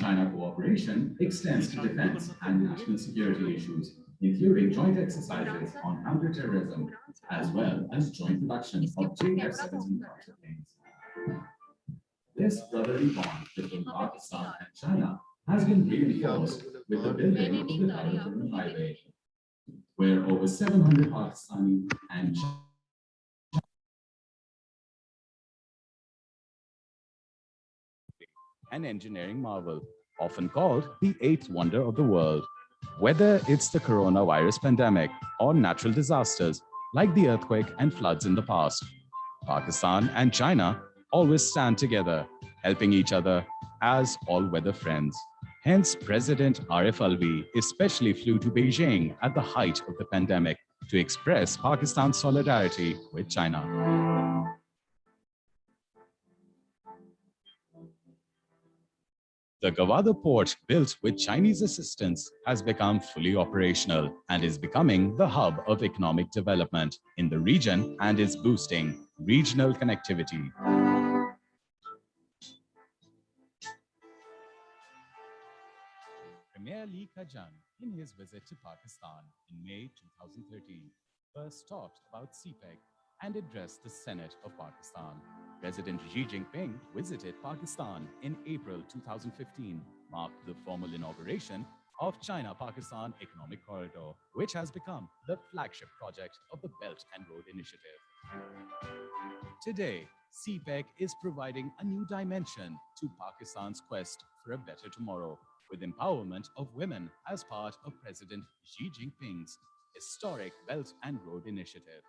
Pakistan-China cooperation extends to defense and national security issues, including joint exercises on counterterrorism, as well as joint production of two F-17 fighter planes. This brotherly bond between Pakistan and China has been reinforced with the building of the Karakoram Highway, where over 700 Pakistani and an engineering marvel, often called the eighth wonder of the world. Whether it's the coronavirus pandemic or natural disasters like the earthquake and floods in the past, Pakistan and China always stand together, helping each other as all-weather friends. Hence, President Arif Alvi especially flew to Beijing at the height of the pandemic to express Pakistan's solidarity with China. The Gwadar port, built with Chinese assistance, has become fully operational and is becoming the hub of economic development in the region and is boosting regional connectivity. Premier Li Keqiang, in his visit to Pakistan in May 2013, first talked about CPEC and addressed the Senate of Pakistan. President Xi Jinping visited Pakistan in April 2015, marked the formal inauguration of China-Pakistan Economic Corridor, which has become the flagship project of the Belt and Road Initiative. Today, CPEC is providing a new dimension to Pakistan's quest for a better tomorrow, with empowerment of women as part of President Xi Jinping's historic Belt and Road Initiative.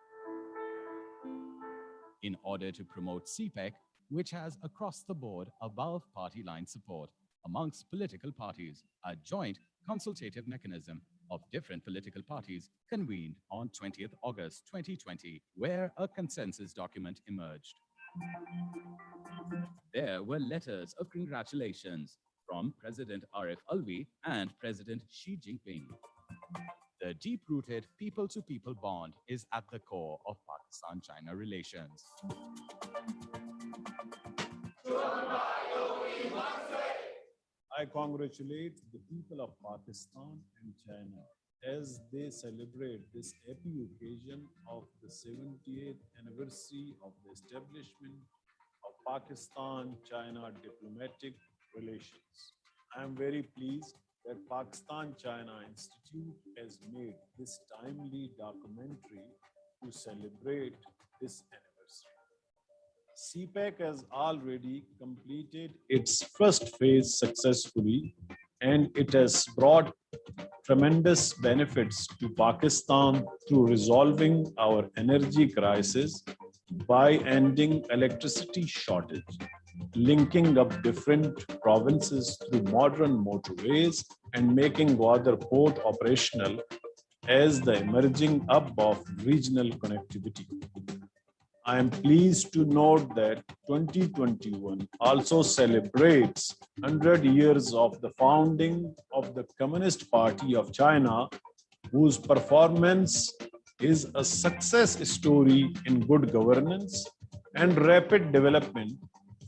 In order to promote CPEC, which has across-the-board above-party line support amongst political parties, a joint consultative mechanism of different political parties convened on 20th August 2020, where a consensus document emerged. There were letters of congratulations from President Arif Alvi and President Xi Jinping. The deep-rooted people-to-people bond is at the core of Pakistan-China relations. I congratulate the people of Pakistan and China as they celebrate this happy occasion of the 70th anniversary of the establishment of Pakistan-China diplomatic relations. I am very pleased that Pakistan-China Institute has made this timely documentary to celebrate this anniversary. CPEC has already completed its first phase successfully, and it has brought tremendous benefits to Pakistan through resolving our energy crisis by ending electricity shortage, linking up different provinces through modern motorways, and making Gwadar port operational as the emerging hub of regional connectivity. I am pleased to note that 2021 also celebrates 100 years of the founding of the Communist Party of China, whose performance is a success story in good governance and rapid development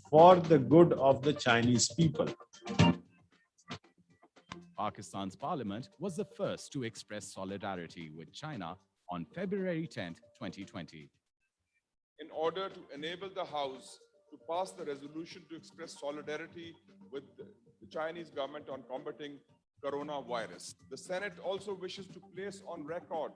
for the good of the Chinese people. Pakistan's parliament was the first to express solidarity with China on February 10, 2020. In order to enable the House to pass the resolution to express solidarity with the Chinese government on combating coronavirus. The Senate also wishes to place on record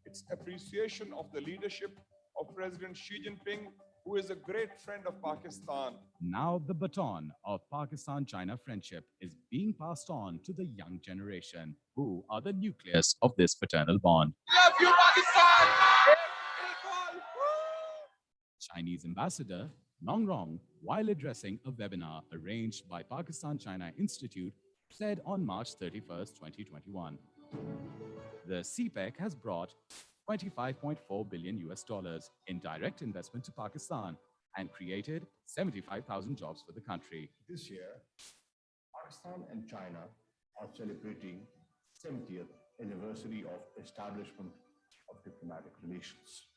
its appreciation of the leadership of President Xi Jinping, who is a great friend of Pakistan. Now the baton of Pakistan-China friendship is being passed on to the young generation, who are the nucleus of this fraternal bond. Love you, Pakistan! Chinese Ambassador Nong Rong, while addressing a webinar arranged by Pakistan-China Institute, said on March 31, 2021, the CPEC has brought $25.4 billion in direct investment to Pakistan and created 75,000 jobs for the country. This year, Pakistan and China are celebrating 70th anniversary of establishment of diplomatic relations.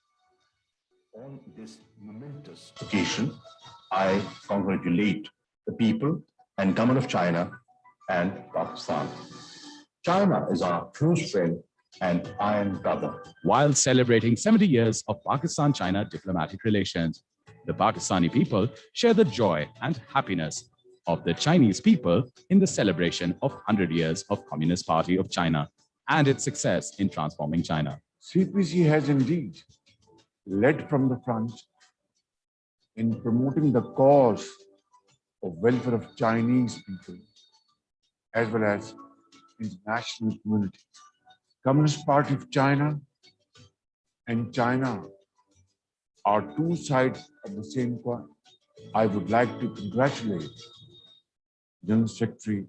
On this momentous occasion, I congratulate the people and government of China and Pakistan. China is our close friend and iron brother. While celebrating 70 years of Pakistan-China diplomatic relations, the Pakistani people share the joy and happiness of the Chinese people in the celebration of 100 years of Communist Party of China and its success in transforming China. CPC has indeed led from the front in promoting the cause of welfare of Chinese people as well as international community. Communist Party of China and China are two sides of the same coin. I would like to congratulate General Secretary,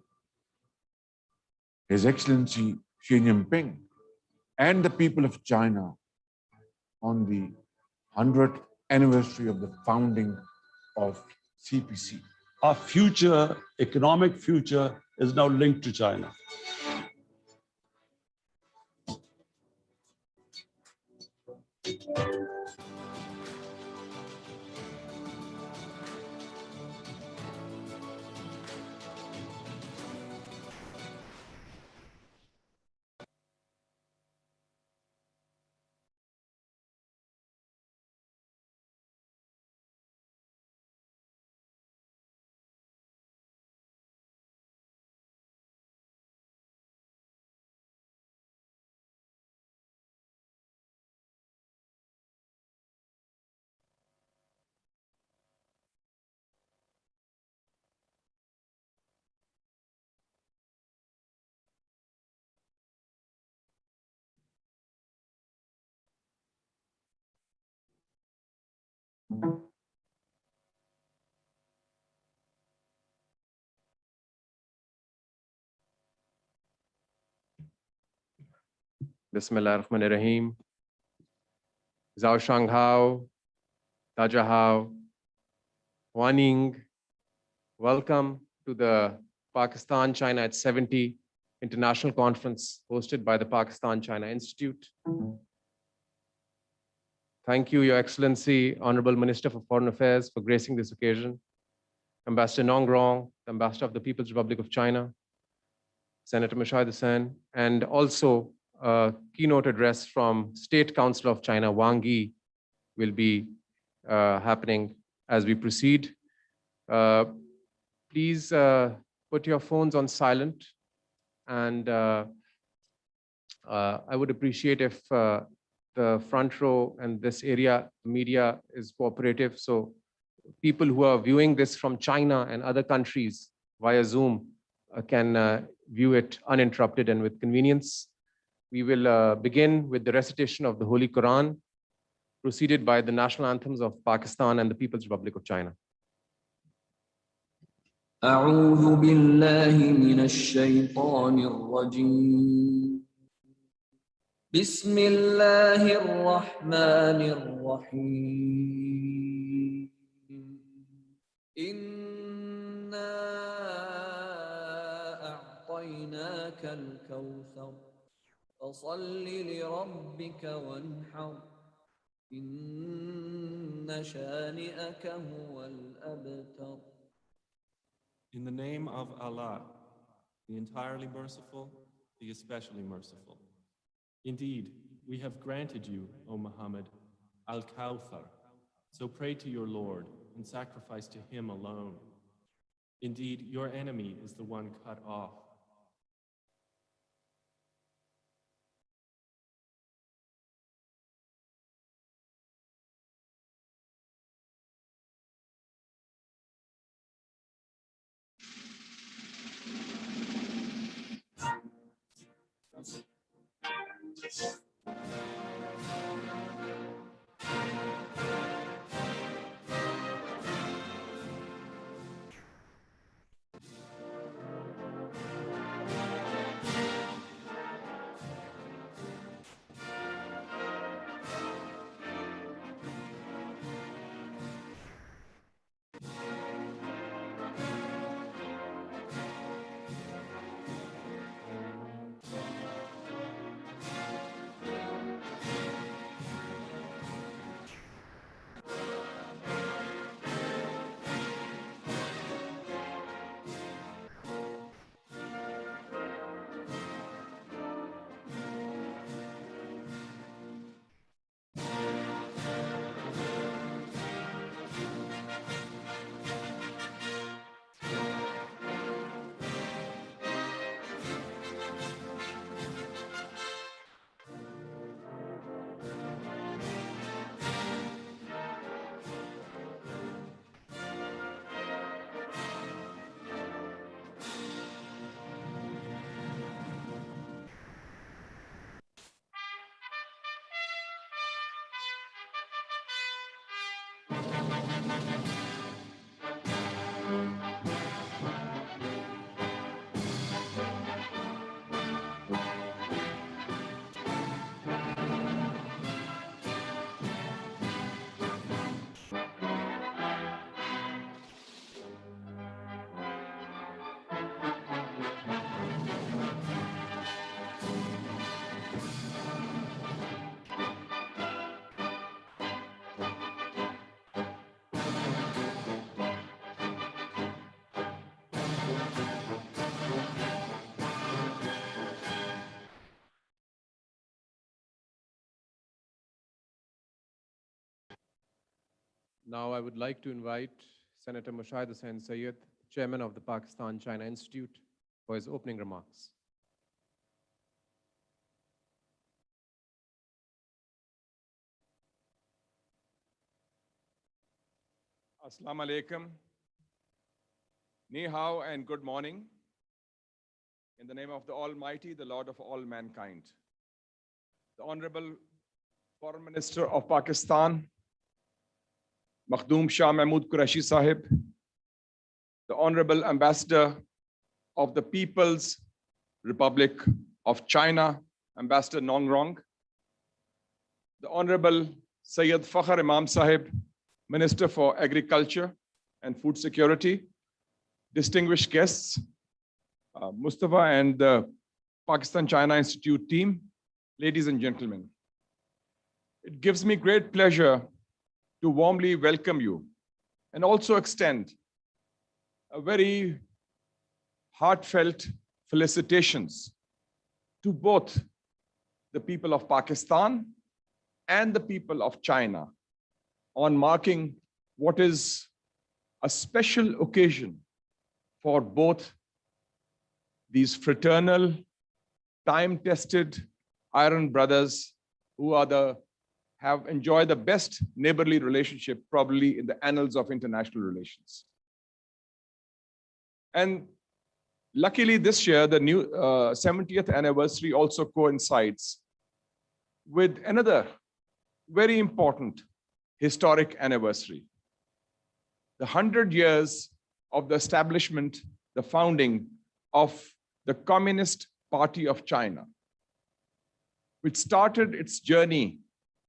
His Excellency Xi Jinping, and the people of China on the 100th anniversary of the founding of CPC. Our future, economic future, is now linked to China. Bismillah ar-Rahman ar-Rahim. Zhao Shanghao, Tajahao, Waning. Welcome to the Pakistan-China at 70 International Conference hosted by the Pakistan-China Institute. Thank you, Your Excellency, Honorable Minister for Foreign Affairs, for gracing this occasion. Ambassador Nong Rong, the Ambassador of the People's Republic of China, Senator Mashahid Hussain, and also a keynote address from State Council of China, Wang Yi, will be happening as we proceed. Please put your phones on silent, and I would appreciate if the front row and this area, media, is cooperative. So people who are viewing this from China and other countries via Zoom can view it uninterrupted and with convenience. We will begin with the recitation of the Holy Quran, preceded by the national anthems of Pakistan and the People's Republic of China. أعوذ بالله من الشيطان الرجيم بسم الله الرحمن الرحيم إنا أعطيناك الكوثر فصل لربك وانحر إن شانئك هو الأبتر. In the name of Allah, the entirely merciful, the especially merciful. Indeed, we have granted you, O Muhammad, Al-Kawthar, so pray to your Lord and sacrifice to him alone. Indeed, your enemy is the one cut off. Now I would like to invite Senator Mushahid Hussain Sayyid, Chairman of the Pakistan-China Institute, for his opening remarks. Assalamu alaikum. Ni hao and good morning. In the name of the Almighty, the Lord of all mankind. The Honorable Foreign Minister of Pakistan, Makhdoom Shah Mahmood Qureshi Sahib, the Honorable Ambassador of the People's Republic of China, Ambassador Nong Rong, the Honorable Sayyid Fakhr Imam Sahib, Minister for Agriculture and Food Security, distinguished guests, Mustafa and the Pakistan-China Institute team, ladies and gentlemen. It gives me great pleasure to warmly welcome you and also extend a very heartfelt felicitations to both the people of Pakistan and the people of China on marking what is a special occasion for both these fraternal, time-tested iron brothers who have enjoyed the best neighborly relationship probably in the annals of international relations. And luckily this year, the new 70th anniversary also coincides with another very important historic anniversary. The 100 years of the establishment, the founding of the Communist Party of China, which started its journey,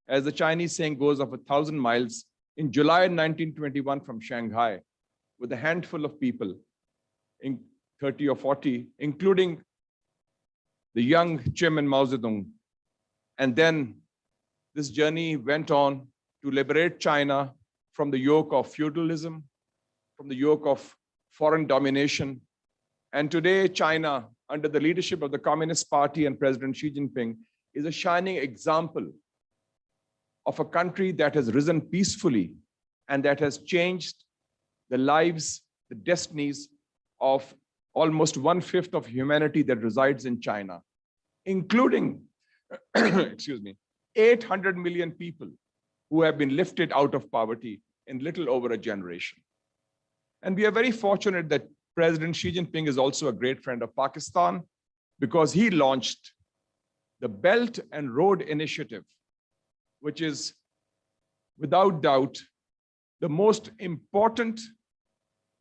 as the Chinese saying goes, of 1,000 miles in July 1921 from Shanghai, with a handful of people, in 30 or 40, including the young Chairman Mao Zedong. And then this journey went on to liberate China from the yoke of feudalism, from the yoke of foreign domination. And today, China, under the leadership of the Communist Party and President Xi Jinping, is a shining example of a country that has risen peacefully and that has changed the lives, the destinies of almost 1/5 of humanity that resides in China, including, excuse me, 800 million people who have been lifted out of poverty in little over a generation. And we are very fortunate that President Xi Jinping is also a great friend of Pakistan, because he launched the Belt and Road Initiative, which is without doubt the most important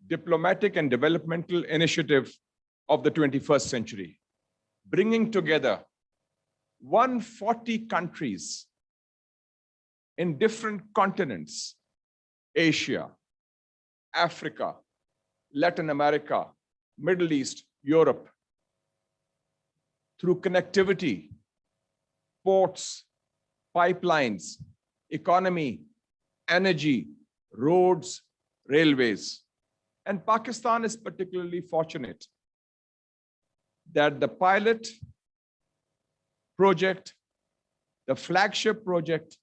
diplomatic and developmental initiative of the 21st century, bringing together 140 countries in different continents: Asia, Africa, Latin America, Middle East, Europe, through connectivity, ports, pipelines, economy, energy, roads, railways. And Pakistan is particularly fortunate that the pilot project, the flagship project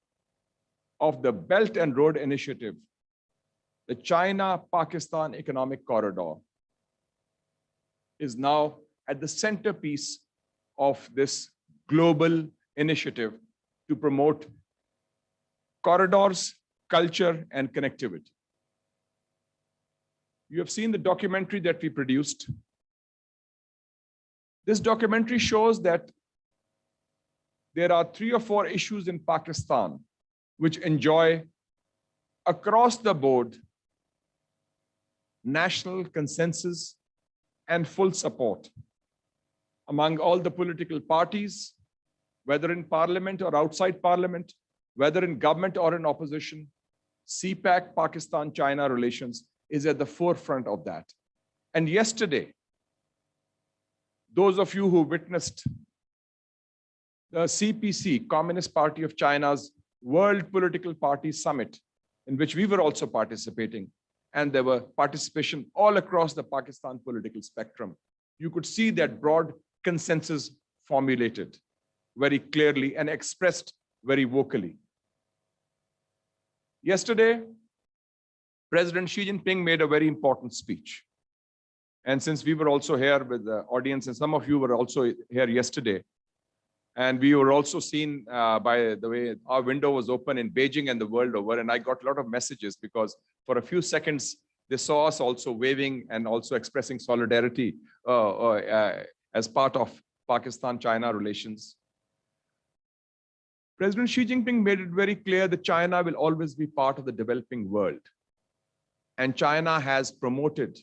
of the Belt and Road Initiative, the China-Pakistan Economic Corridor, is now at the centerpiece of this global initiative to promote corridors, culture, and connectivity. You have seen the documentary that we produced. This documentary shows that there are 3 or 4 issues in Pakistan which enjoy across the board national consensus and full support among all the political parties, whether in parliament or outside parliament, whether in government or in opposition. CPEC, Pakistan-China relations, is at the forefront of that. And yesterday, those of you who witnessed the CPC, Communist Party of China's World Political Party Summit, in which we were also participating, and there were participation all across the Pakistan political spectrum, you could see that broad consensus formulated very clearly and expressed very vocally. Yesterday, President Xi Jinping made a very important speech. And since we were also here with the audience, and some of you were also here yesterday, and we were also seen by the way our window was open in Beijing and the world over, and I got a lot of messages because for a few seconds, they saw us also waving and also expressing solidarity as part of Pakistan-China relations. President Xi Jinping made it very clear that China will always be part of the developing world. And China has promoted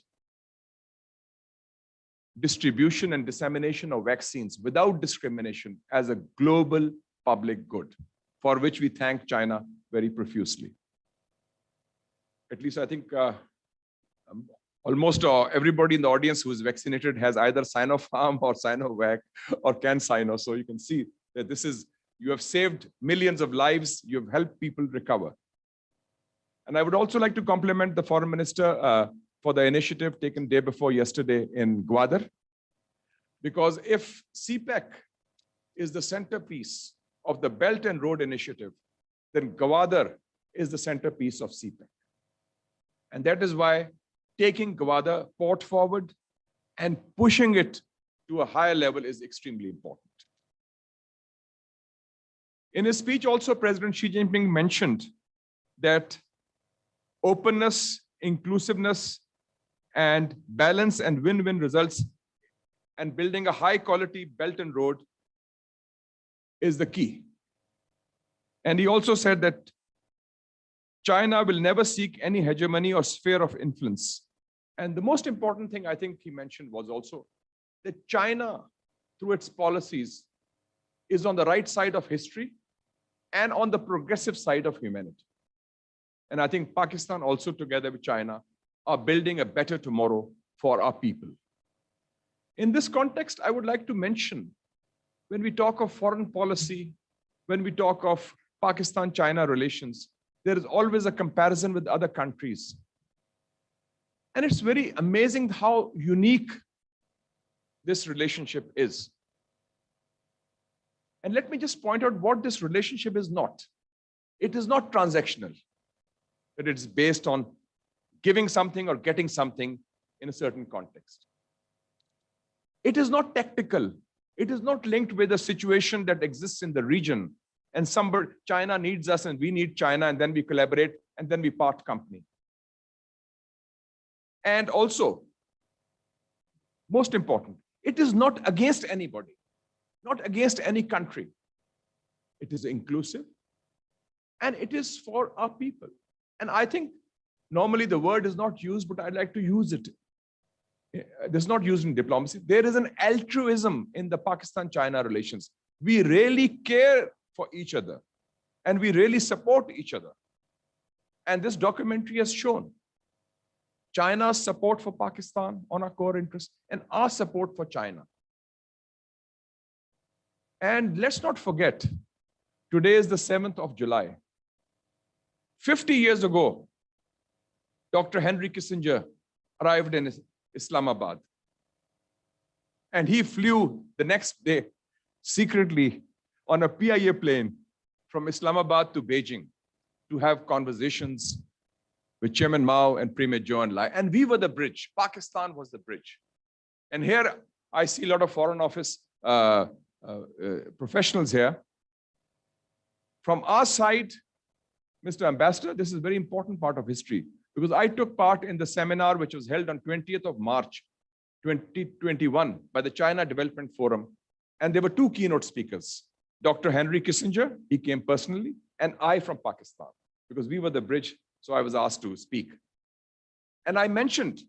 distribution and dissemination of vaccines without discrimination as a global public good, for which we thank China very profusely. At least I think almost everybody in the audience who is vaccinated has either Sinopharm or Sinovac or CanSino. So you can see that this is, you have saved millions of lives, you have helped people recover. And I would also like to compliment the Foreign Minister for the initiative taken day before yesterday in Gwadar. Because if CPEC is the centerpiece of the Belt and Road Initiative, then Gwadar is the centerpiece of CPEC. And that is why taking Gwadar port forward and pushing it to a higher level is extremely important. In his speech also, President Xi Jinping mentioned that openness, inclusiveness, and balance and win-win results and building a high-quality belt and road is the key. And he also said that China will never seek any hegemony or sphere of influence. And the most important thing I think he mentioned was also that China, through its policies, is on the right side of history and on the progressive side of humanity. And I think Pakistan also, together with China, are building a better tomorrow for our people. In this context, I would like to mention, when we talk of foreign policy, when we talk of Pakistan-China relations, there is always a comparison with other countries. And it's very amazing how unique this relationship is. And let me just point out what this relationship is not. It is not transactional, that it's based on giving something or getting something in a certain context. It is not tactical. It is not linked with a situation that exists in the region and somebody, China needs us and we need China, and then we collaborate and then we part company. And also, most important, it is not against anybody, not against any country. It is inclusive and it is for our people. And I think normally the word is not used, but I'd like to use it. This is not used in diplomacy. There is an altruism in the Pakistan-China relations. We really care for each other and we really support each other. And this documentary has shown China's support for Pakistan on our core interests and our support for China. And let's not forget, today is the 7th of July. 50 years ago, Dr. Henry Kissinger arrived in Islamabad. And he flew the next day secretly on a PIA plane from Islamabad to Beijing to have conversations with Chairman Mao and Premier Zhou Enlai. And we were the bridge. Pakistan was the bridge. And here I see a lot of Foreign Office professionals here. From our side, Mr. Ambassador, this is a very important part of history because I took part in the seminar which was held on 20th of March, 2021 by the China Development Forum. And there were two keynote speakers, Dr. Henry Kissinger, he came personally, and I from Pakistan, because we were the bridge, so I was asked to speak. And I mentioned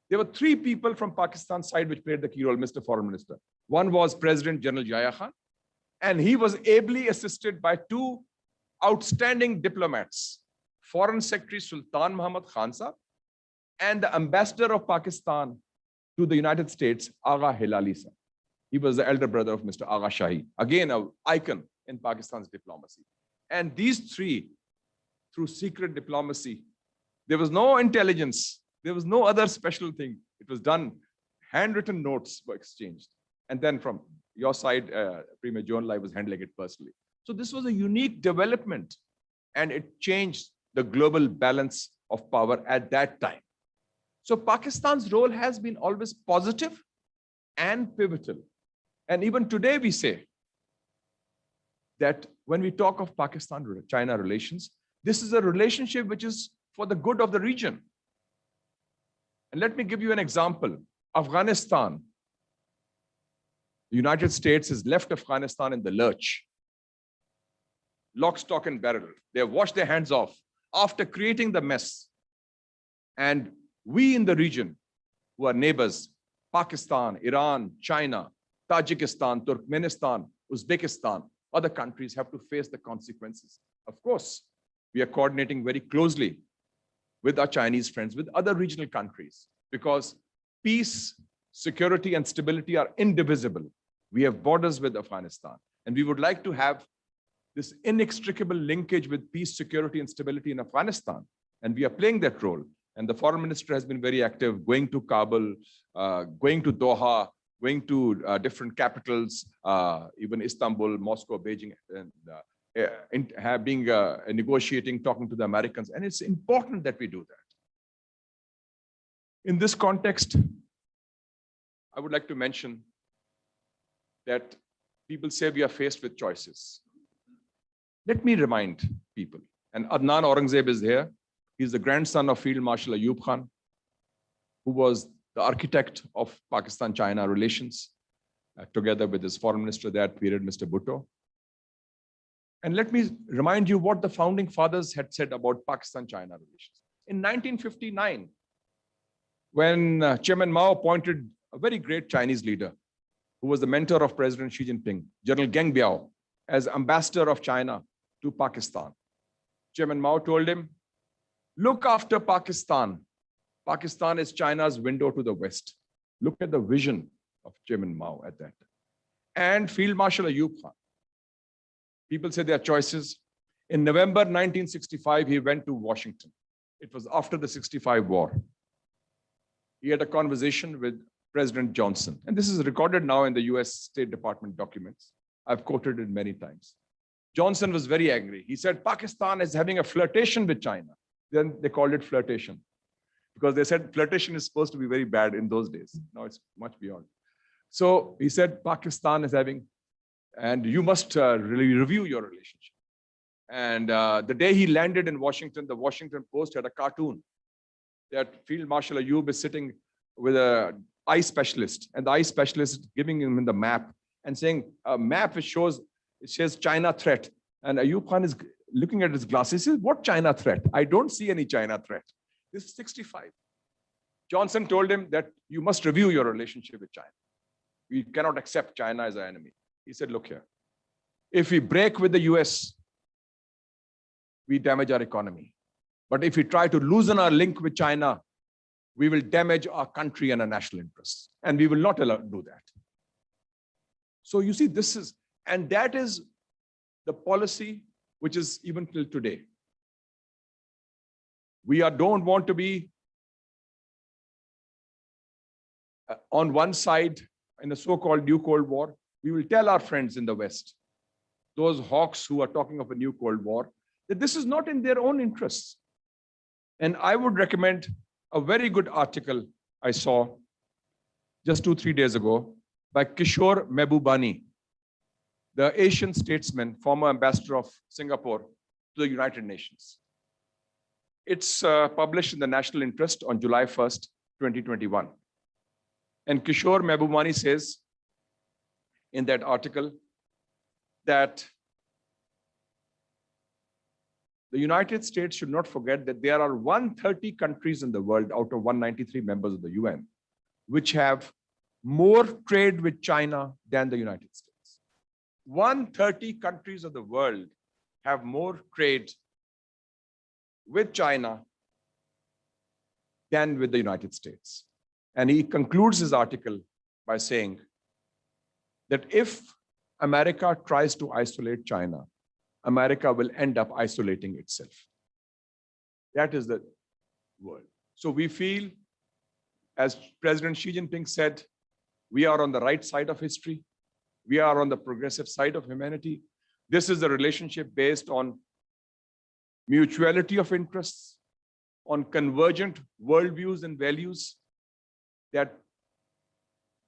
there were three people from Pakistan's side which played the key role, Mr. Foreign Minister. One was President General Yahya Khan, and he was ably assisted by two outstanding diplomats, Foreign Secretary Sultan Muhammad Khan Sahab and the Ambassador of Pakistan to the United States, Agha Hilali Sahab. He was the elder brother of Mr. Agha Shahi, again an icon in Pakistan's diplomacy. And these three, through secret diplomacy, there was no intelligence, there was no other special thing. It was done, handwritten notes were exchanged. And then from your side, Premier Zhou Enlai was handling it personally. So this was a unique development and it changed the global balance of power at that time. So Pakistan's role has been always positive and pivotal. And even today we say that when we talk of Pakistan-China relations, this is a relationship which is for the good of the region. And let me give you an example. Afghanistan. The United States has left Afghanistan in the lurch. Lock, stock, and barrel. They have washed their hands off after creating the mess. And we in the region, who are neighbors, Pakistan, Iran, China, Tajikistan, Turkmenistan, Uzbekistan, other countries have to face the consequences. Of course, we are coordinating very closely with our Chinese friends, with other regional countries, because peace, security, and stability are indivisible. We have borders with Afghanistan, and we would like to have this inextricable linkage with peace, security, and stability in Afghanistan. And we are playing that role. And the foreign minister has been very active, going to Kabul, going to Doha, going to different capitals, even Istanbul, Moscow, Beijing, and negotiating, talking to the Americans. And it's important that we do that. In this context, I would like to mention that people say we are faced with choices. Let me remind people, and Adnan Aurangzeb is here. He's the grandson of Field Marshal Ayub Khan, who was the architect of Pakistan-China relations, together with his foreign minister that period, Mr. Bhutto. And let me remind you what the founding fathers had said about Pakistan-China relations. In 1959, when Chairman Mao appointed a very great Chinese leader, who was the mentor of President Xi Jinping, General Geng Biao, as ambassador of China to Pakistan, Chairman Mao told him, look after Pakistan. Pakistan is China's window to the West. Look at the vision of Chairman Mao at that time. And Field Marshal Ayub Khan. People say there are choices. In November 1965, he went to Washington. It was after the 65 war. He had a conversation with President Johnson. And this is recorded now in the US State Department documents. I've quoted it many times. Johnson was very angry. He said, Pakistan is having a flirtation with China. Then they called it flirtation, because they said flirtation is supposed to be very bad in those days. Now it's much beyond. So he said, Pakistan is having, and you must really review your relationship. And the day he landed in Washington, the Washington Post had a cartoon that Field Marshal Ayub is sitting with an eye specialist, and the eye specialist giving him the map and saying, a map which says China threat. And Ayub Khan is looking at his glasses. He says, what China threat? I don't see any China threat. This is 65. Johnson told him that you must review your relationship with China. We cannot accept China as our enemy. He said, look here, if we break with the US, we damage our economy. But if we try to loosen our link with China, we will damage our country and our national interests. And we will not do that. So you see, this is, and that is the policy which is even till today. We don't want to be on one side in the so-called new Cold War. We will tell our friends in the West, those hawks who are talking of a new Cold War, that this is not in their own interests. And I would recommend a very good article I saw just 2-3 days ago by Kishore Mehbubani, the Asian statesman, former ambassador of Singapore to the United Nations. It's published in the National Interest on July 1st, 2021. And Kishore Mehbubani says in that article that the United States should not forget that there are 130 countries in the world out of 193 members of the UN, which have more trade with China than the United States. 130 countries of the world have more trade with China than with the United States. And he concludes his article by saying that if America tries to isolate China, America will end up isolating itself. That is the world. So we feel, as President Xi Jinping said, we are on the right side of history. We are on the progressive side of humanity. This is a relationship based on mutuality of interests, on convergent worldviews and values that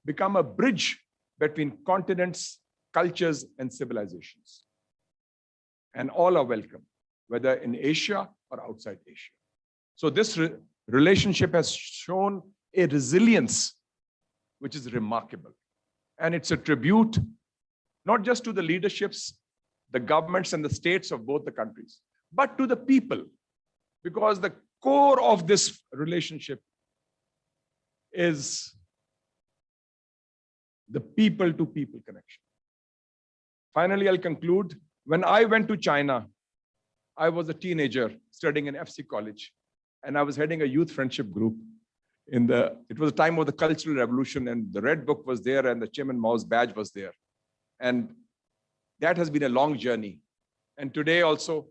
become a bridge between continents, cultures, and civilizations. And all are welcome, whether in Asia or outside Asia. So this relationship has shown a resilience which is remarkable. And it's a tribute not just to the leaderships, the governments and the states of both the countries, but to the people, because the core of this relationship is the people-to-people connection. Finally, I'll conclude. When I went to China, I was a teenager studying in FC College, and I was heading a youth friendship group. It was a time of the Cultural Revolution, and the Red Book was there, and the Chairman Mao's badge was there. And that has been a long journey. And today also,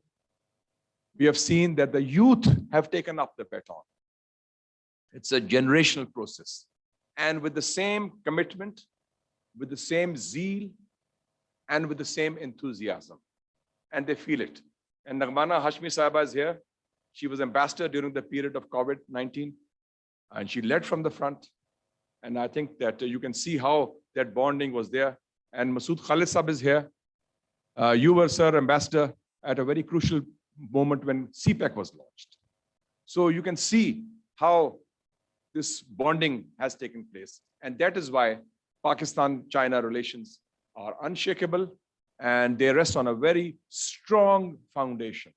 we have seen that the youth have taken up the baton. It's a generational process. And with the same commitment, with the same zeal, and with the same enthusiasm. And they feel it. And Nagmana Hashmi Sahaba is here. She was ambassador during the period of COVID-19, and she led from the front. And I think that you can see how that bonding was there. And Masood Khalid Sahab is here. You were, sir, ambassador at a very crucial moment when CPEC was launched. So you can see how this bonding has taken place. And that is why Pakistan-China relations are unshakable, and they rest on a very strong foundation.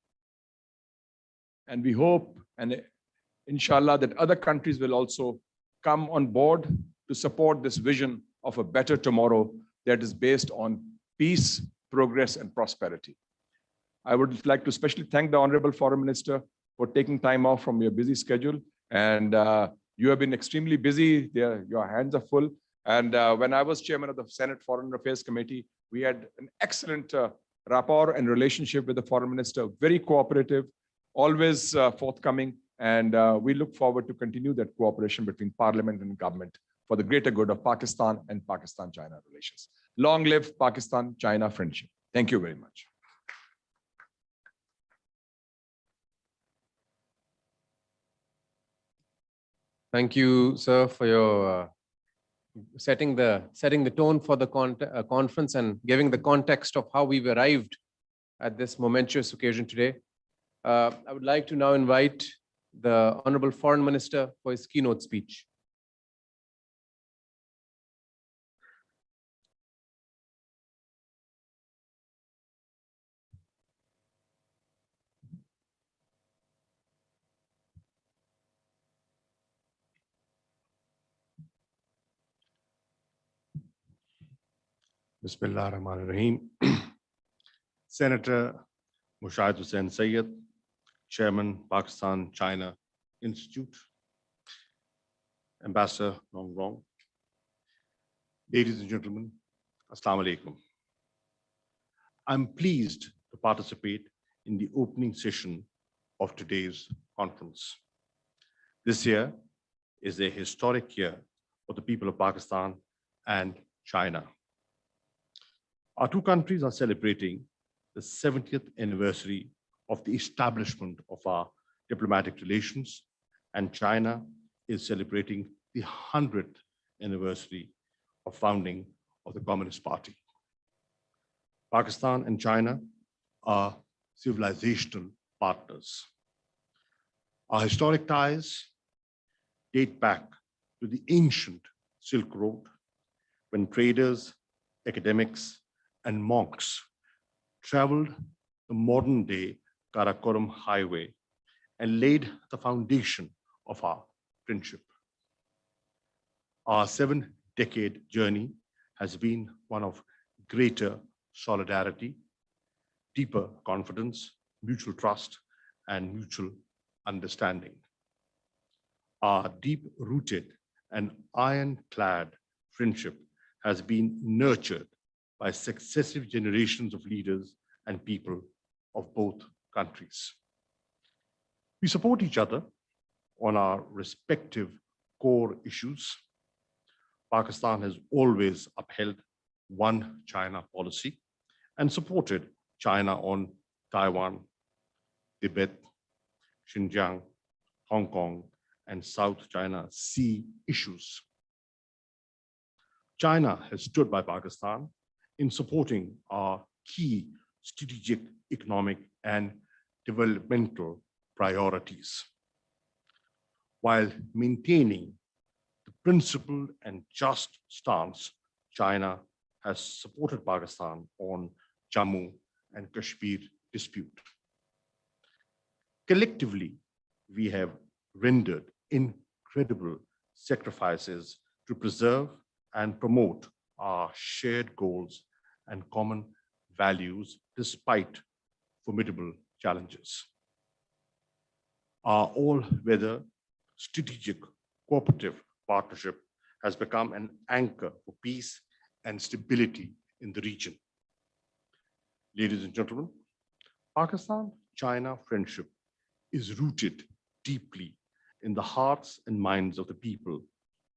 And we hope, and inshallah, that other countries will also come on board to support this vision of a better tomorrow that is based on peace, progress, and prosperity. I would like to especially thank the Honorable Foreign Minister for taking time off from your busy schedule. And you have been extremely busy. Your hands are full. And when I was chairman of the Senate Foreign Affairs Committee, we had an excellent rapport and relationship with the foreign minister, very cooperative, always forthcoming. And we look forward to continue that cooperation between parliament and government for the greater good of Pakistan and Pakistan-China relations. Long live Pakistan-China friendship. Thank you very much. Thank you, sir, for your setting the tone for the conference and giving the context of how we've arrived at this momentous occasion today. I would like to now invite the Honorable Foreign Minister for his keynote speech. Bismillah ar-Rahman ar-Rahim. Senator Mushahid Hussain Sayyid, Chairman, Pakistan-China Institute, Ambassador Nong Rong, ladies and gentlemen, Assalamu alaikum. I'm pleased to participate in the opening session of today's conference. This year is a historic year for the people of Pakistan and China. Our two countries are celebrating the 70th anniversary of the establishment of our diplomatic relations, and China is celebrating the 100th anniversary of founding of the Communist Party. Pakistan and China are civilizational partners. Our historic ties date back to the ancient Silk Road, when traders, academics, and monks traveled the modern-day Karakoram Highway and laid the foundation of our friendship. Our 7-decade journey has been one of greater solidarity, deeper confidence, mutual trust, and mutual understanding. Our deep-rooted and ironclad friendship has been nurtured by successive generations of leaders and people of both countries. We support each other on our respective core issues. Pakistan has always upheld one China policy and supported China on Taiwan, Tibet, Xinjiang, Hong Kong, and South China Sea issues. China has stood by Pakistan in supporting our key strategic, economic, and developmental priorities, while maintaining the principled and just stance. China has supported Pakistan on Jammu and Kashmir dispute. Collectively, we have rendered incredible sacrifices to preserve and promote our shared goals and common values despite formidable challenges. Our all-weather strategic cooperative partnership has become an anchor for peace and stability in the region. Ladies and gentlemen, Pakistan-China friendship is rooted deeply in the hearts and minds of the people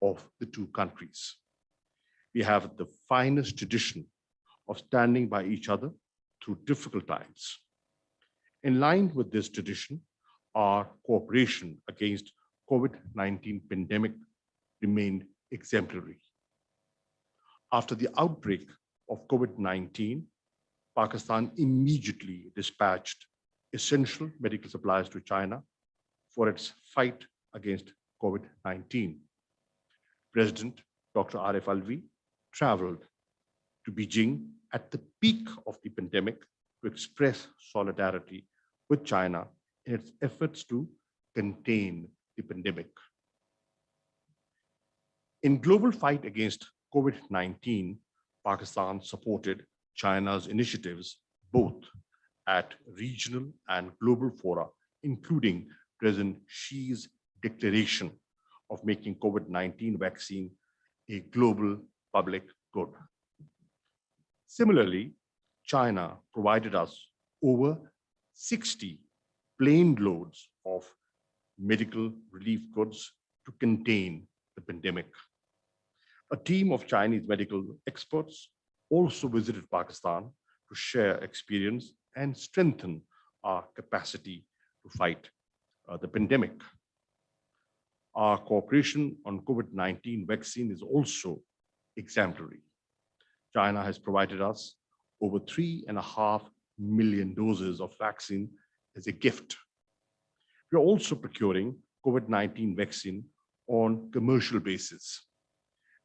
of the two countries. We have the finest tradition of standing by each other through difficult times. In line with this tradition, our cooperation against COVID-19 pandemic remained exemplary. After the outbreak of COVID-19, Pakistan immediately dispatched essential medical supplies to China for its fight against COVID-19. President Dr. Arif Alvi traveled to Beijing at the peak of the pandemic to express solidarity with China in its efforts to contain the pandemic. In global fight against COVID-19, Pakistan supported China's initiatives both at regional and global fora, including President Xi's declaration of making COVID-19 vaccine a global public good. Similarly, China provided us over 60 plane loads of medical relief goods to contain the pandemic. A team of Chinese medical experts also visited Pakistan to share experience and strengthen our capacity to fight the pandemic. Our cooperation on COVID-19 vaccine is also exemplary. China has provided us over 3.5 million doses of vaccine as a gift. We are also procuring COVID-19 vaccine on commercial basis.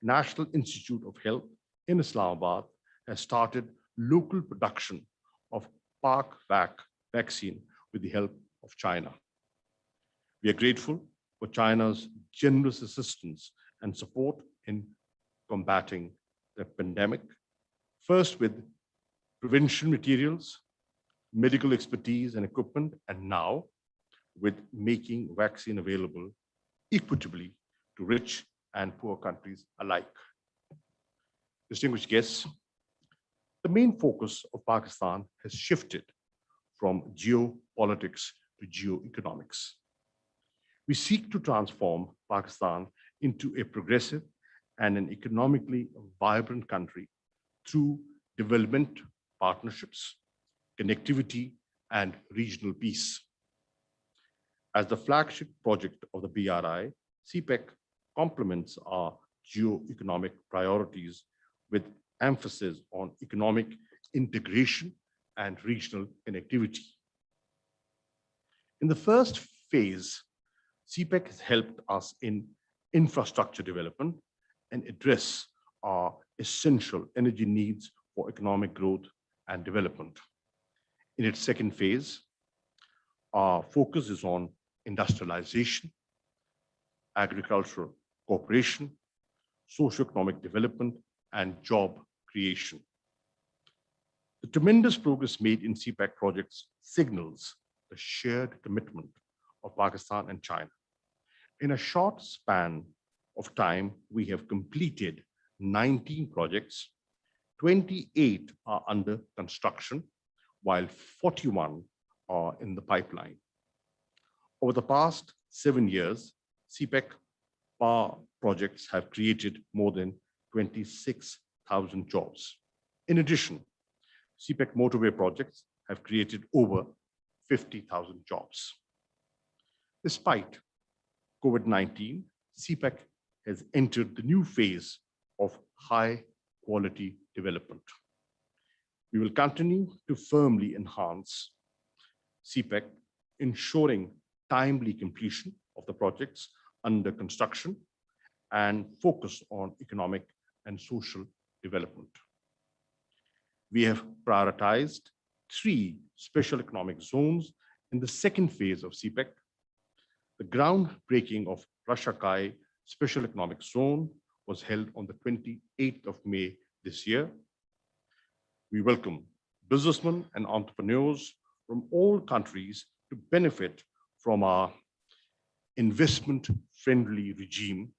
National Institute of Health in Islamabad has started local production of ParkVac vaccine with the help of China. We are grateful for China's generous assistance and support in combating the pandemic, first with prevention materials, medical expertise and equipment, and now with making vaccine available equitably to rich and poor countries alike. Distinguished guests, the main focus of Pakistan has shifted from geopolitics to geoeconomics. We seek to transform Pakistan into a progressive and an economically vibrant country through development partnerships, connectivity, and regional peace. As the flagship project of the BRI, CPEC complements our geo-economic priorities with emphasis on economic integration and regional connectivity. In the first phase, CPEC has helped us in infrastructure development and address our essential energy needs for economic growth and development. In its second phase, our focus is on industrialization, agricultural cooperation, socio-economic development, and job creation. The tremendous progress made in CPEC projects signals the shared commitment of Pakistan and China. In a short span of time, we have completed 19 projects, 28 are under construction, while 41 are in the pipeline. Over the past 7 years, CPEC power projects have created more than 26,000 jobs. In addition, CPEC motorway projects have created over 50,000 jobs. Despite COVID-19, CPEC has entered the new phase of high quality development. We will continue to firmly enhance CPEC, ensuring timely completion of the projects under construction and focus on economic and social development. We have prioritized 3 special economic zones in the second phase of CPEC. The groundbreaking of Rashakai Special Economic Zone was held on the 28th of May this year. We welcome businessmen and entrepreneurs from all countries to benefit from our investment-friendly regime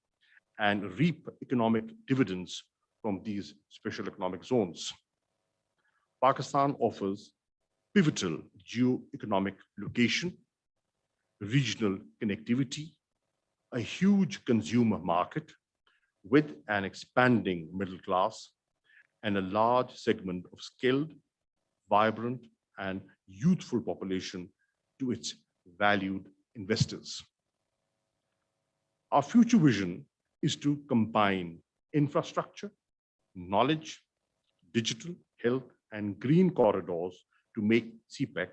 and reap economic dividends from these special economic zones. Pakistan offers pivotal geo-economic location, regional connectivity, a huge consumer market with an expanding middle class, and a large segment of skilled, vibrant, and youthful population to its valued investors. Our future vision is to combine infrastructure, knowledge, digital, health, and green corridors to make CPEC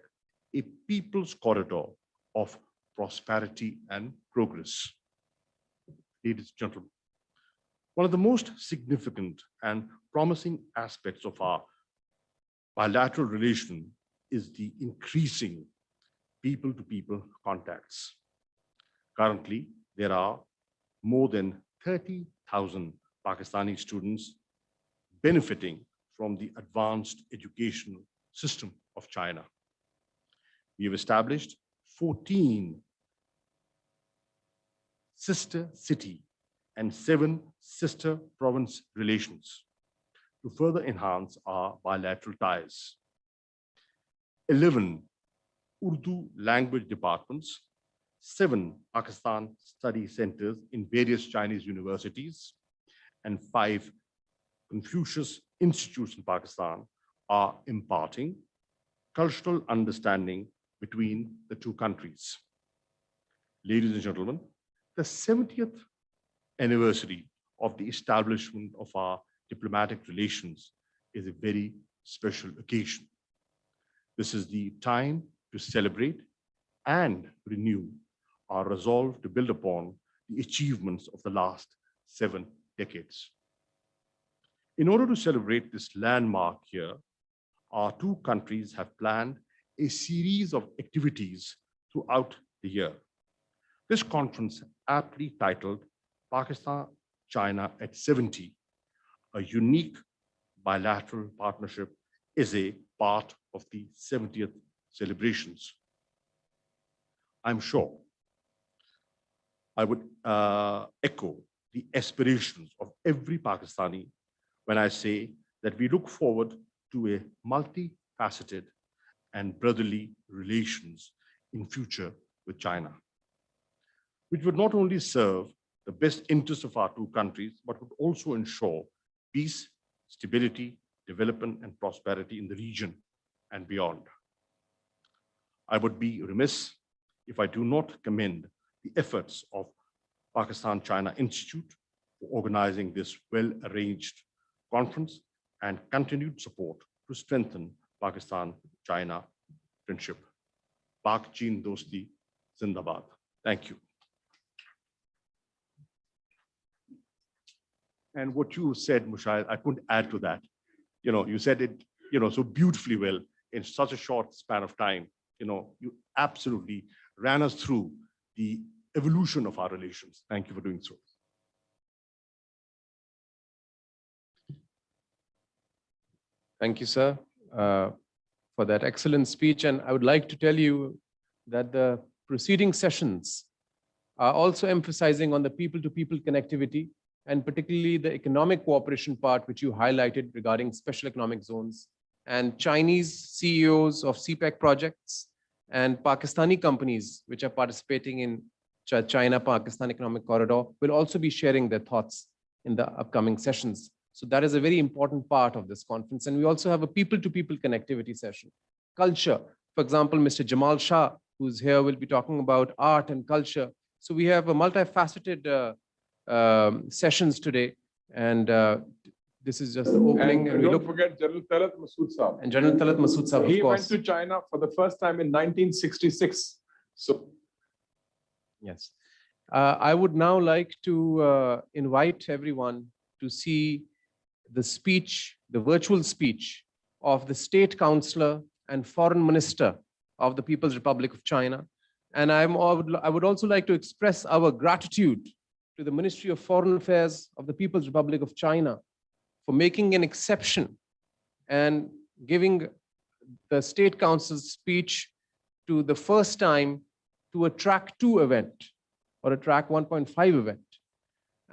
a people's corridor of prosperity and progress. Ladies and gentlemen, one of the most significant and promising aspects of our bilateral relation is the increasing people-to-people contacts. Currently, there are more than 30,000 Pakistani students benefiting from the advanced educational system of China. We have established 14 sister city and 7 sister province relations to further enhance our bilateral ties. 11 Urdu language departments, 7 Pakistan study centers in various Chinese universities, and 5 Confucius institutes in Pakistan are imparting cultural understanding between the two countries. Ladies and gentlemen, the 70th anniversary of the establishment of our diplomatic relations is a very special occasion. This is the time to celebrate and renew our resolve to build upon the achievements of the last 7 decades. In order to celebrate this landmark year, our two countries have planned a series of activities throughout the year. This conference, aptly titled Pakistan-China at 70, a unique bilateral partnership, is a part of the 70th celebrations. I'm sure I would echo the aspirations of every Pakistani when I say that we look forward to a multifaceted and brotherly relations in future with China, which would not only serve the best interests of our two countries, but would also ensure peace, stability, development, and prosperity in the region and beyond. I would be remiss if I do not commend the efforts of Pakistan-China Institute for organizing this well-arranged conference and continued support to strengthen Pakistan-China friendship. Pak Chin Dosti Zindabad. Thank you. And what you said, Mushair, I couldn't add to that. You said it, so beautifully well in such a short span of time. You absolutely ran us through the evolution of our relations. Thank you for doing so. Thank you, sir, for that excellent speech. And I would like to tell you that the preceding sessions are also emphasizing on the people-to-people connectivity, and particularly the economic cooperation part, which you highlighted regarding special economic zones. And Chinese CEOs of CPEC projects and Pakistani companies which are participating in China-Pakistan Economic Corridor will also be sharing their thoughts in the upcoming sessions. So that is a very important part of this conference. And we also have a people-to-people connectivity session. Culture, For example, Mr. Jamal Shah, who's here, will be talking about art and culture. So we have a multifaceted sessions today. And this is just the opening. And we don't look, forget General Talat Masood Saab. and General Talat Masood Saab, of He went course. to China for the first time in 1966. So Yes. I would now like to invite everyone to see the speech, the virtual speech of the State Councillor and Foreign Minister of the People's Republic of China. And I would also like to express our gratitude to the Ministry of Foreign Affairs of the People's Republic of China for making an exception and giving the State Council's speech to the first time to a Track 2 event or a Track 1.5 event.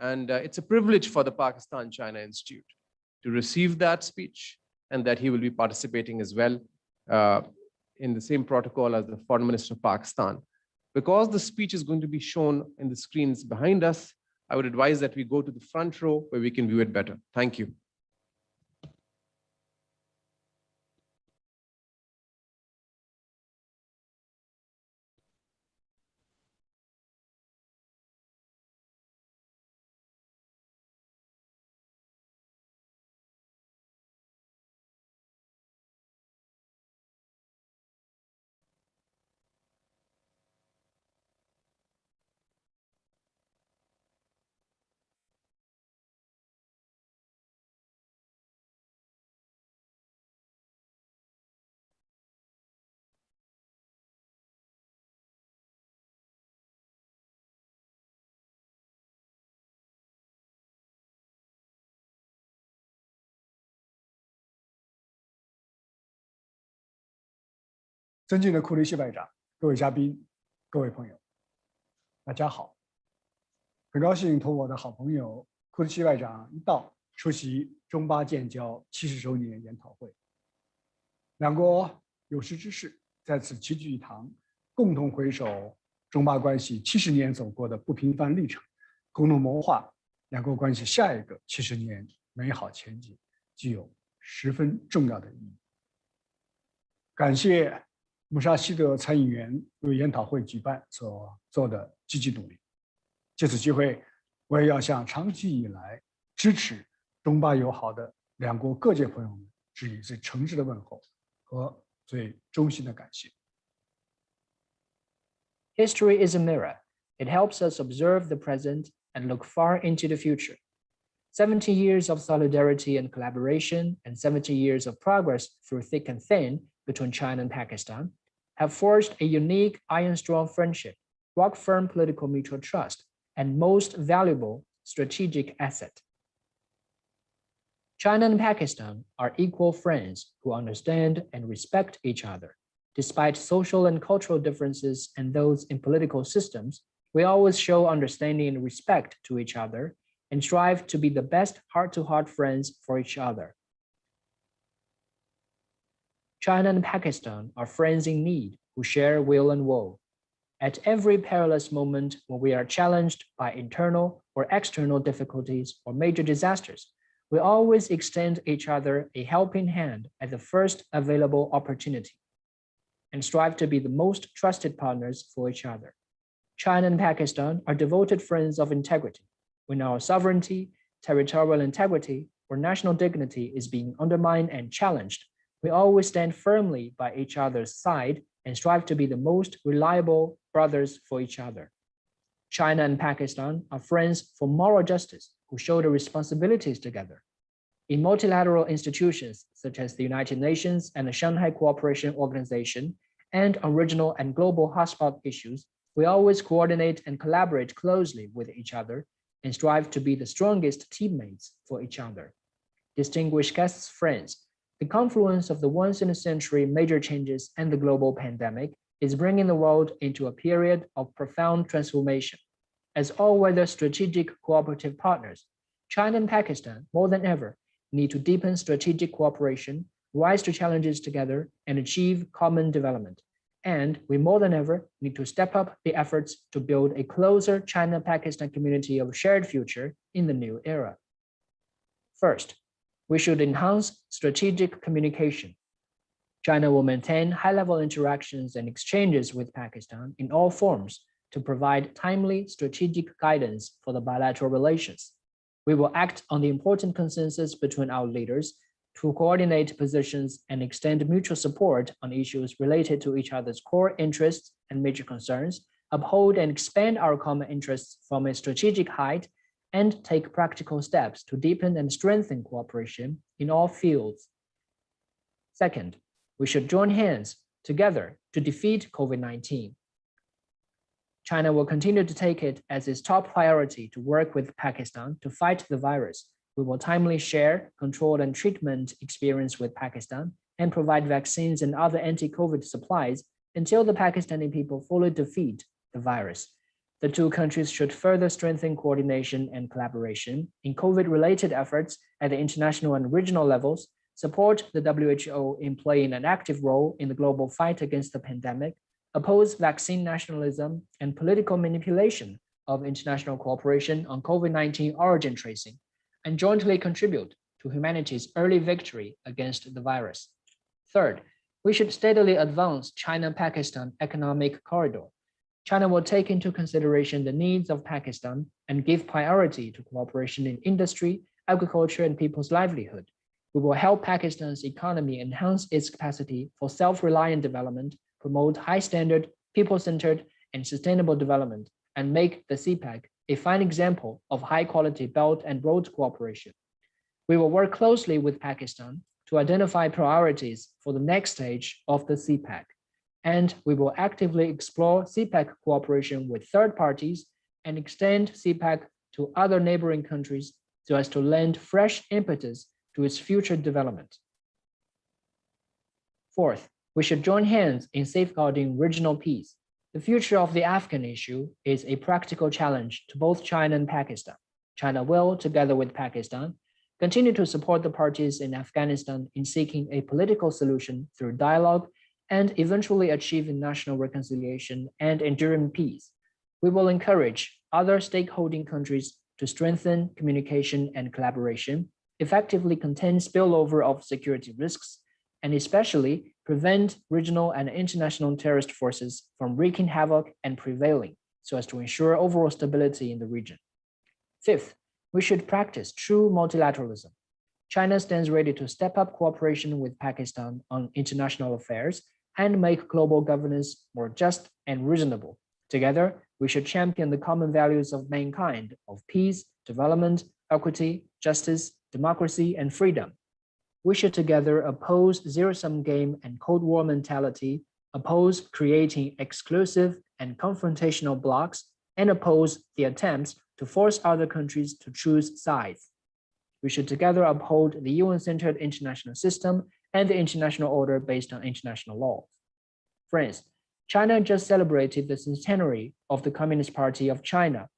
And it's a privilege for the Pakistan-China Institute to receive that speech, and that he will be participating as well in the same protocol as the Foreign Minister of Pakistan. Because the speech is going to be shown in the screens behind us, I would advise that we go to the front row where we can view it better. Thank you.尊敬的库里西外长、各位嘉宾、各位朋友，大家好！很高兴同我的好朋友库里西外长一道出席中巴建交70周年研讨会。两国有识之士在此齐聚一堂，共同回首中巴关系70年走过的不平凡历程，共同谋划两国关系下一个70年美好前景，具有十分重要的意义。感谢穆沙希德参议员为研讨会举办所做的积极努力。借此机会，我也要向长期以来支持中巴友好的两国各界朋友们致以最诚挚的问候和最衷心的感谢。History is a mirror. It helps us observe the present and look far into the future. 70 years of solidarity and collaboration and 70 years of progress through thick and thin between China and Pakistan have forged a unique iron-strong friendship, rock-firm political mutual trust, and most valuable strategic asset. China and Pakistan are equal friends who understand and respect each other. Despite social and cultural differences and those in political systems, we always show understanding and respect to each other and strive to be the best heart-to-heart friends for each other. China and Pakistan are friends in need who share will and woe. At every perilous moment when we are challenged by internal or external difficulties or major disasters, we always extend each other a helping hand at the first available opportunity and strive to be the most trusted partners for each other. China and Pakistan are devoted friends of integrity. When our sovereignty, territorial integrity, or national dignity is being undermined and challenged, we always stand firmly by each other's side and strive to be the most reliable brothers for each other. China and Pakistan are friends for moral justice who shoulder responsibilities together. In multilateral institutions such as the United Nations and the Shanghai Cooperation Organization, and on regional and global hotspot issues, we always coordinate and collaborate closely with each other and strive to be the strongest teammates for each other. Distinguished guests, friends, the confluence of the once-in-a-century major changes and the global pandemic is bringing the world into a period of profound transformation. As all-weather strategic cooperative partners, China and Pakistan, more than ever, need to deepen strategic cooperation, rise to challenges together, and achieve common development. And we more than ever need to step up the efforts to build a closer China-Pakistan community of shared future in the new era. First, we should enhance strategic communication. China will maintain high-level interactions and exchanges with Pakistan in all forms to provide timely strategic guidance for the bilateral relations. We will act on the important consensus between our leaders to coordinate positions and extend mutual support on issues related to each other's core interests and major concerns, uphold and expand our common interests from a strategic height, and take practical steps to deepen and strengthen cooperation in all fields. Second, we should join hands together to defeat COVID-19. China will continue to take it as its top priority to work with Pakistan to fight the virus. We will timely share control and treatment experience with Pakistan and provide vaccines and other anti-COVID supplies until the Pakistani people fully defeat the virus. The two countries should further strengthen coordination and collaboration in COVID-related efforts at the international and regional levels, support the WHO in playing an active role in the global fight against the pandemic, oppose vaccine nationalism and political manipulation of international cooperation on COVID-19 origin tracing, and jointly contribute to humanity's early victory against the virus. Third, we should steadily advance China-Pakistan economic corridor. China will take into consideration the needs of Pakistan and give priority to cooperation in industry, agriculture, and people's livelihood. We will help Pakistan's economy enhance its capacity for self-reliant development, promote high-standard, people-centered, and sustainable development, and make the CPEC a fine example of high-quality Belt and Road cooperation. We will work closely with Pakistan to identify priorities for the next stage of the CPEC, and we will actively explore CPEC cooperation with third parties and extend CPEC to other neighboring countries so as to lend fresh impetus to its future development. Fourth, we should join hands in safeguarding regional peace. The future of the Afghan issue is a practical challenge to both China and Pakistan. China will, together with Pakistan, continue to support the parties in Afghanistan in seeking a political solution through dialogue and eventually achieving national reconciliation and enduring peace. We will encourage other stakeholding countries to strengthen communication and collaboration, effectively contain spillover of security risks, and especially prevent regional and international terrorist forces from wreaking havoc and prevailing so as to ensure overall stability in the region. Fifth, we should practice true multilateralism. China stands ready to step up cooperation with Pakistan on international affairs and make global governance more just and reasonable. Together, we should champion the common values of mankind of peace, development, equity, justice, democracy, and freedom. We should together oppose zero-sum game and Cold War mentality, oppose creating exclusive and confrontational blocs, and oppose the attempts to force other countries to choose sides. We should together uphold the UN-centered international system and the international order based on international law. Friends, China just celebrated the centenary of the Communist Party of China.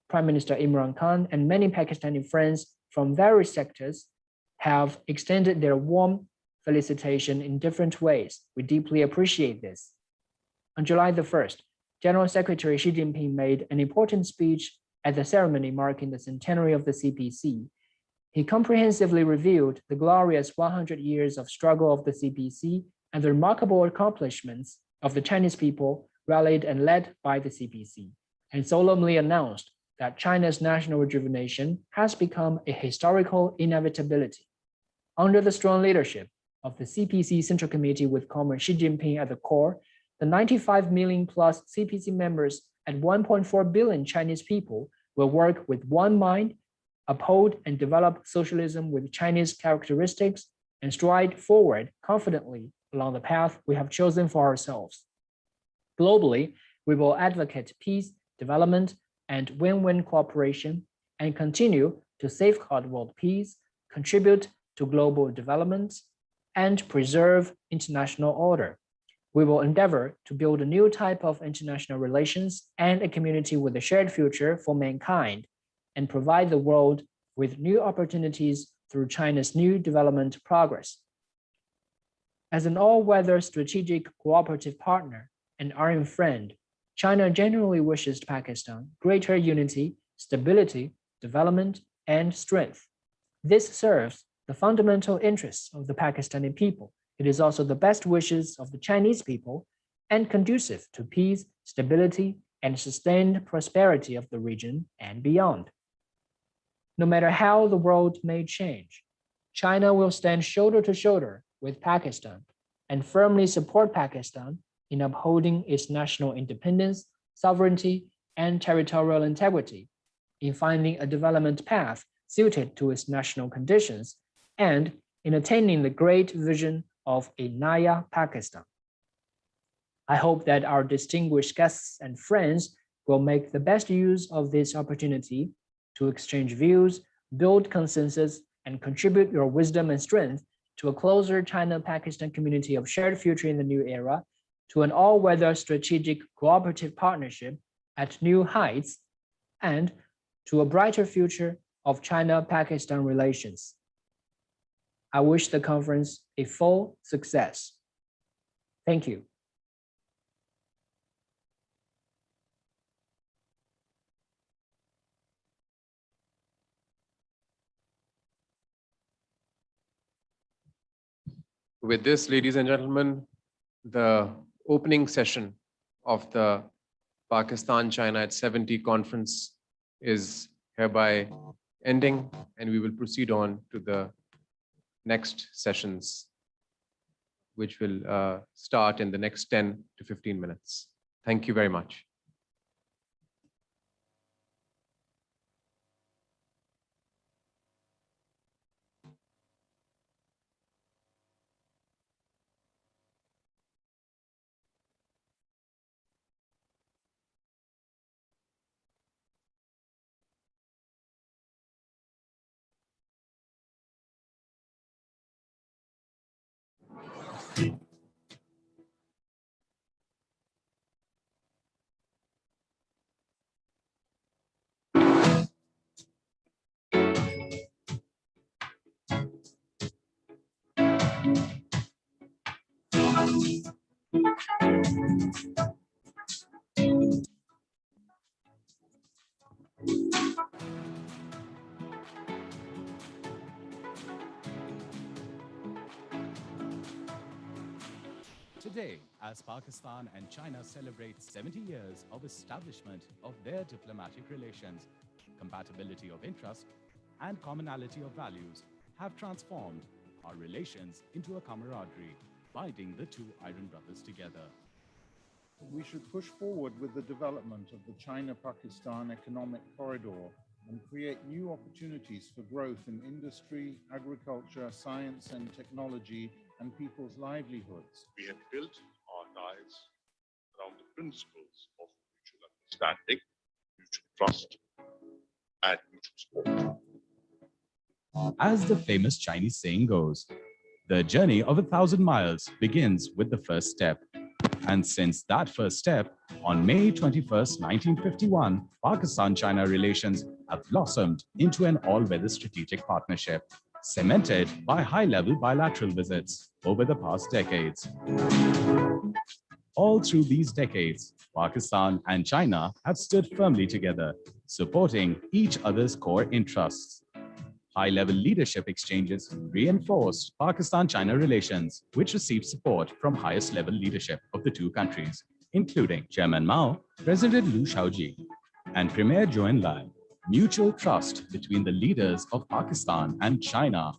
Prime Minister Imran Khan and many Pakistani friends from various sectors have extended their warm felicitation in different ways. We deeply appreciate this. On July the 1st, General Secretary Xi Jinping made an important speech at the ceremony marking the centenary of the CPC. He comprehensively reviewed the glorious 100 years of struggle of the CPC and the remarkable accomplishments of the Chinese people rallied and led by the CPC, and solemnly announced that China's national rejuvenation has become a historical inevitability. Under the strong leadership of the CPC Central Committee with Comrade Xi Jinping at the core, the 95 million plus CPC members and 1.4 billion Chinese people will work with one mind, uphold and develop socialism with Chinese characteristics, and stride forward confidently along the path we have chosen for ourselves. Globally, we will advocate peace, development, and win-win cooperation, and continue to safeguard world peace, contribute to global development, and preserve international order. We will endeavor to build a new type of international relations and a community with a shared future for mankind, and provide the world with new opportunities through China's new development progress. As an all-weather strategic cooperative partner and iron friend, China genuinely wishes Pakistan greater unity, stability, development, and strength. This serves the fundamental interests of the Pakistani people It is also the best wishes of the Chinese people and conducive to peace, stability, and sustained prosperity of the region and beyond. No matter how the world may change, China will stand shoulder to shoulder with Pakistan and firmly support Pakistan in upholding its national independence, sovereignty, and territorial integrity, in finding a development path suited to its national conditions, and in attaining the great vision of a Naya Pakistan. I hope that our distinguished guests and friends will make the best use of this opportunity to exchange views, build consensus, and contribute your wisdom and strength to a closer China-Pakistan community of shared future in the new era, to an all-weather strategic cooperative partnership at new heights, and to a brighter future of China-Pakistan relations. I wish the conference a full success. Thank you. With this, ladies and gentlemen, the opening session of the Pakistan-China at 70 conference is hereby ending, and we will proceed on to the next sessions, which will start in the next 10 to 15 minutes. Thank you very much. Today, as Pakistan and China celebrate 70 years of establishment of their diplomatic relations, compatibility of interest and commonality of values have transformed our relations into a camaraderie, binding the two iron brothers together. We should push forward with the development of the China-Pakistan Economic Corridor and create new opportunities for growth in industry, agriculture, science and technology, and people's livelihoods. We have built our ties around the principles of mutual understanding, mutual trust, and mutual support. As the famous Chinese saying goes, the journey of 1,000 miles begins with the first step. And since that first step, on May 21st, 1951, Pakistan-China relations have blossomed into an all-weather strategic partnership, cemented by high-level bilateral visits over the past decades. All through these decades, Pakistan and China have stood firmly together, supporting each other's core interests. High-level leadership exchanges reinforced Pakistan-China relations, which received support from highest-level leadership of the two countries, including Chairman Mao, President Liu Shaoji, and Premier Zhou Enlai. Mutual trust between the leaders of Pakistan and China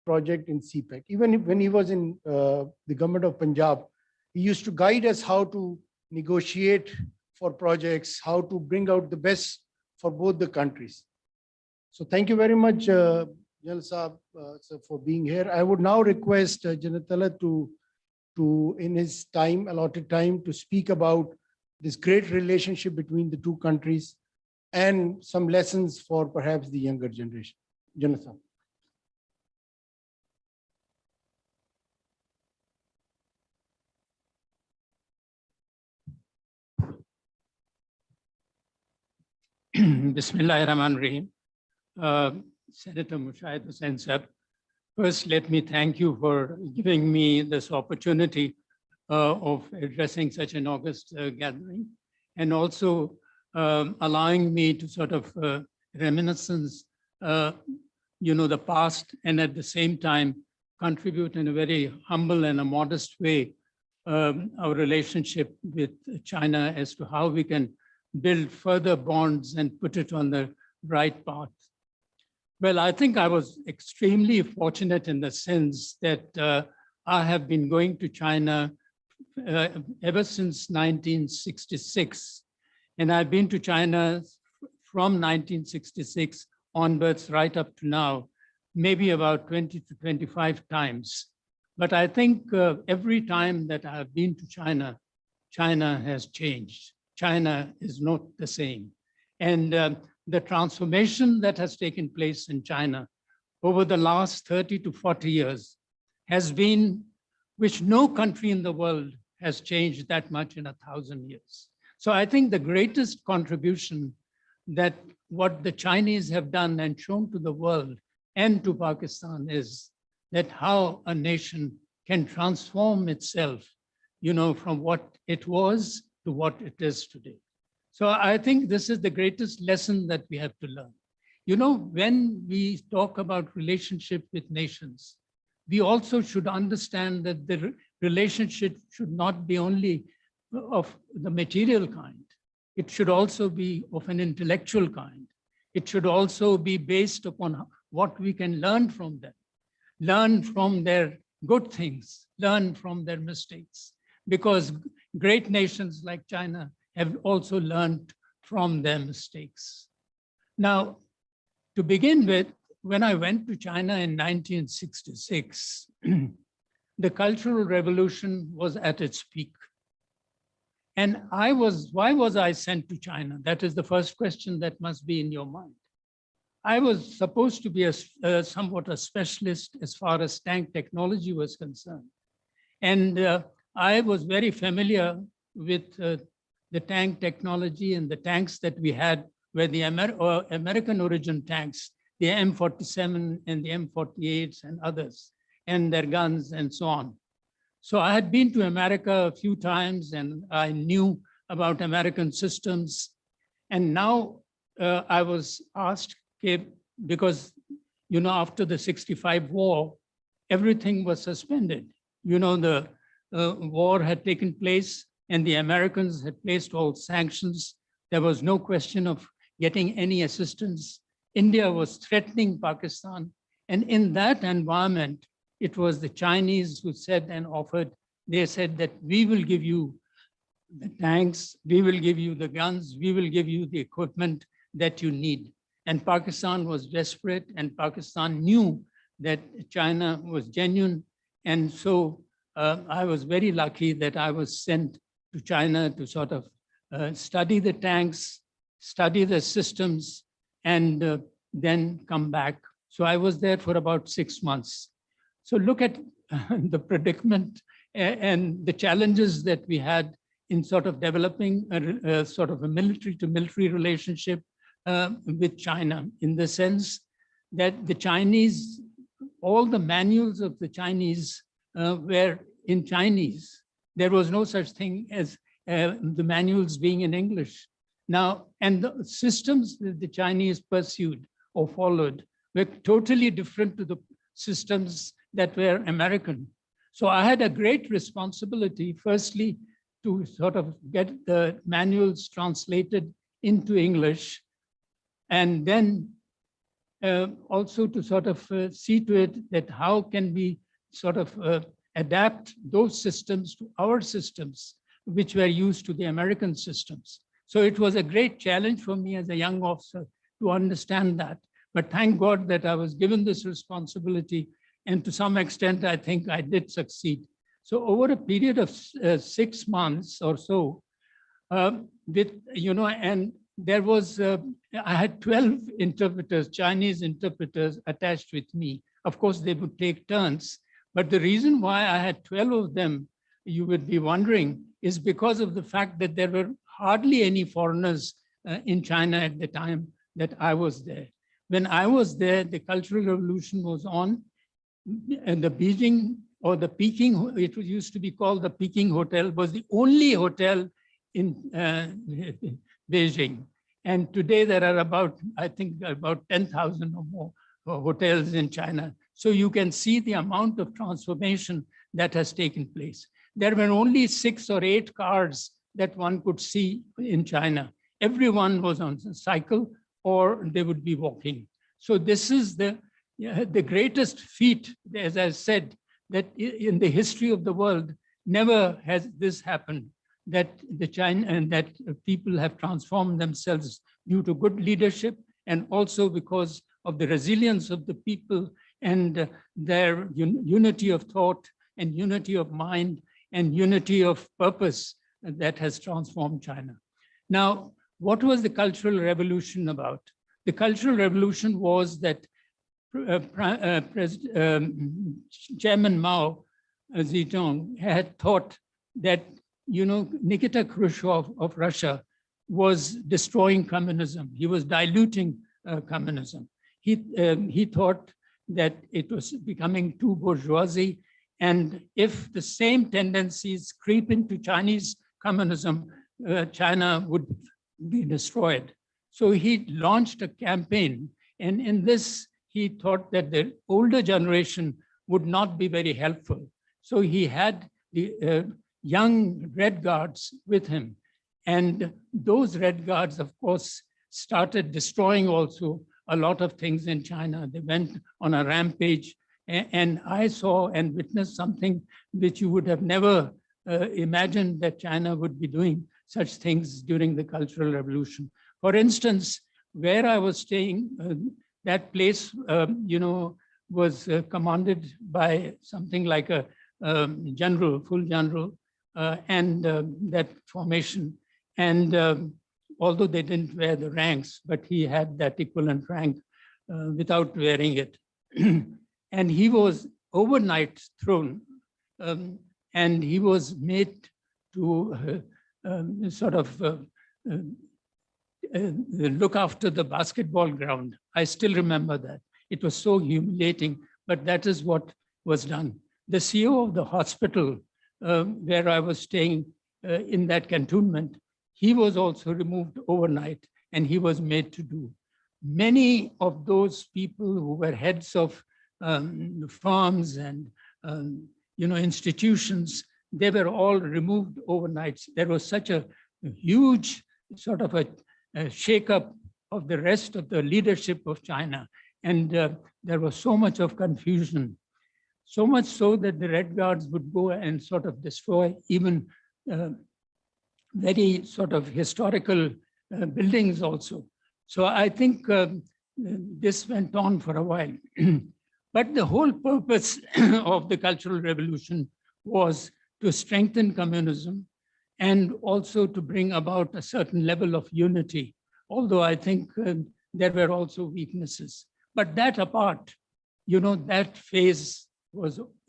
project in CPEC. Even when he was in the government of Punjab, he used to guide us how to negotiate for projects, how to bring out the best for both the countries. So thank you very much, General Saab, sir, for being here. I would now request General Talat to, in his time, allotted time, to speak about this great relationship between the two countries and some lessons for perhaps the younger generation. General Saab. Bismillahirrahmanirrahim. Senator Mushaid Hussain sir, first let me thank you for giving me this opportunity of addressing such an august gathering, and also allowing me to sort of reminiscence, the past, and at the same time contribute in a very humble and a modest way our relationship with China as to how we can build further bonds and put it on the right path. Well, I think I was extremely fortunate in the sense that I have been going to China ever since 1966. And I've been to China from 1966 onwards right up to now, maybe about 20 to 25 times. But I think every time that I have been to China, China has changed. China is not the same. And the transformation that has taken place in China over the last 30 to 40 years has been, which no country in the world has changed that much in 1,000 years. So I think the greatest contribution that what the Chinese have done and shown to the world and to Pakistan is that how a nation can transform itself, from what it was to what it is today. So I think this is the greatest lesson that we have to learn. When we talk about relationship with nations, we also should understand that the relationship should not be only of the material kind. It should also be of an intellectual kind. It should also be based upon what we can learn from them, learn from their good things, learn from their mistakes, because great nations like China have also learned from their mistakes. Now, to begin with, when I went to China in 1966, the Cultural Revolution was at its peak. And why was I sent to China? That is the first question that must be in your mind. I was supposed to be somewhat a specialist as far as tank technology was concerned. And I was very familiar with the tank technology, and the tanks that we had were the American origin tanks, the M47 and the M48s and others, and their guns and so on. So I had been to America a few times and I knew about American systems. And now I was asked, because, after the 65 war, everything was suspended. The war had taken place and the Americans had placed all sanctions. There was no question of getting any assistance. India was threatening Pakistan. And in that environment, it was the Chinese who said and offered, they said that we will give you the tanks, we will give you the guns, we will give you the equipment that you need. And Pakistan was desperate, and Pakistan knew that China was genuine. And so I was very lucky that I was sent to China to sort of study the tanks, study the systems, and then come back. So I was there for about 6 months. So look at the predicament and the challenges that we had in sort of developing a sort of a military to military relationship with China, in the sense that the Chinese, all the manuals of the Chinese were in Chinese. There was no such thing as the manuals being in English. Now, and the systems that the Chinese pursued or followed were totally different to the systems that were American. So I had a great responsibility, firstly, to sort of get the manuals translated into English, and then also to sort of see to it that how can we sort of adapt those systems to our systems, which were used to the American systems. So it was a great challenge for me as a young officer to understand that. But thank God that I was given this responsibility. And to some extent, I think I did succeed. So over a period of 6 months or so, and there was, I had 12 interpreters, Chinese interpreters attached with me. Of course, they would take turns. But the reason why I had 12 of them, you would be wondering, is because of the fact that there were hardly any foreigners in China at the time that I was there. When I was there, the Cultural Revolution was on, and the Beijing or the Peking, it used to be called the Peking Hotel, was the only hotel in Beijing. And today there are about, I think, about 10,000 or more hotels in China. So you can see the amount of transformation that has taken place. There were only 6 or 8 cars that one could see in China. Everyone was on a cycle or they would be walking. So this is the greatest feat, as I said, that in the history of the world, never has this happened, that that people have transformed themselves due to good leadership and also because of the resilience of the people and their unity of thought and unity of mind and unity of purpose that has transformed China. Now, what was the Cultural Revolution about? The Cultural Revolution was that Chairman Mao Zedong had thought that, Nikita Khrushchev of Russia was destroying communism. He was diluting communism. He thought that it was becoming too bourgeoisie. And if the same tendencies creep into Chinese communism, China would be destroyed. So he launched a campaign. And in this, he thought that the older generation would not be very helpful. So he had the young Red Guards with him. And those Red Guards, of course, started destroying also a lot of things in China. They went on a rampage. And I saw and witnessed something which you would have never imagined that China would be doing such things during the Cultural Revolution. For instance, where I was staying, that place, was commanded by something like a general, full general, and that formation. And although they didn't wear the ranks, but he had that equivalent rank without wearing it. And he was overnight thrown, and he was made to sort of look after the basketball ground. I still remember that. It was so humiliating, but that is what was done. The CEO of the hospital where I was staying in that cantonment, he was also removed overnight and he was made to do. Many of those people who were heads of farms and institutions, they were all removed overnight. There was such a huge sort of a shake-up of the rest of the leadership of China. And there was so much of confusion, so much so that the Red Guards would go and sort of destroy even very sort of historical buildings also. So I think this went on for a while. But the whole purpose of the Cultural Revolution was to strengthen communism and also to bring about a certain level of unity, although I think there were also weaknesses. But that apart, that phase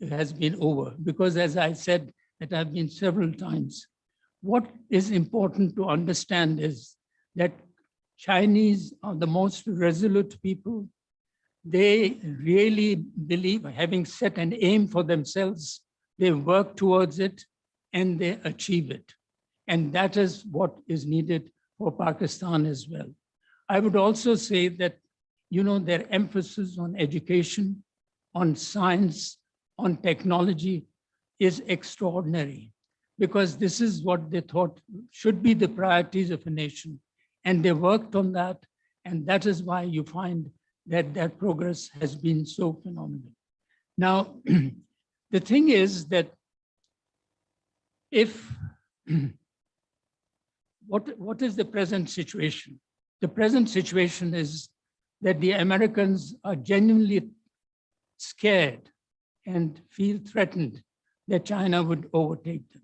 has been over, because as I said, that I've been several times, what is important to understand is that Chinese are the most resolute people. They really believe, having set an aim for themselves, they work towards it and they achieve it. And that is what is needed for Pakistan as well. I would also say that, their emphasis on education, on science, on technology is extraordinary, because this is what they thought should be the priorities of a nation. And they worked on that. And that is why you find that that progress has been so phenomenal. Now, the thing is that if, what is the present situation? The present situation is that the Americans are genuinely scared and feel threatened that China would overtake them.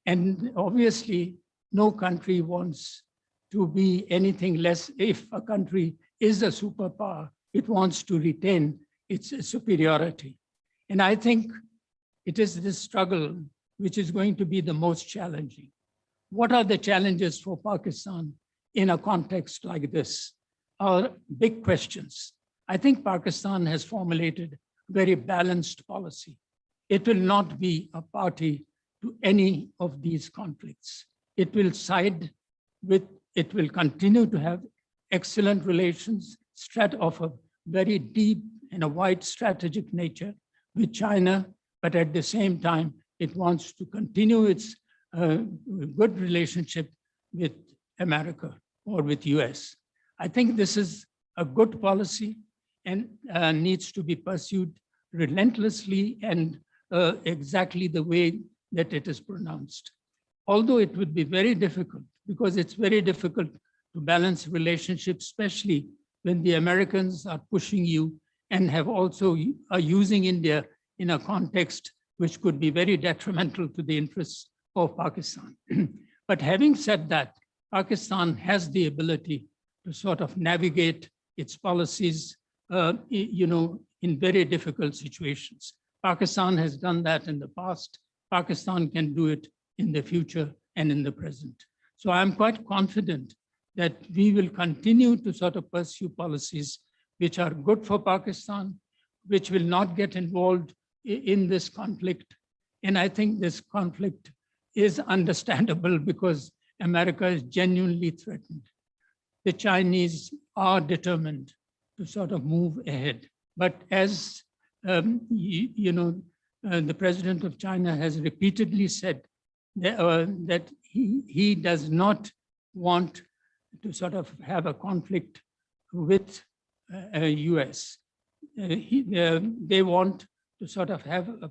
And obviously, no country wants to be anything less. If a country is a superpower, it wants to retain its superiority. And I think it is this struggle which is going to be the most challenging. What are the challenges for Pakistan in a context like this? Are big questions. I think Pakistan has formulated very balanced policy. It will not be a party to any of these conflicts. It will side with, it will continue to have excellent relations of a very deep and a wide strategic nature with China, but at the same time, it wants to continue its good relationship with America or with US. I think this is a good policy and needs to be pursued relentlessly and exactly the way that it is pronounced. Although it would be very difficult, because it's very difficult to balance relationships, especially when the Americans are pushing you and have also are using India in a context which could be very detrimental to the interests of Pakistan. But having said that, Pakistan has the ability to sort of navigate its policies, in very difficult situations. Pakistan has done that in the past. Pakistan can do it in the future and in the present. So I'm quite confident that we will continue to sort of pursue policies which are good for Pakistan, which will not get involved in this conflict. And I think this conflict is understandable because America is genuinely threatened. The Chinese are determined to sort of move ahead. But as the president of China has repeatedly said that he does not want to sort of have a conflict with US. They want to sort of have a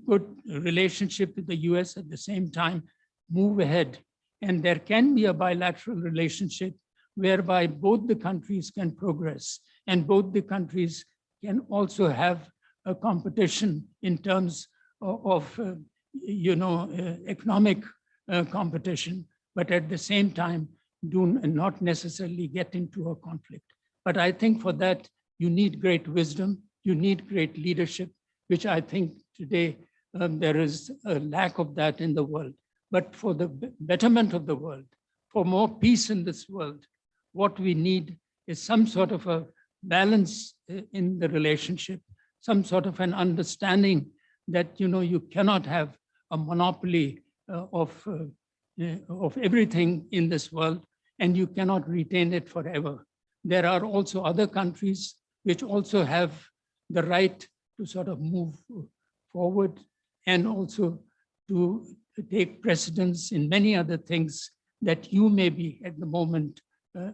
good relationship with the US, at the same time move ahead. And there can be a bilateral relationship whereby both the countries can progress and both the countries can also have a competition in terms of economic competition, but at the same time do not necessarily get into a conflict. But I think for that, you need great wisdom, you need great leadership, which I think today there is a lack of that in the world. But for the betterment of the world, for more peace in this world, what we need is some sort of a balance in the relationship, some sort of an understanding that you cannot have a monopoly of everything in this world, and you cannot retain it forever. There are also other countries which also have the right to sort of move forward and also to take precedence in many other things that you may be at the moment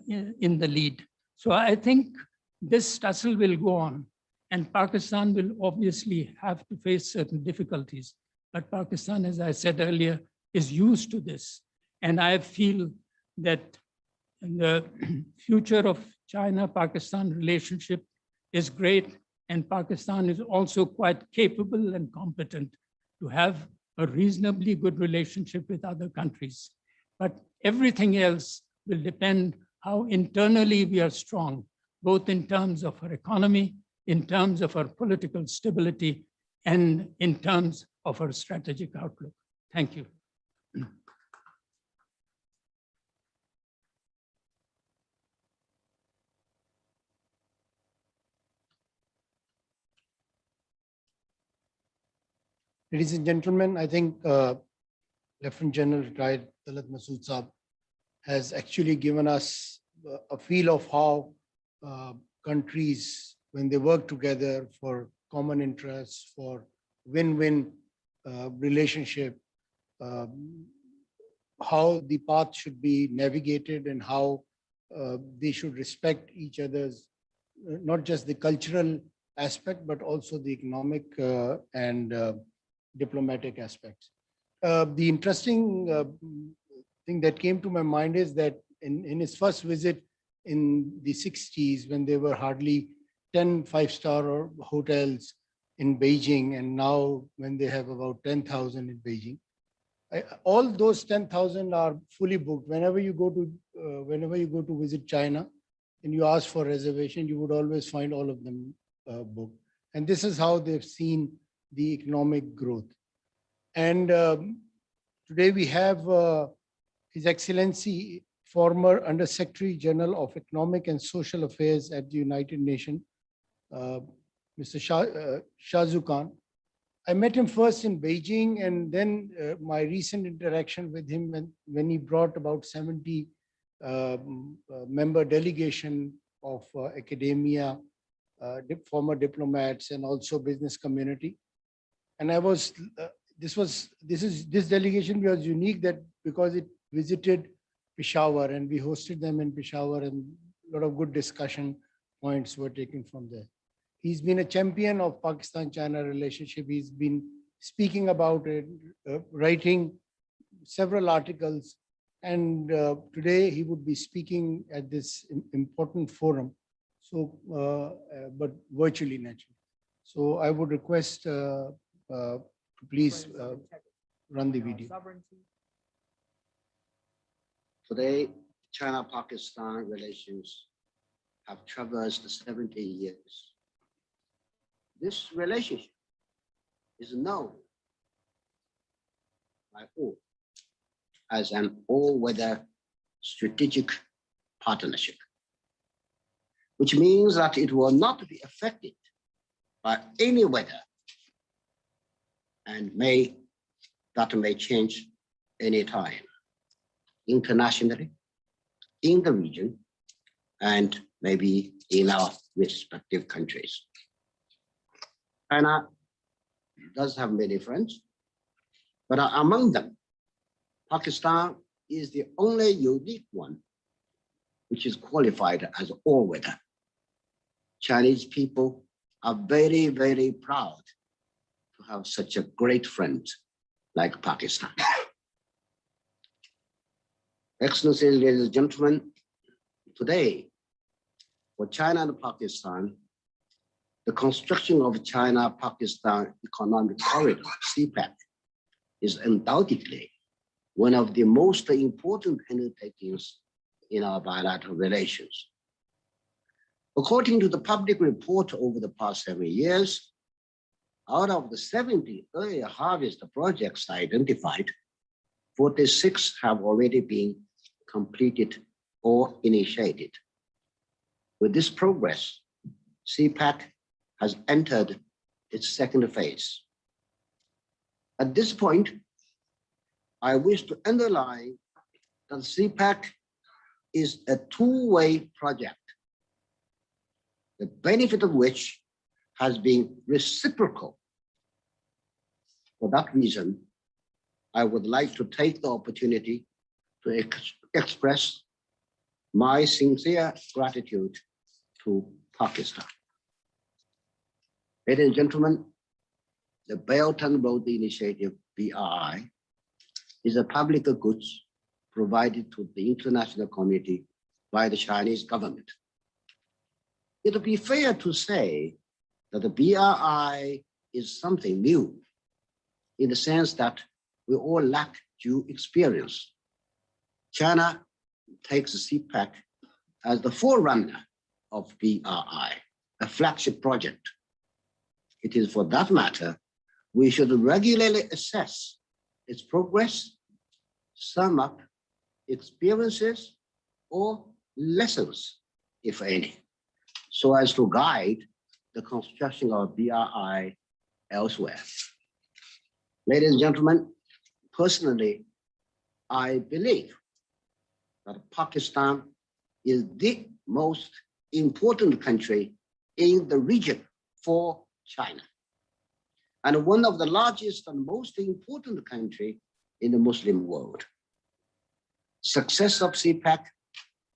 in the lead. So I think this tussle will go on, and Pakistan will obviously have to face certain difficulties. But Pakistan, as I said earlier, is used to this. And I feel that the future of China-Pakistan relationship is great, and Pakistan is also quite capable and competent to have a reasonably good relationship with other countries. But everything else will depend how internally we are strong, both in terms of our economy, in terms of our political stability, and in terms of our strategic outlook. Thank you. Ladies and gentlemen, I think Lieutenant General retired Talat Masood Saab has actually given us a feel of how countries, when they work together for common interests, for win-win relationship, how the path should be navigated and how they should respect each other's not just the cultural aspect, but also the economic and diplomatic aspects. The interesting thing that came to my mind is that in his first visit in the 60s, when there were hardly 10 five-star hotels in Beijing, and now when they have about 10,000 in Beijing, all those 10,000 are fully booked. Whenever you go to visit China and you ask for reservation, you would always find all of them booked. And this is how they've seen the economic growth. And today we have His Excellency, former Under Secretary General of Economic and Social Affairs at the United Nations, Mr. Shah Zhu Khan. I met him first in Beijing, and then my recent interaction with him when he brought about 70 member delegation of academia, former diplomats, and also business community. And I was, this delegation was unique that because it visited Peshawar, and we hosted them in Peshawar, and a lot of good discussion points were taken from there. He's been a champion of Pakistan-China relationship. He's been speaking about it, writing several articles, and today he would be speaking at this important forum, so but virtually, naturally. So I would request to please run the video. Today, China-Pakistan relations have traversed 70 years. This relationship is known by all as an all-weather strategic partnership, which means that it will not be affected by any weather and that may change anytime, internationally, in the region, and maybe in our respective countries. China does have many friends, but among them, Pakistan is the only unique one which is qualified as all-weather. Chinese people are very, very proud to have such a great friend like Pakistan. Excellencies, ladies and gentlemen, today, for China and Pakistan, the construction of China-Pakistan Economic Corridor, CPEC, is undoubtedly one of the most important undertakings in our bilateral relations. According to the public report over the past 7 years, out of the 70 early harvest projects identified, 46 have already been completed or initiated. With this progress, CPEC has entered its second phase. At this point, I wish to underline that CPEC is a two-way project, the benefit of which has been reciprocal. For that reason, I would like to take the opportunity to express my sincere gratitude to Pakistan. Ladies and gentlemen, the Belt and Road Initiative, BRI, is a public goods provided to the international community by the Chinese government. It would be fair to say that the BRI is something new in the sense that we all lack due experience. China takes the CPEC as the forerunner of BRI, a flagship project. It is for that matter, we should regularly assess its progress, sum up experiences or lessons, if any, so as to guide the construction of BRI elsewhere. Ladies and gentlemen, personally, I believe that Pakistan is the most important country in the region for China, and one of the largest and most important country in the Muslim world. Success of CPEC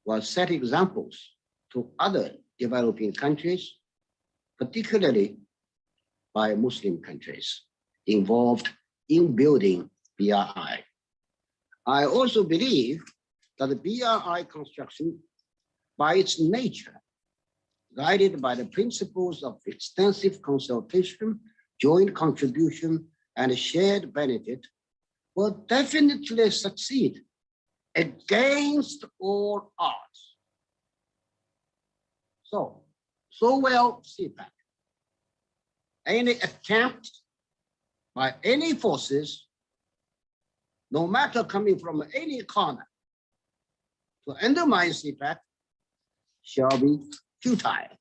will set examples to other developing countries, particularly by Muslim countries involved in building BRI. I also believe that the BRI construction, by its nature, guided by the principles of extensive consultation, joint contribution, and shared benefit, will definitely succeed against all odds. So will CPEC. Any attempt by any forces, no matter coming from any corner, to undermine CPEC shall be futile.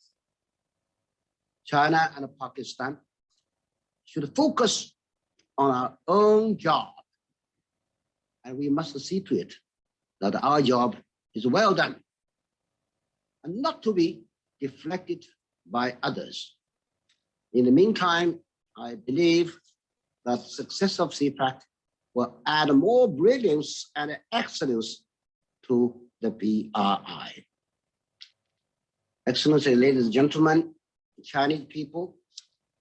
China and Pakistan should focus on our own job, and we must see to it that our job is well done and not to be deflected by others. In the meantime, I believe that success of CPEC will add more brilliance and excellence to the BRI. Excellency, ladies and gentlemen, Chinese people,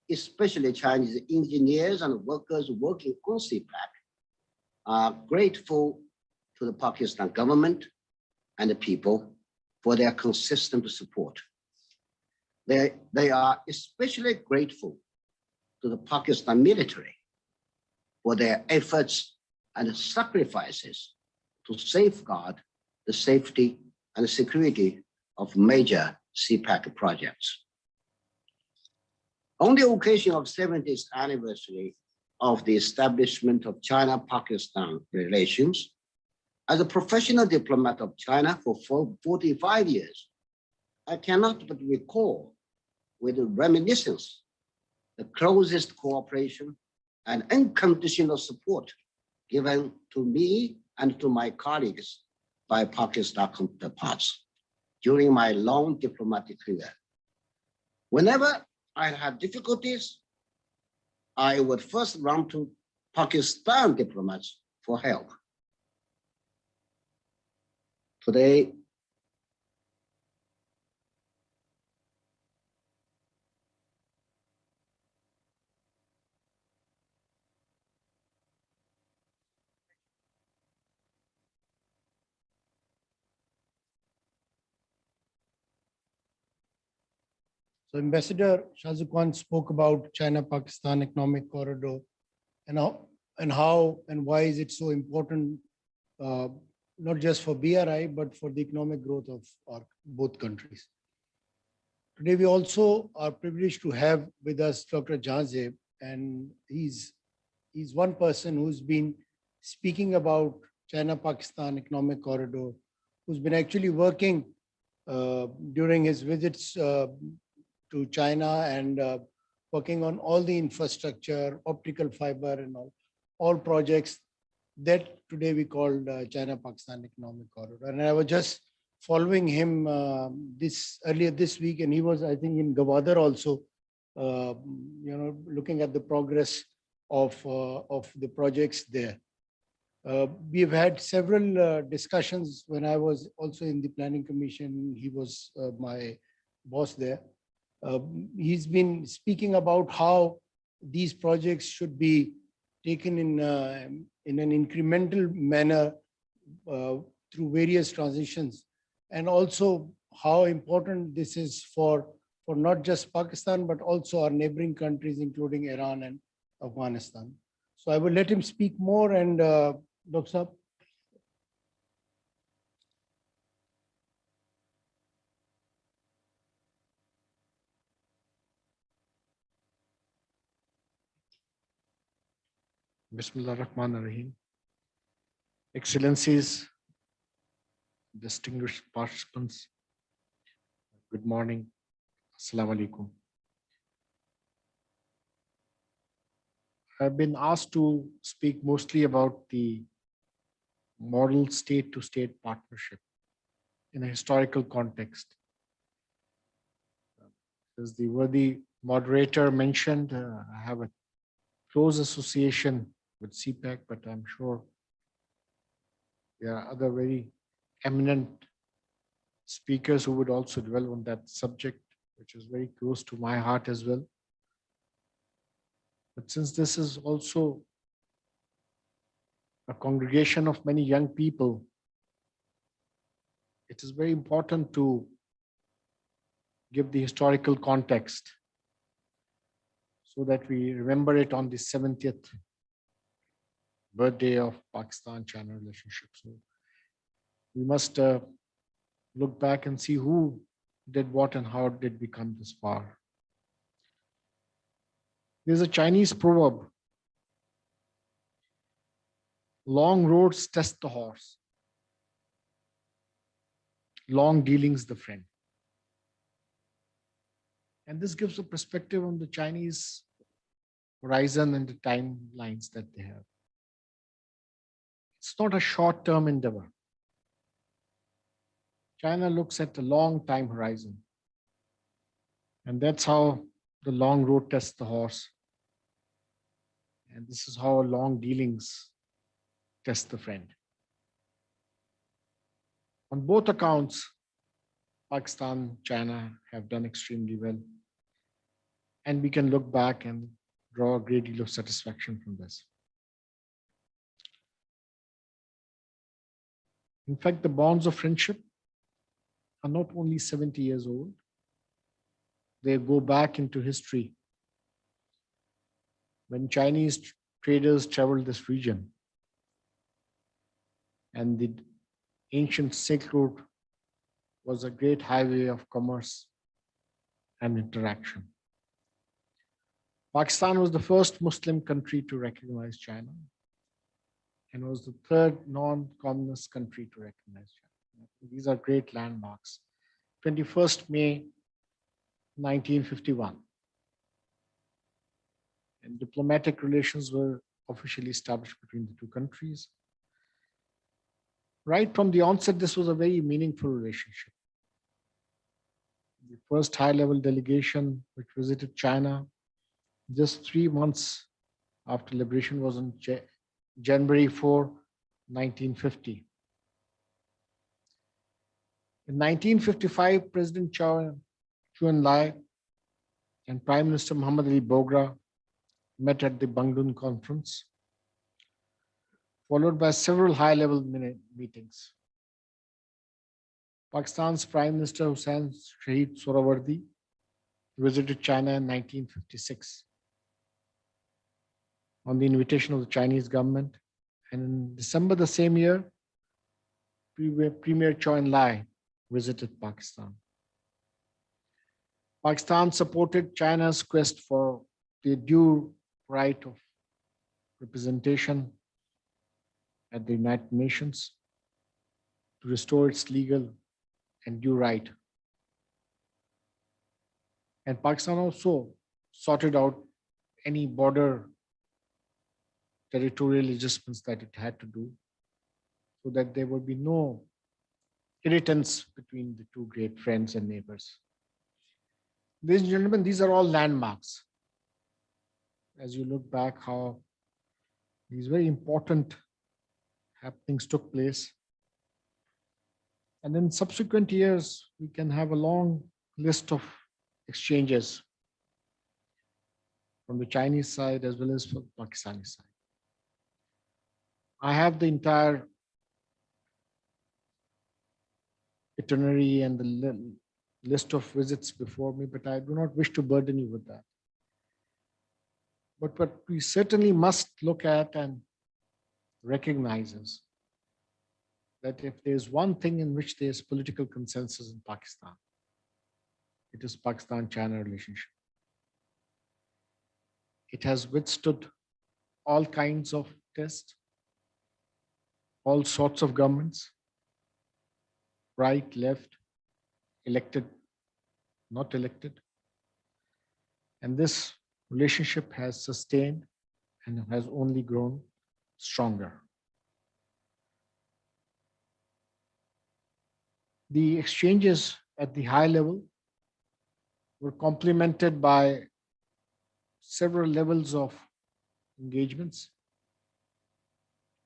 especially Chinese engineers and workers working on CPEC, are grateful to the Pakistan government and the people for their consistent support. They are especially grateful to the Pakistan military for their efforts and sacrifices to safeguard the safety and security of major CPEC projects. On the occasion of 70th anniversary of the establishment of China-Pakistan relations, as a professional diplomat of China for 45 years, I cannot but recall with reminiscence the closest cooperation and unconditional support given to me and to my colleagues by Pakistan counterparts during my long diplomatic career. Whenever I had difficulties, I would first run to Pakistan diplomats for help. Today, So Ambassador Shahzukwan spoke about China-Pakistan economic corridor and how and why is it so important, not just for BRI, but for the economic growth of both countries. Today, we also are privileged to have with us Dr. Jahan Zeb, and he's one person who's been speaking about China-Pakistan economic corridor, who's been actually working during his visits to China and working on all the infrastructure, optical fiber and all projects that today we call China-Pakistan economic corridor. And I was just following him earlier this week, and he was, I think, in Gwadar also, looking at the progress of the projects there. We've had several discussions when I was also in the planning commission. He was my boss there. He's been speaking about how these projects should be taken in an incremental manner through various transitions, and also how important this is for not just Pakistan, but also our neighboring countries, including Iran and Afghanistan. So I will let him speak more, and Dr. Saab. Bismillah ar-Rahman ar-Rahim. Excellencies, distinguished participants, good morning. Assalamu alaikum. I've been asked to speak mostly about the model state-to-state partnership in a historical context. As the worthy moderator mentioned, I have a close association with CPEC, but I'm sure there are other very eminent speakers who would also dwell on that subject, which is very close to my heart as well. But since this is also a congregation of many young people, it is very important to give the historical context so that we remember it on the 70th birthday of Pakistan-China relationship. So we must look back and see who did what and how did we come this far. There's a Chinese proverb: long roads test the horse, long dealings the friend. And this gives a perspective on the Chinese horizon and the timelines that they have. It's not a short-term endeavor. China looks at a long time horizon. And that's how the long road tests the horse. And this is how long dealings test the friend. On both accounts, Pakistan, China have done extremely well. And we can look back and draw a great deal of satisfaction from this. In fact, the bonds of friendship are not only 70 years old, they go back into history. When Chinese traders traveled this region, and the ancient Silk Road was a great highway of commerce and interaction. Pakistan was the first Muslim country to recognize China and was the third non-communist country to recognize China. These are great landmarks. 21st May 1951. And diplomatic relations were officially established between the two countries. Right from the onset, this was a very meaningful relationship. The first high-level delegation which visited China just 3 months after liberation was on January 4, 1950. In 1955, President Chou Enlai and Prime Minister Muhammad Ali Bogra met at the Bandung Conference, followed by several high-level meetings. Pakistan's Prime Minister Hussain Shahid Sohrawardi visited China in 1956 on the invitation of the Chinese government. And in December the same year, Premier Chou Enlai visited Pakistan. Pakistan supported China's quest for the due right of representation at the United Nations to restore its legal and due right. And Pakistan also sorted out any border territorial adjustments that it had to do so that there would be no irritants between the two great friends and neighbors. Ladies and gentlemen, these are all landmarks. As you look back, how these very important happenings took place. And in subsequent years, we can have a long list of exchanges from the Chinese side as well as from the Pakistani side. I have the entire itinerary and the list of visits before me, but I do not wish to burden you with that. But what we certainly must look at and recognize is that if there's one thing in which there's political consensus in Pakistan, it is Pakistan-China relationship. It has withstood all kinds of tests, all sorts of governments, right, left, elected, not elected. And this relationship has sustained and has only grown stronger. The exchanges at the high level were complemented by several levels of engagements.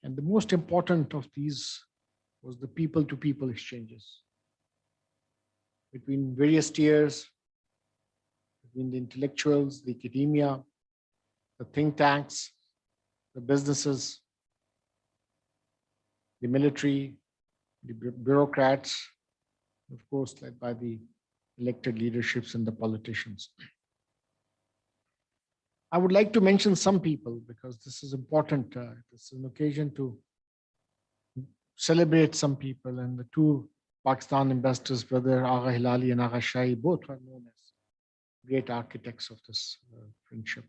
And the most important of these was the people-to-people exchanges. between various tiers, between the intellectuals, the academia, the think tanks, the businesses, the military, the bureaucrats, of course, led by the elected leaderships and the politicians. I would like to mention some people because this is important. This is an occasion to celebrate some people, and the two Pakistan ambassadors, Brother Agha Hilali and Agha Shahi, both are known as great architects of this friendship.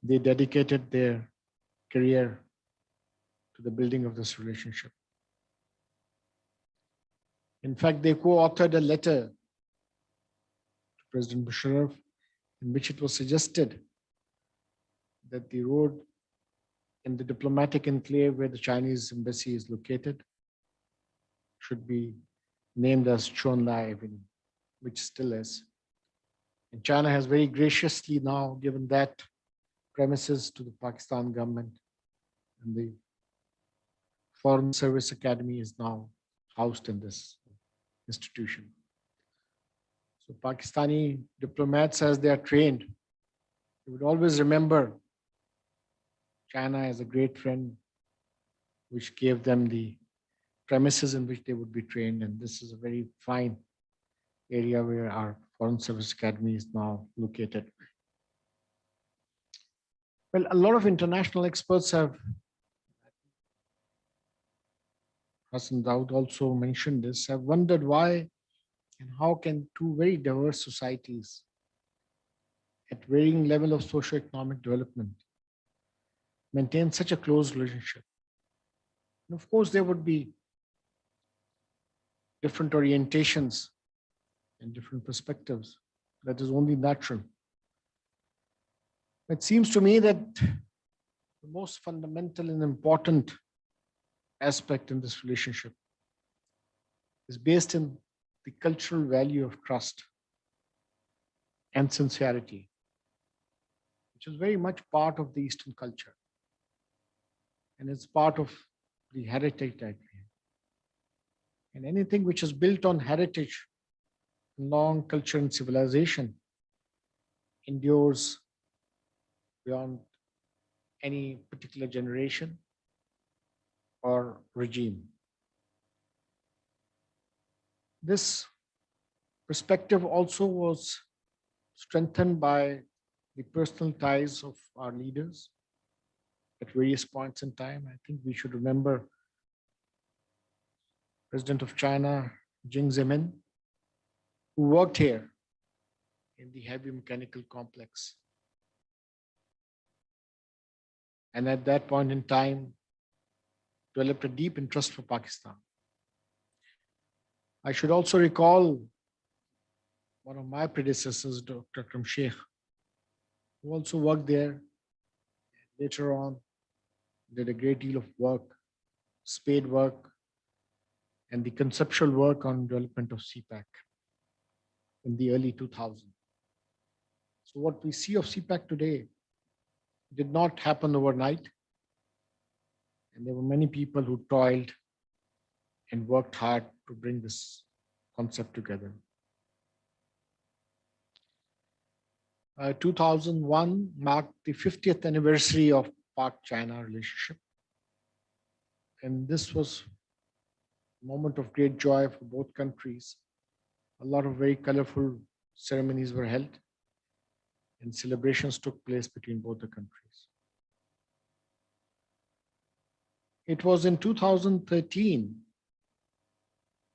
They dedicated their career to the building of this relationship. In fact, they co-authored a letter to President Musharraf in which it was suggested that the road in the diplomatic enclave where the Chinese embassy is located should be named as Chon Lai Avenue, which still is. And China has very graciously now given that premises to the Pakistan government, and the Foreign Service Academy is now housed in this institution. So Pakistani diplomats, as they are trained, they would always remember China as a great friend, which gave them the premises in which they would be trained. And this is a very fine area where our Foreign Service Academy is now located. Well, a lot of international experts have, Hassan Daud also mentioned this, have wondered why and how can two very diverse societies at varying level of socio-economic development maintain such a close relationship. And of course, there would be different orientations and different perspectives. That is only natural. It seems to me that the most fundamental and important aspect in this relationship is based in the cultural value of trust and sincerity, which is very much part of the Eastern culture. And it's part of the heritage that we have. And anything which is built on heritage, long culture and civilization endures beyond any particular generation or regime. This perspective also was strengthened by the personal ties of our leaders at various points in time. I think we should remember President of China, Jiang Zemin, who worked here in the heavy mechanical complex. And at that point in time, developed a deep interest for Pakistan. I should also recall one of my predecessors, Dr. Akram Sheikh, who also worked there. Later on, did a great deal of work, spade work, and the conceptual work on development of CPEC in the early 2000s. So what we see of CPEC today did not happen overnight. And there were many people who toiled and worked hard to bring this concept together. 2001 marked the 50th anniversary of Pak-China relationship. And this was a moment of great joy for both countries. A lot of very colorful ceremonies were held and celebrations took place between both the countries. It was in 2013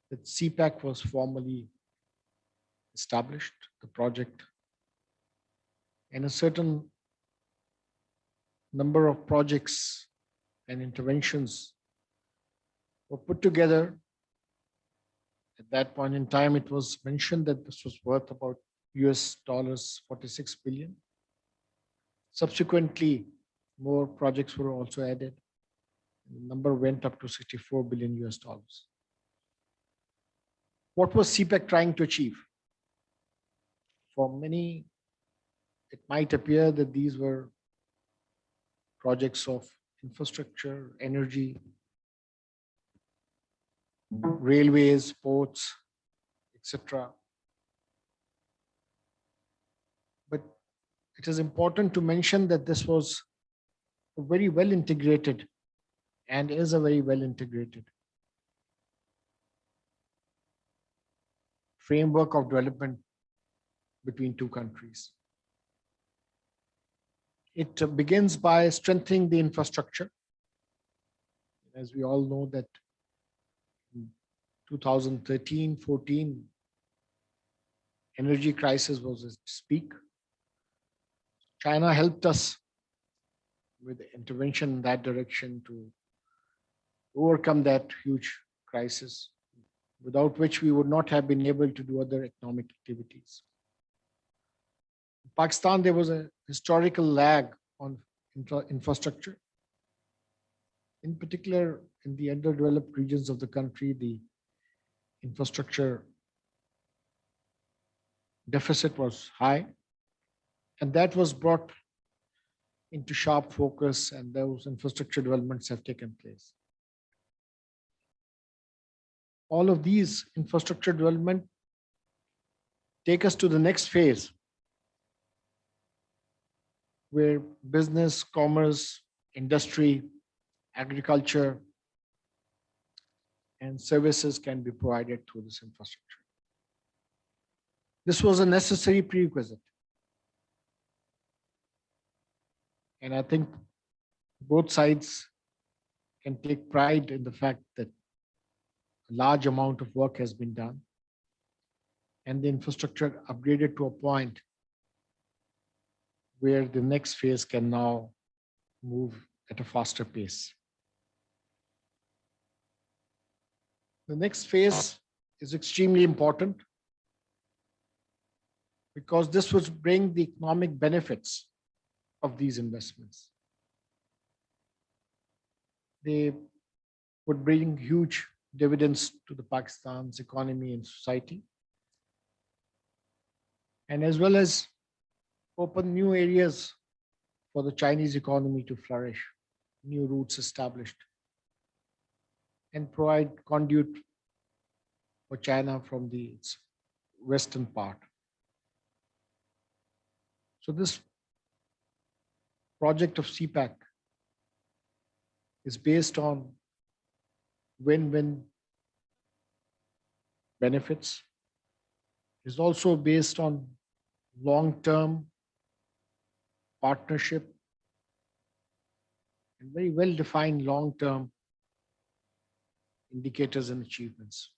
that CPEC was formally established, the project, and a certain number of projects and interventions were put together. At that point in time, it was mentioned that this was worth about US dollars 46 billion. Subsequently, more projects were also added. The number went up to 64 billion US dollars. What was CPEC trying to achieve? For many, it might appear that these were projects of infrastructure, energy, railways, ports, etc. But it is important to mention that this was a very well integrated and is a very well integrated framework of development between two countries. It begins by strengthening the infrastructure. As we all know that in 2013-14, energy crisis was at its peak. China helped us with intervention in that direction to overcome that huge crisis, without which we would not have been able to do other economic activities. In Pakistan, there was a historical lag on infrastructure. In particular, in the underdeveloped regions of the country, the infrastructure deficit was high, and that was brought into sharp focus, and those infrastructure developments have taken place. All of these infrastructure development take us to the next phase, where business, commerce, industry, agriculture, and services can be provided through this infrastructure. This was a necessary prerequisite. And I think both sides can take pride in the fact that a large amount of work has been done and the infrastructure upgraded to a point where the next phase can now move at a faster pace. The next phase is extremely important because this would bring the economic benefits of these investments. They would bring huge dividends to the Pakistan's economy and society, and as well as open new areas for the Chinese economy to flourish, new routes established, and provide conduit for China from its western part. So this project of CPEC is based on win-win benefits. It is also based on long-term partnership and very well-defined long-term indicators and achievements.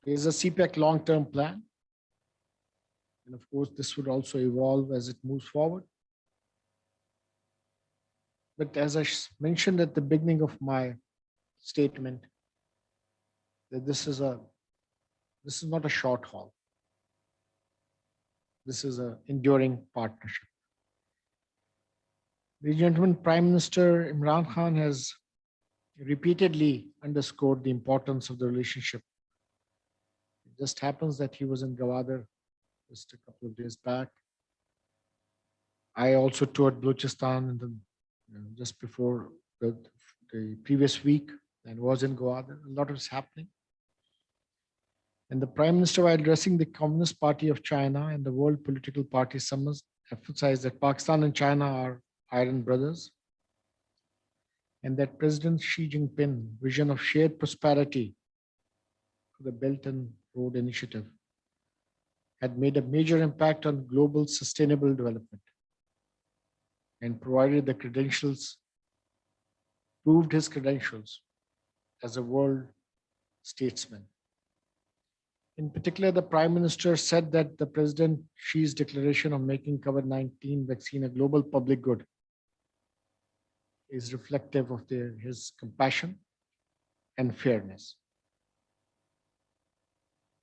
There is a CPEC long-term plan. And of course, this would also evolve as it moves forward. But as I mentioned at the beginning of my statement, that this is not a short haul. This is an enduring partnership. The gentleman, Prime Minister Imran Khan, has repeatedly underscored the importance of the relationship. It just happens that he was in Gwadar just a couple of days back. I also toured Balochistan in the, just before the previous week and was in Gwadar. A lot is happening. And the Prime Minister, while addressing the Communist Party of China and the World Political Party Summit, emphasized that Pakistan and China are iron brothers, and that President Xi Jinping's vision of shared prosperity for the Belt and Road Initiative had made a major impact on global sustainable development and provided the credentials, proved his credentials as a world statesman. In particular, the Prime Minister said that the President Xi's declaration of making COVID-19 vaccine a global public good is reflective of his compassion and fairness.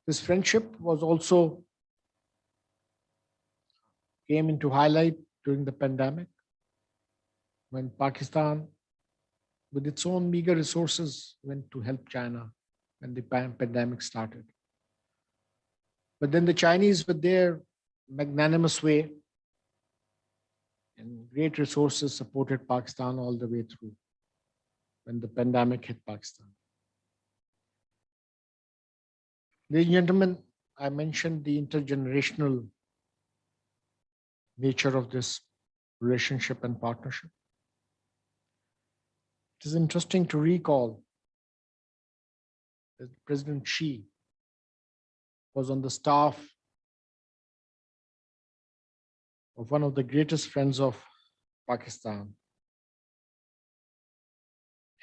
This friendship was also came into highlight during the pandemic, when Pakistan, with its own meager resources, went to help China when the pandemic started. But then the Chinese, with their magnanimous way and great resources, supported Pakistan all the way through when the pandemic hit Pakistan. Ladies and gentlemen, I mentioned the intergenerational nature of this relationship and partnership. It is interesting to recall that President Xi was on the staff of one of the greatest friends of Pakistan.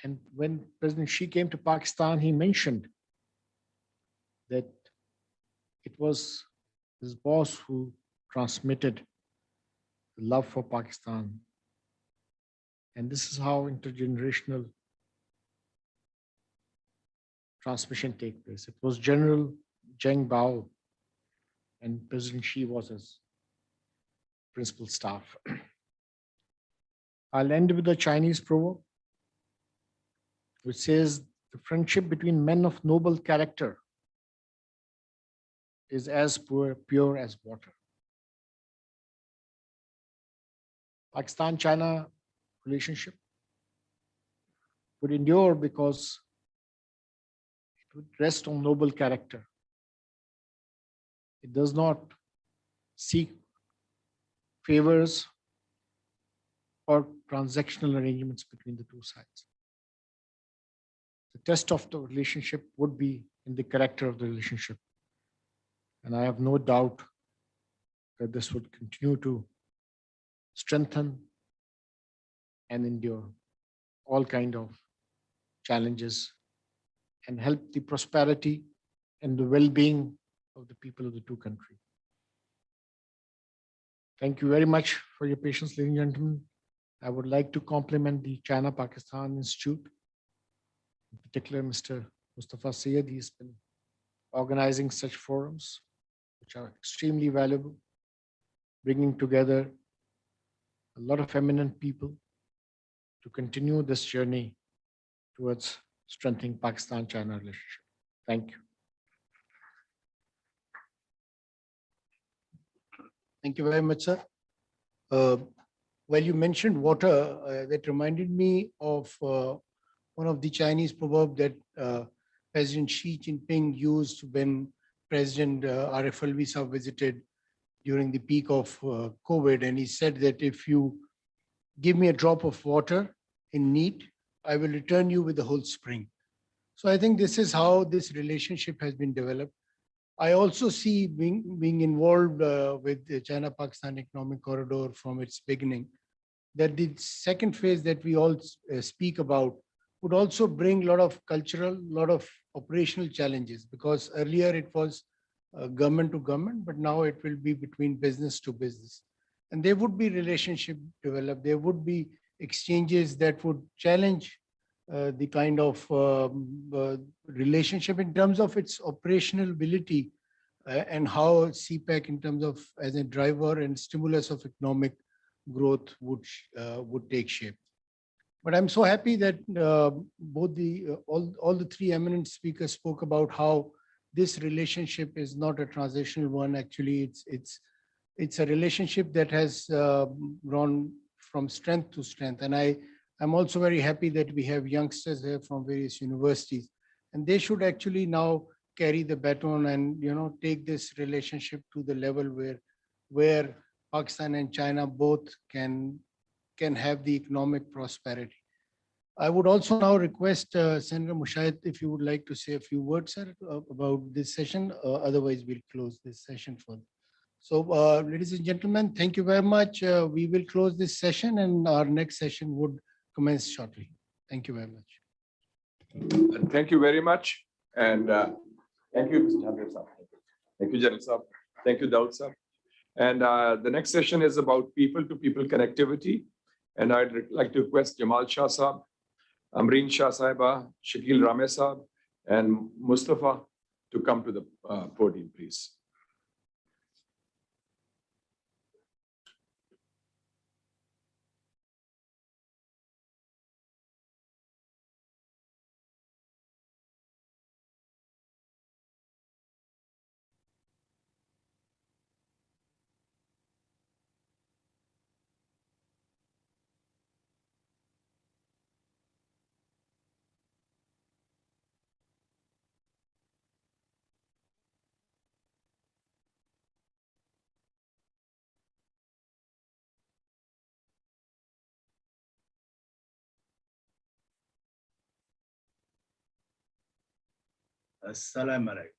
And when President Xi came to Pakistan, he mentioned that it was his boss who transmitted the love for Pakistan. And this is how intergenerational transmission takes place. It was General Zheng Bao and President Xi was his principal staff. I'll end with the Chinese proverb, which says the friendship between men of noble character is as pure as water. Pakistan-China relationship would endure because it would rest on noble character. It does not seek favors or transactional arrangements between the two sides. The test of the relationship would be in the character of the relationship. And I have no doubt that this would continue to strengthen and endure all kind of challenges and help the prosperity and the well-being of the people of the two countries. Thank you very much for your patience, ladies and gentlemen. I would like to compliment the China-Pakistan Institute, in particular Mr. Mustafa Syed. He's been organizing such forums, which are extremely valuable, bringing together a lot of eminent people to continue this journey towards strengthening Pakistan-China relationship. Thank you. Thank you very much, sir. While you mentioned water, that reminded me of one of the Chinese proverbs that President Xi Jinping used when President RF Alvi visited during the peak of COVID. And he said that if you give me a drop of water in need, I will return you with the whole spring. So I think this is how this relationship has been developed. I also see being involved with the China-Pakistan Economic Corridor from its beginning, that the second phase that we all speak about would also bring a lot of cultural, lot of operational challenges, because earlier it was government to government, but now it will be between business to business. And there would be relationship developed, there would be exchanges that would challenge the kind of relationship in terms of its operational ability and how CPEC in terms of as a driver and stimulus of economic growth would take shape. But I'm so happy that both all the three eminent speakers spoke about how this relationship is not a transitional one. Actually, it's a relationship that has grown from strength to strength. And I'm also very happy that we have youngsters here from various universities, and they should actually now carry the baton and take this relationship to the level where Pakistan and China both can have the economic prosperity. I would also now request Senator Mushaid, if you would like to say a few words, sir, about this session. Otherwise, we'll close this session for. So, ladies and gentlemen, thank you very much. We will close this session, and our next session would commence shortly. Thank you very much. Thank you very much. And thank you, Mr. Jhanbir Sahab. Thank you, General Sahab. Thank you, Daud Sahab. And the next session is about people-to-people connectivity. And I'd like to request Jamal Shah Sahab, Amreen Shah Sahiba, Shakil Rame Sahab, and Mustafa to come to the podium, please. Assalamu alaikum.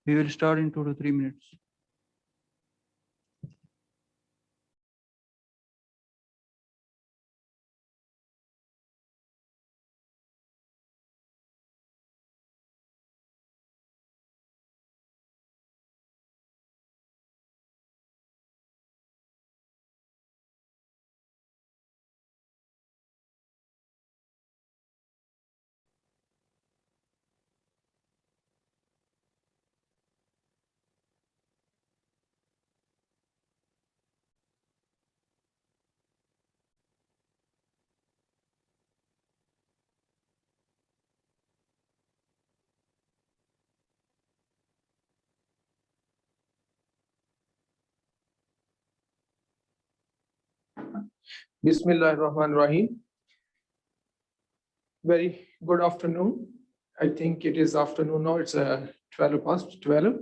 We will start in 2 to 3 minutes. Bismillah Rahman Rahim. Very good afternoon. I think it is afternoon now, it's 12 past 12.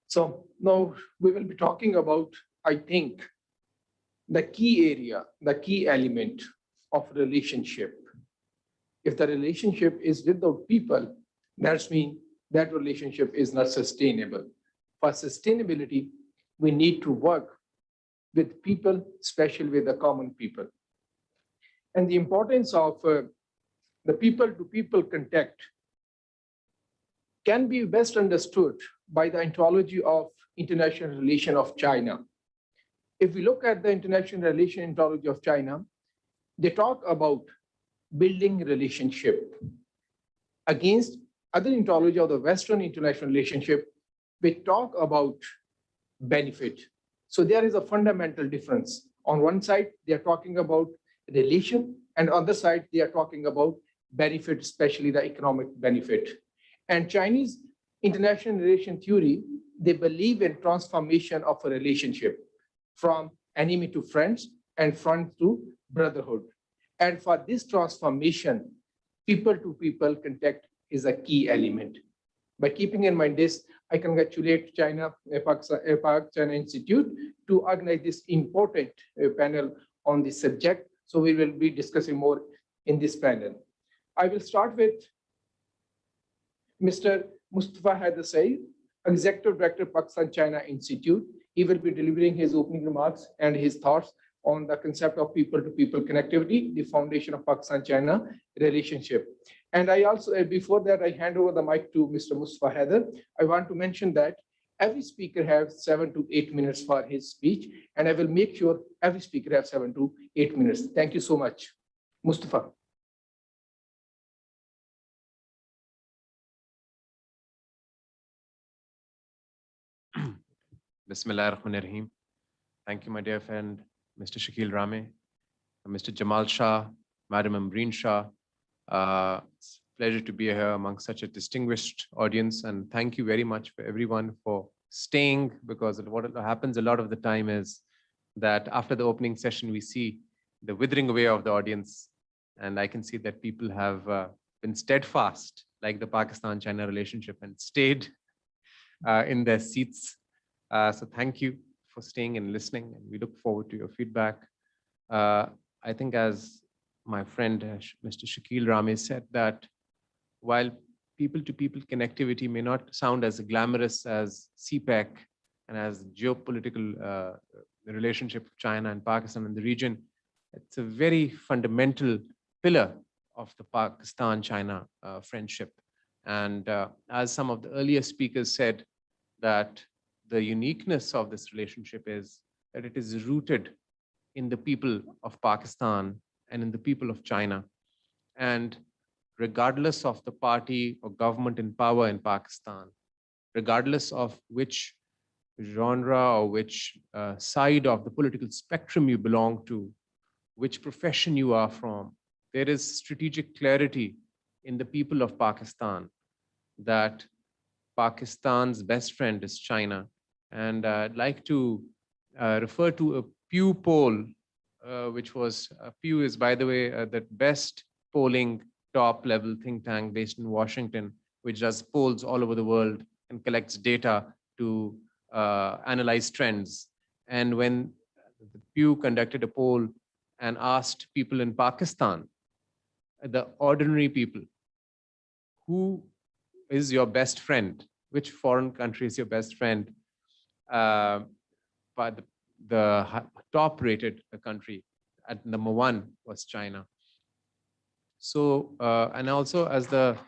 So now we will be talking about, I think, the key area, the key element of relationship. If the relationship is without people, that means that relationship is not sustainable. For sustainability, we need to work with people, especially with the common people. And the importance of the people-to-people contact can be best understood by the ontology of international relation of China. If we look at the international relation ontology of China, they talk about building relationship against other ontology of the Western international relationship, we talk about benefit. So there is a fundamental difference. On one side, they are talking about relation, and on the other side, they are talking about benefit, especially the economic benefit. And Chinese international relation theory, they believe in transformation of a relationship from enemy to friends and friends to brotherhood. And for this transformation, people-to-people contact is a key element. By keeping in mind this, I congratulate China, APAC China Institute to organize this important panel on this subject. So we will be discussing more in this panel. I will start with Mr. Mustafa Haider Saeed, Executive Director, Pakistan-China Institute. He will be delivering his opening remarks and his thoughts on the concept of people-to-people connectivity, the foundation of Pakistan-China relationship. And I also, before that, I hand over the mic to Mr. Mustafa Haider. I want to mention that every speaker has 7 to 8 minutes for his speech, and I will make sure every speaker has 7 to 8 minutes. Thank you so much. Mustafa. Bismillah ar-Rahman ar-Rahim. Thank you, my dear friend, Mr. Shakil Rame, Mr. Jamal Shah, Madam Ambreen Shah. It's a pleasure to be here among such a distinguished audience, and thank you very much for everyone for staying, because what happens a lot of the time is that after the opening session, we see the withering away of the audience, and I can see that people have been steadfast, like the Pakistan-China relationship, and stayed in their seats. So thank you for staying and listening, and we look forward to your feedback. I think, as my friend Mr. Shakil Rame said, that while people-to-people connectivity may not sound as glamorous as CPEC and as geopolitical relationship of China and Pakistan in the region, it's a very fundamental pillar of the Pakistan-China friendship. And as some of the earlier speakers said, that the uniqueness of this relationship is that it is rooted in the people of Pakistan and in the people of China. And regardless of the party or government in power in Pakistan, regardless of which genre or which side of the political spectrum you belong to, which profession you are from, there is strategic clarity in the people of Pakistan that Pakistan's best friend is China. And I'd like to refer to a Pew poll, which was, Pew is, by the way, the best polling top-level think tank based in Washington, which does polls all over the world and collects data to analyze trends. And when the Pew conducted a poll and asked people in Pakistan, the ordinary people, who is your best friend? Which foreign country is your best friend? But the top-rated country at #1 was China. So, and also as the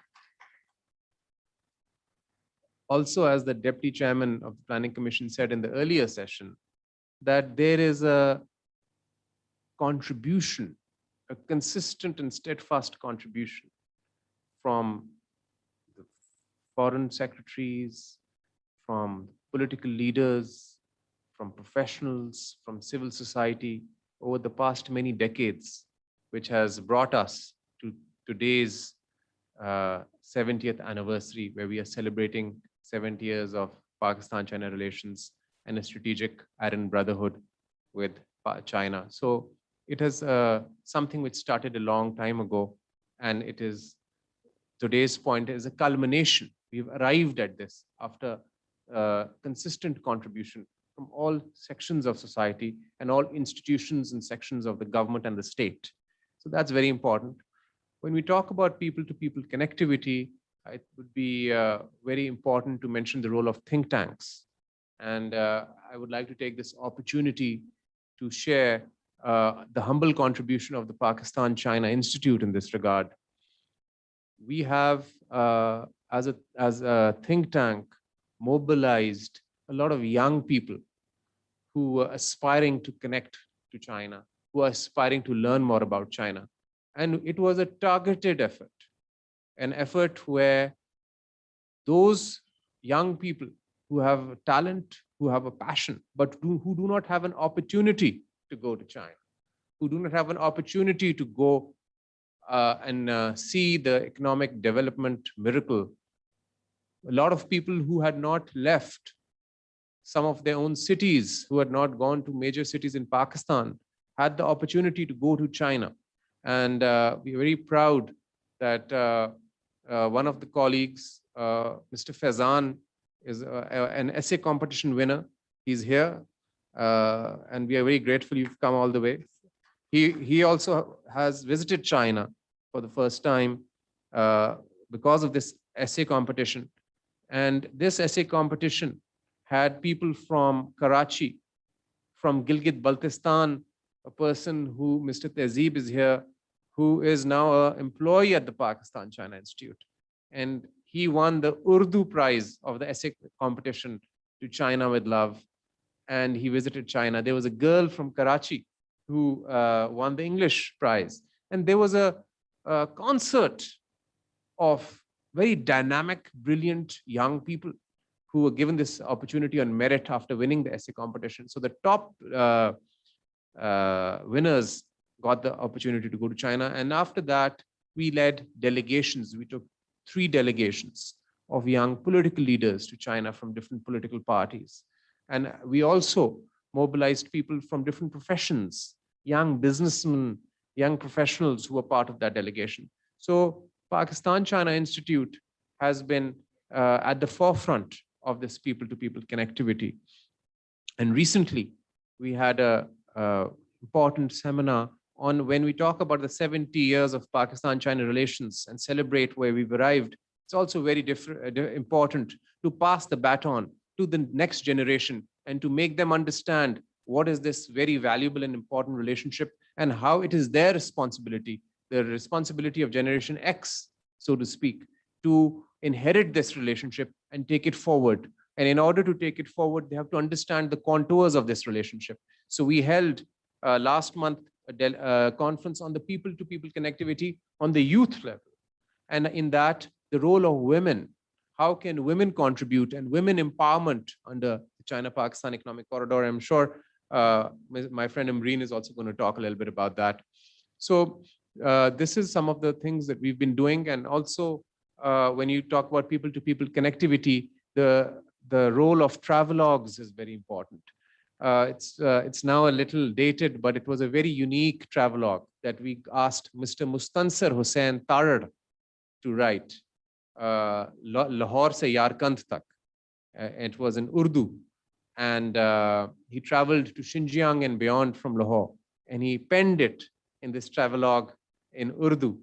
Deputy Chairman of the Planning Commission said in the earlier session, that there is a contribution, a consistent and steadfast contribution from the foreign secretaries, from political leaders, from professionals, from civil society over the past many decades, which has brought us to today's 70th anniversary, where we are celebrating 70 years of Pakistan-China relations and a strategic iron brotherhood with China. So it is something which started a long time ago, and it is today's point is a culmination. We've arrived at this after consistent contribution from all sections of society and all institutions and sections of the government and the state. So that's very important. When we talk about people-to-people connectivity, it would be very important to mention the role of think tanks. And I would like to take this opportunity to share the humble contribution of the Pakistan-China Institute in this regard. We have, as a think tank, mobilized a lot of young people who are aspiring to connect to China, who are aspiring to learn more about China. And it was a targeted effort, an effort where those young people who have talent, who have a passion, but who do not have an opportunity to go to China, who do not have an opportunity to go and see the economic development miracle. A lot of people who had not left some of their own cities, who had not gone to major cities in Pakistan, had the opportunity to go to China. And we're very proud that one of the colleagues, Mr. Faizan, is an essay competition winner. He's here, and we are very grateful you've come all the way. He also has visited China for the first time because of this essay competition. And this essay competition had people from Karachi, from Gilgit-Baltistan, a person who, Mr. Tehzeeb is here, who is now an employee at the Pakistan-China Institute. And he won the Urdu prize of the essay competition to China with Love. And he visited China. There was a girl from Karachi who won the English prize. And there was a concert of very dynamic, brilliant young people who were given this opportunity on merit after winning the essay competition. So the top winners got the opportunity to go to China. And after that, we led delegations. We took 3 delegations of young political leaders to China from different political parties. And we also mobilized people from different professions, young businessmen, young professionals who were part of that delegation. So Pakistan-China Institute has been at the forefront of this people-to-people connectivity. And recently, we had an important seminar on when we talk about the 70 years of Pakistan-China relations and celebrate where we've arrived. It's also very important to pass the baton to the next generation and to make them understand what is this very valuable and important relationship and how it is their responsibility, the responsibility of Generation X, so to speak, to inherit this relationship and take it forward. And in order to take it forward, they have to understand the contours of this relationship. So we held last month a conference on the people-to-people connectivity on the youth level. And in that, the role of women. How can women contribute and women empowerment under the China-Pakistan Economic Corridor? I'm sure my friend Amreen is also going to talk a little bit about that. So this is some of the things that we've been doing. And also, when you talk about people-to-people connectivity, the role of travelogues is very important. It's now a little dated, but it was a very unique travelogue that we asked Mr. Mustansir Hussain Tarar to write. Lahore se Yarkand tak. It was in Urdu. And he traveled to Xinjiang and beyond from Lahore. And he penned it in this travelogue in Urdu.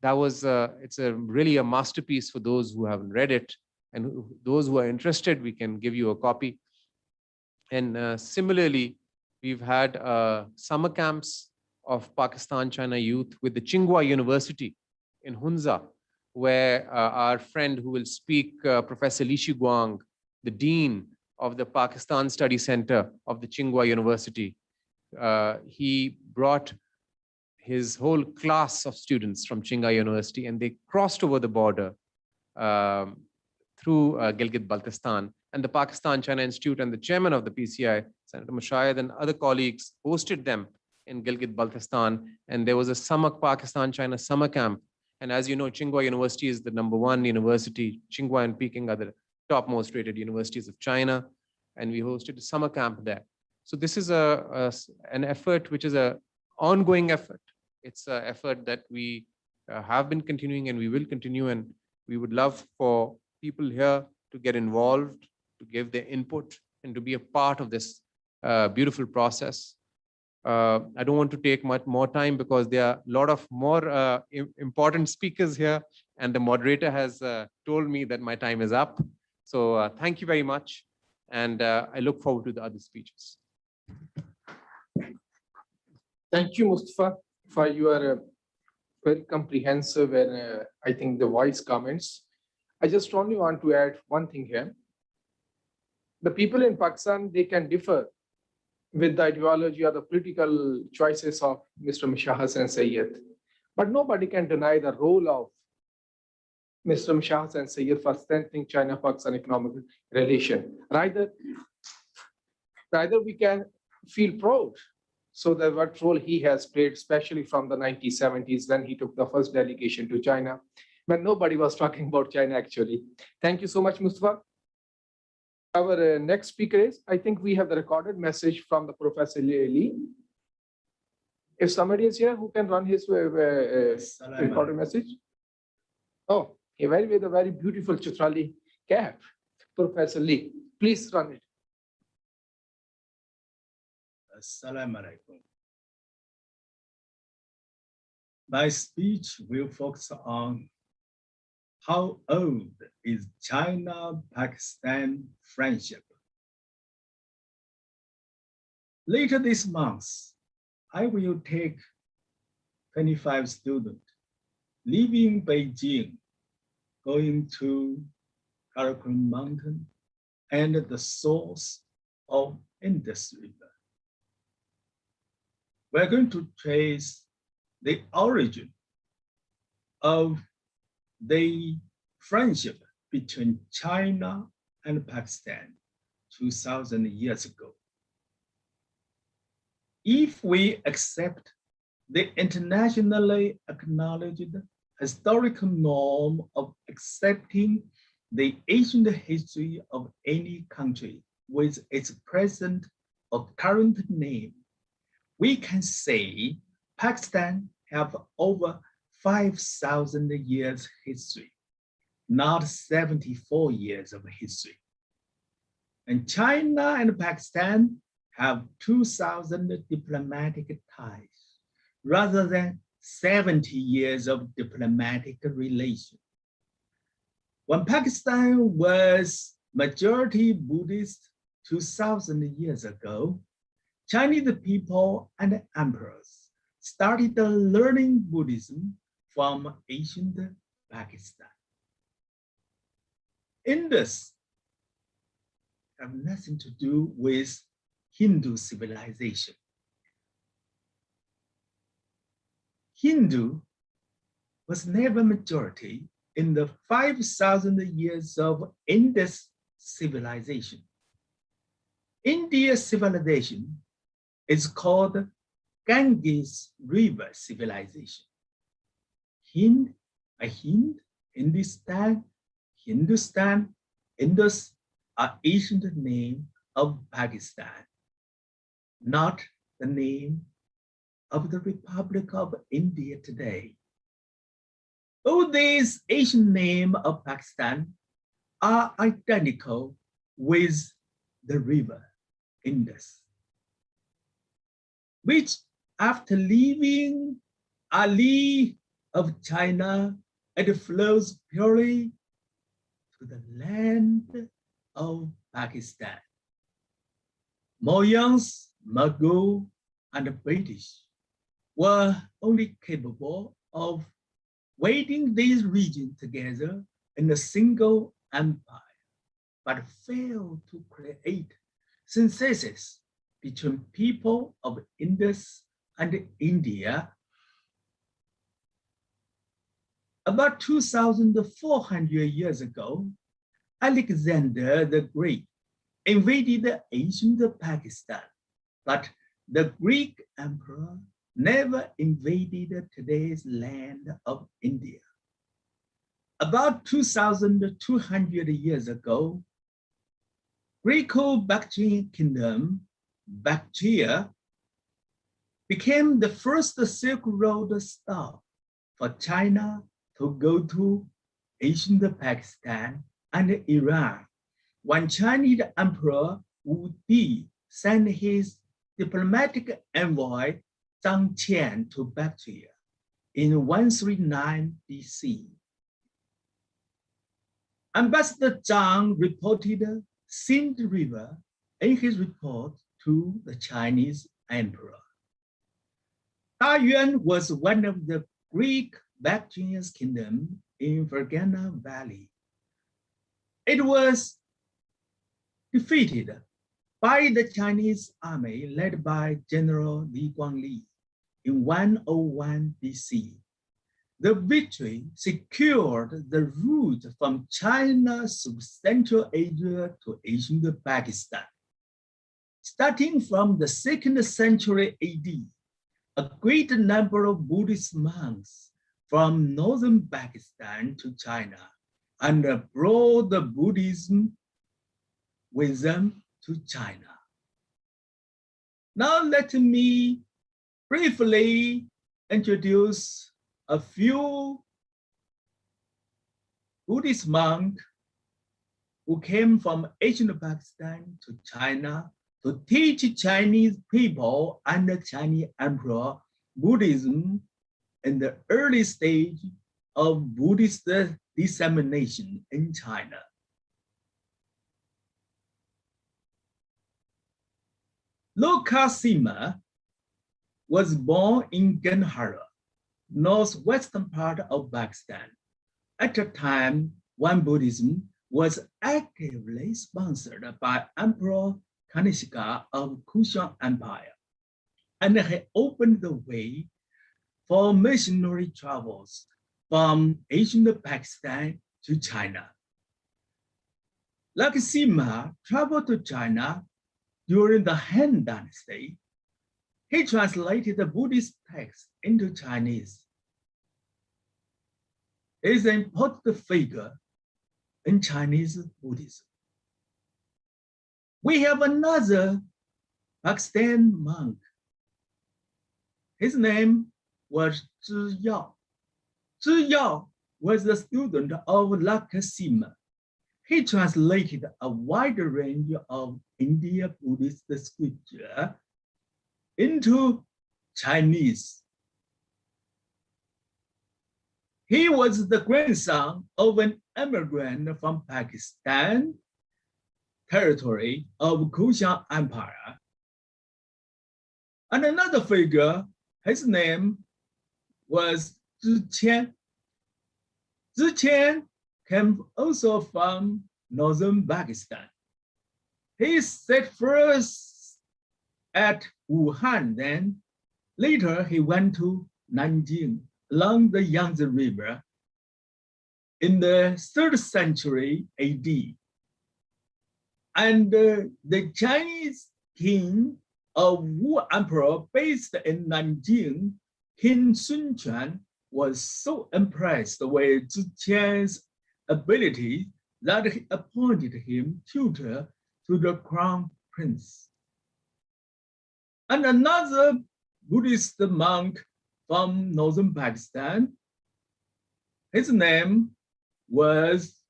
It's really a masterpiece for those who haven't read it. And those who are interested, we can give you a copy. And similarly, we've had summer camps of Pakistan-China youth with the Tsinghua University in Hunza, where our friend who will speak, Professor Li Shiguang, the Dean of the Pakistan Study Center of the Tsinghua University, he brought his whole class of students from Tsinghua University, and they crossed over the border through Gilgit-Baltistan. And the Pakistan-China Institute and the chairman of the PCI, Senator Mushayed, and other colleagues hosted them in Gilgit-Baltistan. And there was a summer Pakistan-China summer camp. And as you know, Tsinghua University is the #1 university. Tsinghua and Peking are the topmost rated universities of China. And we hosted a summer camp there. So this is an effort which is an ongoing effort. It's an effort that we have been continuing and we will continue. And we would love for people here to get involved, to give their input, and to be a part of this beautiful process. I don't want to take much more time because there are a lot of more important speakers here, and the moderator has told me that my time is up. So thank you very much, and I look forward to the other speeches. Thank you, Mustafa, for your very comprehensive and I think the wise comments. I just only want to add one thing here. The people in Pakistan, they can differ with the ideology or the political choices of Mr. Mishah Hassan Sayyid. But nobody can deny the role of Mr. Mishah Hassan Sayyid for strengthening China-Pakistan economic relation. Rather we can feel proud so that what role he has played, especially from the 1970s when he took the first delegation to China, when nobody was talking about China actually. Thank you so much, Mustafa. Our next speaker is, I think we have the recorded message from the Professor Li. If somebody is here who can run his recorded message. Oh, he wears with a very beautiful Chitrali cap. Professor Li, please run it. Assalamu alaikum. My speech will focus on how old is China-Pakistan friendship. Later this month, I will take 25 students leaving Beijing, going to Karakoram Mountain and the source of Indus River. We're going to trace the origin of the friendship between China and Pakistan 2,000 years ago. If we accept the internationally acknowledged historical norm of accepting the ancient history of any country with its present or current name, we can say Pakistan have over 5,000 years history, not 74 years of history. And China and Pakistan have 2,000 diplomatic ties, rather than 70 years of diplomatic relation. When Pakistan was majority Buddhist 2,000 years ago, Chinese people and emperors started learning Buddhism from ancient Pakistan. Indus have nothing to do with Hindu civilization. Hindu was never majority in the 5,000 years of Indus civilization. India's civilization is called Ganges River civilization. Hindustan, Indus are ancient name of Pakistan, not the name of the Republic of India today. All these ancient names of Pakistan are identical with the river Indus, which after leaving Ali of China, it flows purely to the land of Pakistan. Mayans, Mughal, and the British were only capable of wedding these regions together in a single empire, but failed to create synthesis between people of Indus and India. About 2,400 years ago, Alexander the Great invaded ancient Pakistan, but the Greek emperor never invaded today's land of India. About 2,200 years ago, Greco-Bactrian kingdom, Bactria, became the first Silk Road stop for China to go to ancient Pakistan and Iran, when Chinese Emperor Wu Di sent his diplomatic envoy Zhang Qian to Bactria in 139 BC. Ambassador Zhang reported Sind River in his report to the Chinese emperor. Dayuan was one of the Greek Bactrian kingdom in Fergana Valley. It was defeated by the Chinese army led by General Li Guangli in 101 BC. The victory secured the route from China through Central Asia to ancient Pakistan. Starting from the 2nd century AD, a great number of Buddhist monks from northern Pakistan to China and brought the Buddhism with them to China. Now let me briefly introduce a few Buddhist monks who came from ancient Pakistan to China to teach Chinese people and the Chinese emperor Buddhism in the early stage of Buddhist dissemination in China. Lucas Sima was born in Gandhara, northwestern part of Pakistan, at a time when Buddhism was actively sponsored by Emperor Kanishka of Kushan Empire, and he opened the way for missionary travels from ancient Pakistan to China. Like Sima traveled to China during the Han Dynasty, he translated the Buddhist texts into Chinese. He is an important figure in Chinese Buddhism. We have another Pakistan monk. His name was Zhi Yao. Zhi Yao was a student of Laka Sima. He translated a wide range of Indian Buddhist scripture into Chinese. He was the grandson of an immigrant from Pakistan, territory of Kushan Empire. And another figure, his name was Zhi Qian. Zhi Qian came also from northern Pakistan. He set first at Wuhan, then later he went to Nanjing along the Yangtze River in the 3rd century AD. And the Chinese king of Wu Emperor based in Nanjing, King Sun Quan, was so impressed with Zhi Qian's ability that he appointed him tutor to the crown prince. And another Buddhist monk from northern Pakistan, his name was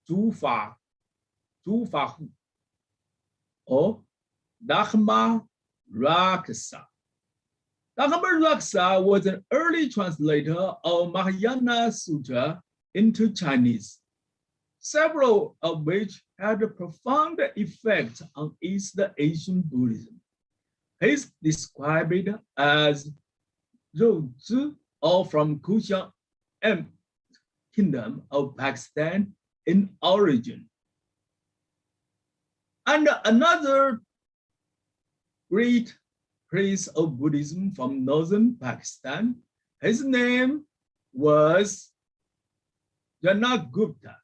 Zhu Fa Hu, or Dharma Raksa. Dharma Raksa was an early translator of Mahayana Sutra into Chinese, several of which had a profound effect on East Asian Buddhism. He is described as Zhou, or from Kushan Kingdom of Pakistan in origin. And another great priest of Buddhism from northern Pakistan, his name was Janagupta.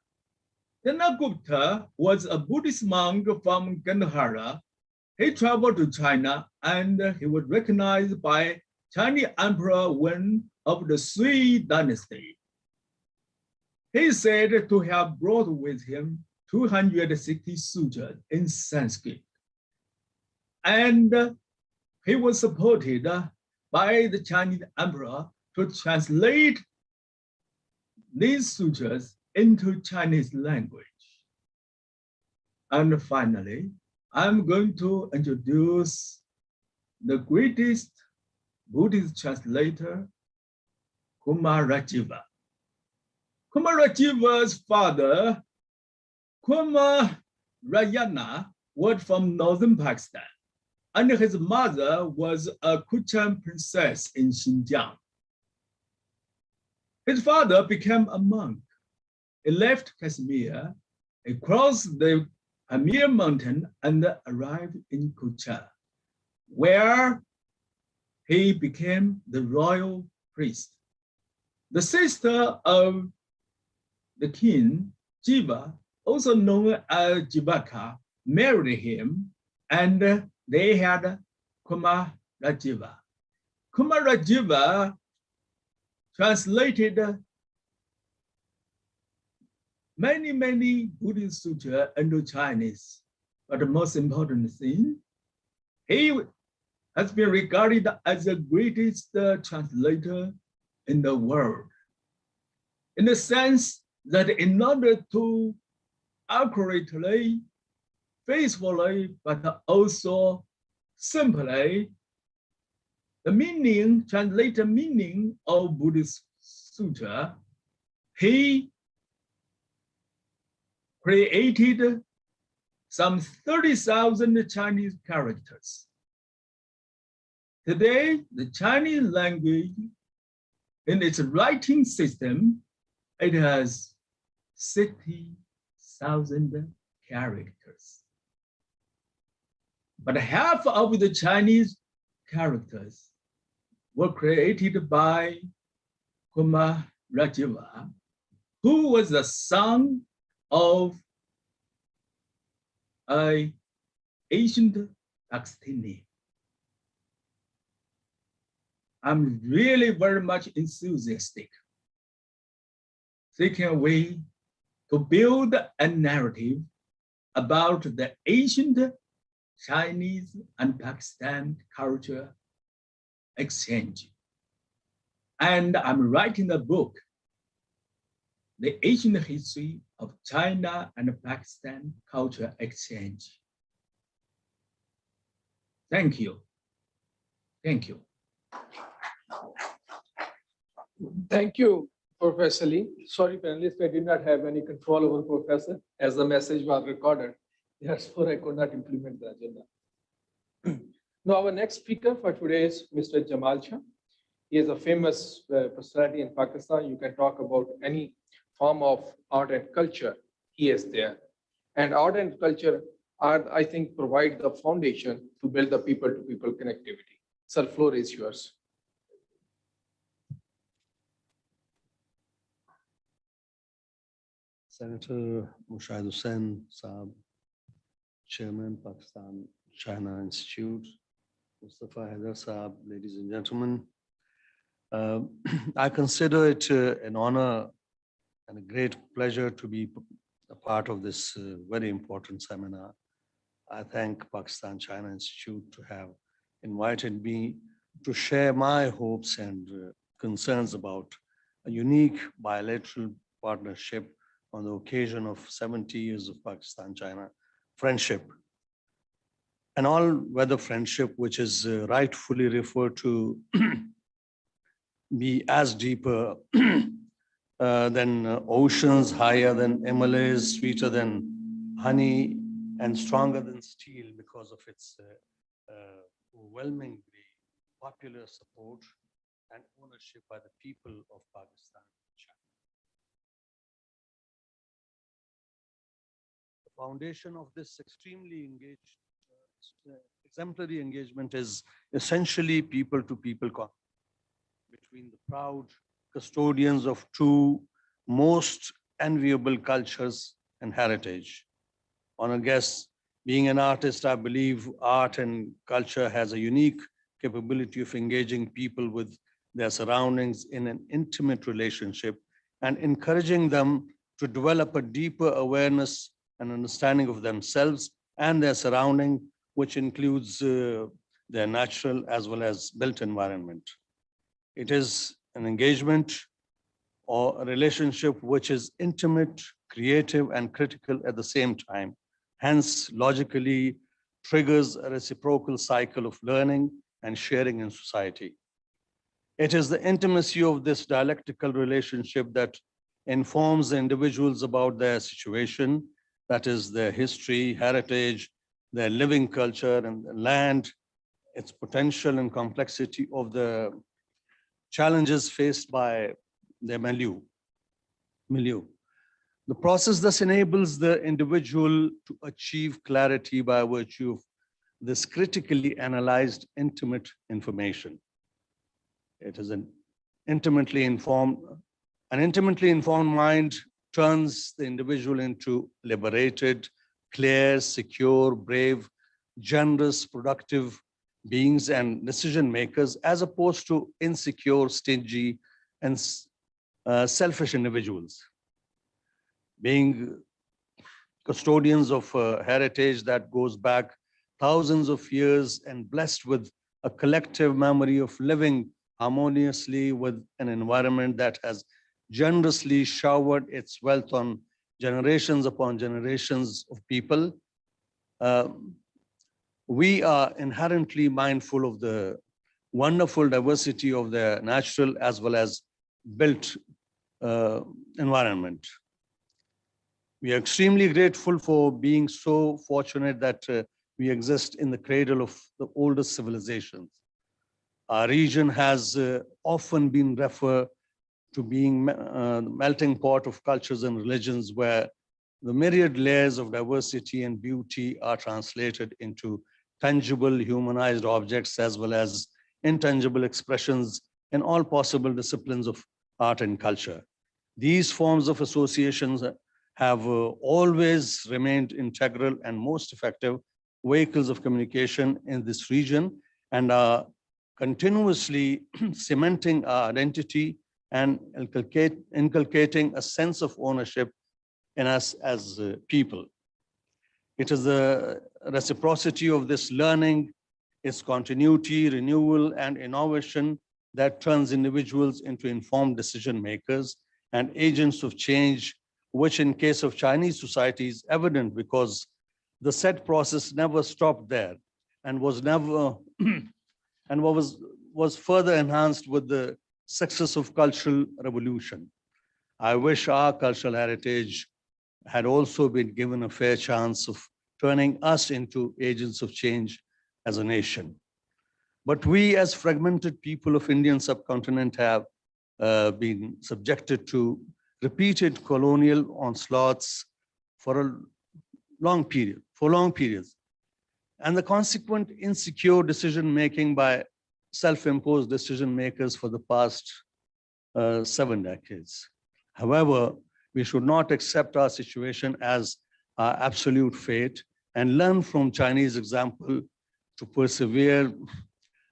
Janagupta was a Buddhist monk from Gandhara. He traveled to China and he was recognized by Chinese Emperor Wen of the Sui dynasty. He is said to have brought with him 260 sutras in Sanskrit. And he was supported by the Chinese Emperor to translate these sutras into Chinese language. And finally, I'm going to introduce the greatest Buddhist translator, Kumarajiva. Kumarajiva's father, Kumarayana, was from northern Pakistan, and his mother was a Kuchan princess in Xinjiang. His father became a monk. He left Kashmir, he crossed the Pamir mountain and arrived in Kucha, where he became the royal priest. The sister of the king, Jiva, also known as Jivaka, married him, and they had Kumarajiva. Kumarajiva translated many Buddhist sutras into Chinese, but the most important thing, he has been regarded as the greatest translator in the world, in the sense that in order to accurately, faithfully, but also simply the meaning, translated meaning of Buddhist Sutra, he created some 30,000 Chinese characters. Today, the Chinese language, in its writing system, it has 60,000 characters. But half of the Chinese characters were created by Kumarajiva, who was the son of an ancient Pakistani. I'm really very much enthusiastic, thinking a way to build a narrative about the ancient Chinese and Pakistan culture exchange. And I'm writing a book, The Ancient History of China and Pakistan Culture Exchange. Thank you. Thank you. Thank you, Professor Lee. Sorry, panelists, I did not have any control over Professor as the message was recorded. Therefore, I could not implement the agenda. Now, our next speaker for today is Mr. Jamal Shah. He is a famous personality in Pakistan. You can talk about any form of art and culture. He is there. And art and culture are, I think, provide the foundation to build the people-to-people connectivity. Sir, floor is yours. Senator Mushahid Hussain Saab, Chairman, Pakistan China Institute, Mustafa Haider Saab, ladies and gentlemen. I consider it an honor and a great pleasure to be a part of this very important seminar. I thank Pakistan China Institute to have invited me to share my hopes and concerns about a unique bilateral partnership on the occasion of 70 years of Pakistan-China friendship. An all-weather friendship which is rightfully referred to be as deeper than oceans, higher than Himalayas, sweeter than honey, and stronger than steel because of its overwhelmingly popular support and ownership by the people of Pakistan. The foundation of this extremely engaged, exemplary engagement is essentially people-to-people contact between the proud custodians of two most enviable cultures and heritage. Honored guests, being an artist, I believe art and culture has a unique capability of engaging people with their surroundings in an intimate relationship and encouraging them to develop a deeper awareness and understanding of themselves and their surrounding, which includes their natural as well as built environment. It is an engagement or a relationship which is intimate, creative, and critical at the same time. Hence, logically triggers a reciprocal cycle of learning and sharing in society. It is the intimacy of this dialectical relationship that informs the individuals about their situation, that is their history, heritage, their living culture and the land, its potential and complexity of the challenges faced by their milieu. The process thus enables the individual to achieve clarity by virtue of this critically analyzed intimate information. It is an intimately informed mind turns the individual into liberated, clear, secure, brave, generous, productive beings and decision makers, as opposed to insecure, stingy, and selfish individuals. Being custodians of a heritage that goes back thousands of years and blessed with a collective memory of living harmoniously with an environment that has generously showered its wealth on generations upon generations of people. We are inherently mindful of the wonderful diversity of their natural as well as built environment. We are extremely grateful for being so fortunate that we exist in the cradle of the oldest civilizations. Our region has often been referred to being the melting pot of cultures and religions, where the myriad layers of diversity and beauty are translated into tangible humanized objects as well as intangible expressions in all possible disciplines of art and culture. These forms of associations have always remained integral and most effective vehicles of communication in this region, and are continuously cementing our identity and inculcating a sense of ownership in us as people. It is the reciprocity of this learning, its continuity, renewal, and innovation that turns individuals into informed decision makers and agents of change, which in case of Chinese society is evident because the said process never stopped there and was never and was further enhanced with the success of cultural revolution. I wish our cultural heritage had also been given a fair chance of turning us into agents of change as a nation. But we as fragmented people of Indian subcontinent have been subjected to repeated colonial onslaughts for long periods. And the consequent insecure decision-making by self-imposed decision makers for the past 7 decades. However, we should not accept our situation as our absolute fate and learn from Chinese example to persevere,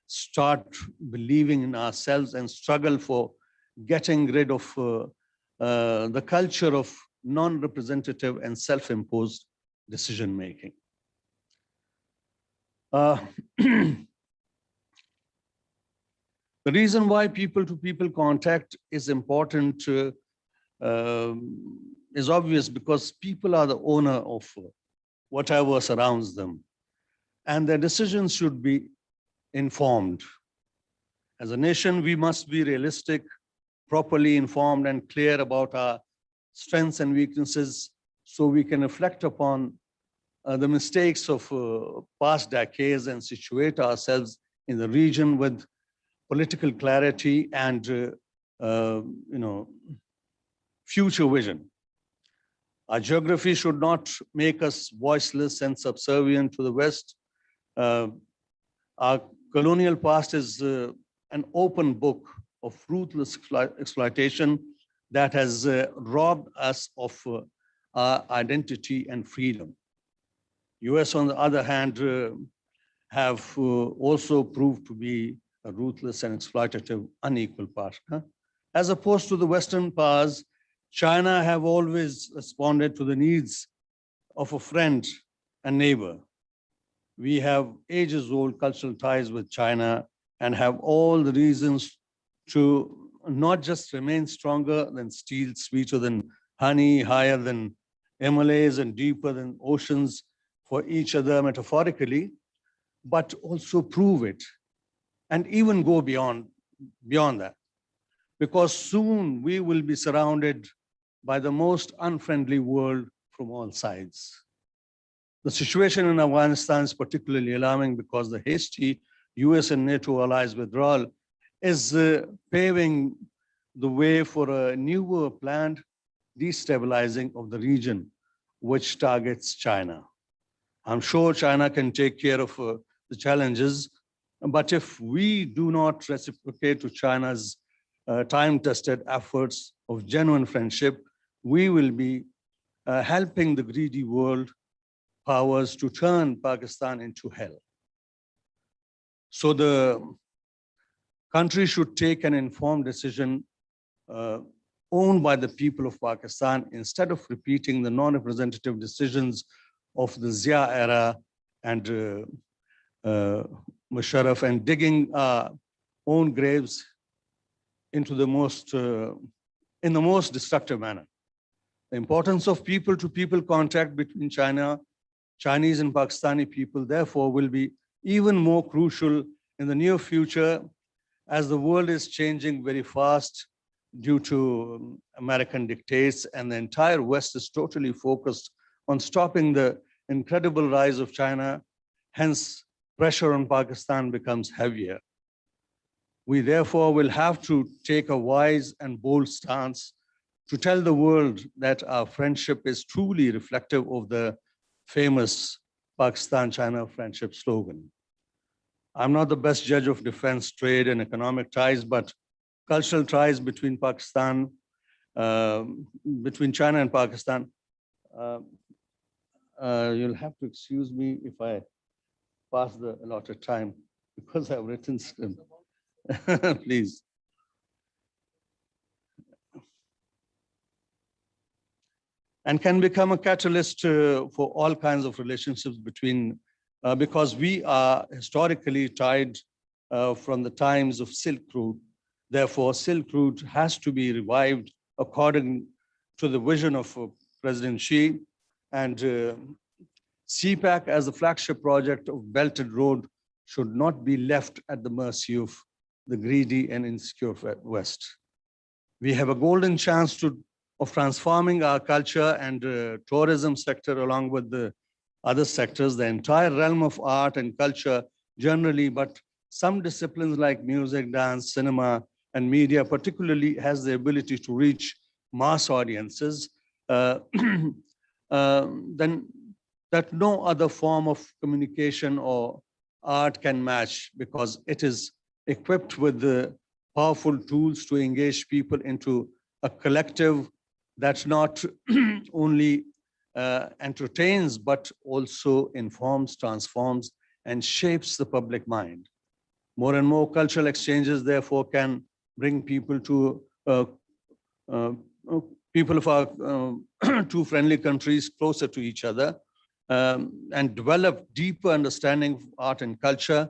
start believing in ourselves and struggle for getting rid of the culture of non-representative and self-imposed decision-making. The reason why people-to-people contact is important is obvious, because people are the owner of whatever surrounds them, and their decisions should be informed. As a nation, we must be realistic, properly informed, and clear about our strengths and weaknesses so we can reflect upon the mistakes of past decades and situate ourselves in the region with political clarity and future vision. Our geography should not make us voiceless and subservient to the West. Our colonial past is an open book of ruthless exploitation that has robbed us of our identity and freedom. US, on the other hand, have also proved to be a ruthless and exploitative, unequal partner. As opposed to the Western powers, China have always responded to the needs of a friend and neighbor. We have ages-old cultural ties with China and have all the reasons to not just remain stronger than steel, sweeter than honey, higher than Himalayas, and deeper than oceans for each other metaphorically, but also prove it and even go beyond that. Because soon we will be surrounded by the most unfriendly world from all sides. The situation in Afghanistan is particularly alarming because the hasty US and NATO allies withdrawal is paving the way for a newer planned destabilizing of the region, which targets China. I'm sure China can take care of the challenges, but if we do not reciprocate to China's time-tested efforts of genuine friendship, we will be helping the greedy world powers to turn Pakistan into hell. So the country should take an informed decision owned by the people of Pakistan instead of repeating the non-representative decisions of the Zia era and Musharraf and digging our own graves into the most, in the most destructive manner. The importance of people-to-people contact between Chinese and Pakistani people, therefore, will be even more crucial in the near future, as the world is changing very fast due to American dictates, and the entire West is totally focused on stopping the incredible rise of China, hence pressure on Pakistan becomes heavier. We therefore will have to take a wise and bold stance to tell the world that our friendship is truly reflective of the famous Pakistan-China friendship slogan. I'm not the best judge of defense, trade, and economic ties, but cultural ties between Pakistan, between China and Pakistan. You'll have to excuse me if I pass the allotted time because I've written script. Please. And can become a catalyst for all kinds of relationships between, because we are historically tied from the times of Silk Route. Therefore, Silk Route has to be revived according to the vision of President Xi, and CPAC as the flagship project of Belt and Road should not be left at the mercy of the greedy and insecure West. We have a golden chance of transforming our culture and tourism sector along with the other sectors, the entire realm of art and culture generally, but some disciplines like music, dance, cinema, and media particularly has the ability to reach mass audiences, then that no other form of communication or art can match, because it is equipped with the powerful tools to engage people into a collective that not only entertains, but also informs, transforms, and shapes the public mind. More and more cultural exchanges, therefore, can bring people to people of our two friendly countries closer to each other, and develop deeper understanding of art and culture.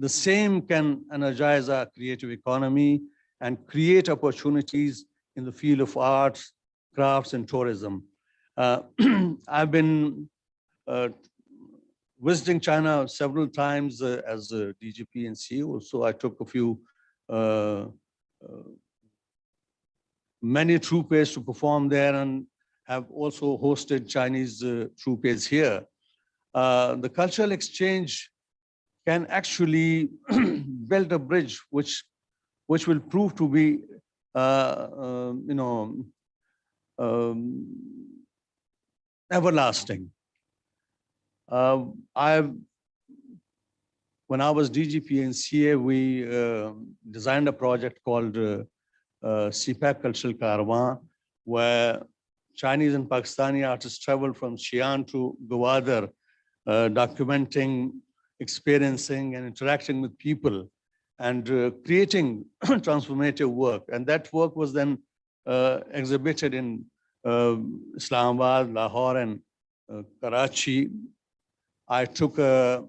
The same can energize our creative economy and create opportunities in the field of arts, crafts, and tourism. I've been visiting China several times as a DGP and CEO, so I took a few many troupes to perform there, and have also hosted Chinese troupes here. The cultural exchange can actually build a bridge which will prove to be everlasting. When I was DGP and CA, we designed a project called CPAC Cultural Caravan, where Chinese and Pakistani artists traveled from Xi'an to Gwadar, documenting, experiencing, and interacting with people, and creating transformative work. And that work was then exhibited in Islamabad, Lahore, and Karachi. I took a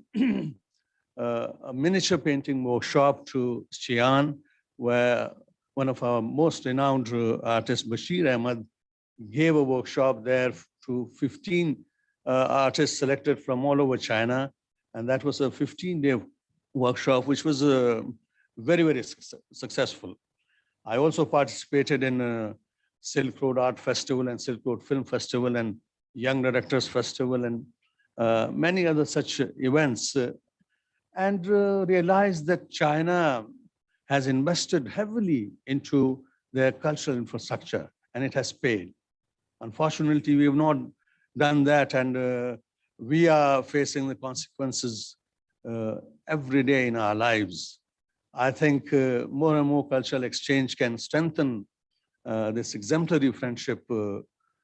miniature painting workshop to Xi'an, where one of our most renowned artists, Bashir Ahmed, gave a workshop there to 15 artists selected from all over China. And that was a 15-day workshop, which was very, very successful. I also participated in Silk Road Art Festival and Silk Road Film Festival and Young Directors Festival and many other such events, and realized that China has invested heavily into their cultural infrastructure, and it has paid. Unfortunately, we have not done that, and we are facing the consequences every day in our lives. I think more and more cultural exchange can strengthen this exemplary friendship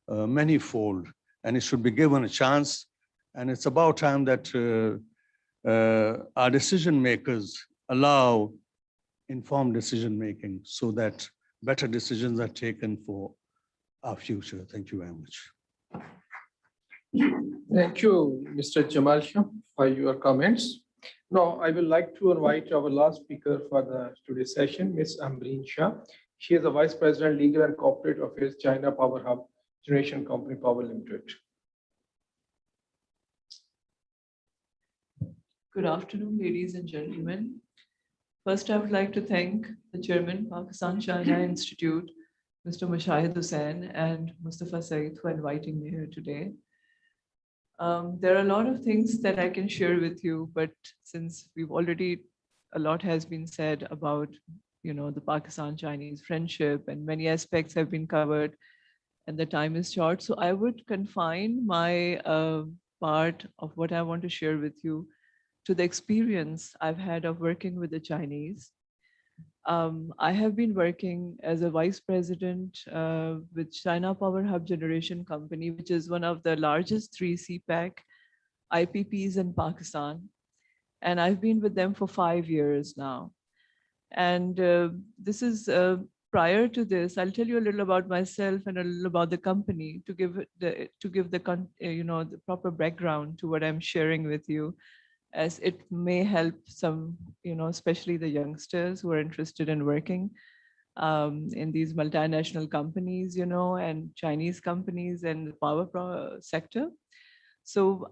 manifold, and it should be given a chance. And it's about time that our decision makers allow informed decision making so that better decisions are taken for our future. Thank you very much. Thank you, Mr. Jamal Shah, for your comments. Now, I would like to invite our last speaker for today's session, Ms. Ambreen Shah. She is the Vice President, Legal and Corporate Affairs, China Power Hub Generation Company Power Limited. Good afternoon, ladies and gentlemen. First, I would like to thank the Chairman, Pakistan China Institute, Mr. Mushahid Hussain and Mustafa Saeed for inviting me here today. There are a lot of things that I can share with you, but since a lot has been said about, the Pakistan-Chinese friendship and many aspects have been covered and the time is short. So I would confine my part of what I want to share with you to the experience I've had of working with the Chinese. I have been working as a vice president with China Power Hub Generation Company, which is one of the largest 3 CPEC IPPs in Pakistan. And I've been with them for 5 years now. And this is prior to this, I'll tell you a little about myself and a little about the company to give the proper background to what I'm sharing with you, as it may help some, especially the youngsters who are interested in working in these multinational companies, and Chinese companies and the power sector. So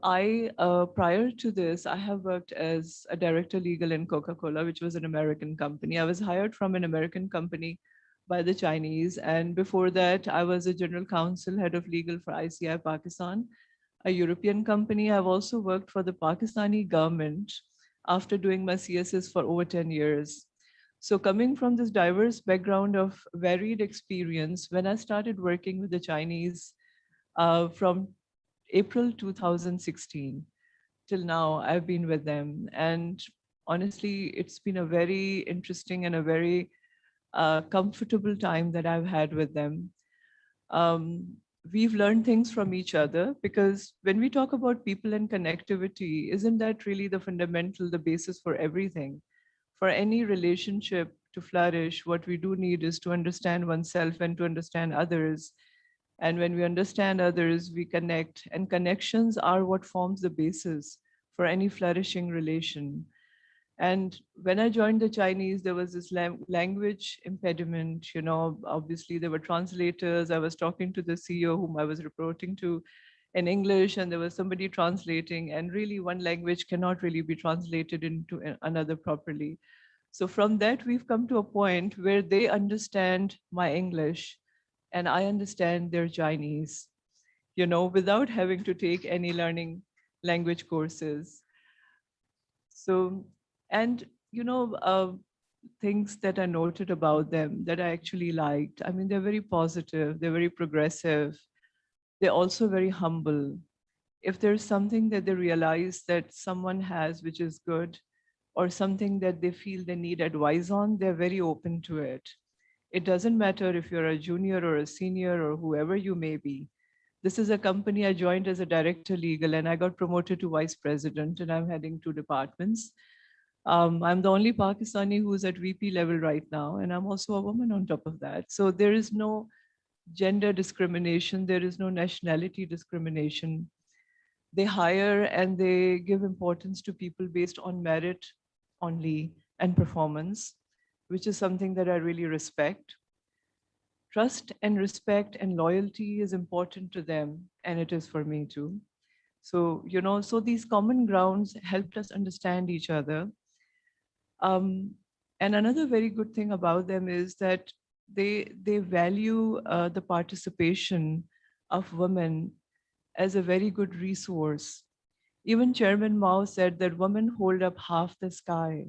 prior to this, I have worked as a director legal in Coca-Cola, which was an American company. I was hired from an American company by the Chinese. And before that, I was a general counsel, head of legal for ICI Pakistan, a European company. I've also worked for the Pakistani government after doing my CSS for over 10 years. So coming from this diverse background of varied experience, when I started working with the Chinese from April 2016 till now, I've been with them. And honestly, it's been a very interesting and a very comfortable time that I've had with them. We've learned things from each other, because when we talk about people and connectivity, isn't that really the fundamental, the basis for everything? For any relationship to flourish, what we do need is to understand oneself and to understand others. And when we understand others, we connect, and connections are what forms the basis for any flourishing relation. And when I joined the Chinese, there was this language impediment, obviously there were translators. I was talking to the CEO whom I was reporting to in English, and there was somebody translating, and really one language cannot really be translated into another properly. So from that, we've come to a point where they understand my English and I understand their Chinese, without having to take any learning language courses. So, and, things that I noted about them that I actually liked. I mean, they're very positive, they're very progressive. They're also very humble. If there's something that they realize that someone has, which is good, or something that they feel they need advice on, they're very open to it. It doesn't matter if you're a junior or a senior or whoever you may be. This is a company I joined as a director legal, and I got promoted to vice president, and I'm heading 2 departments. I'm the only Pakistani who's at VP level right now, and I'm also a woman on top of that. So there is no gender discrimination, there is no nationality discrimination. They hire and they give importance to people based on merit only and performance, which is something that I really respect. Trust and respect and loyalty is important to them, and it is for me too. So, so these common grounds helped us understand each other. And another very good thing about them is that they value the participation of women as a very good resource. Even Chairman Mao said that women hold up half the sky,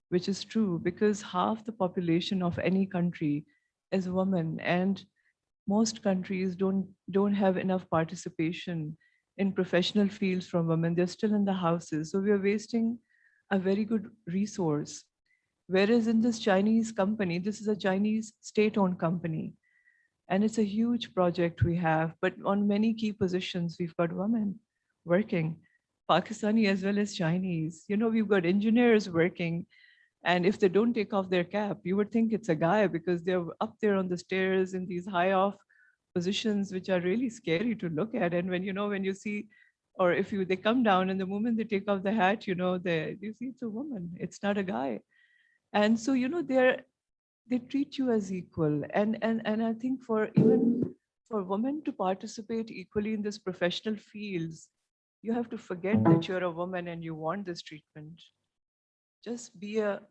which is true, because half the population of any country is women, and most countries don't have enough participation in professional fields from women. They're still in the houses. So we are wasting a very good resource. Whereas in this Chinese company, this is a Chinese state-owned company, and it's a huge project we have, but on many key positions, we've got women working, Pakistani as well as Chinese. We've got engineers working, and if they don't take off their cap, you would think it's a guy, because they're up there on the stairs in these high off positions, which are really scary to look at. And when you see, or if they come down, and the moment they take off the hat, you see it's a woman, it's not a guy. And so, they treat you as equal. And I think even for women to participate equally in this professional fields, you have to forget that you're a woman and you want this treatment. just be a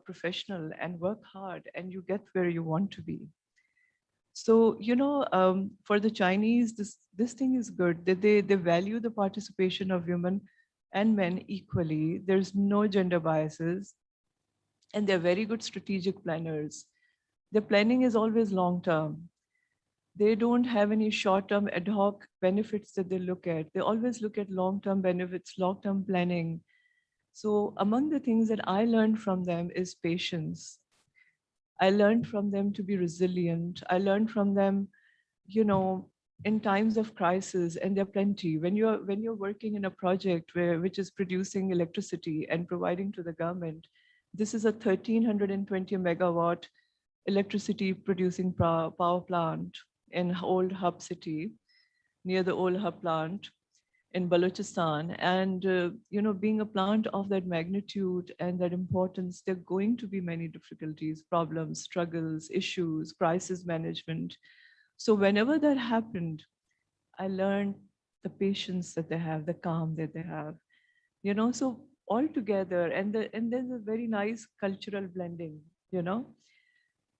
professional and work hard, and you get where you want to be. So, for the Chinese, this thing is good. They value the participation of women and men equally. There's no gender biases, and they're very good strategic planners. Their planning is always long term. They don't have any short term ad hoc benefits that they look at. They always look at long term benefits, long term planning. So, among the things that I learned from them is patience. I learned from them to be resilient. I learned from them, in times of crisis, and there are plenty. When you're working in a project which is producing electricity and providing to the government, this is a 1,320 megawatt electricity producing power plant in Old Hub City, near the Old Hub plant in Balochistan. And, being a plant of that magnitude and that importance, there are going to be many difficulties, problems, struggles, issues, crisis management. So whenever that happened, I learned the patience that they have, the calm that they have, so all together, and there's a very nice cultural blending,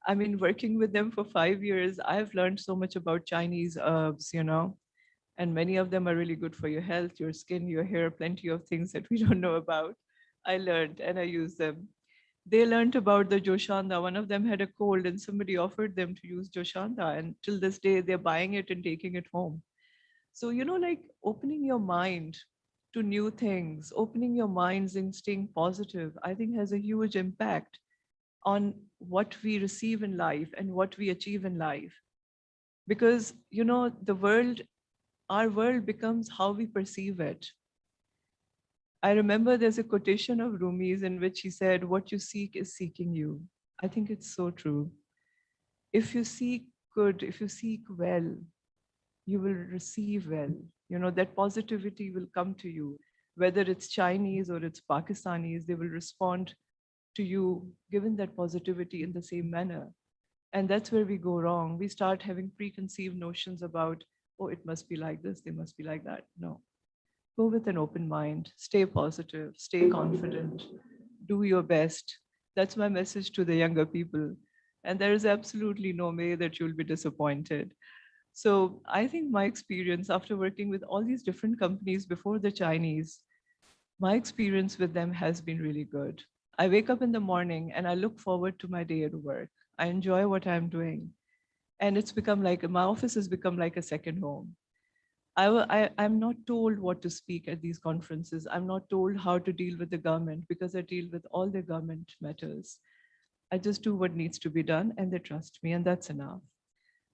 I mean, working with them for 5 years, I've learned so much about Chinese herbs, and many of them are really good for your health, your skin, your hair, plenty of things that we don't know about. I learned and I use them. They learned about the Joshanda. One of them had a cold and somebody offered them to use Joshanda, and till this day, they're buying it and taking it home. So, like opening your mind to new things, opening your minds and staying positive, I think has a huge impact on what we receive in life and what we achieve in life. Because, our world becomes how we perceive it. I remember there's a quotation of Rumi's in which he said, "What you seek is seeking you." I think it's so true. If you seek good, if you seek well, you will receive well. That positivity will come to you. Whether it's Chinese or it's Pakistanis, they will respond to you given that positivity in the same manner. And that's where we go wrong. We start having preconceived notions about, oh, it must be like this, they must be like that. No. Go with an open mind, stay positive, stay confident, do your best. That's my message to the younger people. And there is absolutely no way that you'll be disappointed. So I think my experience after working with all these different companies before the Chinese, my experience with them has been really good. I wake up in the morning and I look forward to my day at work. I enjoy what I'm doing. And it's become like, my office has become like a second home. I'm not told what to speak at these conferences. I'm not told how to deal with the government because I deal with all the government matters. I just do what needs to be done and they trust me, and that's enough.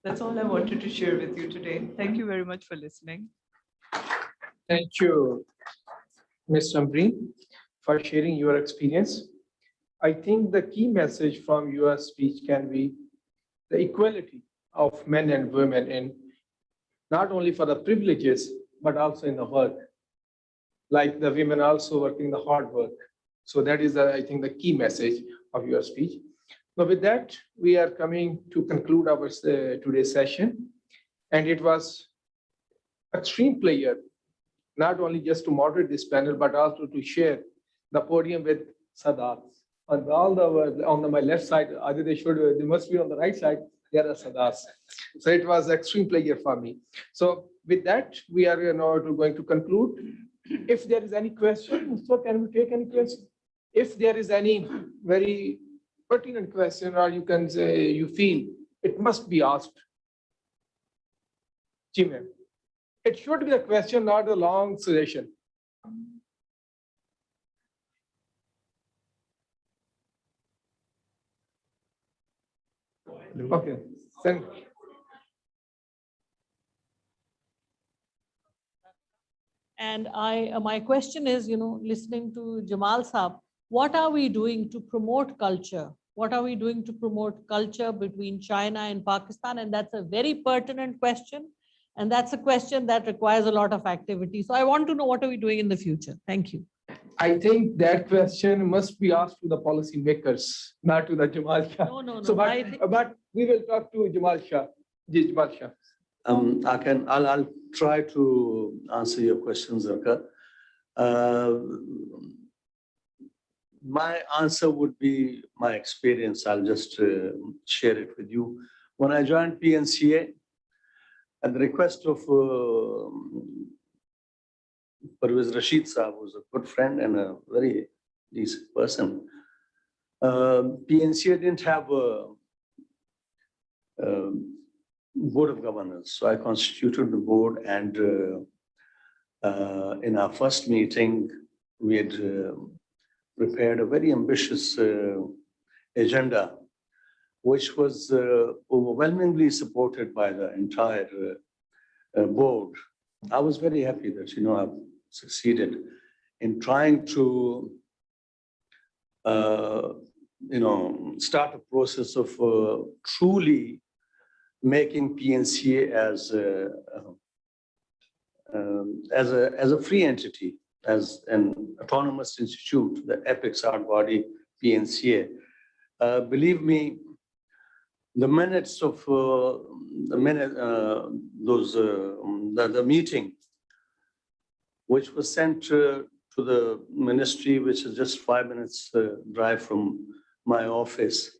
That's all I wanted to share with you today. Thank you very much for listening. Thank you, Ms. Ambreen, for sharing your experience. I think the key message from your speech can be the equality of men and women in not only for the privileges, but also in the work. Like the women also working the hard work. So that is, I think, the key message of your speech. Now with that, we are coming to conclude our today's session. And it was extreme pleasure, not only just to moderate this panel, but also to share the podium with Sadat. On my left side, either they must be on the right side, there are Sadats. So it was extreme pleasure for me. So with that, we are now going to conclude. If there is any question, so can we take any question? If there is any very pertinent question, or you can say you feel it must be asked. Jimmy, it should be a question, not a long suggestion. Okay, thank you. And my question is, listening to Jamal Saab, what are we doing to promote culture? What are we doing to promote culture between China and Pakistan? And that's a very pertinent question. And that's a question that requires a lot of activity. So I want to know, what are we doing in the future? Thank you. I think that question must be asked to the policy makers, not to the Jamal Shah. No. So, but we will talk to Jamal Shah. Jamal Shah. I'll try to answer your questions, Zarka. My answer would be my experience. I'll just share it with you. When I joined PNCA, at the request of Parvez Rashid Saab, who's a good friend and a very decent person, PNCA didn't have a board of governors. So I constituted the board, and in our first meeting, we had prepared a very ambitious agenda, which was overwhelmingly supported by the entire board. I was very happy that, I've succeeded in trying to, start a process of truly making PNCA as a free entity, as an autonomous institute, the apex art body PNCA. Believe me, the minutes of the meeting, which was sent to the ministry, which is just 5 minutes drive from my office,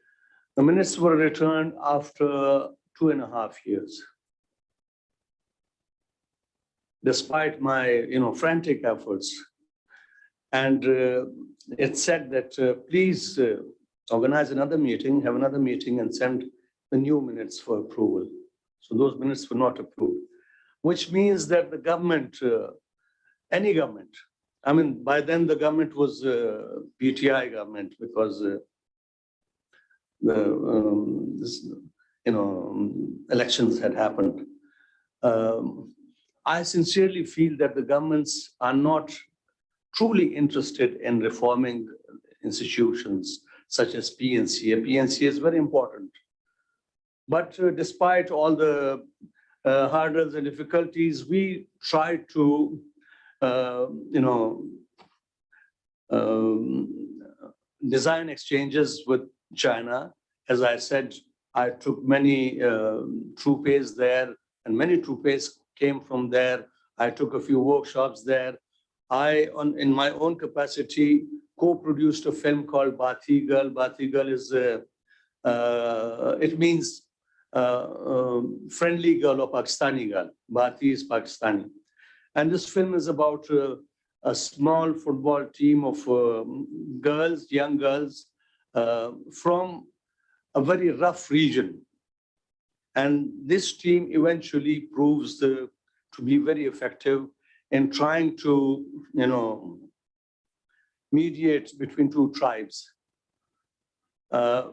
the minutes were returned after 2.5 years. Despite my, frantic efforts. And it said that please organize another meeting, have another meeting, and send the new minutes for approval. So those minutes were not approved, which means that the government, any government, I mean, by then the government was PTI government, because elections had happened. I sincerely feel that the governments are not truly interested in reforming institutions such as PNCA. PNCA is very important. But despite all the hurdles and difficulties, we try to, design exchanges with China. As I said, I took many troupes there, and many troupes came from there. I took a few workshops there. I, in my own capacity, co-produced a film called Baathi Girl. Baathi Girl is, it means friendly girl or Pakistani girl. Baathi is Pakistani. And this film is about a small football team of girls, young girls, from a very rough region. And this team eventually proves to be very effective in trying to, mediate between two tribes. Let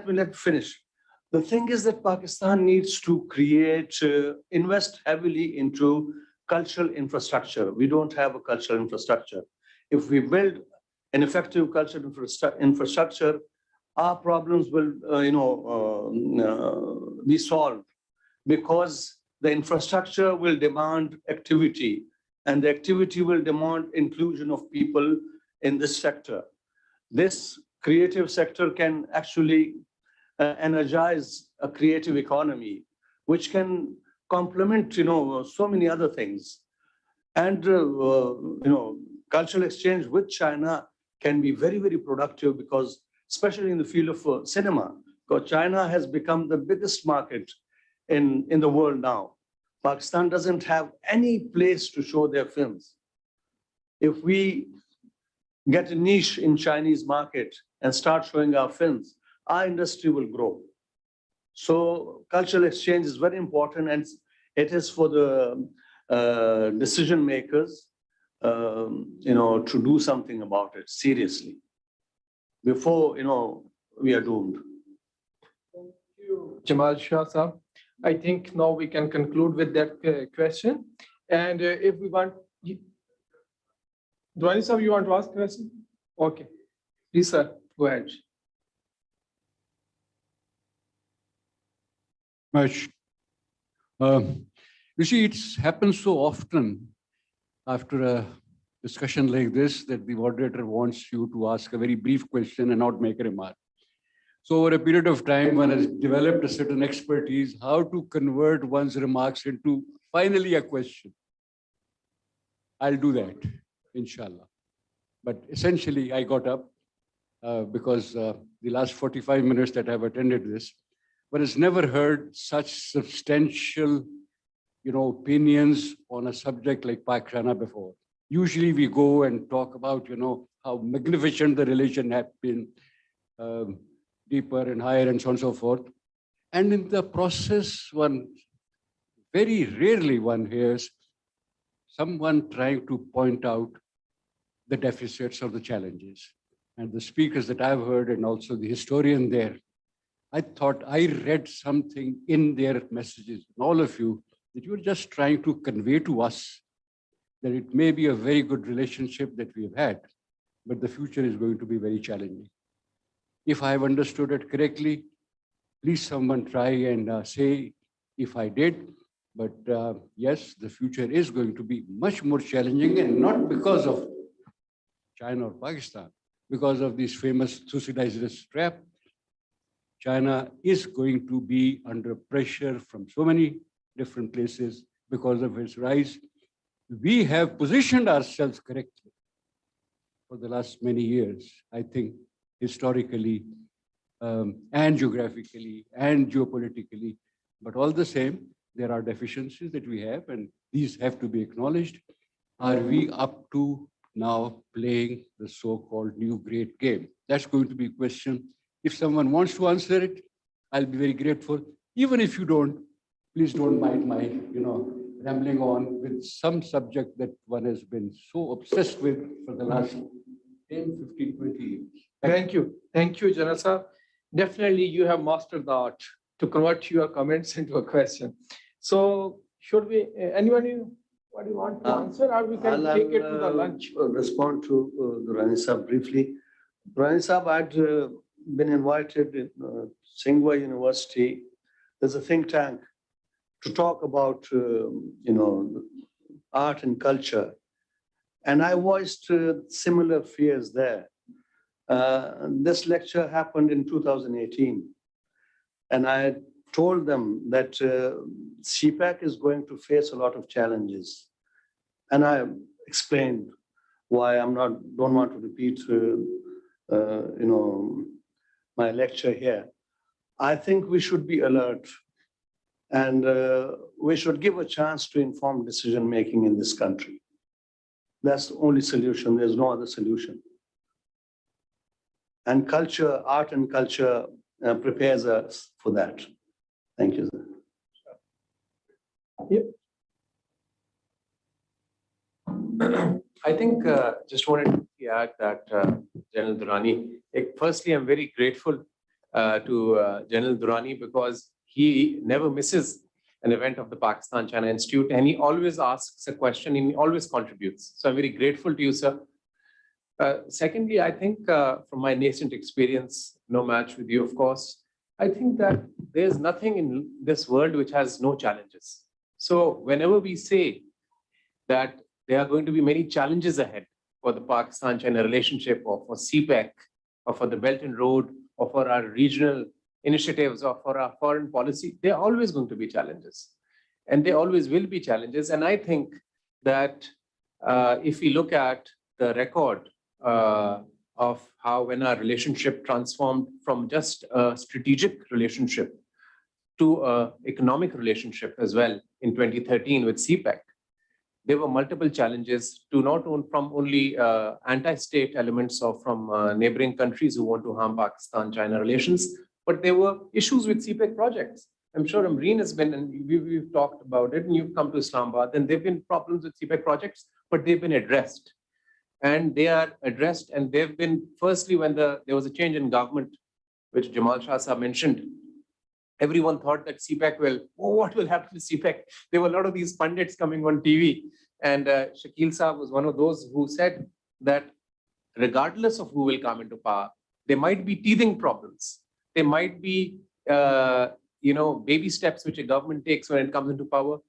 me finish. The thing is that Pakistan needs to create, invest heavily into cultural infrastructure. We don't have a cultural infrastructure. If we build an effective cultural infrastructure, our problems will, be solved, because the infrastructure will demand activity, and the activity will demand inclusion of people in this sector. This creative sector can actually energize a creative economy, which can complement, so many other things. And, cultural exchange with China can be very, very productive, because especially in the field of cinema, because China has become the biggest market in the world now. Pakistan doesn't have any place to show their films. If we get a niche in Chinese market and start showing our films, our industry will grow. So cultural exchange is very important, and it is for the decision makers, to do something about it seriously before, we are doomed. Thank you, Jamal Shah Saab. I think now we can conclude with that question. And if we want, Dwani Saab, you want to ask a question? Okay, please, sir, go ahead. Much. You see, it happens so often after a discussion like this that the moderator wants you to ask a very brief question and not make a remark. So over a period of time, one has developed a certain expertise how to convert one's remarks into finally a question. I'll do that, inshallah. But essentially, I got up because the last 45 minutes that I've attended this, but has never heard such substantial, opinions on a subject like Pak-China before. Usually we go and talk about, how magnificent the relation have been, deeper and higher and so on and so forth. And in the process, very rarely one hears someone trying to point out the deficits or the challenges. And the speakers that I've heard and also the historian there, I thought I read something in their messages, and all of you, that you were just trying to convey to us that it may be a very good relationship that we've had, but the future is going to be very challenging. If I have understood it correctly, please someone try and say if I did. But yes, the future is going to be much more challenging, and not because of China or Pakistan, because of this famous Thucydides trap. China is going to be under pressure from so many different places because of its rise. We have positioned ourselves correctly for the last many years, I think, historically and geographically and geopolitically. But all the same, there are deficiencies that we have, and these have to be acknowledged. Are we up to now playing the so-called new great game? That's going to be a question. If someone wants to answer it, I'll be very grateful. Even if you don't, please don't mind my, rambling on with some subject that one has been so obsessed with for the last 10, 15, 20 years. Thank you. Thank you, General Sir. Definitely you have mastered the art to convert your comments into a question. So should we, anyone, what do you want to answer, or we can take it to the lunch? Respond to Durrani Sahab briefly. Durrani Sahab, I'd been invited in Tsinghua University. There's a think tank to talk about, art and culture. And I voiced similar fears there. This lecture happened in 2018. And I told them that CPEC is going to face a lot of challenges. And I explained why don't want to repeat, my lecture here. I think we should be alert, and we should give a chance to informed decision-making in this country. That's the only solution. There's no other solution. And culture, art and culture prepares us for that. Thank you, sir. Yep. I think just wanted to add that General Durrani, firstly, I'm very grateful to General Durrani because he never misses an event of the Pakistan-China Institute, and he always asks a question and he always contributes. So I'm very grateful to you, sir. Secondly, I think from my nascent experience, no match with you, of course, I think that there's nothing in this world which has no challenges. So whenever we say that there are going to be many challenges ahead for the Pakistan-China relationship, or for CPEC, or for the Belt and Road, or for our regional initiatives, or for our foreign policy, there are always going to be challenges. And there always will be challenges. And I think that if we look at the record of how when our relationship transformed from just a strategic relationship to an economic relationship as well in 2013 with CPEC, there were multiple challenges to not only anti-state elements or from neighboring countries who want to harm Pakistan-China relations, but there were issues with CPEC projects. I'm sure Amreen has been, and we've talked about it, and you've come to Islamabad, and there've been problems with CPEC projects, but they've been addressed. And they are addressed, and they've been, firstly, when there was a change in government, which Jamal Shah Saab mentioned, everyone thought that CPEC what will happen to CPEC? There were a lot of these pundits coming on TV, and Shakil Saab was one of those who said that regardless of who will come into power, there might be teething problems. There might be, baby steps which a government takes when it comes into power.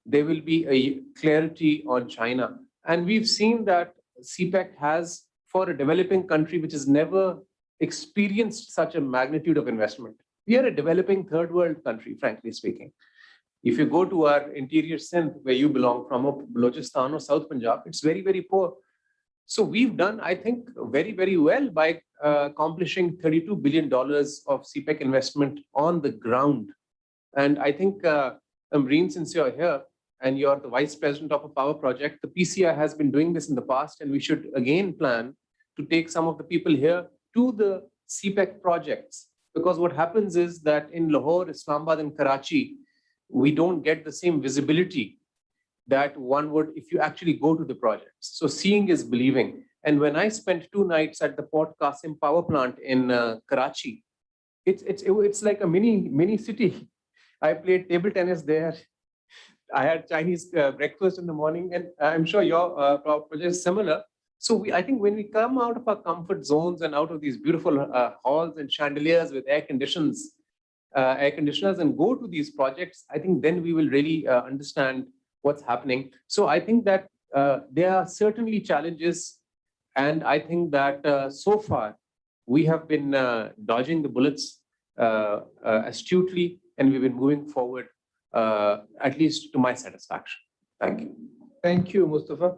There will be a clarity on China. And we've seen that CPEC has, for a developing country which has never experienced such a magnitude of investment. We are a developing third world country, frankly speaking. If you go to our interior Sindh, where you belong from, or Balochistan or South Punjab, it's very, very poor. So we've done, I think, very, very well by accomplishing $32 billion of CPEC investment on the ground. And I think, Amreen, since you're here and you're the vice president of a power project, the PCI has been doing this in the past, and we should again plan to take some of the people here to the CPEC projects. Because what happens is that in Lahore, Islamabad, and Karachi, we don't get the same visibility that one would if you actually go to the projects. So seeing is believing. And when I spent 2 nights at the Port Qasim power plant in Karachi, it's like a mini city. I played table tennis there. I had Chinese breakfast in the morning, and I'm sure your project is similar. So I think when we come out of our comfort zones and out of these beautiful halls and chandeliers with air conditioners and go to these projects, I think then we will really understand what's happening. So I think that there are certainly challenges, and I think that so far we have been dodging the bullets astutely, and we've been moving forward, at least to my satisfaction. Thank you. Thank you, Mustafa,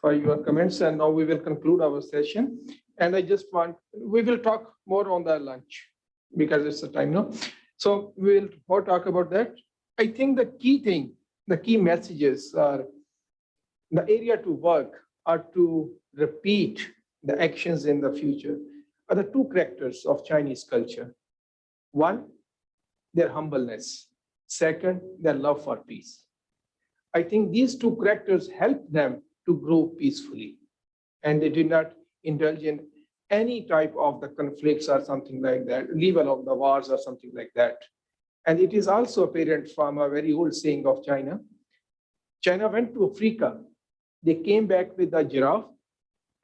for your comments. And now we will conclude our session. And I just we will talk more on the lunch because it's the time now. So we will more talk about that. I think the key messages are the area to work are to repeat the actions in the future are the 2 characters of Chinese culture. One, their humbleness. Second, their love for peace. I think these 2 characters help them to grow peacefully, and they did not indulge in any type of the conflicts or something like that, level of the wars or something like that. And it is also apparent from a very old saying of China. China went to Africa. They came back with the giraffe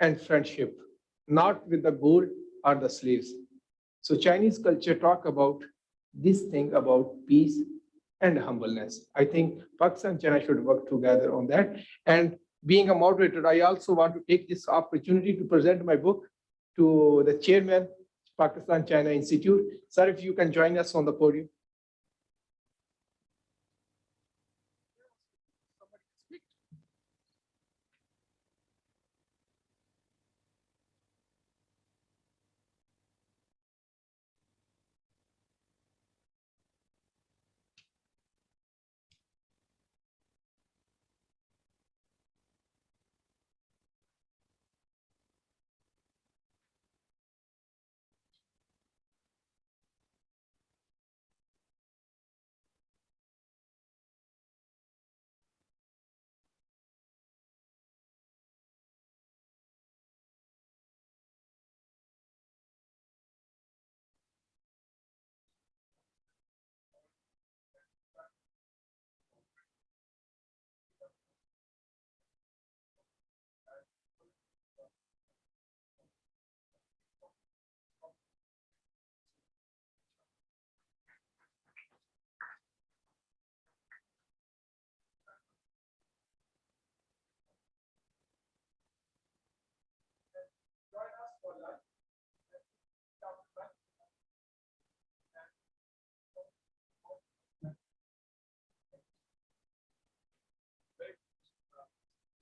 and friendship, not with the gold or the slaves. So Chinese culture talk about this thing about peace and humbleness. I think Pakistan and China should work together on that. And being a moderator, I also want to take this opportunity to present my book to the chairman, Pakistan-China Institute. Sir, if you can join us on the podium.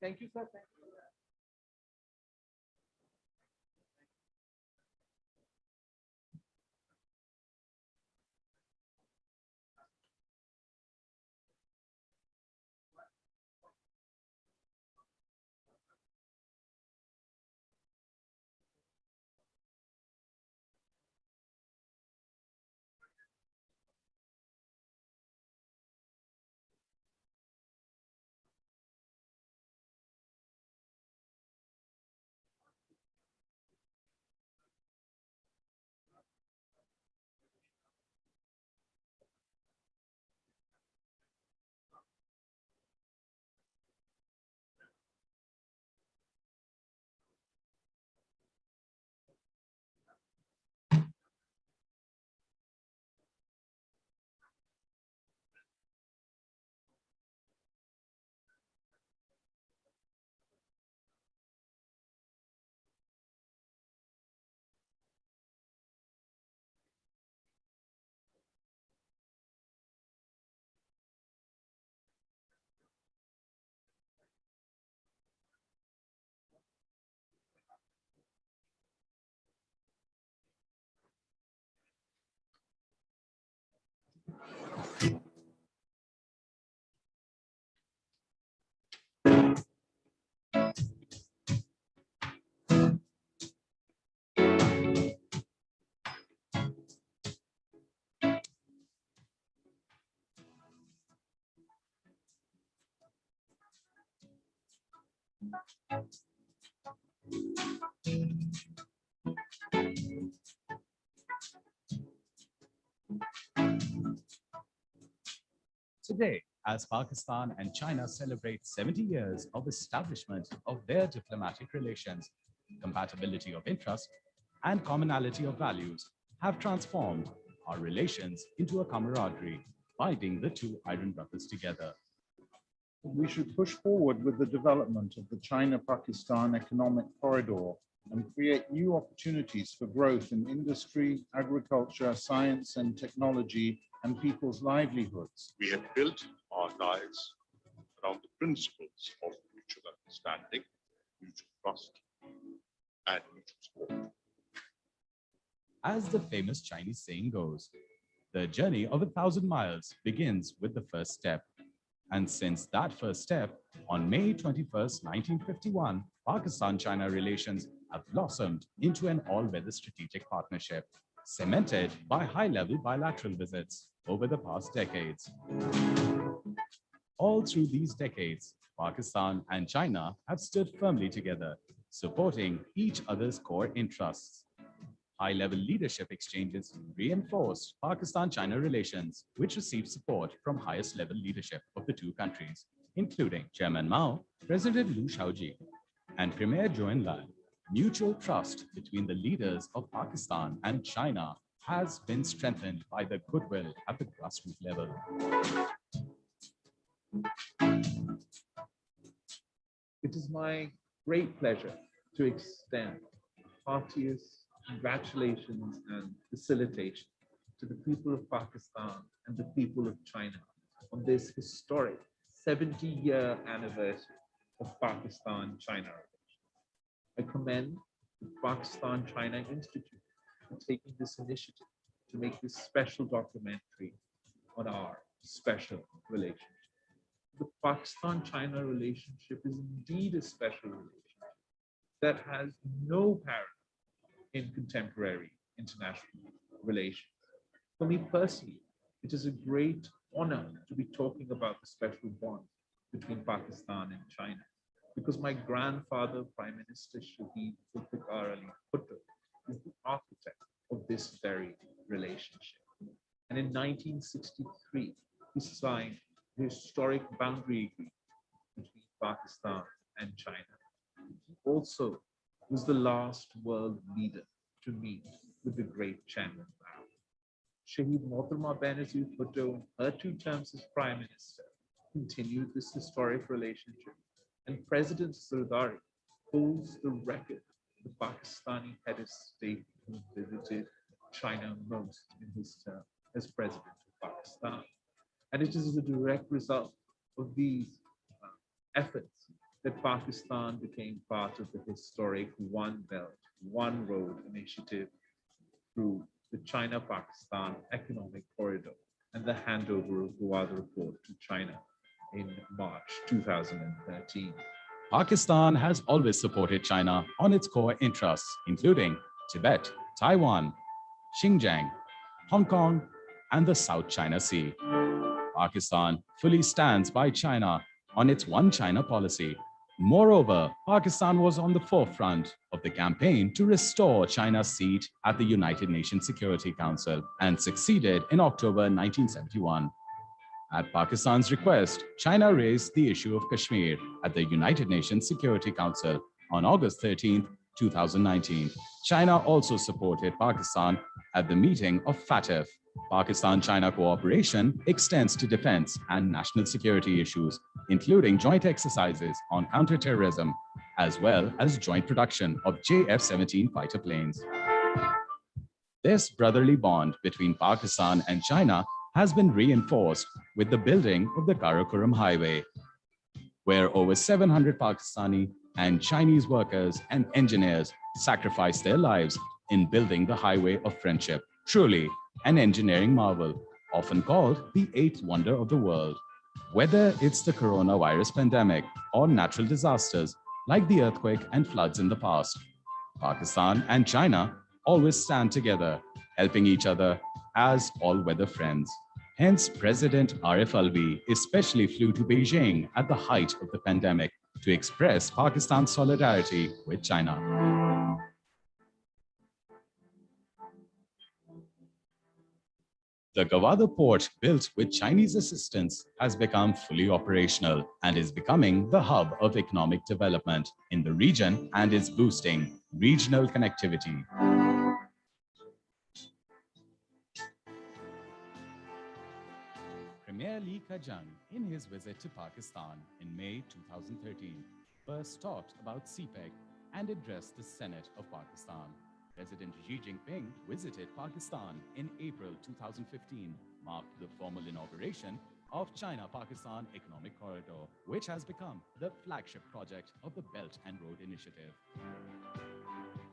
Thank you, sir. Thank you. Today, as Pakistan and China celebrate 70 years of establishment of their diplomatic relations, compatibility of interest and commonality of values have transformed our relations into a camaraderie, binding the two iron brothers together. We should push forward with the development of the China-Pakistan economic corridor and create new opportunities for growth in industry, agriculture, science and technology, and people's livelihoods. We have built our lives around the principles of mutual understanding, mutual trust, and mutual support. As the famous Chinese saying goes, the journey of 1,000 miles begins with the first step. And since that first step, on May 21st, 1951, Pakistan-China relations have blossomed into an all-weather strategic partnership, cemented by high-level bilateral visits over the past decades. All through these decades, Pakistan and China have stood firmly together, supporting each other's core interests. High-level leadership exchanges reinforced Pakistan-China relations, which received support from highest-level leadership of the two countries, including Chairman Mao, President Liu Shaoji, and Premier Zhou Enlai. Mutual trust between the leaders of Pakistan and China has been strengthened by the goodwill at the grassroots level. It is my great pleasure to extend heartiest congratulations and facilitation to the people of Pakistan and the people of China on this historic 70-year anniversary of Pakistan-China relations. I commend the Pakistan-China Institute for taking this initiative to make this special documentary on our special relationship. The Pakistan-China relationship is indeed a special relationship that has no parallel in contemporary international relations. For me personally, it is a great honor to be talking about the special bond between Pakistan and China, because my grandfather, Prime Minister Shahid Zulfikar Ali Bhutto, is the architect of this very relationship. And in 1963, he signed the historic boundary agreement between Pakistan and China. He also was the last world leader to meet with the great Chairman Mao. Shahid Mohtarma Benazir Bhutto, in her 2 terms as Prime Minister, continued this historic relationship, and President Zardari holds the record of the Pakistani head of state who visited China most in his term as President of Pakistan. And it is a direct result of these efforts that Pakistan became part of the historic One Belt, One Road initiative through the China-Pakistan Economic Corridor and the handover of Gwadar Port to China in March 2013. Pakistan has always supported China on its core interests, including Tibet, Taiwan, Xinjiang, Hong Kong, and the South China Sea. Pakistan fully stands by China on its One China policy. Moreover, Pakistan was on the forefront of the campaign to restore China's seat at the United Nations Security Council and succeeded in October 1971. At Pakistan's request, China raised the issue of Kashmir at the United Nations Security Council on August 13, 2019. China also supported Pakistan at the meeting of FATF. Pakistan-China cooperation extends to defense and national security issues, including joint exercises on counterterrorism, as well as joint production of JF-17 fighter planes. This brotherly bond between Pakistan and China has been reinforced with the building of the Karakoram Highway, where over 700 Pakistani and Chinese workers and engineers sacrificed their lives in building the highway of friendship. Truly an engineering marvel, often called the eighth wonder of the world. Whether it's the coronavirus pandemic or natural disasters like the earthquake and floods in the past, Pakistan and China always stand together, helping each other as all-weather friends. Hence, President Arif Alvi especially flew to Beijing at the height of the pandemic to express Pakistan's solidarity with China. The Gwadar port, built with Chinese assistance, has become fully operational and is becoming the hub of economic development in the region and is boosting regional connectivity. Premier Li Keqiang, in his visit to Pakistan in May 2013, first talked about CPEC and addressed the Senate of Pakistan. President Xi Jinping visited Pakistan in April 2015, marked the formal inauguration of China-Pakistan Economic Corridor, which has become the flagship project of the Belt and Road Initiative.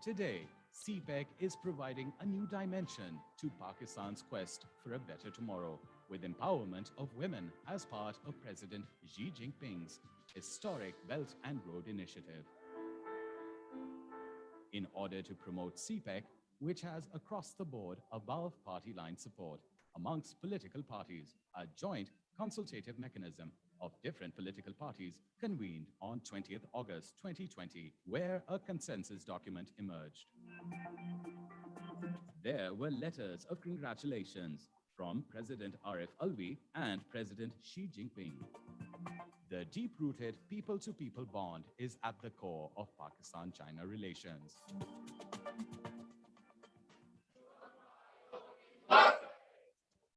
Today, CPEC is providing a new dimension to Pakistan's quest for a better tomorrow, with empowerment of women as part of President Xi Jinping's historic Belt and Road Initiative. In order to promote CPEC, which has across-the-board above-party line support amongst political parties, a joint consultative mechanism of different political parties convened on 20th August 2020, where a consensus document emerged. There were letters of congratulations from President Arif Alvi and President Xi Jinping. The deep-rooted people-to-people bond is at the core of Pakistan-China relations.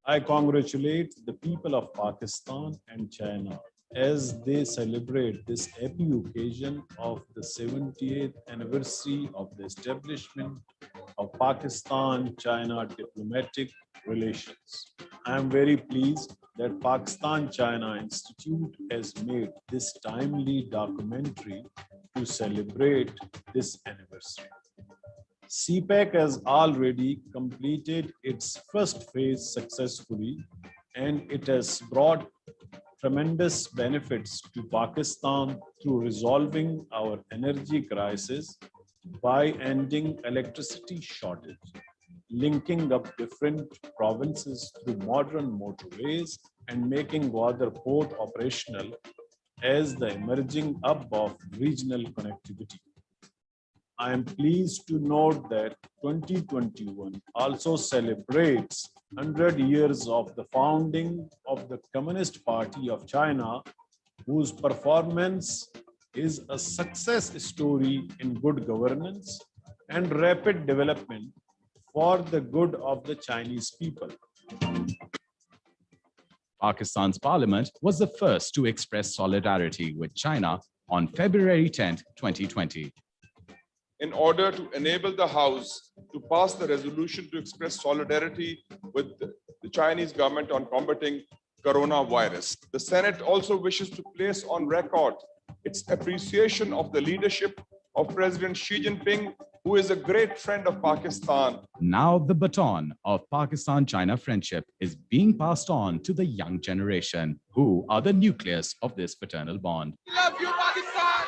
I congratulate the people of Pakistan and China as they celebrate this happy occasion of the 70th anniversary of the establishment of Pakistan-China diplomatic relations. I am very pleased that Pakistan-China Institute has made this timely documentary to celebrate this anniversary. CPEC has already completed its first phase successfully, and it has brought tremendous benefits to Pakistan through resolving our energy crisis by ending electricity shortage, linking up different provinces through modern motorways, and making Gwadar port operational as the emerging hub of regional connectivity. I am pleased to note that 2021 also celebrates 100 years of the founding of the Communist Party of China, whose performance is a success story in good governance and rapid development for the good of the Chinese people. Pakistan's parliament was the first to express solidarity with China on February 10, 2020. In order to enable the House to pass the resolution to express solidarity with the Chinese government on combating coronavirus, the Senate also wishes to place on record its appreciation of the leadership of President Xi Jinping, who is a great friend of Pakistan. Now the baton of Pakistan-China friendship is being passed on to the young generation, who are the nucleus of this fraternal bond. We love you, Pakistan!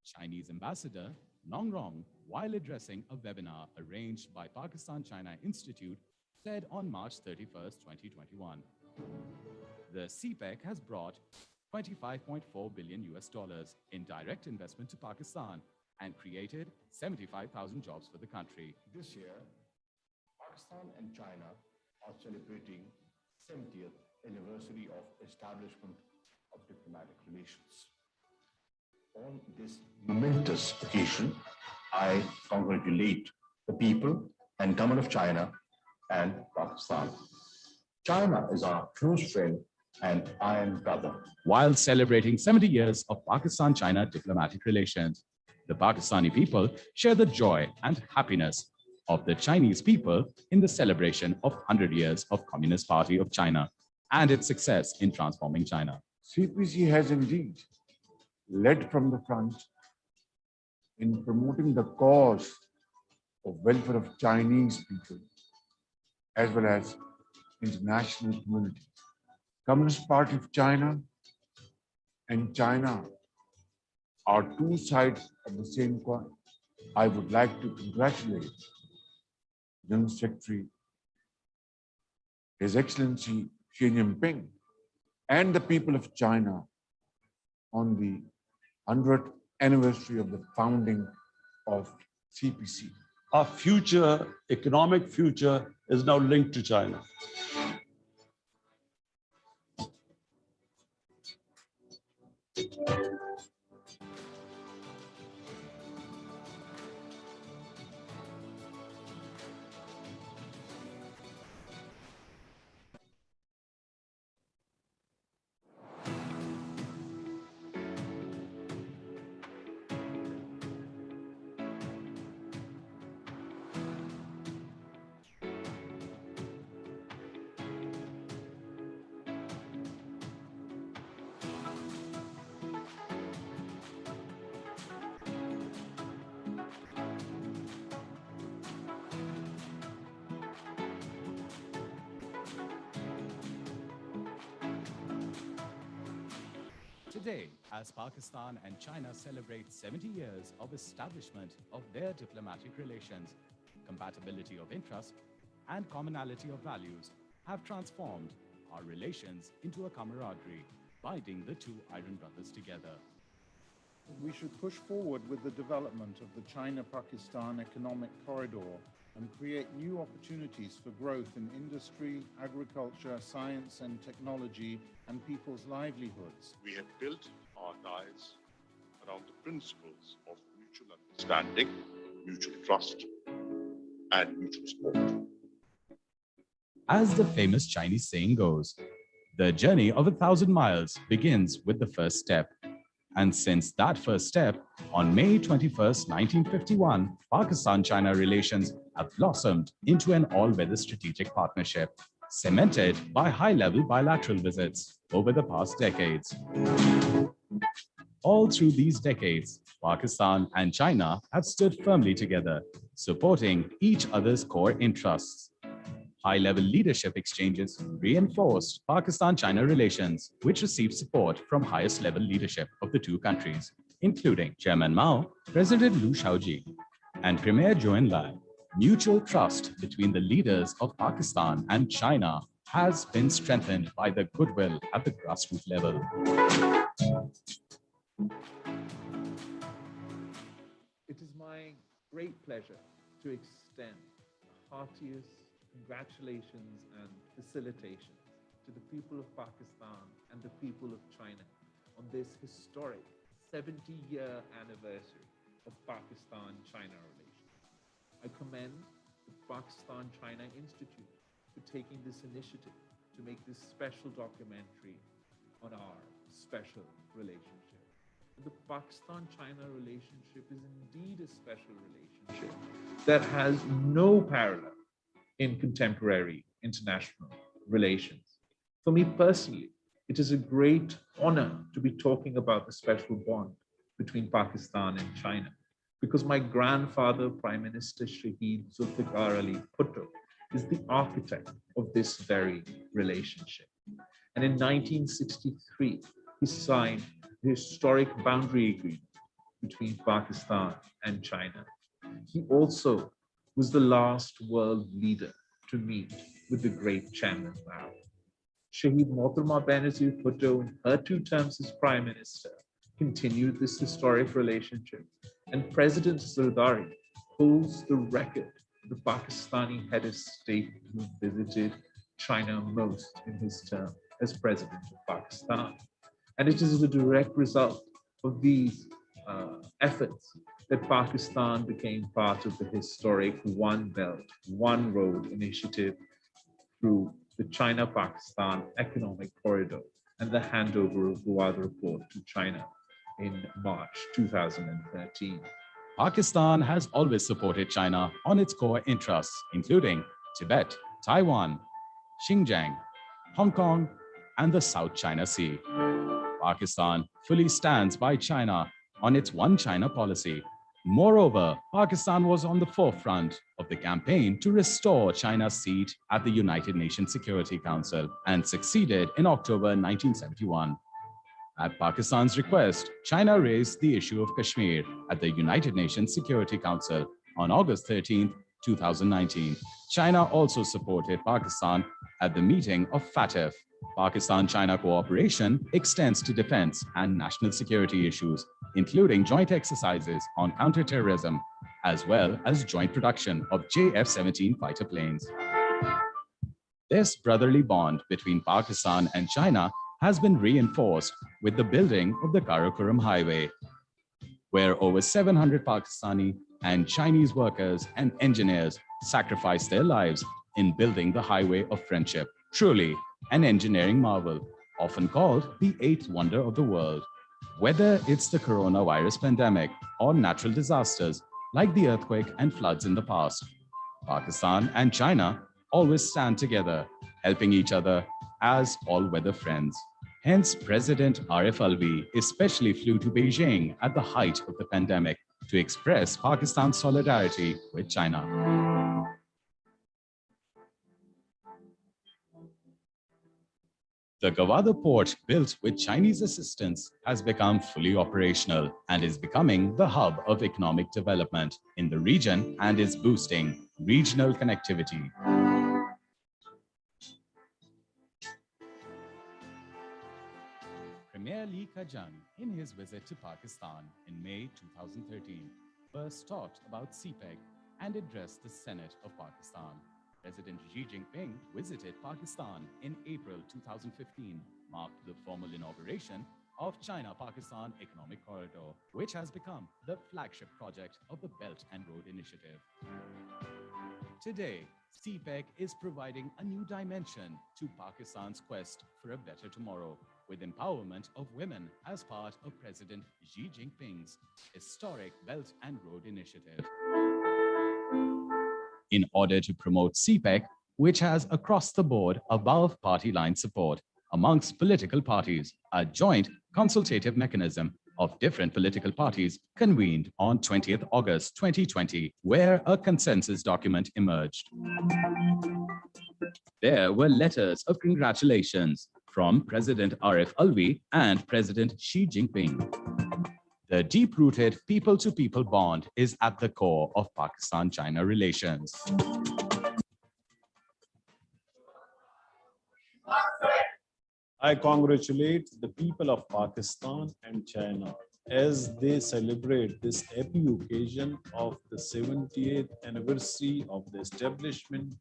Chinese Ambassador Long Rong, while addressing a webinar arranged by Pakistan-China Institute, said on March 31, 2021, the CPEC has brought $25.4 billion in direct investment to Pakistan and created 75,000 jobs for the country. This year, Pakistan and China are celebrating 70th anniversary of establishment of diplomatic relations. On this momentous occasion, I congratulate the people and government of China and Pakistan. China is our close friend and iron brother. While celebrating 70 years of Pakistan-China diplomatic relations, the Pakistani people share the joy and happiness of the Chinese people in the celebration of 100 years of Communist Party of China and its success in transforming China. CPC has indeed led from the front in promoting the cause of welfare of Chinese people as well as international community. Communist Party of China and China are two sides of the same coin. I would like to congratulate General Secretary, His Excellency Xi Jinping, and the people of China on the 100th anniversary of the founding of CPC. Our future, economic future, is now linked to China. Today, as Pakistan and China celebrate 70 years of establishment of their diplomatic relations, compatibility of interest and commonality of values have transformed our relations into a camaraderie, binding the two iron brothers together. We should push forward with the development of the China-Pakistan economic corridor and create new opportunities for growth in industry, agriculture, science and technology, and people's livelihoods. We have built our ties around the principles of mutual understanding, mutual trust, and mutual support. As the famous Chinese saying goes, the journey of 1,000 miles begins with the first step. And since that first step, on May 21st, 1951, Pakistan-China relations have blossomed into an all-weather strategic partnership, cemented by high-level bilateral visits over the past decades. All through these decades, Pakistan and China have stood firmly together, supporting each other's core interests. High-level leadership exchanges reinforced Pakistan-China relations, which received support from highest-level leadership of the two countries, including Chairman Mao, President Liu Shaoji, and Premier Zhou Enlai. Mutual trust between the leaders of Pakistan and China has been strengthened by the goodwill at the grassroots level. It is my great pleasure to extend the heartiest congratulations and felicitations to the people of Pakistan and the people of China on this historic 70-year anniversary of Pakistan-China relations. I commend the Pakistan-China Institute for taking this initiative to make this special documentary on our special relationship. The Pakistan-China relationship is indeed a special relationship that has no parallel in contemporary international relations. For me personally, it is a great honor to be talking about the special bond between Pakistan and China, because my grandfather, Prime Minister Shahid Zulfikar Ali Bhutto, is the architect of this very relationship. And in 1963, he signed the historic boundary agreement between Pakistan and China. He also was the last world leader to meet with the great Chairman Mao. Shahid Mohtarma Benazir Bhutto, in her 2 terms as Prime Minister, continued this historic relationship. And President Zardari holds the record for the Pakistani head of state who visited China most in his term as President of Pakistan. And it is a direct result of these efforts that Pakistan became part of the historic One Belt, One Road initiative through the China-Pakistan Economic Corridor and the handover of Gwadar Port to China in March 2013. Pakistan has always supported China on its core interests, including Tibet, Taiwan, Xinjiang, Hong Kong, and the South China Sea. Pakistan fully stands by China on its One China policy. Moreover, Pakistan was on the forefront of the campaign to restore China's seat at the United Nations Security Council and succeeded in October 1971. At Pakistan's request, China raised the issue of Kashmir at the United Nations Security Council on August 13, 2019. China also supported Pakistan at the meeting of FATF, Pakistan-China cooperation extends to defense and national security issues, including joint exercises on counterterrorism, as well as joint production of JF-17 fighter planes. This brotherly bond between Pakistan and China has been reinforced with the building of the Karakoram Highway, where over 700 Pakistani and Chinese workers and engineers sacrificed their lives in building the highway of friendship. Truly an engineering marvel, often called the eighth wonder of the world. Whether it's the coronavirus pandemic or natural disasters like the earthquake and floods in the past, Pakistan and China always stand together, helping each other as all-weather friends. Hence, President Arif Alvi especially flew to Beijing at the height of the pandemic to express Pakistan's solidarity with China. The Gwadar port, built with Chinese assistance, has become fully operational and is becoming the hub of economic development in the region and is boosting regional connectivity. Premier Li Keqiang, in his visit to Pakistan in May 2013, first talked about CPEC and addressed the Senate of Pakistan. President Xi Jinping visited Pakistan in April 2015, marked the formal inauguration of China-Pakistan Economic Corridor, which has become the flagship project of the Belt and Road Initiative. Today, CPEC is providing a new dimension to Pakistan's quest for a better tomorrow, with empowerment of women as part of President Xi Jinping's historic Belt and Road Initiative. In order to promote CPEC, which has across-the-board above-party line support amongst political parties, a joint consultative mechanism of different political parties convened on 20th August 2020, where a consensus document emerged. There were letters of congratulations from President Arif Alvi and President Xi Jinping. The deep-rooted people-to-people bond is at the core of Pakistan-China relations. I congratulate the people of Pakistan and China as they celebrate this happy occasion of the 70th anniversary of the establishment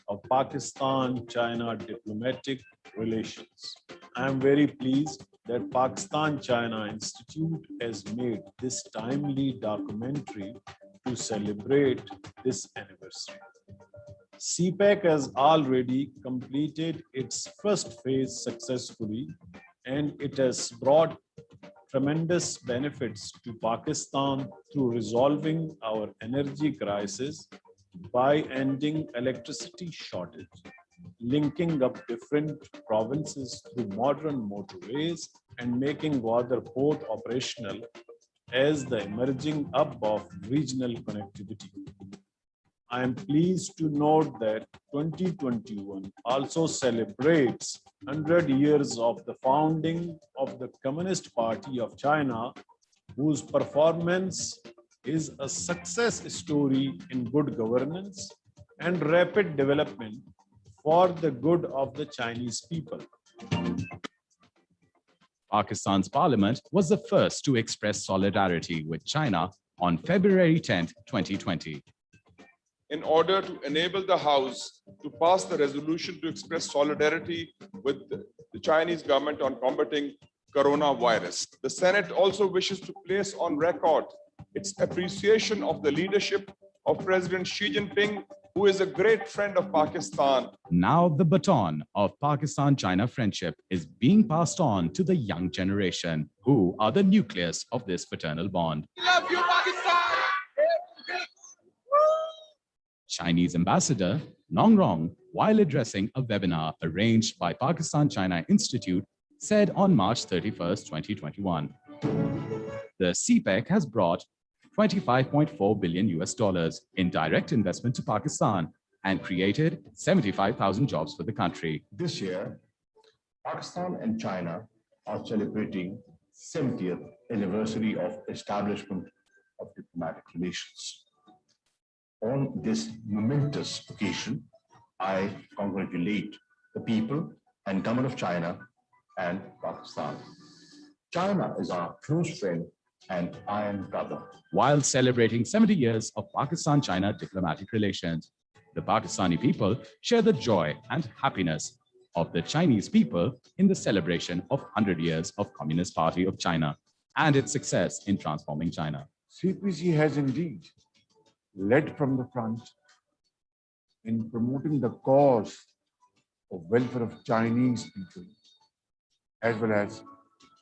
of Pakistan-China diplomatic relations. I am very pleased that Pakistan-China Institute has made this timely documentary to celebrate this anniversary. CPEC has already completed its first phase successfully, and it has brought tremendous benefits to Pakistan through resolving our energy crisis by ending electricity shortage, linking up different provinces through modern motorways, and making Gwadar port operational as the emerging hub of regional connectivity. I am pleased to note that 2021 also celebrates 100 years of the founding of the Communist Party of China, whose performance is a success story in good governance and rapid development for the good of the Chinese people. Pakistan's parliament was the first to express solidarity with China on February 10, 2020. In order to enable the House to pass the resolution to express solidarity with the Chinese government on combating coronavirus, the Senate also wishes to place on record its appreciation of the leadership of President Xi Jinping, who is a great friend of Pakistan. Now the baton of Pakistan-China friendship is being passed on to the young generation, who are the nucleus of this fraternal bond. We love you, Pakistan! Chinese Ambassador Nong Rong, while addressing a webinar arranged by Pakistan-China Institute, said on March 31st, 2021, the CPEC has brought $25.4 billion in direct investment to Pakistan and created 75,000 jobs for the country. This year, Pakistan and China are celebrating 70th anniversary of establishment of diplomatic relations. On this momentous occasion, I congratulate the people and Government of China and Pakistan. China is our close friend and iron brother. While celebrating 70 years of Pakistan-China diplomatic relations, the Pakistani people share the joy and happiness of the Chinese people in the celebration of 100 years of Communist Party of China and its success in transforming China. CPC has indeed led from the front in promoting the cause of welfare of Chinese people as well as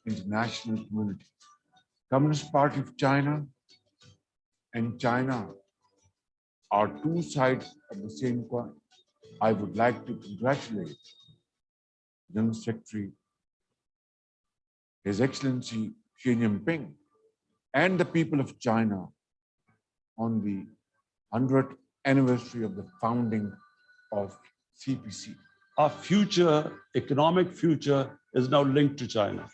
international community. Communist Party of China and China are two sides of the same coin. I would like to congratulate General Secretary, His Excellency Xi Jinping, and the people of China on the 100th anniversary of the founding of CPC. Our future, economic future, is now linked to China.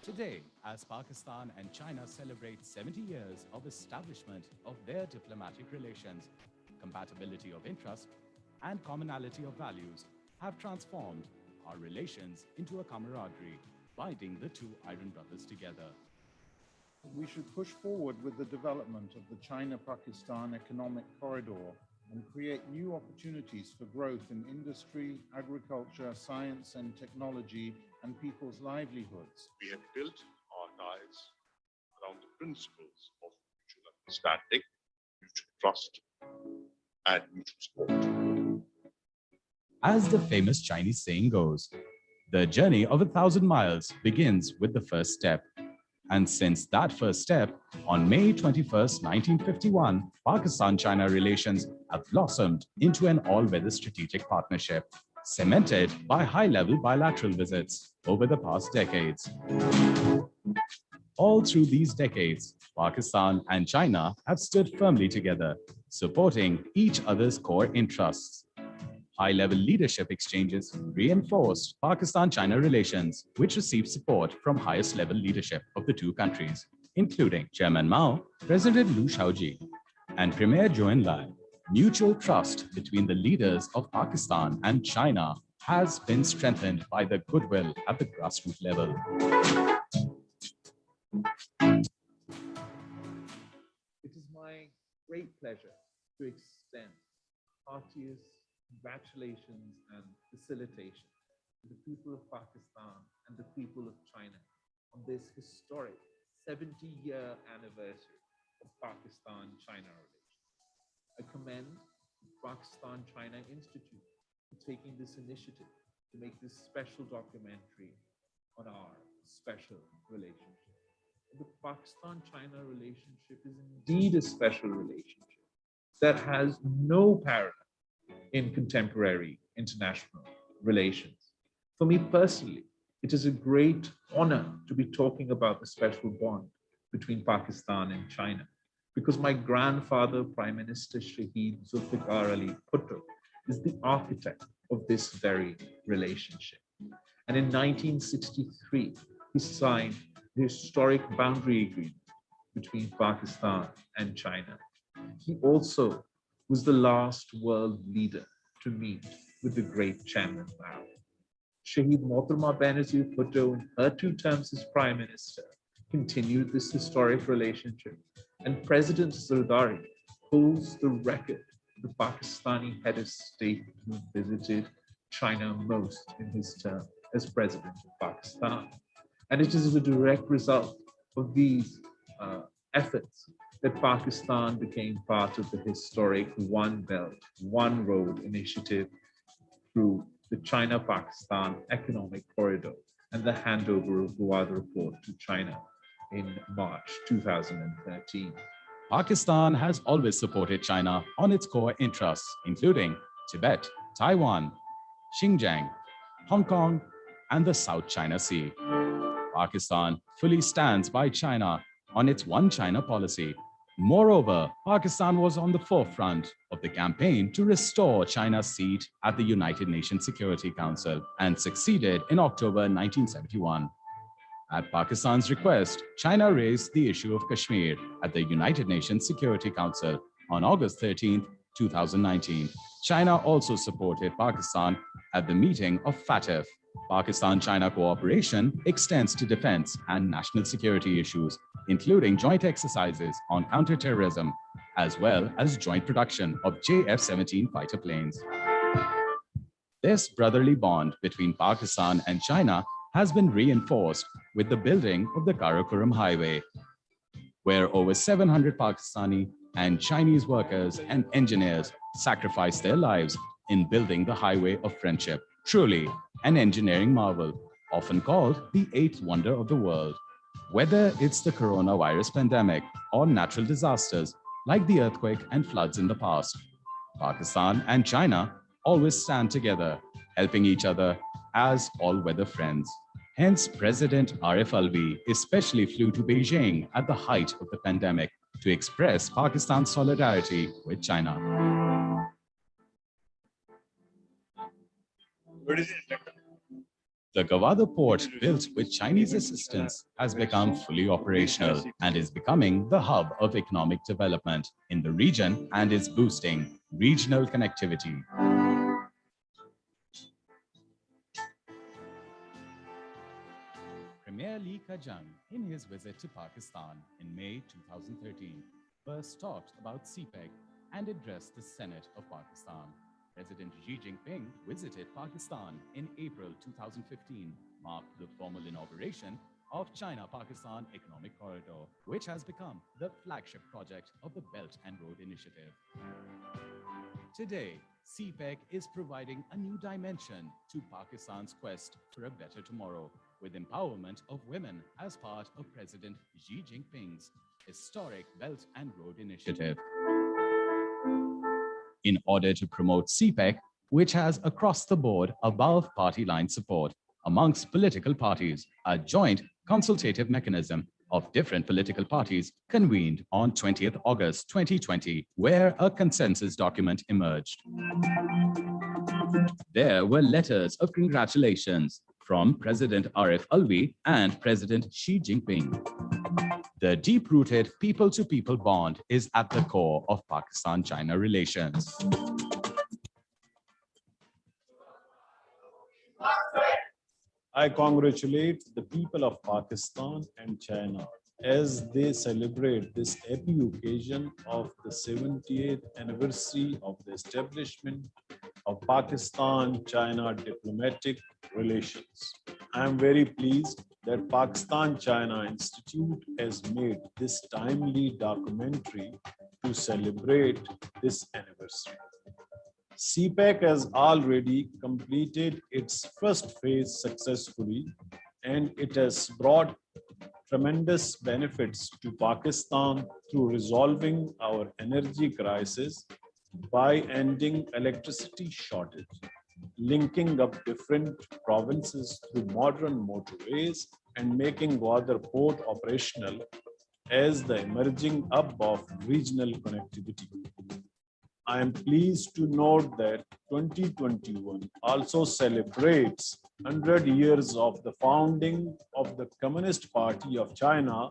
Today, as Pakistan and China celebrate 70 years of establishment of their diplomatic relations, compatibility of interest and commonality of values have transformed our relations into a camaraderie, binding the two iron brothers together. We should push forward with the development of the China-Pakistan economic corridor and create new opportunities for growth in industry, agriculture, science and technology, and people's livelihoods. We have built our ties around the principles of mutual understanding, mutual trust, and mutual support. As the famous Chinese saying goes, the journey of 1,000 miles begins with the first step. And since that first step, on May 21st, 1951, Pakistan-China relations have blossomed into an all-weather strategic partnership, cemented by high-level bilateral visits over the past decades. All through these decades, Pakistan and China have stood firmly together, supporting each other's core interests. High-level leadership exchanges reinforced Pakistan-China relations, which received support from highest-level leadership of the two countries, including Chairman Mao, President Liu Shaoji, and Premier Zhou Enlai. Mutual trust between the leaders of Pakistan and China has been strengthened by the goodwill at the grassroots level. It is my great pleasure to extend heartiest congratulations and facilitation to the people of Pakistan and the people of China on this historic 70-year anniversary of Pakistan-China relations. I commend the Pakistan-China Institute for taking this initiative to make this special documentary on our special relationship. The Pakistan-China relationship is indeed a special relationship that has no parallel in contemporary international relations. For me personally, it is a great honor to be talking about the special bond between Pakistan and China, because my grandfather, Prime Minister Shahid Zulfikar Ali Bhutto, is the architect of this very relationship. And in 1963, he signed the historic boundary agreement between Pakistan and China. He also was the last world leader to meet with the great Chairman Mao. Shahid Mohtarma Benazir Bhutto, in her 2 terms as Prime Minister, continued this historic relationship, and President Zardari holds the record of the Pakistani head of state who visited China most in his term as President of Pakistan. And it is a direct result of these efforts that Pakistan became part of the historic One Belt, One Road initiative through the China-Pakistan Economic Corridor and the handover of Gwadar Port to China in March 2013. Pakistan has always supported China on its core interests, including Tibet, Taiwan, Xinjiang, Hong Kong, and the South China Sea. Pakistan fully stands by China on its One China policy. Moreover, Pakistan was on the forefront of the campaign to restore China's seat at the United Nations Security Council and succeeded in October 1971. At Pakistan's request, China raised the issue of Kashmir at the United Nations Security Council on August 13, 2019. China also supported Pakistan at the meeting of FATF. Pakistan-China cooperation extends to defense and national security issues, including joint exercises on counterterrorism, as well as joint production of JF-17 fighter planes. This brotherly bond between Pakistan and China has been reinforced with the building of the Karakoram Highway, where over 700 Pakistani and Chinese workers and engineers sacrificed their lives in building the Highway of Friendship. Truly an engineering marvel, often called the eighth wonder of the world. Whether it's the coronavirus pandemic or natural disasters like the earthquake and floods in the past, Pakistan and China always stand together, helping each other as all-weather friends. Hence, President Arif Alvi especially flew to Beijing at the height of the pandemic to express Pakistan's solidarity with China. The Gwadar port, built with Chinese assistance, has become fully operational and is becoming the hub of economic development in the region and is boosting regional connectivity. Premier Li Keqiang, in his visit to Pakistan in May 2013, first talked about CPEC and addressed the Senate of Pakistan. President Xi Jinping visited Pakistan in April 2015, marked the formal inauguration of China-Pakistan Economic Corridor, which has become the flagship project of the Belt and Road Initiative. Today, CPEC is providing a new dimension to Pakistan's quest for a better tomorrow, with empowerment of women as part of President Xi Jinping's historic Belt and Road Initiative. In order to promote CPEC, which has across-the-board above-party line support amongst political parties, a joint consultative mechanism of different political parties convened on 20th August 2020, where a consensus document emerged. There were letters of congratulations from President Arif Alvi and President Xi Jinping. The deep-rooted people-to-people bond is at the core of Pakistan-China relations. I congratulate the people of Pakistan and China as they celebrate this happy occasion of the 70th anniversary of the establishment of Pakistan-China diplomatic relations. I am very pleased that Pakistan-China Institute has made this timely documentary to celebrate this anniversary. CPEC has already completed its first phase successfully, and it has brought tremendous benefits to Pakistan through resolving our energy crisis by ending electricity shortage, linking up different provinces through modern motorways, and making Gwadar Port operational as the emerging hub of regional connectivity. I am pleased to note that 2021 also celebrates 100 years of the founding of the Communist Party of China,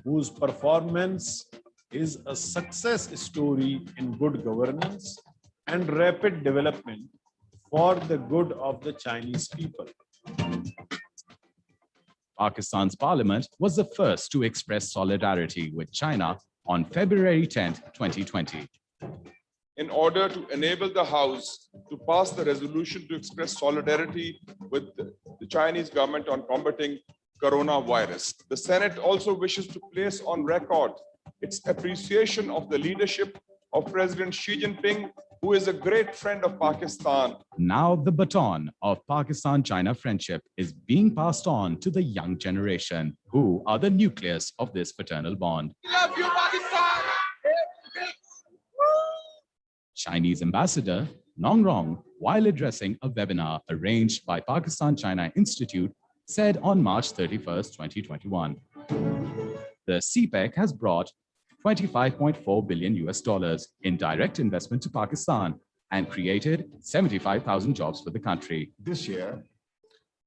whose performance is a success story in good governance and rapid development for the good of the Chinese people. Pakistan's parliament was the first to express solidarity with China on February 10, 2020. In order to enable the House to pass the resolution to express solidarity with the Chinese government on combating coronavirus, the Senate also wishes to place on record its appreciation of the leadership of President Xi Jinping, who is a great friend of Pakistan. Now the baton of Pakistan-China friendship is being passed on to the young generation, who are the nucleus of this fraternal bond. Love you, Pakistan! Chinese Ambassador Nong Rong, while addressing a webinar arranged by Pakistan-China Institute, said on March 31st, 2021, the CPEC has brought $25.4 billion in direct investment to Pakistan and created 75,000 jobs for the country. This year,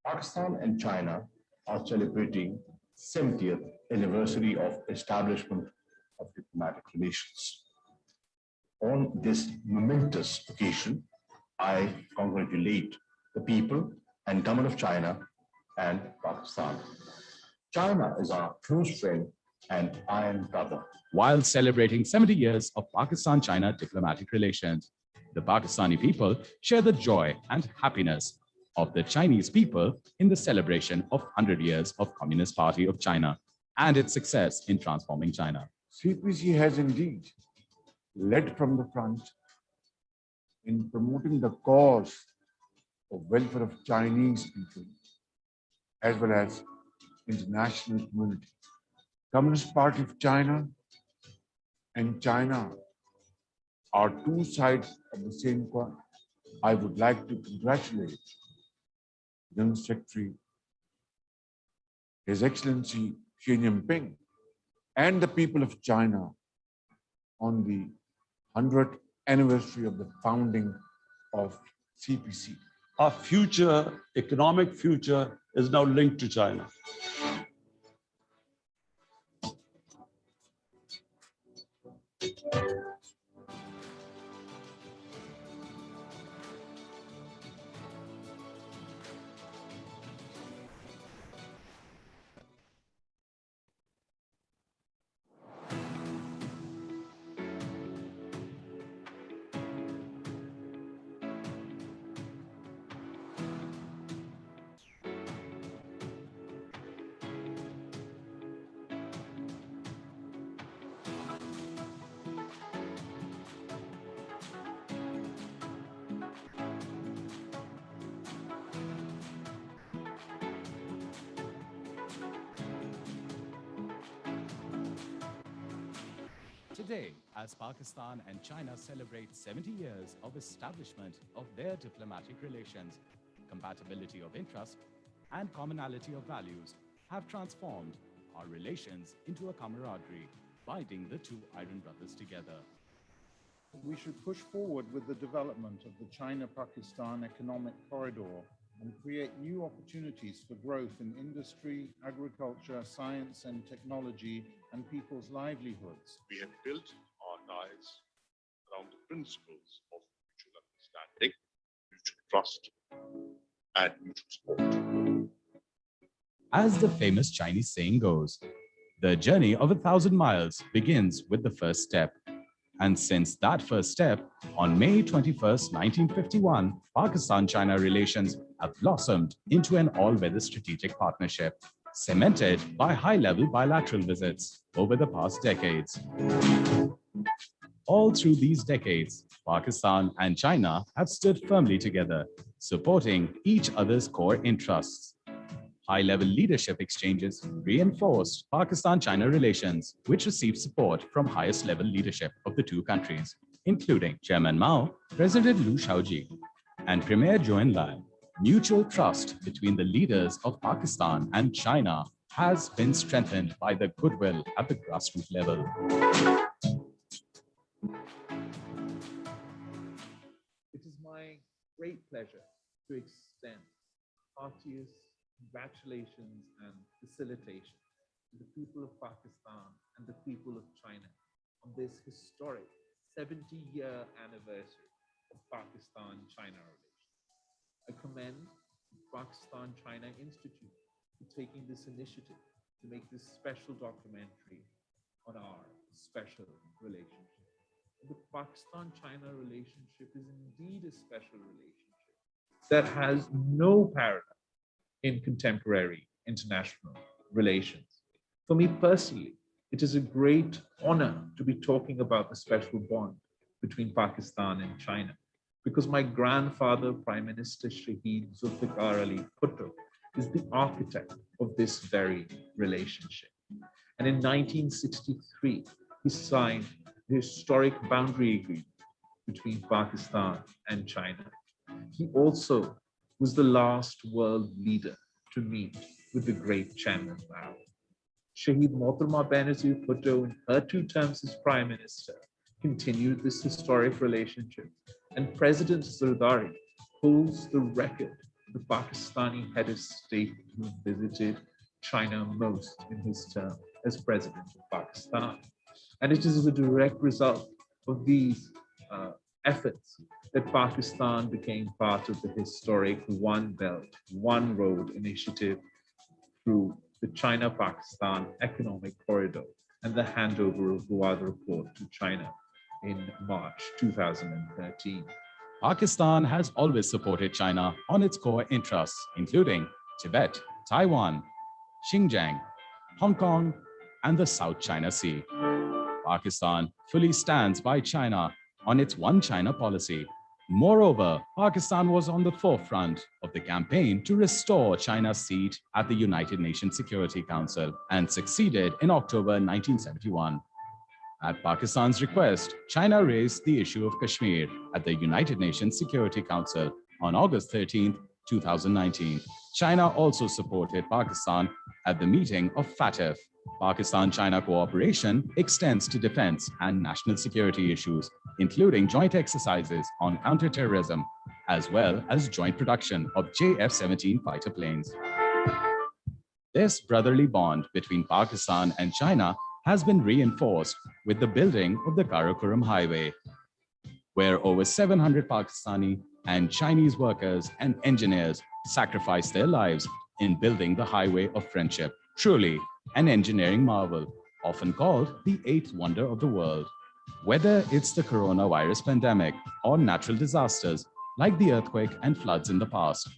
Pakistan and China are celebrating 70th anniversary of establishment of diplomatic relations. On this momentous occasion, I congratulate the people and government of China and Pakistan. China is our close friend and iron brother. While celebrating 70 years of Pakistan-China diplomatic relations, the Pakistani people share the joy and happiness of the Chinese people in the celebration of 100 years of Communist Party of China and its success in transforming China. CPC has indeed led from the front in promoting the cause of welfare of Chinese people as well as international community. Communist Party of China and China are two sides of the same coin. I would like to congratulate General Secretary, His Excellency Xi Jinping, and the people of China on the 100th anniversary of the founding of CPC. Our future, economic future, is now linked to China. Today, as Pakistan and China celebrate 70 years of establishment of their diplomatic relations, compatibility of interest and commonality of values have transformed our relations into a camaraderie, binding the two iron brothers together. We should push forward with the development of the China-Pakistan Economic Corridor and create new opportunities for growth in industry, agriculture, science and technology, and people's livelihoods. We have built our ties around the principles of mutual understanding, mutual trust, and mutual support. As the famous Chinese saying goes, the journey of 1,000 miles begins with the first step. And since that first step, on May 21st, 1951, Pakistan-China relations have blossomed into an all-weather strategic partnership, cemented by high-level bilateral visits over the past decades. All through these decades, Pakistan and China have stood firmly together, supporting each other's core interests. High-level leadership exchanges reinforced Pakistan-China relations, which received support from highest-level leadership of the two countries, including Chairman Mao, President Liu Shaoji, and Premier Zhou Enlai. Mutual trust between the leaders of Pakistan and China has been strengthened by the goodwill at the grassroots level. It is my great pleasure to extend heartiest congratulations and facilitation to the people of Pakistan and the people of China on this historic 70-year anniversary of Pakistan-China relations. I commend the Pakistan-China Institute for taking this initiative to make this special documentary on our special relationship. The Pakistan-China relationship is indeed a special relationship that has no parallel in contemporary international relations. For me personally, it is a great honor to be talking about the special bond between Pakistan and China, because my grandfather, Prime Minister Shahid Zulfikar Ali Bhutto, is the architect of this very relationship. And in 1963, he signed the historic boundary agreement between Pakistan and China. He also was the last world leader to meet with the great Chairman Mao. Shahid Mohtarma Benazir Bhutto, in her 2 terms as Prime Minister, continued this historic relationship. And President Zardari holds the record, the Pakistani head of state who visited China most in his term as President of Pakistan. And it is a direct result of these efforts that Pakistan became part of the historic One Belt, One Road initiative through the China-Pakistan Economic Corridor and the handover of Gwadar Port to China in March 2013. Pakistan has always supported China on its core interests, including Tibet, Taiwan, Xinjiang, Hong Kong, and the South China Sea. Pakistan fully stands by China on its One China policy. Moreover, Pakistan was on the forefront of the campaign to restore China's seat at the United Nations Security Council and succeeded in October 1971. At Pakistan's request, China raised the issue of Kashmir at the United Nations Security Council on August 13, 2019. China also supported Pakistan at the meeting of FATF. Pakistan-China cooperation extends to defense and national security issues, including joint exercises on counterterrorism, as well as joint production of JF-17 fighter planes. This brotherly bond between Pakistan and China has been reinforced with the building of the Karakoram Highway, where over 700 Pakistani and Chinese workers and engineers sacrificed their lives in building the highway of friendship. Truly an engineering marvel, often called the eighth wonder of the world. Whether it's the coronavirus pandemic or natural disasters like the earthquake and floods in the past,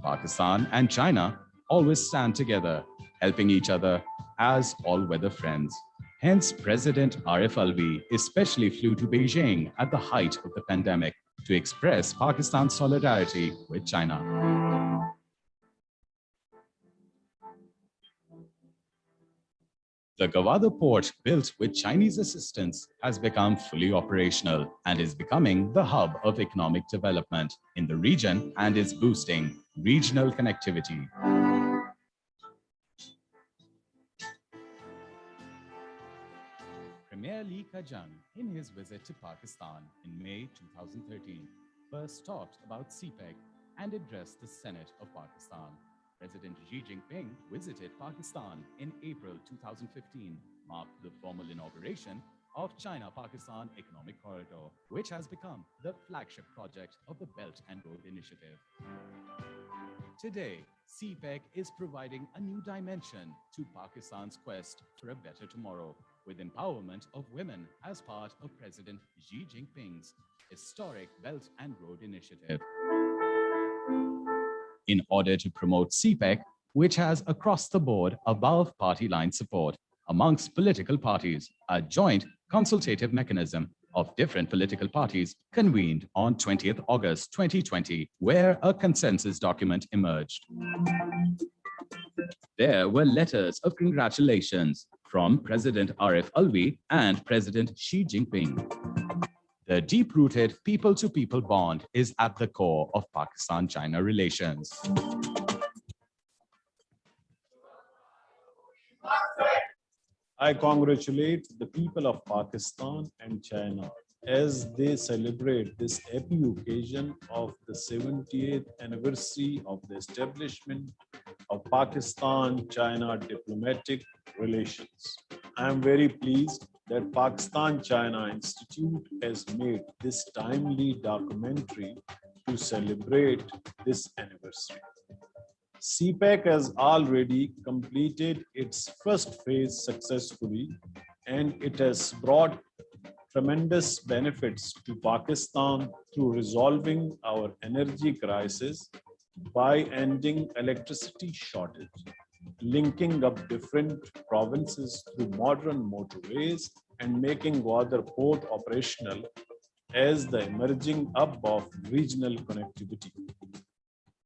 Pakistan and China always stand together, helping each other as all-weather friends. Hence, President Arif Alvi especially flew to Beijing at the height of the pandemic to express Pakistan's solidarity with China. The Gwadar port, built with Chinese assistance, has become fully operational and is becoming the hub of economic development in the region and is boosting regional connectivity. Premier Li Keqiang, in his visit to Pakistan in May 2013, first talked about CPEC and addressed the Senate of Pakistan. President Xi Jinping visited Pakistan in April 2015, marked the formal inauguration of China-Pakistan Economic Corridor, which has become the flagship project of the Belt and Road Initiative. Today, CPEC is providing a new dimension to Pakistan's quest for a better tomorrow, with empowerment of women as part of President Xi Jinping's historic Belt and Road Initiative. In order to promote CPEC, which has across-the-board above-party line support amongst political parties, a joint consultative mechanism of different political parties convened on 20th August 2020, where a consensus document emerged. There were letters of congratulations from President Arif Alvi and President Xi Jinping. The deep-rooted people-to-people bond is at the core of Pakistan-China relations. I congratulate the people of Pakistan and China as they celebrate this happy occasion of the 70th anniversary of the establishment of Pakistan-China diplomatic relations. I am very pleased that Pakistan-China Institute has made this timely documentary to celebrate this anniversary. CPEC has already completed its first phase successfully, and it has brought tremendous benefits to Pakistan through resolving our energy crisis by ending electricity shortage. linking up different provinces through modern motorways and making Gwadar port operational as the emerging hub of regional connectivity.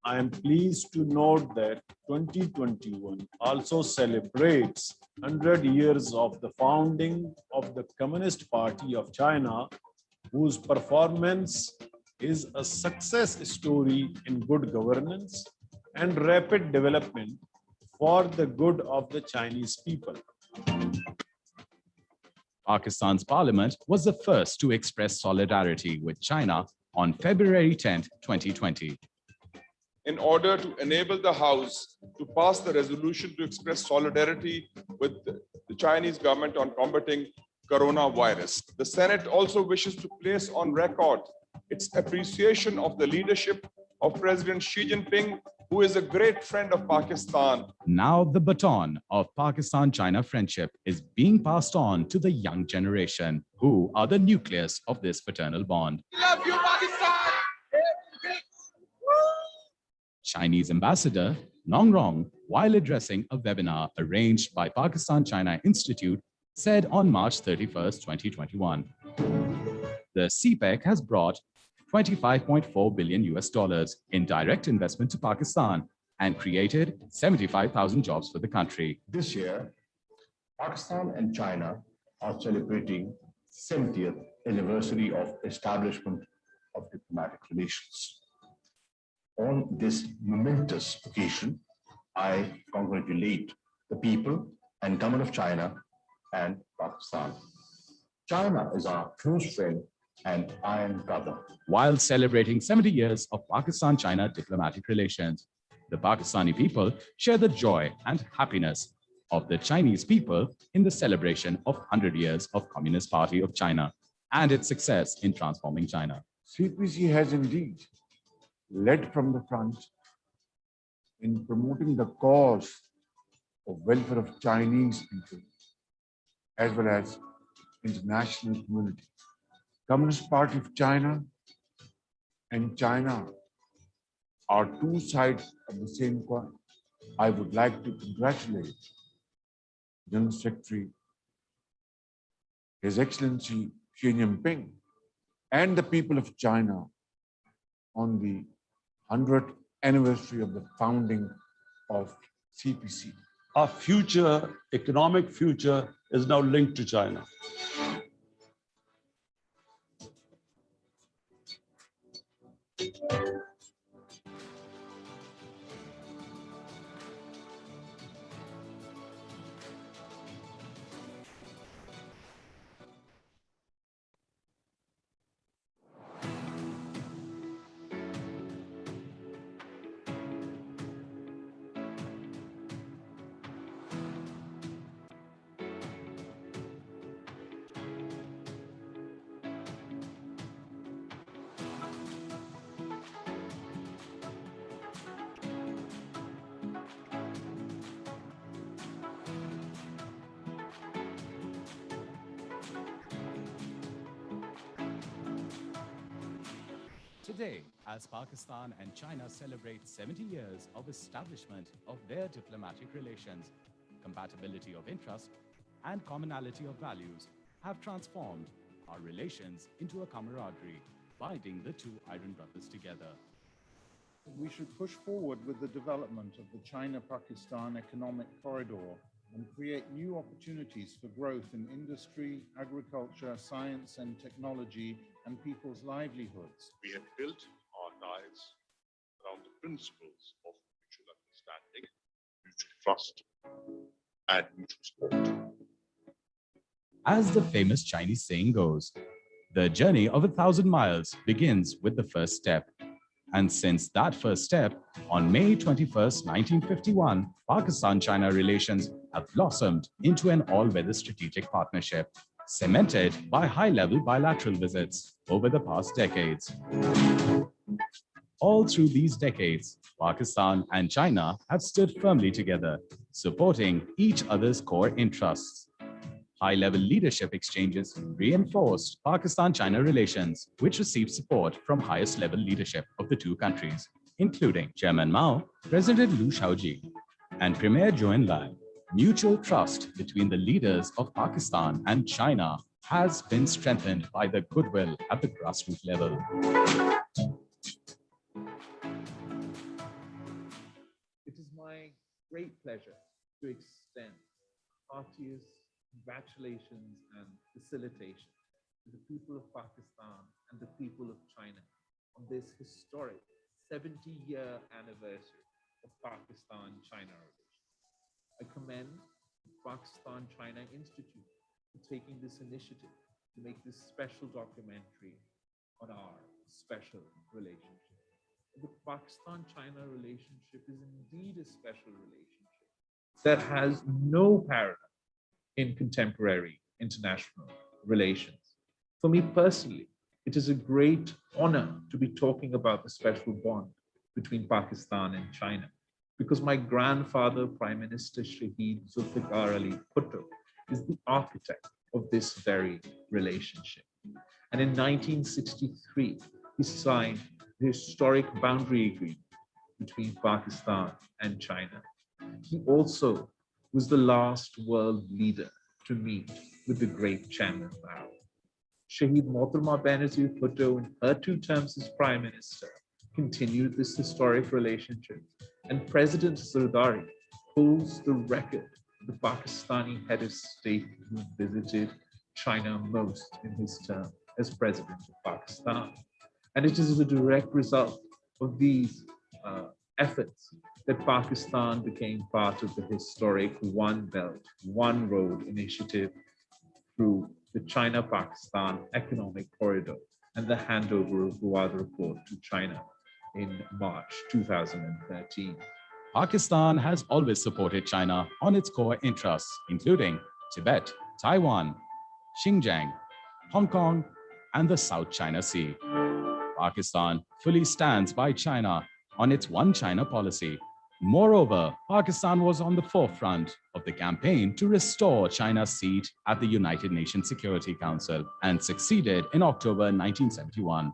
I am pleased to note that 2021 also celebrates 100 years of the founding of the Communist Party of China, whose performance is a success story in good governance and rapid development for the good of the Chinese people. Pakistan's parliament was the first to express solidarity with China on February 10, 2020. In order to enable the House to pass the resolution to express solidarity with the Chinese government on combating coronavirus, the Senate also wishes to place on record its appreciation of the leadership of President Xi Jinping, who is a great friend of Pakistan. Now the baton of Pakistan-China friendship is being passed on to the young generation, who are the nucleus of this fraternal bond. Love you, Pakistan! Chinese Ambassador Nong Rong, while addressing a webinar arranged by Pakistan-China Institute, said on March 31, 2021, the CPEC has brought $25.4 billion in direct investment to Pakistan and created 75,000 jobs for the country. This year, Pakistan and China are celebrating 70th anniversary of establishment of diplomatic relations. On this momentous occasion, I congratulate the people and government of China and Pakistan. China is our close friend and iron brother. While celebrating 70 years of Pakistan-China diplomatic relations, the Pakistani people share the joy and happiness of the Chinese people in the celebration of 100 years of Communist Party of China and its success in transforming China. CPC has indeed led from the front in promoting the cause of welfare of Chinese people as well as international community. Communist Party of China and China are two sides of the same coin. I would like to congratulate General Secretary, His Excellency Xi Jinping, and the people of China on the 100th anniversary of the founding of CPC. Our future, economic future, is now linked to China. Today, as Pakistan and China celebrate 70 years of establishment of their diplomatic relations, compatibility of interest and commonality of values have transformed our relations into a camaraderie, binding the two iron brothers together. We should push forward with the development of the China-Pakistan economic corridor and create new opportunities for growth in industry, agriculture, science and technology, and people's livelihoods. We have built our ties around the principles of mutual understanding, mutual trust, and mutual support. As the famous Chinese saying goes, the journey of 1,000 miles begins with the first step. And since that first step, on May 21st, 1951, Pakistan-China relations have blossomed into an all-weather strategic partnership, cemented by high-level bilateral visits over the past decades. All through these decades, Pakistan and China have stood firmly together, supporting each other's core interests. High-level leadership exchanges reinforced Pakistan-China relations, which received support from highest-level leadership of the two countries, including Chairman Mao, President Liu Shaoji, And Premier Zhou Enlai, mutual trust between the leaders of Pakistan and China has been strengthened by the goodwill at the grassroots level. It is my great pleasure to extend heartiest congratulations and facilitation to the people of Pakistan and the people of China on this historic 70-year anniversary of Pakistan-China relations. I commend the Pakistan-China Institute for taking this initiative to make this special documentary on our special relationship. The Pakistan-China relationship is indeed a special relationship that has no parallel in contemporary international relations. For me personally, it is a great honor to be talking about the special bond between Pakistan and China, because my grandfather, Prime Minister Shahid Zulfikar Ali Bhutto, is the architect of this very relationship. And in 1963, he signed the historic boundary agreement between Pakistan and China. He also was the last world leader to meet with the great Chairman Mao. Shahid Mohtarma Benazir Bhutto, in her 2 terms as Prime Minister, continued this historic relationship. And President Zardari holds the record of the Pakistani head of state who visited China most in his term as President of Pakistan. And it is a direct result of these efforts that Pakistan became part of the historic One Belt, One Road initiative through the China-Pakistan Economic Corridor and the handover of Gwadar Port to China in March 2013. Pakistan has always supported China on its core interests, including Tibet, Taiwan, Xinjiang, Hong Kong, and the South China Sea. Pakistan fully stands by China on its One China policy. Moreover, Pakistan was on the forefront of the campaign to restore China's seat at the United Nations Security Council and succeeded in October 1971.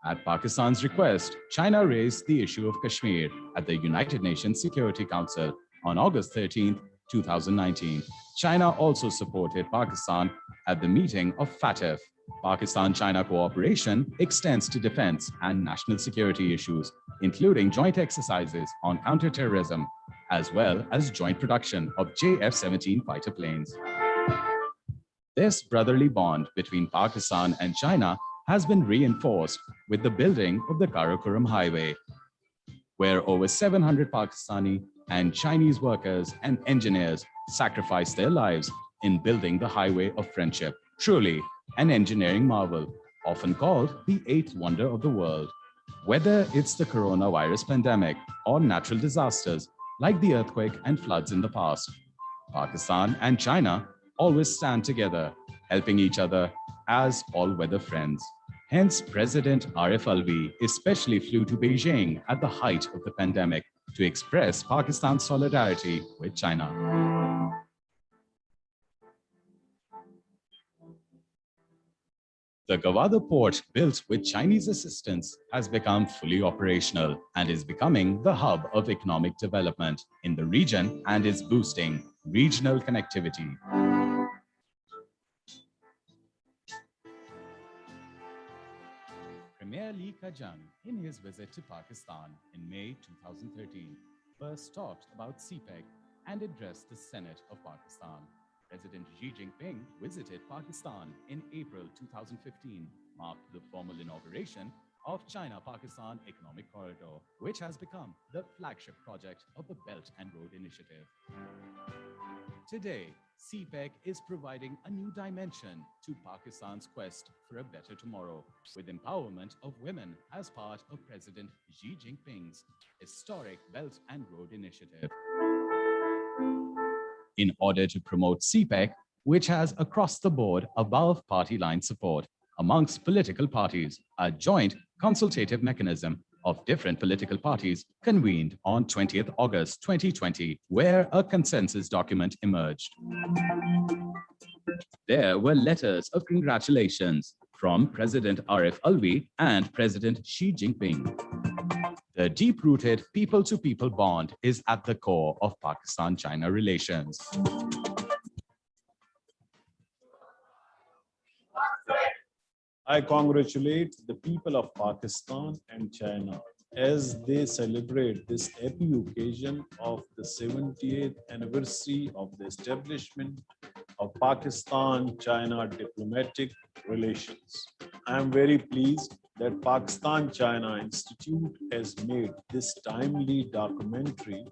At Pakistan's request, China raised the issue of Kashmir at the United Nations Security Council on August 13, 2019. China also supported Pakistan at the meeting of FATF. Pakistan-China cooperation extends to defense and national security issues, including joint exercises on counterterrorism, as well as joint production of JF-17 fighter planes. This brotherly bond between Pakistan and China has been reinforced with the building of the Karakoram Highway, where over 700 Pakistani and Chinese workers and engineers sacrificed their lives in building the highway of friendship. Truly an engineering marvel, often called the eighth wonder of the world. Whether it's the coronavirus pandemic or natural disasters like the earthquake and floods in the past, Pakistan and China always stand together, helping each other as all-weather friends. Hence, President Arif Alvi especially flew to Beijing at the height of the pandemic to express Pakistan's solidarity with China. The Gwadar port, built with Chinese assistance, has become fully operational and is becoming the hub of economic development in the region and is boosting regional connectivity. Premier Li Keqiang, in his visit to Pakistan in May 2013, first talked about CPEC and addressed the Senate of Pakistan. President Xi Jinping visited Pakistan in April 2015, marked the formal inauguration of China-Pakistan Economic Corridor, which has become the flagship project of the Belt and Road Initiative. Today, CPEC is providing a new dimension to Pakistan's quest for a better tomorrow, with empowerment of women as part of President Xi Jinping's historic Belt and Road Initiative. In order to promote CPEC, which has across-the-board above-party line support amongst political parties, a joint consultative mechanism of different political parties convened on 20th August 2020, where a consensus document emerged. There were letters of congratulations from President Arif Alvi and President Xi Jinping. The deep-rooted people-to-people bond is at the core of Pakistan-China relations. I congratulate the people of Pakistan and China as they celebrate this happy occasion of the 70th anniversary of the establishment of Pakistan-China diplomatic relations. I am very pleased that Pakistan-China Institute has made this timely documentary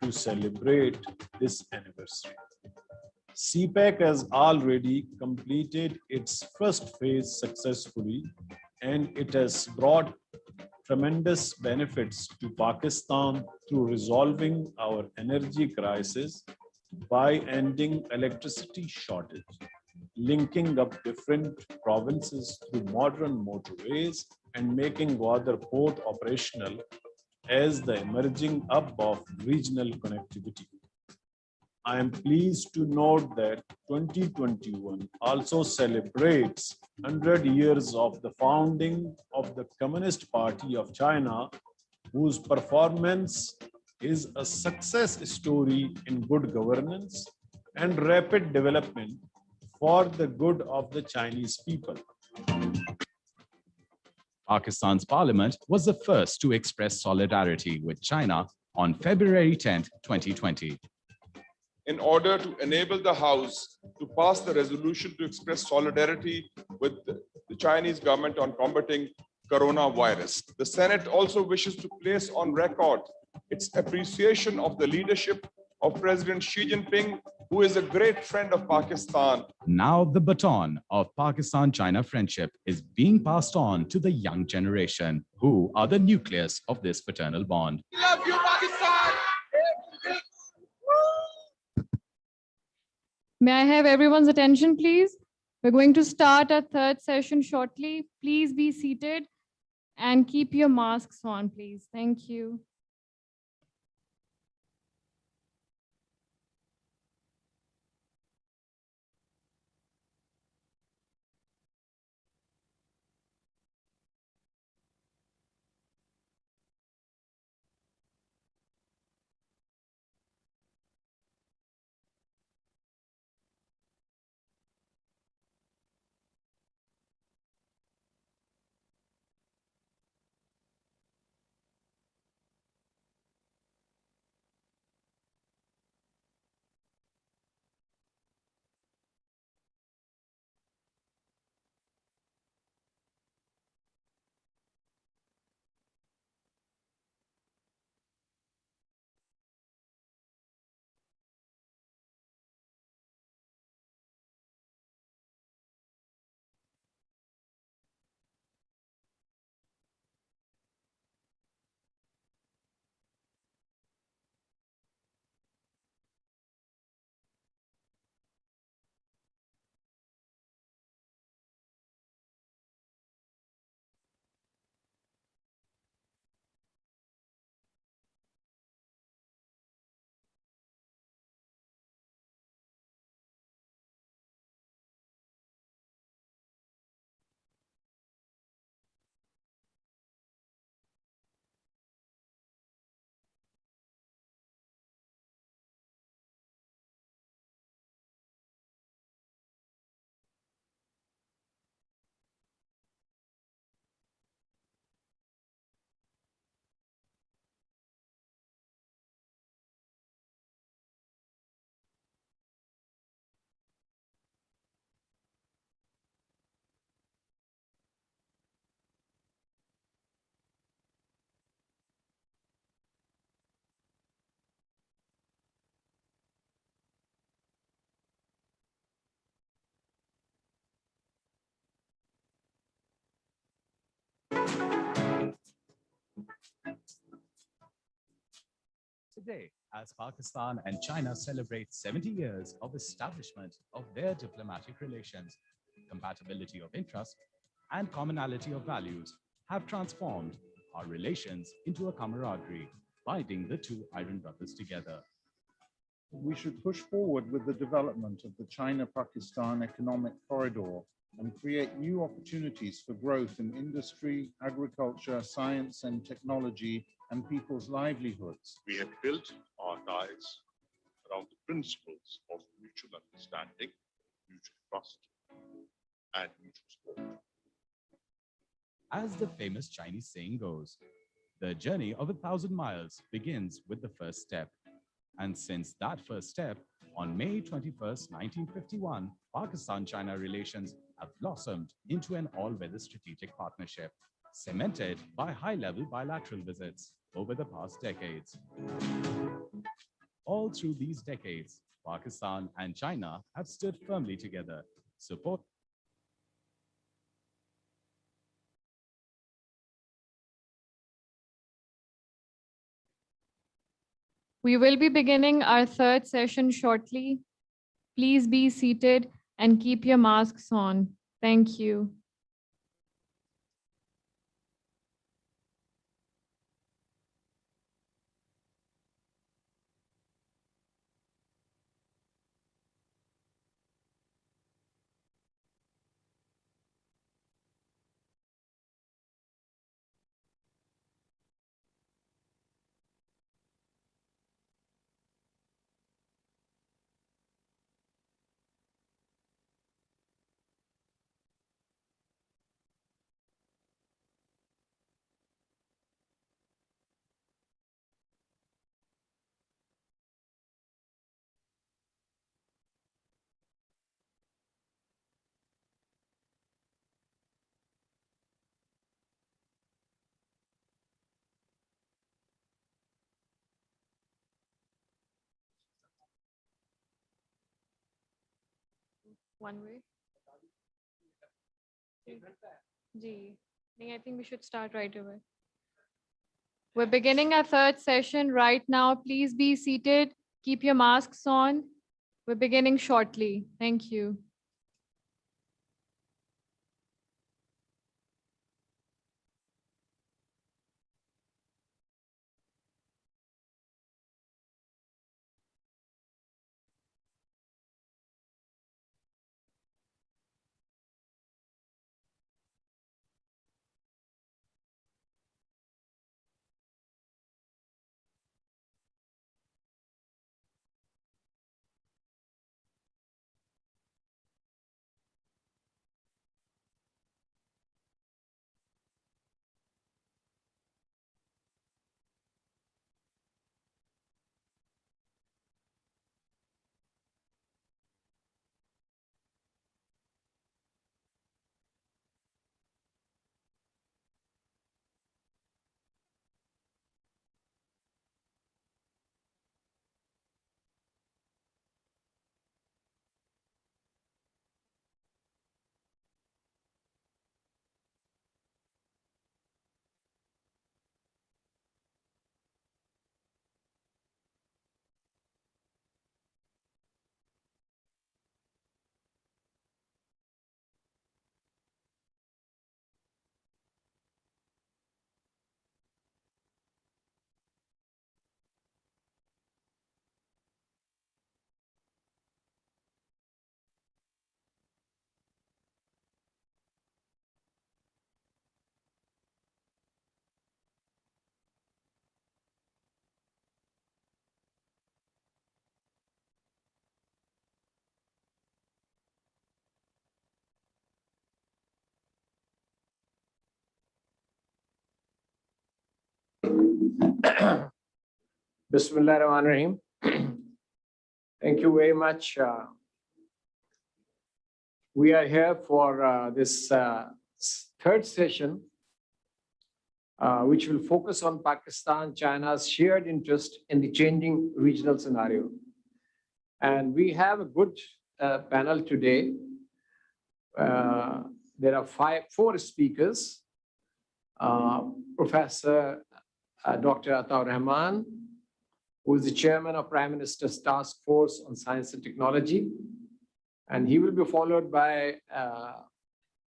to celebrate this anniversary. CPEC has already completed its first phase successfully, and it has brought tremendous benefits to Pakistan through resolving our energy crisis by ending electricity shortage, linking up different provinces through modern motorways, and making Gwadar port operational as the emerging hub of regional connectivity. I am pleased to note that 2021 also celebrates 100 years of the founding of the Communist Party of China, whose performance is a success story in good governance and rapid development for the good of the Chinese people. Pakistan's parliament was the first to express solidarity with China on February 10, 2020. In order to enable the House to pass the resolution to express solidarity with the Chinese government on combating coronavirus, the Senate also wishes to place on record its appreciation of the leadership of President Xi Jinping, who is a great friend of Pakistan. Now the baton of Pakistan-China friendship is being passed on to the young generation, who are the nucleus of this fraternal bond. We love you, Pakistan! May I have everyone's attention, please? We're going to start our third session shortly. Please be seated and keep your masks on, please. Thank you. Today, as Pakistan and China celebrate 70 years of establishment of their diplomatic relations, compatibility of interest and commonality of values have transformed our relations into a camaraderie, binding the two iron brothers together. We should push forward with the development of the China-Pakistan economic corridor and create new opportunities for growth in industry, agriculture, science and technology, and people's livelihoods. We have built our ties around the principles of mutual understanding, mutual trust, and mutual support. As the famous Chinese saying goes, the journey of 1,000 miles begins with the first step. And since that first step, on May 21st, 1951, Pakistan-China relations have blossomed into an all-weather strategic partnership, cemented by high-level bilateral visits over the past decades. All through these decades, Pakistan and China have stood firmly together, support. We will be beginning our third session shortly. Please be seated and keep your masks on. Thank you. One way. I think we should start right away. We're beginning our third session right now. Please be seated. Keep your masks on. We're beginning shortly. Thank you. Bismillahirrahmanirrahim. Thank you very much. We are here for this third session, which will focus on Pakistan, China's shared interest in the changing regional scenario. And we have a good panel today. There are four speakers. Professor Dr. Ataur Rahman, who is the chairman of Prime Minister's Task Force on Science and Technology. And he will be followed by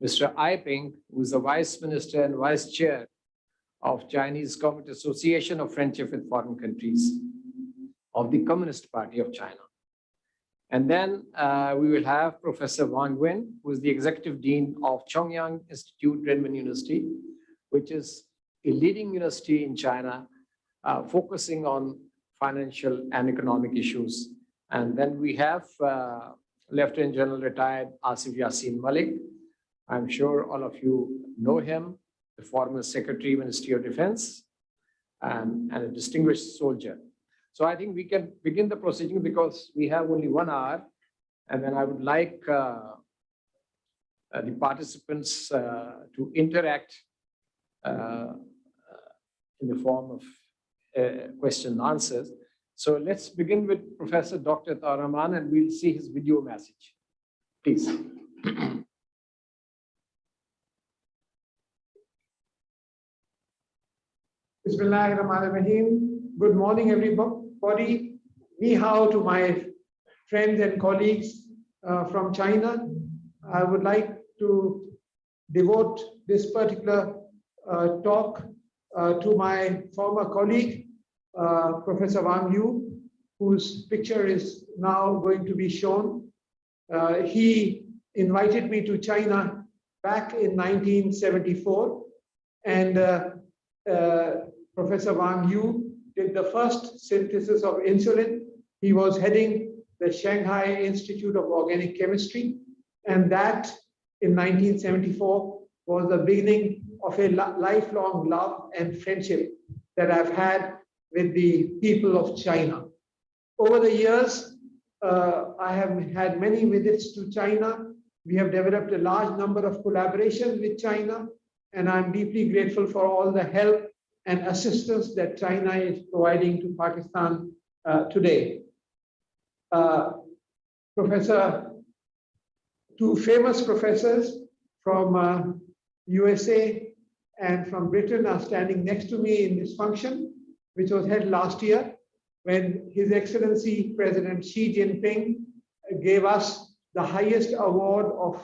Mr. Ai Ping, who is the vice minister and vice chair of Chinese Communist Association of Friendship with Foreign Countries of the Communist Party of China. And then we will have Professor Wang Wen, who is the executive dean of Chongyang Institute, Renmin University, which is a leading university in China focusing on financial and economic issues. And then we have Lieutenant General retired Asif Yassin Malik. I'm sure all of you know him, the former Secretary, Ministry of Defense, and a distinguished soldier. So I think we can begin the proceeding because we have only 1 hour. And then I would like the participants to interact in the form of question and answers. So let's begin with Professor Dr. Taur Rahman, and we'll see his video message. Please. Bismillahirrahmanirrahim. Good morning, everybody. Ni hao to my friends and colleagues from China. I would like to devote this particular talk to my former colleague, Professor Wang Yu, whose picture is now going to be shown. He invited me to China back in 1974, and Professor Wang Yu did the first synthesis of insulin. He was heading the Shanghai Institute of Organic Chemistry, and that in 1974 was the beginning of a lifelong love and friendship that I've had with the people of China. Over the years, I have had many visits to China. We have developed a large number of collaborations with China, and I'm deeply grateful for all the help and assistance that China is providing to Pakistan today. Two famous professors from USA and from Britain are standing next to me in this function, which was held last year when His Excellency President Xi Jinping gave us the highest award of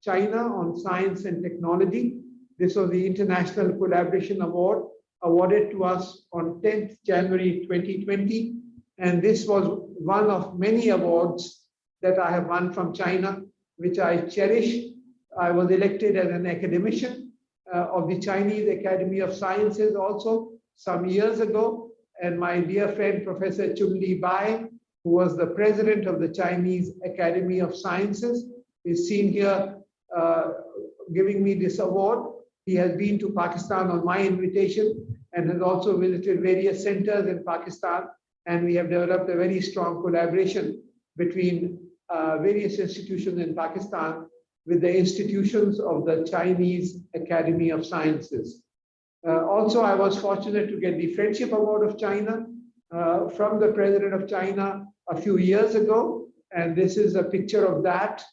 China on science and technology. This was the International Collaboration Award awarded to us on 10th January 2020. And this was one of many awards that I have won from China, which I cherish. I was elected as an academician of the Chinese Academy of Sciences also some years ago. And my dear friend, Professor Chun-Li Bai, who was the president of the Chinese Academy of Sciences, is seen here giving me this award. He has been to Pakistan on my invitation and has also visited various centers in Pakistan. And we have developed a very strong collaboration between various institutions in Pakistan with the institutions of the Chinese Academy of Sciences. Also, I was fortunate to get the Friendship Award of China from the President of China a few years ago. And this is a picture of that.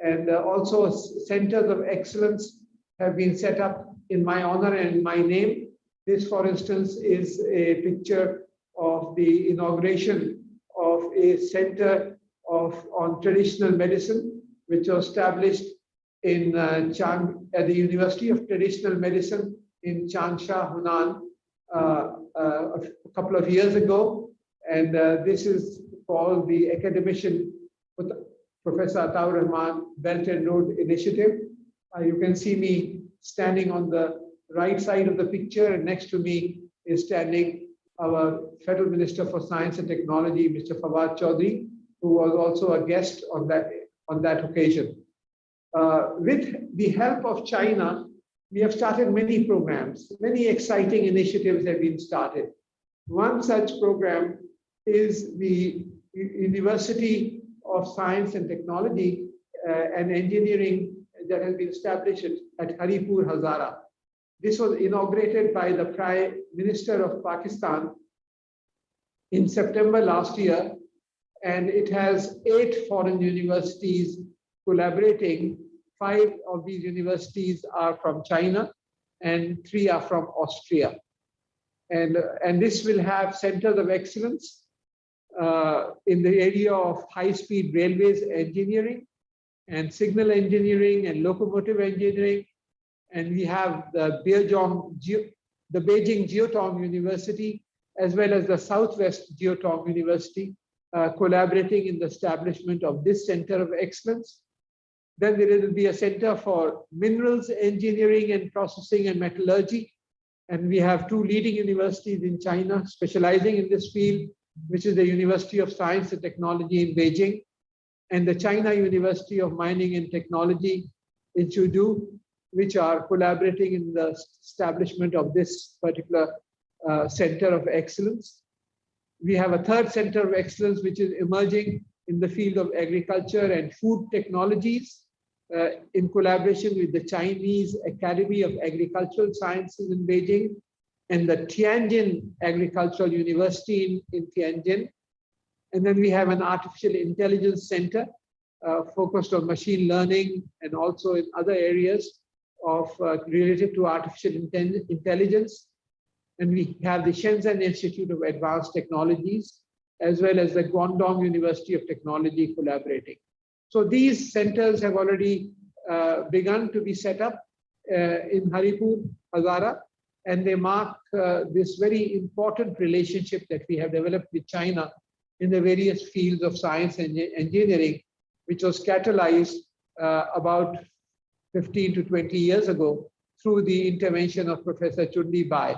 And also centers of excellence have been set up in my honor and in my name. This, for instance, is a picture of the inauguration of a center on traditional medicine, which was established in at the University of Traditional Medicine in Changsha, Hunan, a couple of years ago. And this is called the academician Professor Taur Rahman Belt and Road Initiative. You can see me standing on the right side of the picture, and next to me is standing our Federal Minister for Science and Technology, Mr. Fawad Chaudhry, who was also a guest on that occasion. With the help of China, we have started many programs. Many exciting initiatives have been started. One such program is the University of Science and Technology and Engineering that has been established at Haripur, Hazara. This was inaugurated by the Prime Minister of Pakistan in September last year, and it has 8 foreign universities collaborating. 5 of these universities are from China and 3 are from Austria. And this will have centers of excellence in the area of high-speed railways engineering and signal engineering and locomotive engineering. And we have the Beijing Jiaotong University, as well as the Southwest Jiaotong University, collaborating in the establishment of this center of excellence. Then there will be a center for minerals engineering and processing and metallurgy, And we have two leading universities in China specializing in this field, which is the University of Science and Technology in Beijing and the China University of Mining and Technology in Chengdu, which are collaborating in the establishment of this particular center of excellence. We have a third center of excellence, which is emerging in the field of agriculture and food technologies in collaboration with the Chinese Academy of Agricultural Sciences in Beijing and the Tianjin Agricultural University in Tianjin. And then we have an artificial intelligence center focused on machine learning and also in other areas of related to artificial intelligence. And we have the Shenzhen Institute of Advanced Technologies, as well as the Guangdong University of Technology collaborating. So these centers have already begun to be set up in Haripur, Hazara, and they mark this very important relationship that we have developed with China in the various fields of science and engineering, which was catalyzed about 15 to 20 years ago through the intervention of Professor Chunli Bai.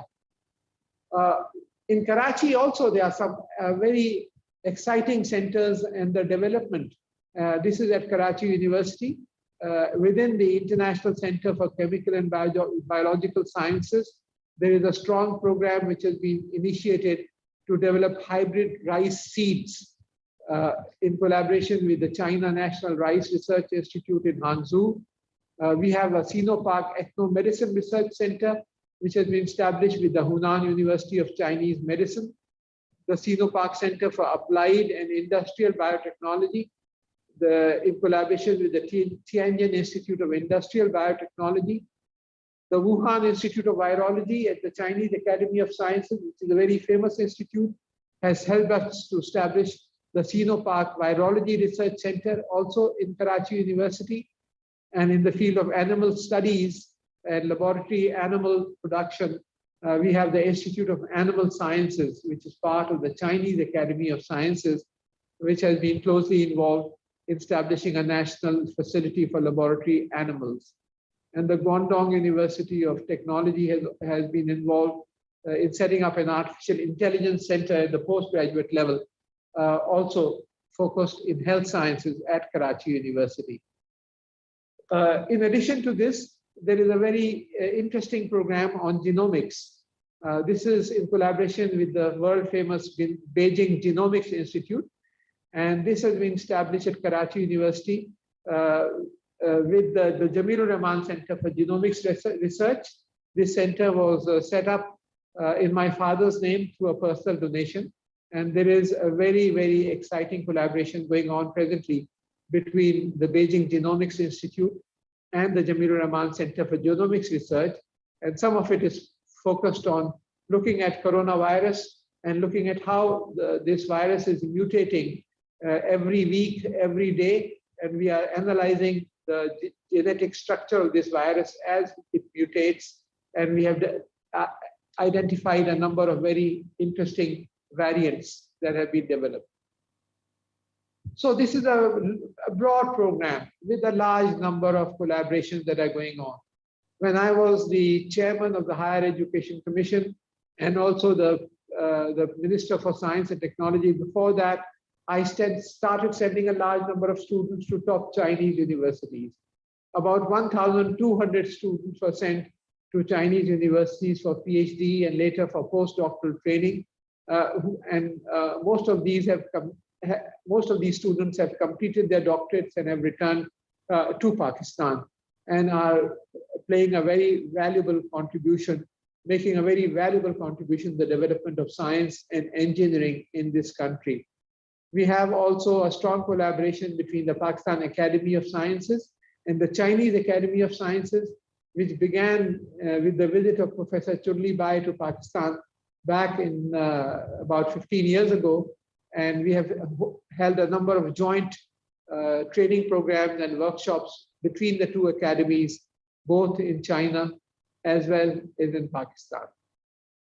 In Karachi also, there are some very exciting centers and the development. This is at Karachi University, within the International Center for Chemical and Biological Sciences. There is a strong program which has been initiated to develop hybrid rice seeds in collaboration with the China National Rice Research Institute in Hangzhou. We have a Sinopark Ethnomedicine Research Center, which has been established with the Hunan University of Chinese Medicine, the Sinopark Center for Applied and Industrial Biotechnology, in collaboration with the Tianjin Institute of Industrial Biotechnology, the Wuhan Institute of Virology at the Chinese Academy of Sciences, which is a very famous institute, has helped us to establish the Sinopark Virology Research Center, also in Karachi University, and in the field of animal studies and laboratory animal production, we have the Institute of Animal Sciences, which is part of the Chinese Academy of Sciences, which has been closely involved in establishing a national facility for laboratory animals. And the Guangdong University of Technology has been involved in setting up an artificial intelligence center at the postgraduate level, also focused in health sciences at Karachi University. In addition to this, there is a very interesting program on genomics. This is in collaboration with the world famous Beijing Genomics Institute. And this has been established at Karachi University with the Jamilur Rahman Center for Genomics Research. This center was set up in my father's name through a personal donation. And there is a very, very exciting collaboration going on presently between the Beijing Genomics Institute and the Jamilur Rahman Center for Genomics Research. And some of it is focused on looking at coronavirus and looking at how this virus is mutating every week, every day. And we are analyzing the genetic structure of this virus as it mutates. And we have identified a number of very interesting variants that have been developed. So this is a broad program with a large number of collaborations that are going on. When I was the chairman of the Higher Education Commission and also the Minister for Science and Technology before that, I started sending a large number of students to top Chinese universities. About 1,200 students were sent to Chinese universities for PhD and later for postdoctoral training. Most of these students have completed their doctorates and have returned to Pakistan and are playing a very valuable contribution, making a very valuable contribution to the development of science and engineering in this country. We have also a strong collaboration between the Pakistan Academy of Sciences and the Chinese Academy of Sciences, which began with the visit of Professor Chunli Bai to Pakistan back in about 15 years ago. And we have held a number of joint training programs and workshops between the two academies, both in China as well as in Pakistan.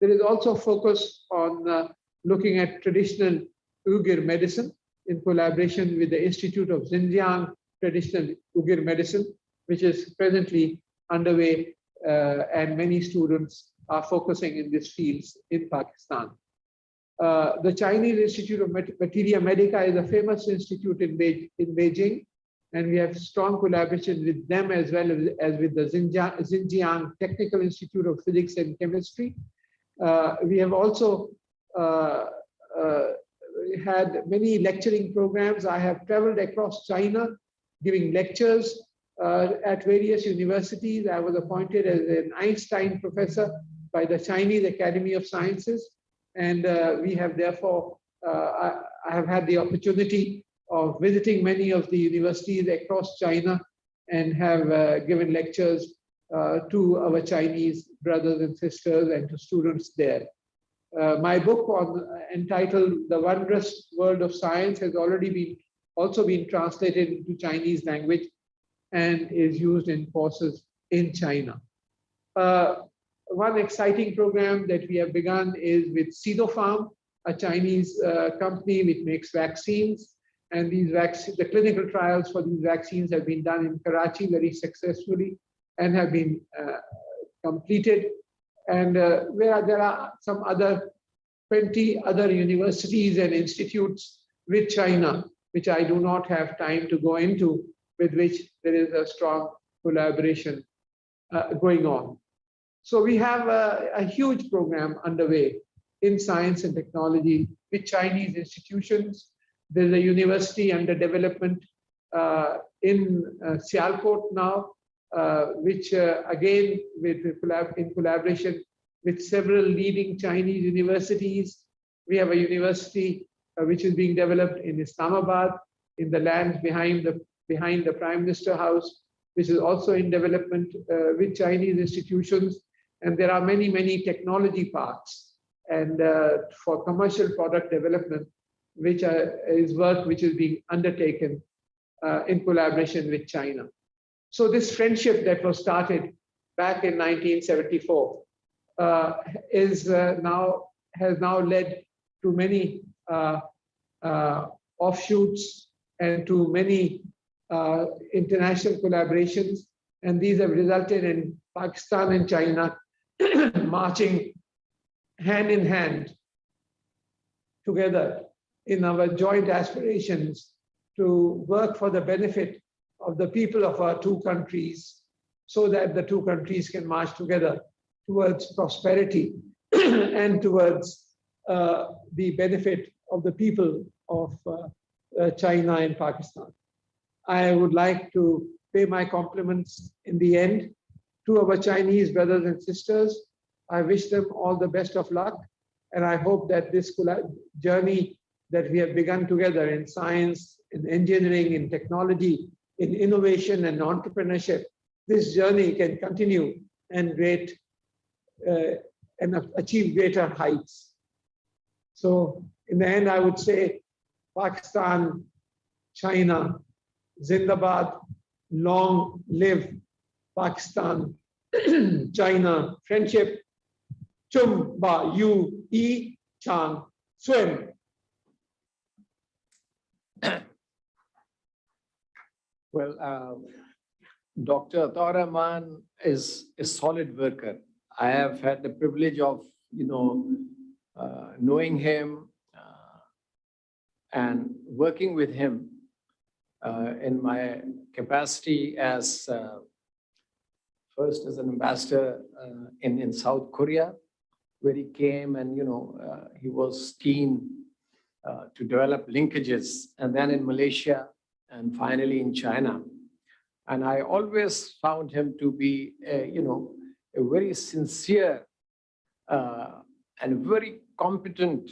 There is also focus on looking at traditional Uyghur medicine in collaboration with the Institute of Xinjiang Traditional Uyghur Medicine, which is presently underway, and many students are focusing in these fields in Pakistan. The Chinese Institute of Materia Medica is a famous institute in Beijing, and we have strong collaboration with them as well as with the Xinjiang Technical Institute of Physics and Chemistry. We have also had many lecturing programs. I have traveled across China giving lectures at various universities. I was appointed as an Einstein professor by the Chinese Academy of Sciences. And we have therefore, I have had the opportunity of visiting many of the universities across China and have given lectures to our Chinese brothers and sisters and to students there. My book entitled The Wondrous World of Science has already also been translated into Chinese language and is used in courses in China. One exciting program that we have begun is with Sinopharm, a Chinese company which makes vaccines. And these the clinical trials for these vaccines have been done in Karachi very successfully and have been completed. And where there are some other 20 other universities and institutes with China, which I do not have time to go into, with which there is a strong collaboration going on. So we have a huge program underway in science and technology with Chinese institutions. There's a university under development in Sialkot now, which again, in collaboration with several leading Chinese universities. We have a university which is being developed in Islamabad, in the land behind the Prime Minister House, which is also in development with Chinese institutions. And there are many, many technology parks and for commercial product development, which is work which is being undertaken in collaboration with China. So this friendship that was started back in 1974 has now led to many offshoots and to many international collaborations. And these have resulted in Pakistan and China marching hand in hand together in our joint aspirations to work for the benefit of the people of our two countries, so that the two countries can march together towards prosperity and towards the benefit of the people of China and Pakistan. I would like to pay my compliments in the end to our Chinese brothers and sisters. I wish them all the best of luck, and I hope that this journey that we have begun together in science, in engineering, in technology, in innovation and entrepreneurship, this journey can continue and achieve greater heights. So in the end, I would say Pakistan, China, Zindabad, long live Pakistan, China friendship. Chum ba yu yi chang swim. Well, Dr. Ataur Rahman is a solid worker. I have had the privilege of, knowing him and working with him in my capacity as first as an ambassador in South Korea, where he came and he was keen to develop linkages, and then in Malaysia, and finally in China. And I always found him to be a very sincere and very competent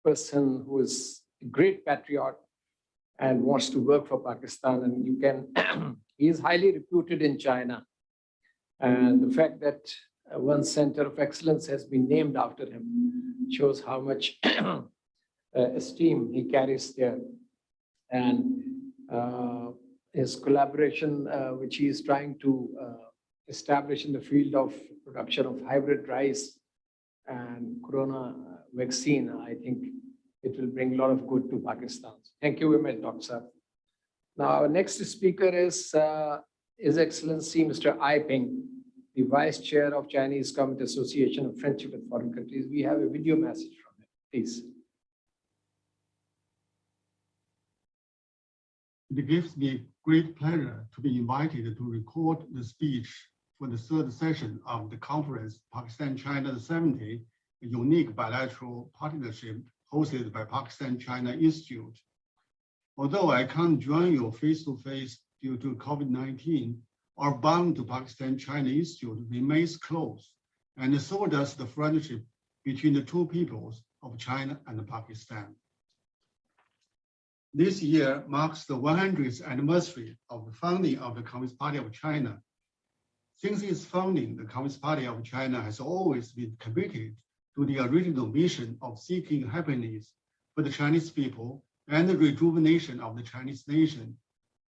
person who is a great patriot and wants to work for Pakistan. And he is highly reputed in China. And the fact that one center of excellence has been named after him shows how much esteem he carries there. And his collaboration, which he is trying to establish in the field of production of hybrid rice and corona vaccine, I think it will bring a lot of good to Pakistan. Thank you very much, Doctor. Now, our next speaker is His Excellency Mr. Ai Ping, the Vice Chair of Chinese Government Association of Friendship with Foreign Countries. We have a video message from him, please. It gives me great pleasure to be invited to record the speech for the third session of the conference, Pakistan-China 70, a unique bilateral partnership hosted by Pakistan-China Institute. Although I can't join you face-to-face due to COVID-19, our bond to Pakistan-China Institute remains close, and so does the friendship between the two peoples of China and Pakistan. This year marks the 100th anniversary of the founding of the Communist Party of China. Since its founding, the Communist Party of China has always been committed to the original mission of seeking happiness for the Chinese people and the rejuvenation of the Chinese nation.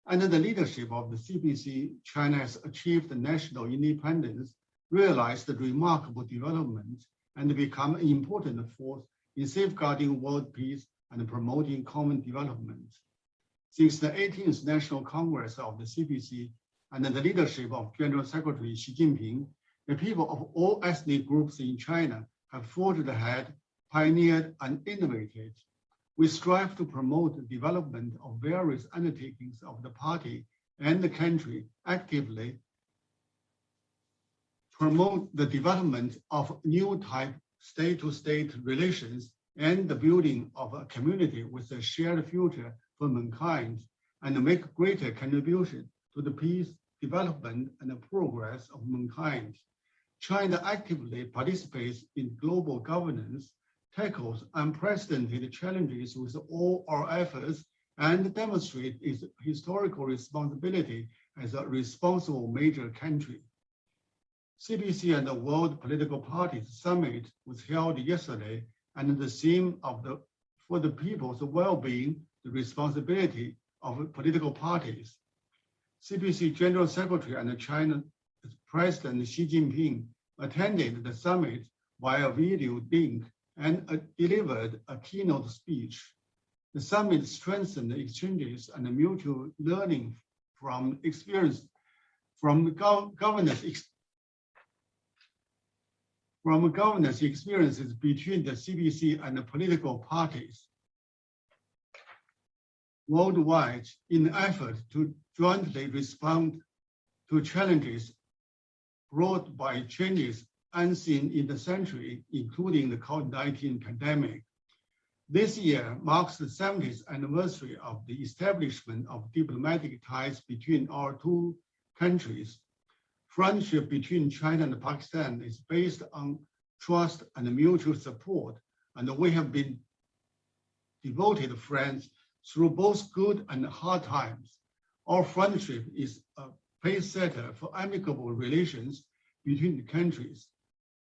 Under the leadership of the CPC, China has achieved national independence, realized the remarkable development, and become an important force in safeguarding world peace and promoting common development. Since the 18th National Congress of the CPC, under the leadership of General Secretary Xi Jinping, the people of all ethnic groups in China have forged ahead, pioneered, and innovated. We strive to promote the development of various undertakings of the party and the country, actively promote the development of new type state-to-state relations and the building of a community with a shared future for mankind, and make greater contribution to the peace, development, and the progress of mankind. China actively participates in global governance, tackles unprecedented challenges with all our efforts, and demonstrates its historical responsibility as a responsible major country. CPC and the World Political Parties Summit was held yesterday, and the theme of for the people's well-being, the responsibility of political parties. CPC General Secretary and China President Xi Jinping attended the summit via video link and delivered a keynote speech. The summit strengthened the exchanges and the mutual learning from experience, from governance experiences between the CPC and the political parties worldwide in an effort to jointly respond to challenges brought by changes unseen in the century, including the COVID-19 pandemic. This year marks the 70th anniversary of the establishment of diplomatic ties between our two countries. Friendship between China and Pakistan is based on trust and mutual support, and we have been devoted friends through both good and hard times. Our friendship is a pace setter for amicable relations between the countries.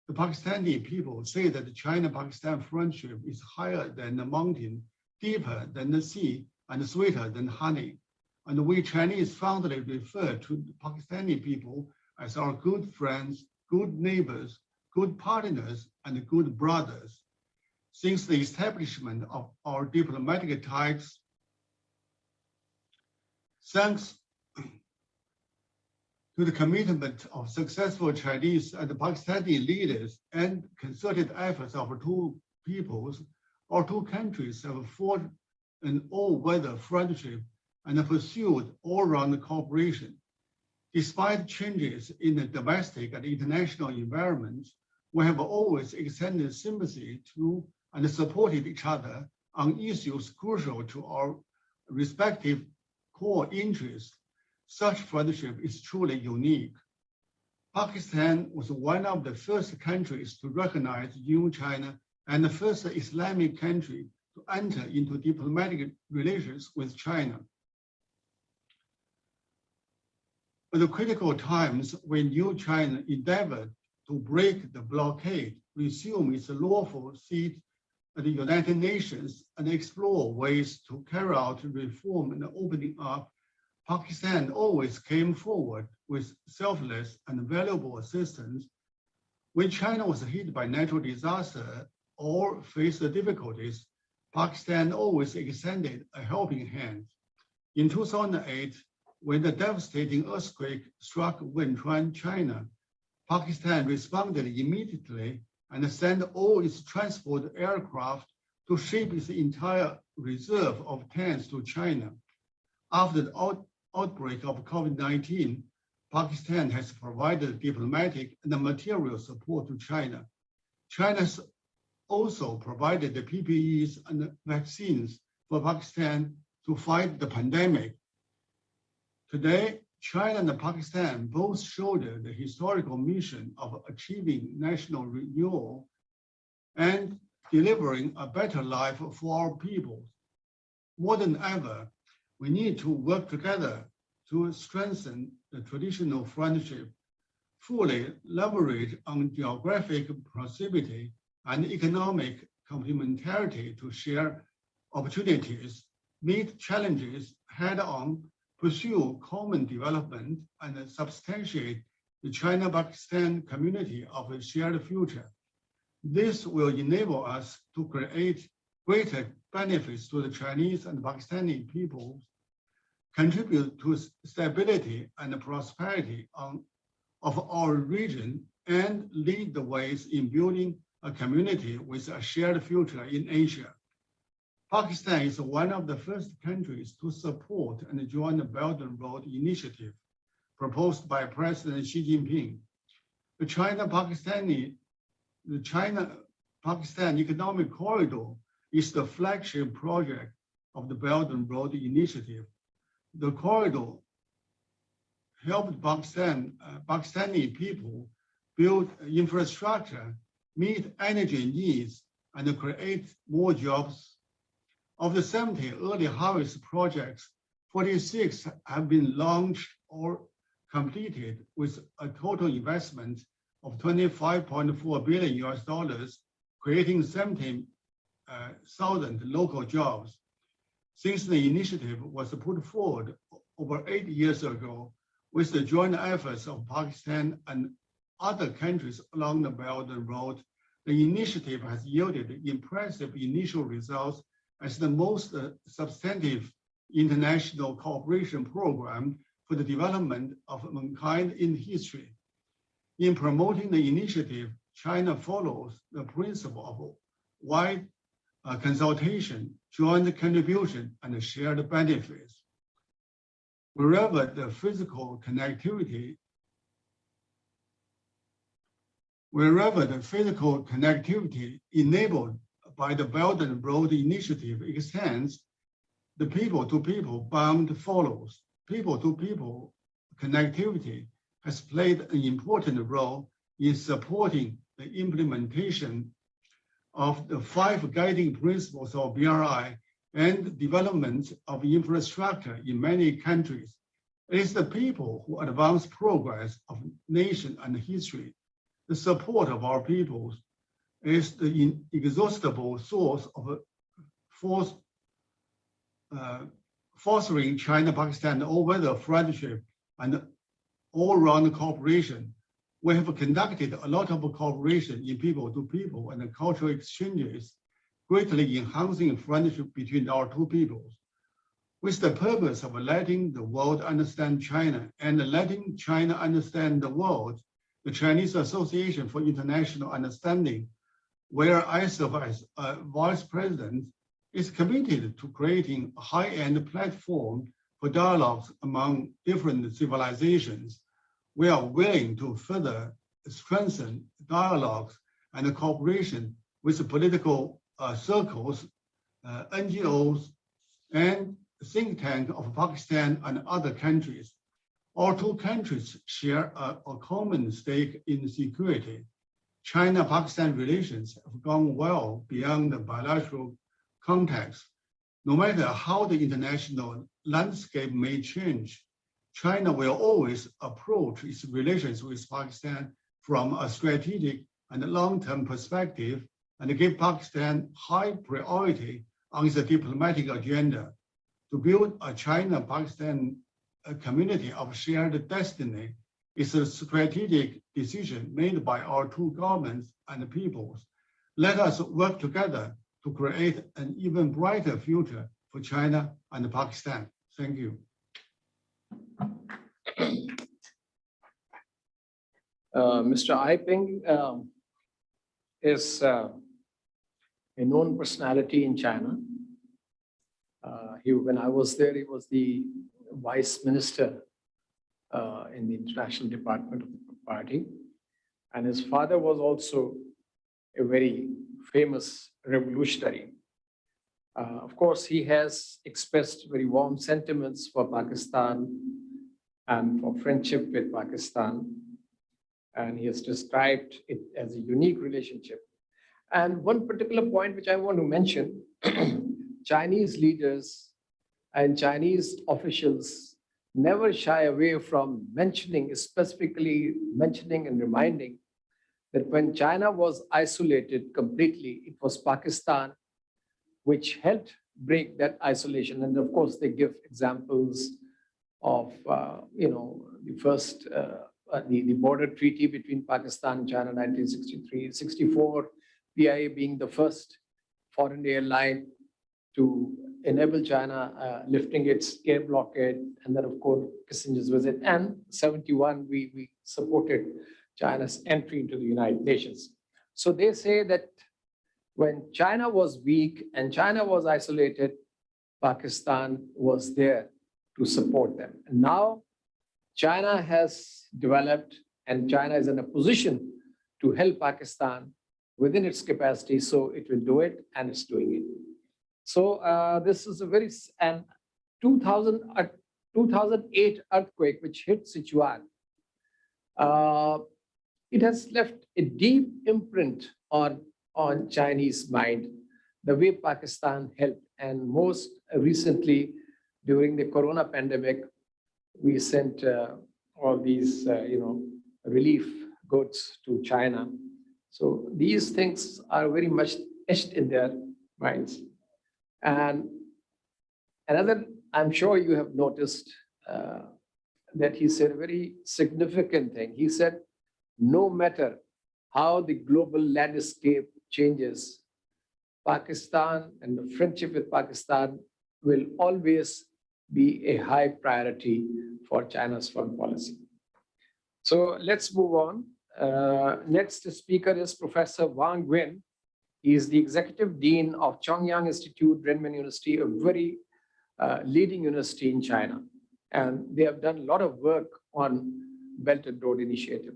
The Pakistani people say that the China-Pakistan friendship is higher than the mountain, deeper than the sea, and sweeter than honey. And we Chinese fondly refer to the Pakistani people as our good friends, good neighbors, good partners, and good brothers. Since the establishment of our diplomatic ties, thanks to the commitment of successful Chinese and Pakistani leaders and concerted efforts of our two peoples, our two countries have forged an all-weather friendship and pursued all-round cooperation. Despite changes in the domestic and international environment, we have always extended sympathy to and supported each other on issues crucial to our respective core interests. Such friendship is truly unique. Pakistan was one of the first countries to recognize New China and the first Islamic country to enter into diplomatic relations with China. At the critical times when New China endeavored to break the blockade, resume its lawful seat at the United Nations, and explore ways to carry out reform and opening up, Pakistan always came forward with selfless and valuable assistance. When China was hit by natural disaster or faced difficulties, Pakistan always extended a helping hand. In 2008, when the devastating earthquake struck Wenchuan, China, Pakistan responded immediately and sent all its transport aircraft to ship its entire reserve of tanks to China. After the outbreak of COVID-19, Pakistan has provided diplomatic and material support to China. China has also provided the PPEs and vaccines for Pakistan to fight the pandemic. Today, China and Pakistan both shoulder the historical mission of achieving national renewal and delivering a better life for our people. More than ever, we need to work together to strengthen the traditional friendship, fully leverage on geographic proximity and economic complementarity to share opportunities, meet challenges head-on, pursue common development, and substantiate the China-Pakistan community of a shared future. This will enable us to create greater benefits to the Chinese and Pakistani peoples, contribute to stability and prosperity of our region, and lead the ways in building a community with a shared future in Asia. Pakistan is one of the first countries to support and join the Belt and Road Initiative proposed by President Xi Jinping. The China-Pakistan Economic Corridor is the flagship project of the Belt and Road Initiative. The corridor helped Pakistani people build infrastructure, meet energy needs, and create more jobs. Of the 70 early harvest projects, 46 have been launched or completed with a total investment of $25.4 billion, creating 17,000 local jobs. Since the initiative was put forward over 8 years ago, with the joint efforts of Pakistan and other countries along the Belt and Road, the initiative has yielded impressive initial results as the most substantive international cooperation program for the development of mankind in history. In promoting the initiative, China follows the principle of wide consultation, joint contribution, and shared benefits. Wherever the physical connectivity enabled by the Belt and Road Initiative extends, the people-to-people bond follows. People-to-people connectivity has played an important role in supporting the implementation of the 5 guiding principles of BRI and development of infrastructure in many countries. It is the people who advance progress of nation and history. The support of our peoples is the inexhaustible source of fostering China-Pakistan all-weather friendship and all-round cooperation. We have conducted a lot of cooperation in people-to-people and cultural exchanges, greatly enhancing friendship between our two peoples. With the purpose of letting the world understand China and letting China understand the world, the Chinese Association for International Understanding, where I serve as a vice president, is committed to creating a high-end platform for dialogues among different civilizations. We are willing to further strengthen dialogues and cooperation with political circles, NGOs, and think tank of Pakistan and other countries. Our two countries share a common stake in security. China-Pakistan relations have gone well beyond the bilateral context. No matter how the international landscape may change, China will always approach its relations with Pakistan from a strategic and long-term perspective and give Pakistan high priority on its diplomatic agenda. To build a China-Pakistan community of shared destiny is a strategic decision made by our two governments and peoples. Let us work together to create an even brighter future for China and Pakistan. Thank you. Mr. Ai Ping is a known personality in China. When I was there, he was the vice minister in the international department of the party. And his father was also a very famous revolutionary. Of course, he has expressed very warm sentiments for Pakistan and for friendship with Pakistan. And he has described it as a unique relationship. And one particular point which I want to mention, Chinese leaders and Chinese officials never shy away from specifically mentioning and reminding that when China was isolated completely, it was Pakistan which helped break that isolation. And of course, they give examples of, the first, the border treaty between Pakistan and China, 1963, 64, PIA being the first foreign airline to enable China lifting its air blockade, and then of course Kissinger's visit, and 71 we supported China's entry into the United Nations. So they say that when China was weak and China was isolated, Pakistan was there to support them. And now China has developed and China is in a position to help Pakistan within its capacity, so it will do it and it's doing it. So this is a very, and 2008 earthquake which hit Sichuan, it has left a deep imprint on Chinese mind, the way Pakistan helped. And most recently, during the Corona pandemic, we sent all these, relief goods to China. So these things are very much etched in their minds. And another, I'm sure you have noticed that he said a very significant thing. He said, no matter how the global landscape changes, Pakistan and the friendship with Pakistan will always be a high priority for China's foreign policy. So let's move on. Next speaker is Professor Wang Win. He is the Executive Dean of Chongyang Institute, Renmin University, a very leading university in China. And they have done a lot of work on Belt and Road Initiative.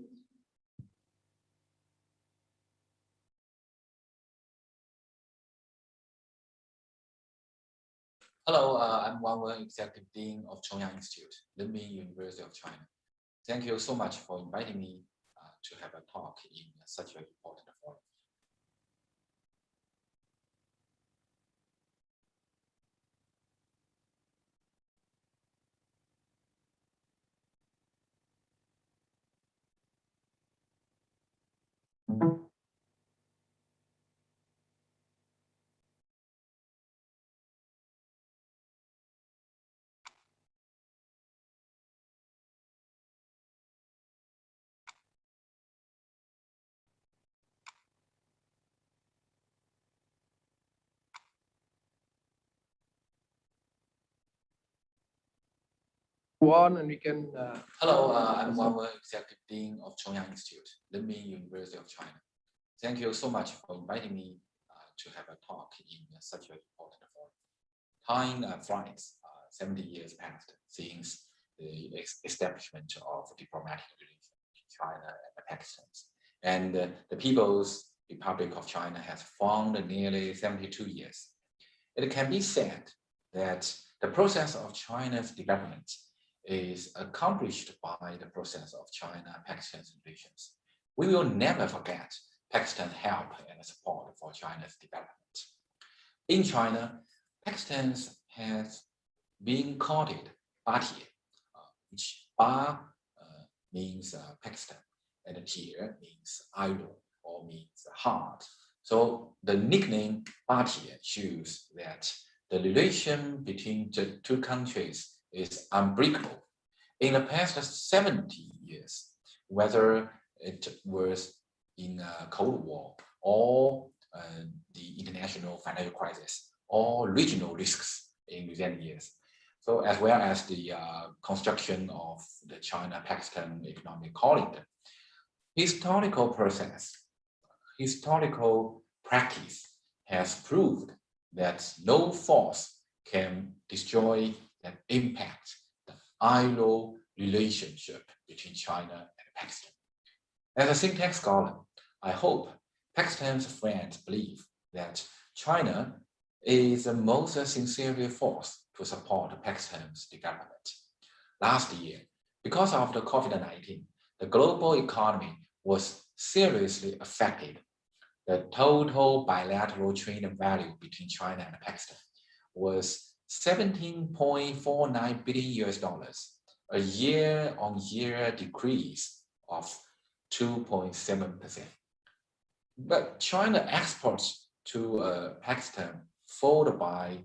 Hello, I'm Wang Wen, Executive Dean of Chongyang Institute, Renmin University of China. Thank you so much for inviting me to have a talk in such an important forum. On and we can. Hello, I'm Wang Wen, Executive Dean of Chongyang Institute, Renmin University of China. Thank you so much for inviting me to have a talk in such an important forum. Time flies, 70 years passed since the establishment of diplomatic relations between China and Pakistan. And the People's Republic of China has formed nearly 72 years. It can be said that the process of China's development is accomplished by the process of China-Pakistan's relations. We will never forget Pakistan's help and support for China's development. In China, Pakistan has been courted Bhatia, which Ba means Pakistan, and Tia means iron or means heart. So the nickname Bhatia shows that the relation between the two countries is unbreakable. In the past 70 years, whether it was in a Cold War or the international financial crisis or regional risks in recent years, so as well as the construction of the China-Pakistan economic corridor, historical process, historical practice has proved that no force can destroy and impact the ILO relationship between China and Pakistan. As a think tank scholar, I hope Pakistan's friends believe that China is the most sincere force to support Pakistan's development. Last year, because of the COVID-19, the global economy was seriously affected. The total bilateral trade value between China and Pakistan was $17.49 billion, a year-on-year decrease of 2.7%. But China exports to Pakistan fell by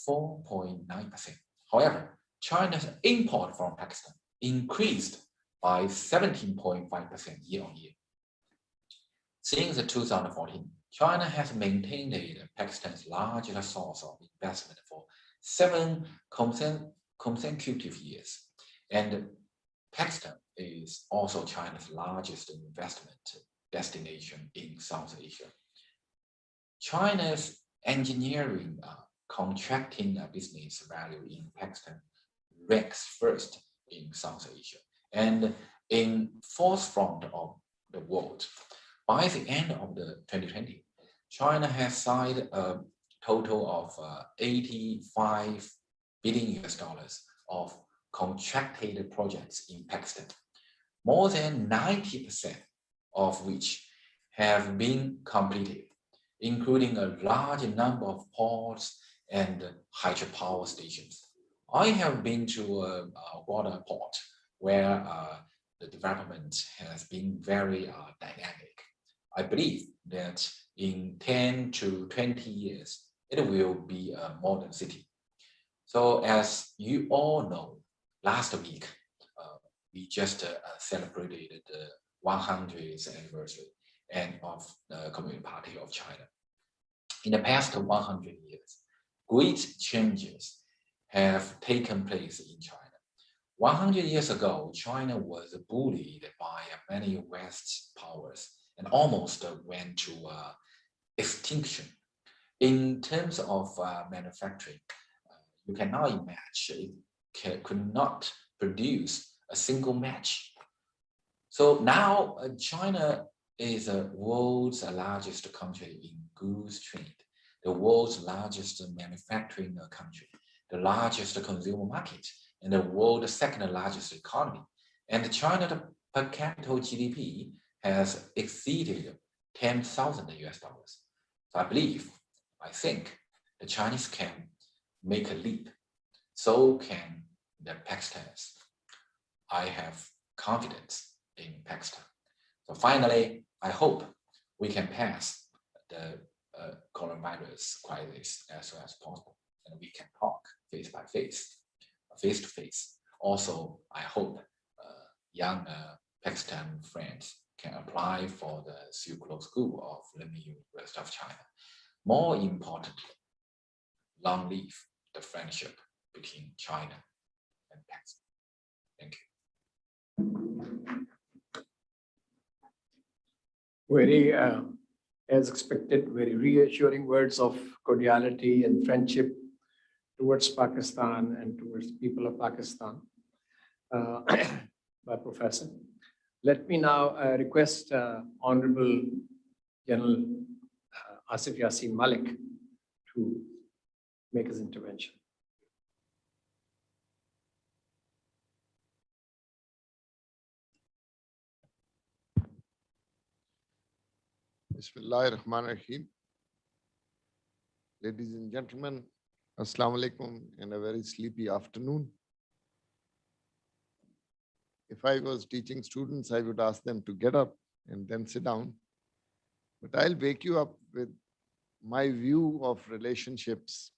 4.9%. However, China's import from Pakistan increased by 17.5% year-on-year. Since 2014, China has maintained Pakistan's largest source of investment for 7 consecutive years. And Pakistan is also China's largest investment destination in South Asia. China's engineering contracting business value in Pakistan ranks first in South Asia and in forefront of the world. By the end of the 2020, China has signed a total of $85 billion of contracted projects in Pakistan, more than 90% of which have been completed, including a large number of ports and hydropower stations. I have been to a water port where the development has been very dynamic. I believe that in 10 to 20 years, it will be a modern city. So as you all know, last week, we just celebrated the 100th anniversary of the Communist Party of China. In the past 100 years, great changes have taken place in China. 100 years ago, China was bullied by many West powers and almost went to extinction. In terms of manufacturing, you cannot imagine it could not produce a single match. So now China is the world's largest country in goods trade, the world's largest manufacturing country, the largest consumer market, and the world's second largest economy. And China's per capita GDP has exceeded $10,000 US. So I think the Chinese can make a leap. So can the Pakistanis. I have confidence in Pakistan. So finally, I hope we can pass the coronavirus crisis as soon as possible, and we can talk face to face. Also, I hope young Pakistan friends can apply for the Silk Road School of Renmin University of China. More importantly, long live the friendship between China and Pakistan. Thank you. Very, as expected, very reassuring words of cordiality and friendship towards Pakistan and towards people of Pakistan by Professor. Let me now request Honorable General Asif Yassin Malik to make his intervention. Bismillahir Rahmanir Rahim. Ladies and gentlemen, Assalamu alaikum and a very sleepy afternoon. If I was teaching students, I would ask them to get up and then sit down. But I'll wake you up with my view of relationships.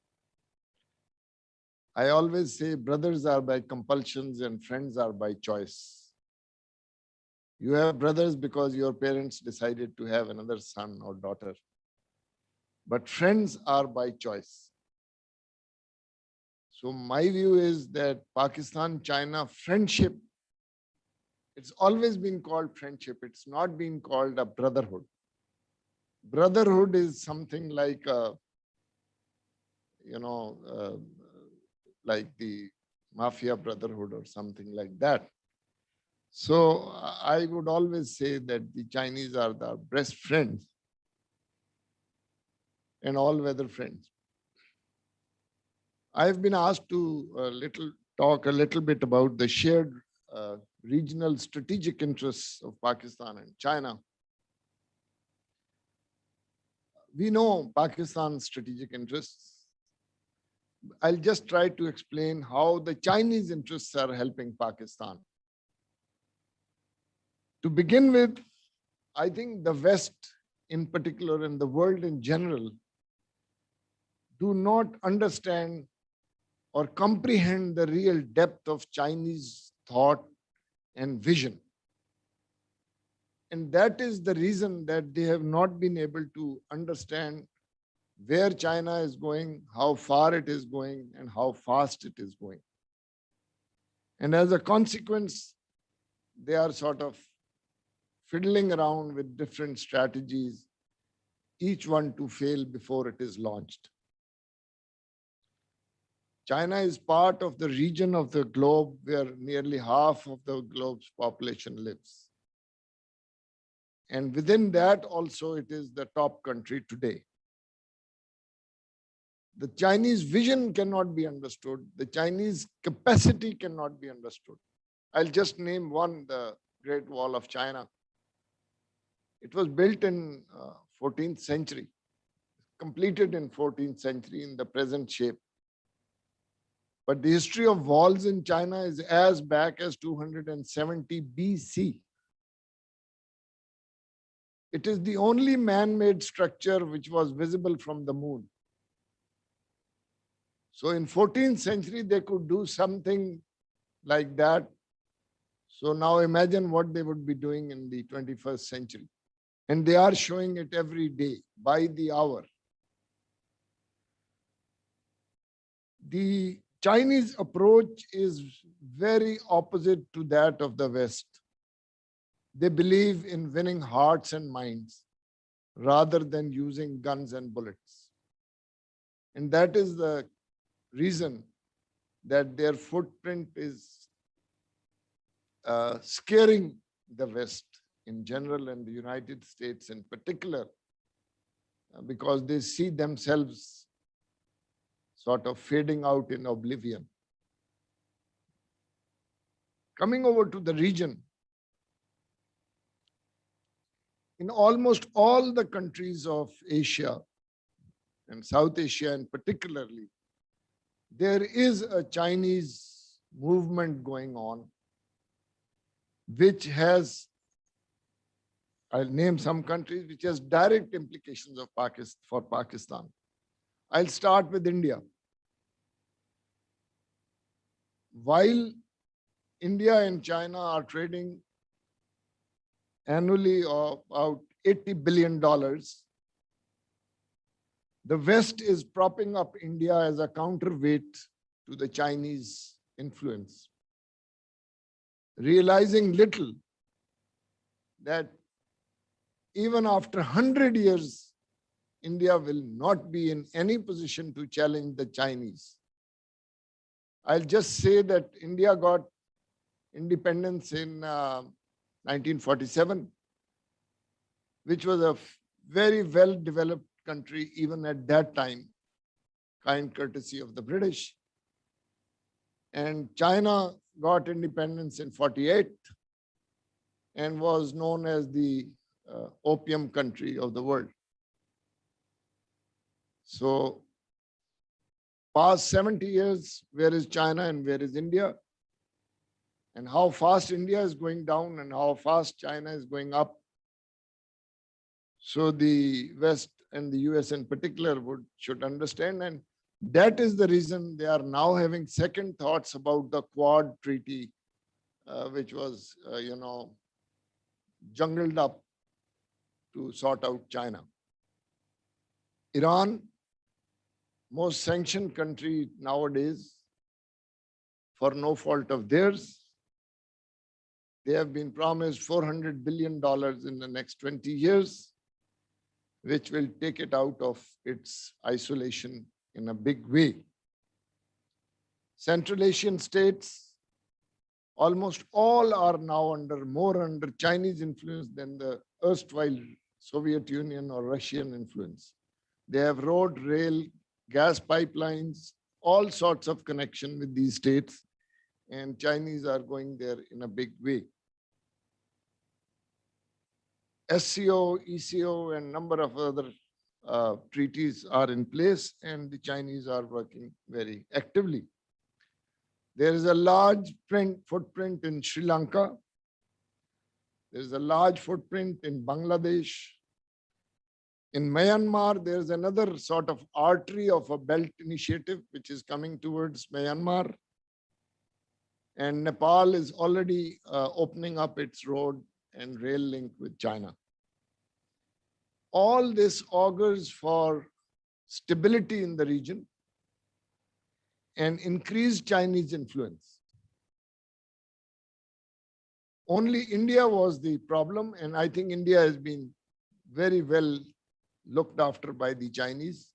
I always say brothers are by compulsions and friends are by choice. You have brothers because your parents decided to have another son or daughter. But friends are by choice. So my view is that Pakistan-China friendship It's always been called friendship. It's not been called a brotherhood. Brotherhood is something like, like the mafia brotherhood or something like that. So I would always say that the Chinese are the best friends and all-weather friends. I've been asked to talk a little bit about the shared regional strategic interests of Pakistan and China. We know Pakistan's strategic interests. I'll just try to explain how the Chinese interests are helping Pakistan. To begin with, I think the West in particular and the world in general do not understand or comprehend the real depth of Chinese thought and vision. And that is the reason that they have not been able to understand where China is going, how far it is going, and how fast it is going. And as a consequence, they are sort of fiddling around with different strategies, each one to fail before it is launched. China is part of the region of the globe where nearly half of the globe's population lives. And within that also, it is the top country today. The Chinese vision cannot be understood. The Chinese capacity cannot be understood. I'll just name one, the Great Wall of China. It was built in 14th century, completed in 14th century in the present shape. But the history of walls in China is as back as 270 BC. It is the only man-made structure which was visible from the moon. So in 14th century, they could do something like that. So now imagine what they would be doing in the 21st century. And they are showing it every day, by the hour. The Chinese approach is very opposite to that of the West. They believe in winning hearts and minds rather than using guns and bullets. And that is the reason that their footprint is scaring the West in general and the United States in particular, because they see themselves sort of fading out in oblivion. Coming over to the region, in almost all the countries of Asia and South Asia in particularly, there is a Chinese movement going on, which has, I'll name some countries, which has direct implications for Pakistan. I'll start with India. While India and China are trading annually of about $80 billion, the West is propping up India as a counterweight to the Chinese influence, realizing little that even after 100 years, India will not be in any position to challenge the Chinese. I'll just say that India got independence in 1947, which was a very well-developed country even at that time, kind courtesy of the British. And China got independence in 48 and was known as the opium country of the world. So past 70 years, where is China and where is India? And how fast India is going down and how fast China is going up. So the West and the US in particular should understand, and that is the reason they are now having second thoughts about the Quad Treaty, which was, jungled up to sort out China. Iran, most sanctioned country nowadays, for no fault of theirs, They have been promised $400 billion in the next 20 years, which will take it out of its isolation in a big way. Central Asian states, almost all are now more under Chinese influence than the erstwhile Soviet Union or Russian influence. They have road, rail, gas pipelines, all sorts of connection with these states, and Chinese are going there in a big way. SCO, ECO, and number of other treaties are in place, and the Chinese are working very actively. There is a large footprint in Sri Lanka. There is a large footprint in Bangladesh. In Myanmar, there is another sort of artery of a belt initiative which is coming towards Myanmar. And Nepal is already opening up its road and rail link with China. All this augurs for stability in the region and increased Chinese influence. Only India was the problem, and I think India has been very well looked after by the Chinese.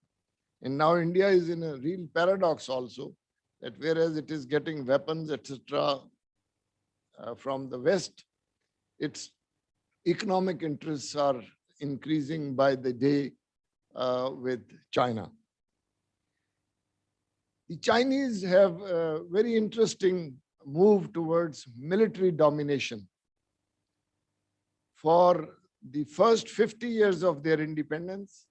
And now India is in a real paradox also, that whereas it is getting weapons, etc., from the West, its economic interests are increasing by the day with China. The Chinese have a very interesting move towards military domination. For the first 50 years of their independence,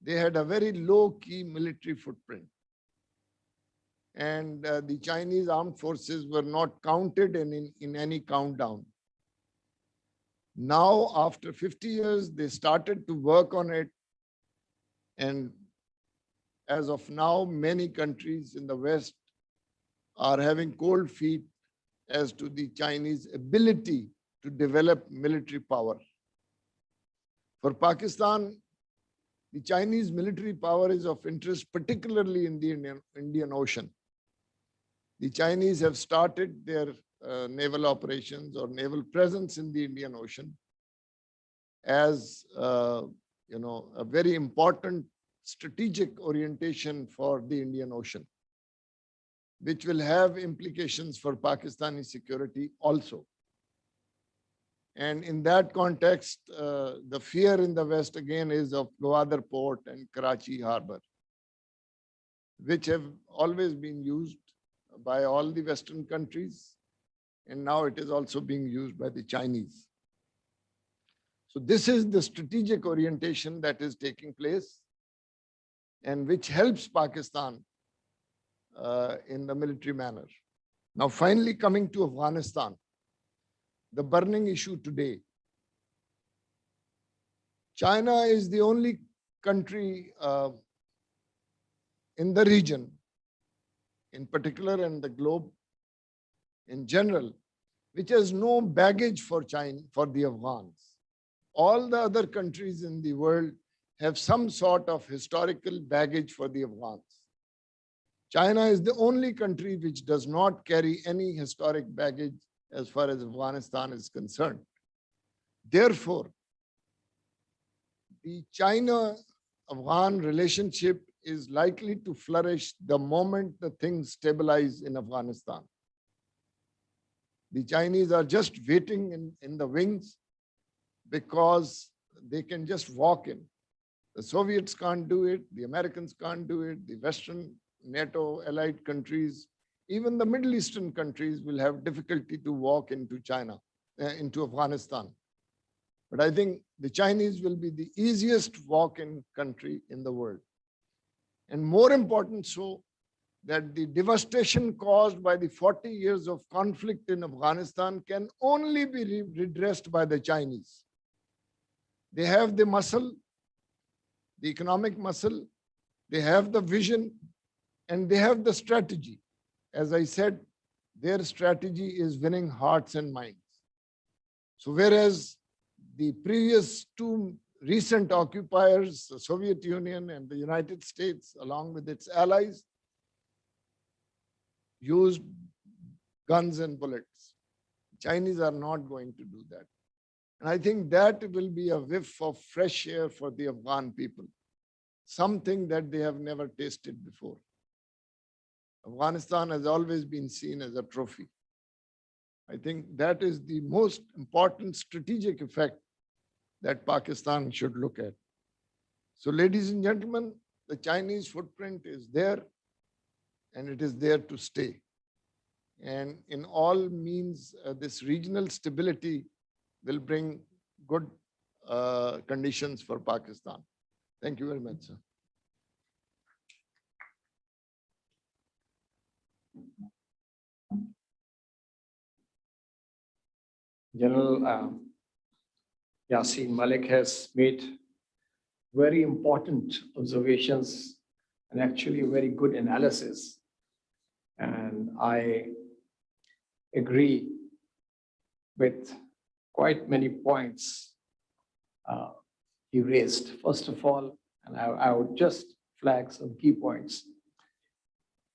they had a very low-key military footprint. And the Chinese armed forces were not counted in any countdown. Now, after 50 years, they started to work on it. And as of now, many countries in the West are having cold feet as to the Chinese ability to develop military power. For Pakistan, the Chinese military power is of interest, particularly in the Indian Ocean. The Chinese have started their naval operations or naval presence in the Indian Ocean as a very important strategic orientation for the Indian Ocean, which will have implications for Pakistani security also. And in that context, the fear in the West again is of Gwadar Port and Karachi Harbor, which have always been used by all the Western countries. And now it is also being used by the Chinese. So this is the strategic orientation that is taking place and which helps Pakistan in the military manner. Now, finally coming to Afghanistan, the burning issue today. China is the only country in the region, in particular, and the globe in general, which has no baggage for China, for the Afghans. All the other countries in the world have some sort of historical baggage for the Afghans. China is the only country which does not carry any historic baggage as far as Afghanistan is concerned. Therefore, the China-Afghan relationship is likely to flourish the moment the things stabilize in Afghanistan. The Chinese are just waiting in the wings because they can just walk in. The Soviets can't do it, the Americans can't do it, the Western NATO allied countries, even the Middle Eastern countries will have difficulty to walk into China, into Afghanistan. But I think the Chinese will be the easiest walk-in country in the world. And more important so, that the devastation caused by the 40 years of conflict in Afghanistan can only be redressed by the Chinese. They have the muscle, the economic muscle, they have the vision, and they have the strategy. As I said, their strategy is winning hearts and minds. So whereas the previous two recent occupiers, the Soviet Union and the United States, along with its allies, used guns and bullets, Chinese are not going to do that. And I think that will be a whiff of fresh air for the Afghan people, something that they have never tasted before. Afghanistan has always been seen as a trophy. I think that is the most important strategic effect that Pakistan should look at. So, ladies and gentlemen, the Chinese footprint is there and it is there to stay. And in all means, this regional stability will bring good conditions for Pakistan. Thank you very much, sir. General Yasin Malik has made very important observations and actually a very good analysis. And I agree with quite many points he raised. First of all, and I would just flag some key points.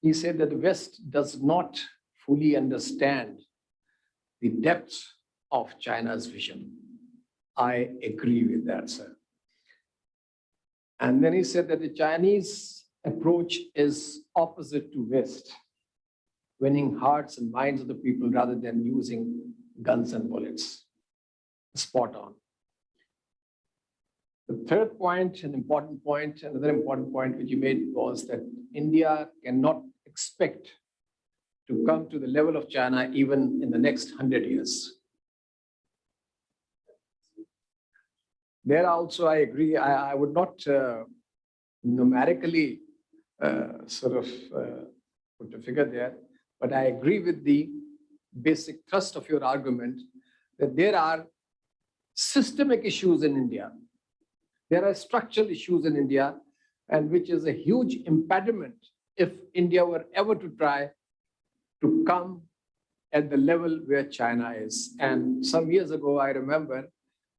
He said that the West does not fully understand the depth of China's vision. I agree with that, sir. And then he said that the Chinese approach is opposite to West, winning hearts and minds of the people rather than using guns and bullets. Spot on. The third point, an important point, another important point which you made was that India cannot expect to come to the level of China even in the next 100 years. There also, I agree, I would not numerically put a figure there, but I agree with the basic thrust of your argument that there are systemic issues in India. There are structural issues in India, and which is a huge impediment if India were ever to try to come at the level where China is. And some years ago, I remember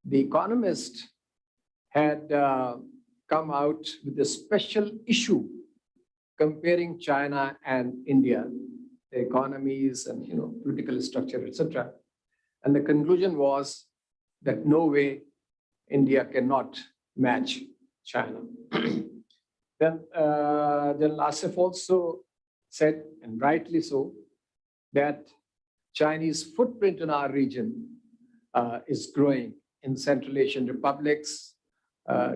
The Economist had come out with a special issue comparing China and India, the economies and political structure, etc. And the conclusion was that no way India cannot match China. Then General Asif also said, and rightly so, that Chinese footprint in our region is growing. In Central Asian republics,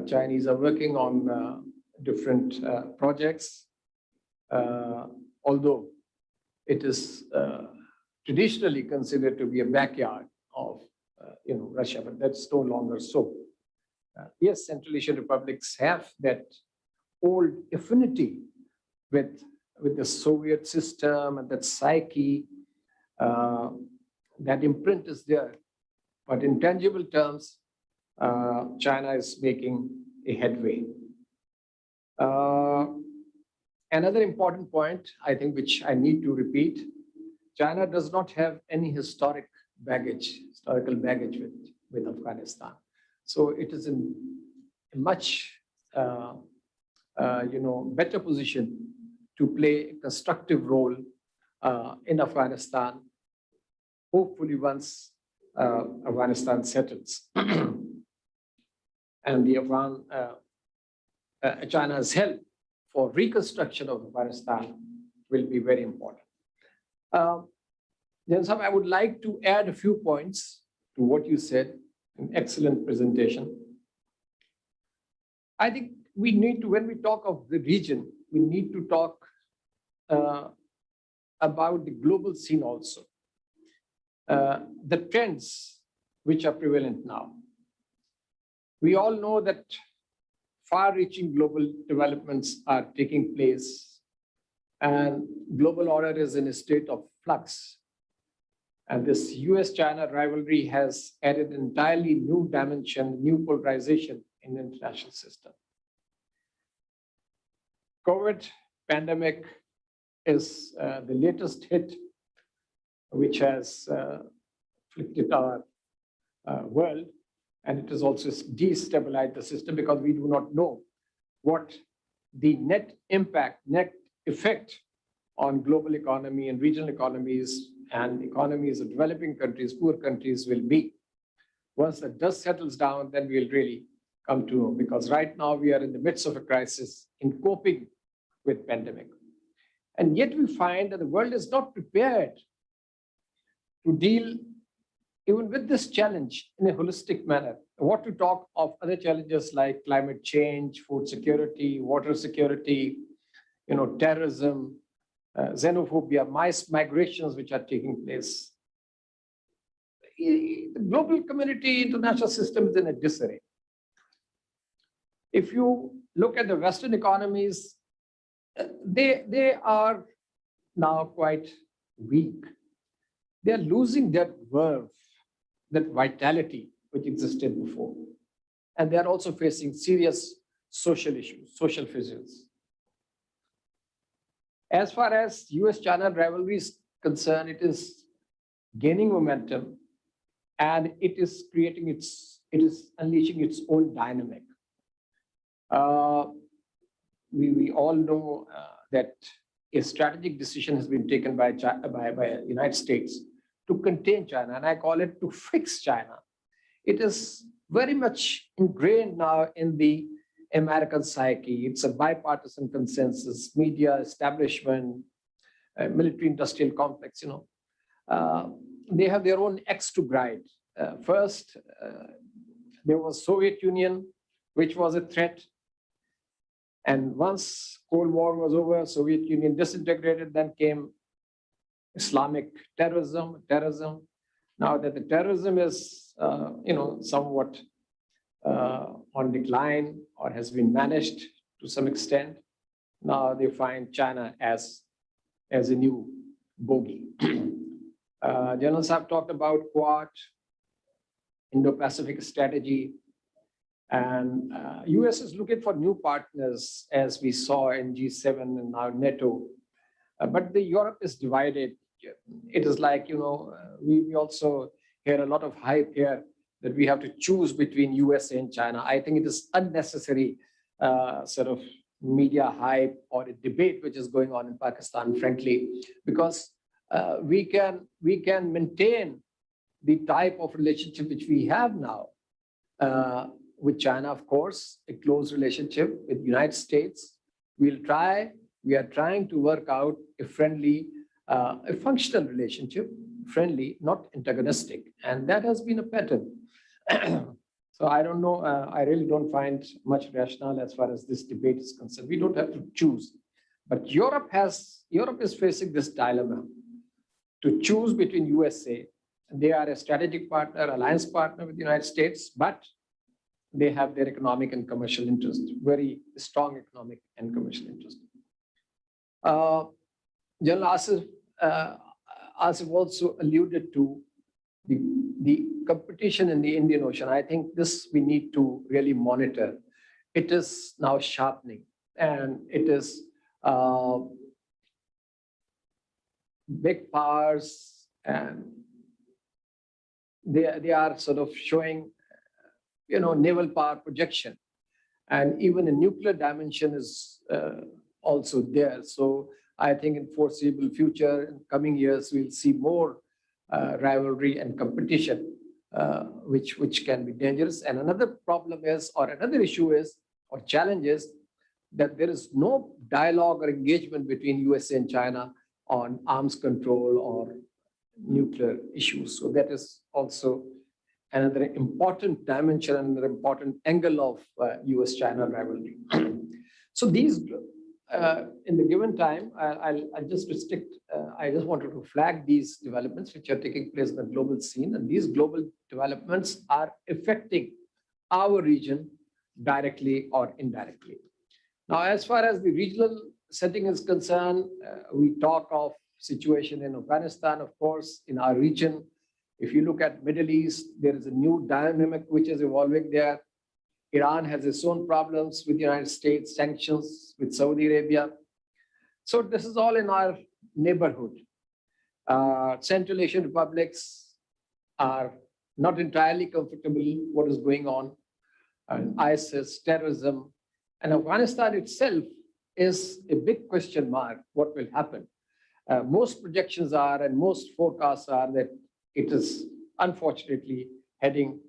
Chinese are working on different projects, although it is traditionally considered to be a backyard of Russia, but that's no longer so. Yes, Central Asian republics have that old affinity with the Soviet system and that psyche, that imprint is there. But in tangible terms, China is making a headway. Another important point, I think, which I need to repeat, China does not have any historical baggage with Afghanistan. So it is in a much better position to play a constructive role in Afghanistan, hopefully once Afghanistan settles. And the China's help for reconstruction of Afghanistan will be very important. Then I would like to add a few points to what you said. An excellent presentation. I think we need to, when we talk of the region, we need to talk about the global scene also. The trends which are prevalent now. We all know that far-reaching global developments are taking place and global order is in a state of flux. And this US-China rivalry has added an entirely new dimension, new polarization in the international system. COVID pandemic is the latest hit, which has afflicted our world. And it has also destabilized the system because we do not know what the net impact, net effect on global economy and regional economies and economies of developing countries, poor countries will be. Once the dust settles down, then we'll really come to know, because right now we are in the midst of a crisis in coping with pandemic. And yet we find that the world is not prepared to deal even with this challenge in a holistic manner. What to talk of other challenges like climate change, food security, water security, terrorism, xenophobia, mass migrations which are taking place. The global community, international system is in a disarray. If you look at the Western economies, they are now quite weak. They are losing that verve, that vitality which existed before. And they are also facing serious social issues, social fissures. As far as US-China rivalry is concerned, it is gaining momentum and it is unleashing its own dynamic. We all know that a strategic decision has been taken by the United States to contain China, and I call it to fix China. It is very much ingrained now in the American psyche. It's a bipartisan consensus, media, establishment, military-industrial complex, they have their own axe to grind. First, there was Soviet Union, which was a threat. And once Cold War was over, Soviet Union disintegrated, then came Islamic terrorism. Now that the terrorism is, somewhat on decline or has been managed to some extent, now they find China as a new bogey. General Saab talked about Quad, Indo-Pacific strategy, and US is looking for new partners, as we saw in G7 and now NATO. But the Europe is divided. It is like, we also hear a lot of hype here that we have to choose between USA and China. I think it is unnecessary sort of media hype or a debate which is going on in Pakistan, frankly, because we can maintain the type of relationship which we have now with China, of course, a close relationship with the United States. We are trying to work out a friendly, a functional relationship, friendly, not antagonistic. And that has been a pattern. So I don't know, I really don't find much rationale as far as this debate is concerned. We don't have to choose. But Europe is facing this dilemma to choose between USA. They are a strategic partner, alliance partner with the United States, but they have their economic and commercial interest, very strong economic and commercial interest. General Asif also alluded to the competition in the Indian Ocean. I think this we need to really monitor. It is now sharpening, and it is big powers, and they are sort of showing, naval power projection, and even a nuclear dimension is also there. So I think in foreseeable future, in coming years, we'll see more rivalry and competition, which can be dangerous. And another problem is, or another issue is, or challenge is, that there is no dialogue or engagement between USA and China on arms control or nuclear issues. So that is also another important dimension, another important angle of US-China rivalry. So these, in the given time, I'll just restrict, I just wanted to flag these developments which are taking place in the global scene, and these global developments are affecting our region directly or indirectly. Now, as far as the regional setting is concerned, we talk of situation in Afghanistan, of course, in our region. If you look at Middle East, there is a new dynamic which is evolving there. Iran has its own problems with the United States, sanctions with Saudi Arabia. So this is all in our neighborhood. Central Asian republics are not entirely comfortable with what is going on. ISIS, terrorism, and Afghanistan itself is a big question mark, what will happen. most projections are and most forecasts are that it is unfortunately heading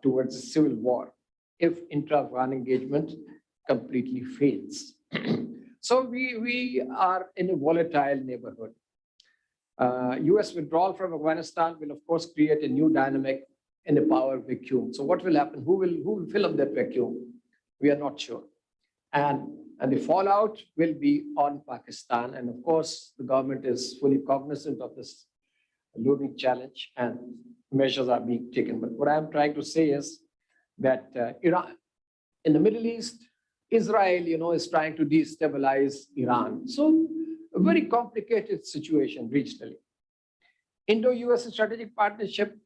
towards a civil war if intra-Afghan engagement completely fails. So we are in a volatile neighborhood. US withdrawal from Afghanistan will of course create a new dynamic in a power vacuum. So what will happen? Who will fill up that vacuum? We are not sure. And the fallout will be on Pakistan. And of course, the government is fully cognizant of this looming challenge and measures are being taken. But what I'm trying to say is that Iran, in the Middle East, Israel, is trying to destabilize Iran. So a very complicated situation regionally. Indo-US strategic partnership,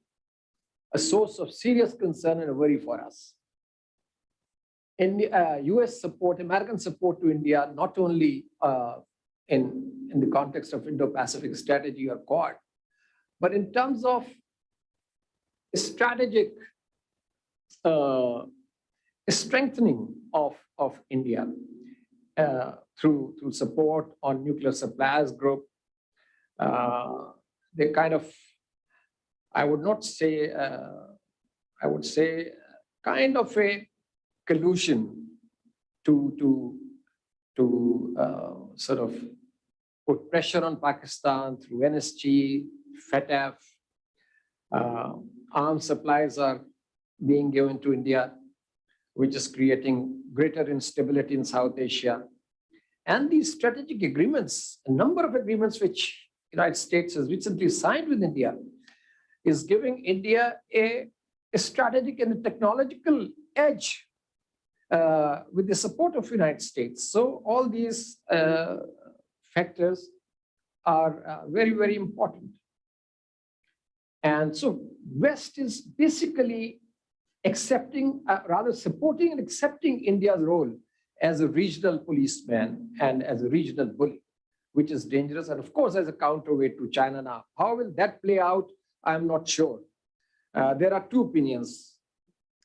a source of serious concern and worry for us. In the US support, American support to India, not only in the context of Indo-Pacific strategy or Quad, but in terms of strategic strengthening of India through support on nuclear suppliers group. They kind of, I would not say, I would say kind of a collusion to sort of put pressure on Pakistan through NSG, FATF. Arms supplies are being given to India, which is creating greater instability in South Asia. And these strategic agreements, a number of agreements which the United States has recently signed with India, is giving India a strategic and a technological edge with the support of the United States. So all these factors are very, very important. And so West is basically accepting, rather supporting and accepting India's role as a regional policeman and as a regional bully, which is dangerous. And of course, as a counterweight to China now. How will that play out? I'm not sure. There are two opinions.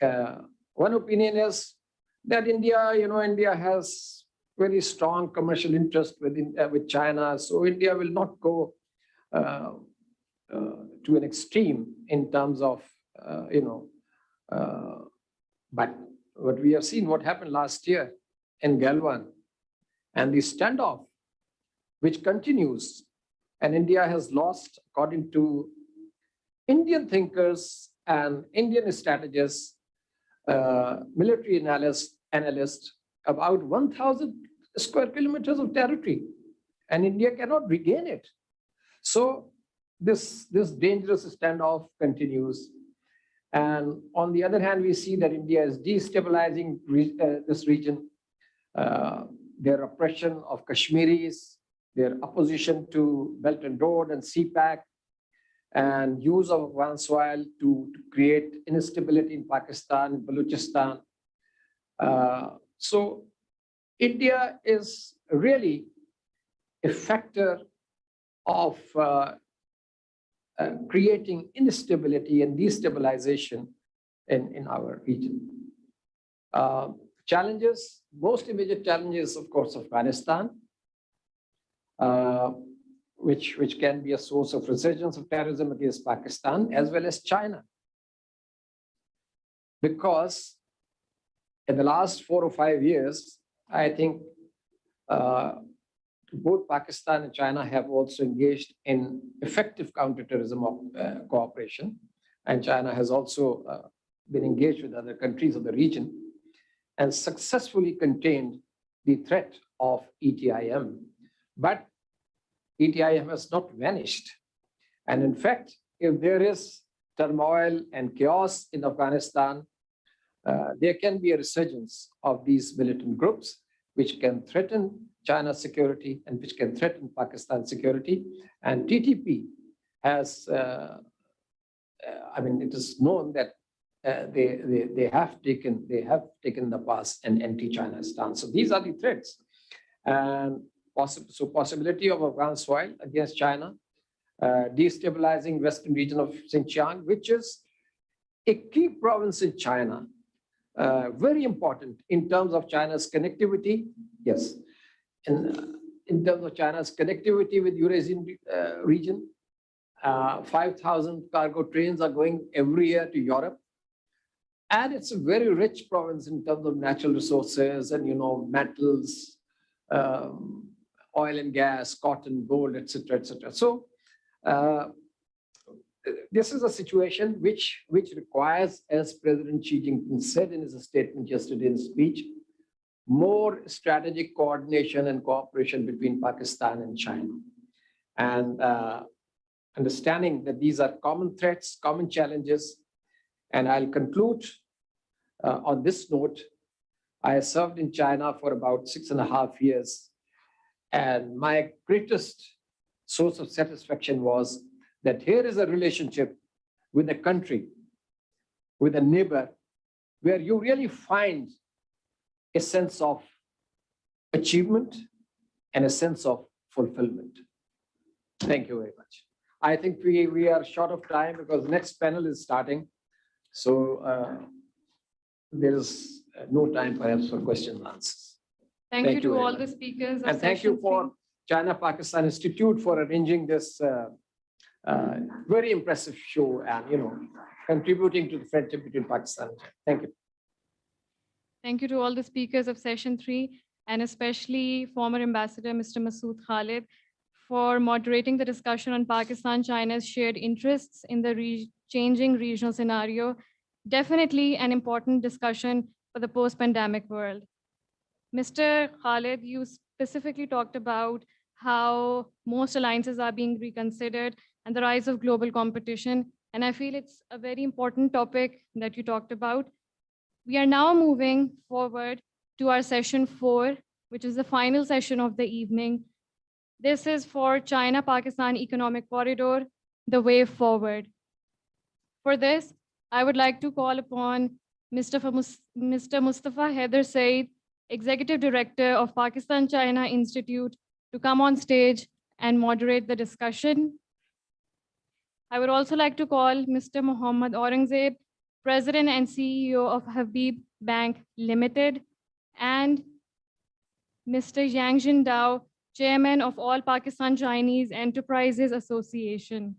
One opinion is that India, India has very strong commercial interest with China. So India will not go to an extreme in terms of, but what we have seen, what happened last year in Galwan and the standoff, which continues, and India has lost, according to Indian thinkers and Indian strategists, military analysts, about 1,000 square kilometers of territory, and India cannot regain it. So this dangerous standoff continues. And on the other hand, we see that India is destabilizing this region. Their oppression of Kashmiris, their opposition to Belt and Road and CPAC, and use of Afghan soil to create instability in Pakistan, Balochistan. So India is really a factor of creating instability and destabilization in our region. Challenges, most immediate challenges, of course, Afghanistan, which can be a source of resurgence of terrorism against Pakistan, as well as China. Because in the last 4 or 5 years, I think both Pakistan and China have also engaged in effective counterterrorism cooperation. And China has also been engaged with other countries of the region and successfully contained the threat of ETIM. But ETIM has not vanished. And in fact, if there is turmoil and chaos in Afghanistan, there can be a resurgence of these militant groups, which can threaten China's security and which can threaten Pakistan's security. And TTP has, I mean, it is known that they have taken the pass and anti-China stance. So these are the threats. And so possibility of Afghan soil against China, destabilizing western region of Xinjiang, which is a key province in China, very important in terms of China's connectivity. Yes, and in terms of China's connectivity with Eurasian region. 5,000 cargo trains are going every year to Europe. And it's a very rich province in terms of natural resources and, metals, oil and gas, cotton, gold, etc., etc. So this is a situation which requires, as President Xi Jinping said in his statement yesterday in his speech, more strategic coordination and cooperation between Pakistan and China. And understanding that these are common threats, common challenges. And I'll conclude on this note. I served in China for about 6.5 years. And my greatest source of satisfaction was that here is a relationship with a country, with a neighbor, where you really find a sense of achievement and a sense of fulfillment. Thank you very much. I think we are short of time because next panel is starting. So there is no time perhaps for questions and answers. Thank you to very all much. the speakers. And thank you for China-Pakistan Institute for arranging this very impressive show and, contributing to the friendship between Pakistan and China. Thank you. Thank you to all the speakers of session 3, and especially former Ambassador Mr. Masood Khalid for moderating the discussion on Pakistan-China's shared interests in the changing regional scenario. Definitely an important discussion for the post-pandemic world. Mr. Khalid, you specifically talked about how most alliances are being reconsidered and the rise of global competition. And I feel it's a very important topic that you talked about. We are now moving forward to our session 4, which is the final session of the evening. This is for China-Pakistan Economic Corridor, the way forward. For this, I would like to call upon Mr. Mustafa Haider Saeed, Executive Director of Pakistan-China Institute, to come on stage and moderate the discussion. I would also like to call Mr. Muhammad Aurangzeb, President and CEO of Habib Bank Limited, and Mr. Yang Jindao, Chairman of All Pakistan Chinese Enterprises Association.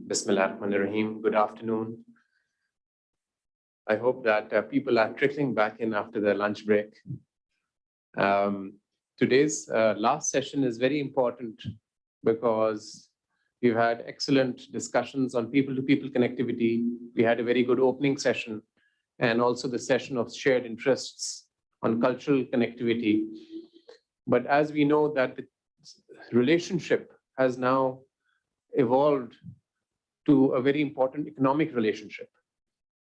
Bismillah ar-Rahman ar-Rahim. Good afternoon. I hope that people are trickling back in after their lunch break. Today's last session is very important because we've had excellent discussions on people-to-people connectivity. We had a very good opening session and also the session of shared interests on cultural connectivity. But as we know that the relationship has now evolved to a very important economic relationship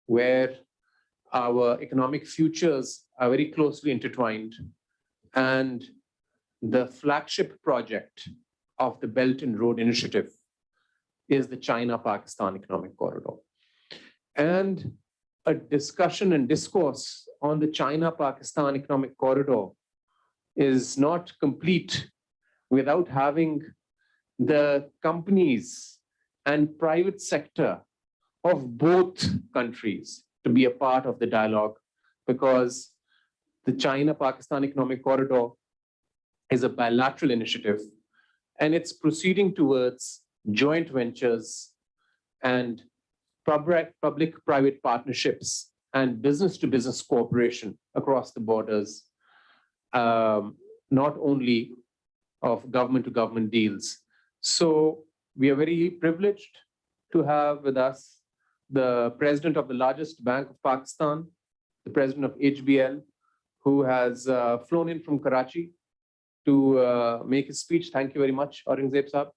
where our economic futures are very closely intertwined. And the flagship project of the Belt and Road Initiative is the China-Pakistan Economic Corridor. And a discussion and discourse on the China-Pakistan Economic Corridor is not complete without having the companies and private sector of both countries to be a part of the dialogue, because the China-Pakistan Economic Corridor is a bilateral initiative and it's proceeding towards joint ventures and public-private partnerships and business-to-business cooperation across the borders, not only of government-to-government deals. So we are very privileged to have with us the president of the largest bank of Pakistan, the president of HBL, who has flown in from Karachi to make his speech. Thank you very much, Aurangzeb Saab.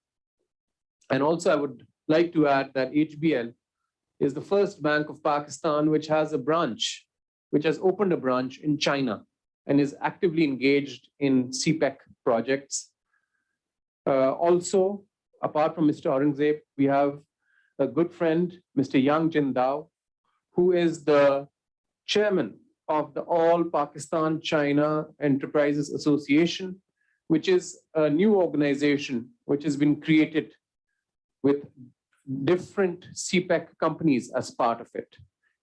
And also I would like to add that HBL is the first bank of Pakistan which has a branch, which has opened a branch in China and is actively engaged in CPEC projects. Also, apart from Mr. Aurangzeb, we have a good friend, Mr. Yang Jindao, who is the chairman of the All Pakistan China Enterprises Association, which is a new organization which has been created with different CPEC companies as part of it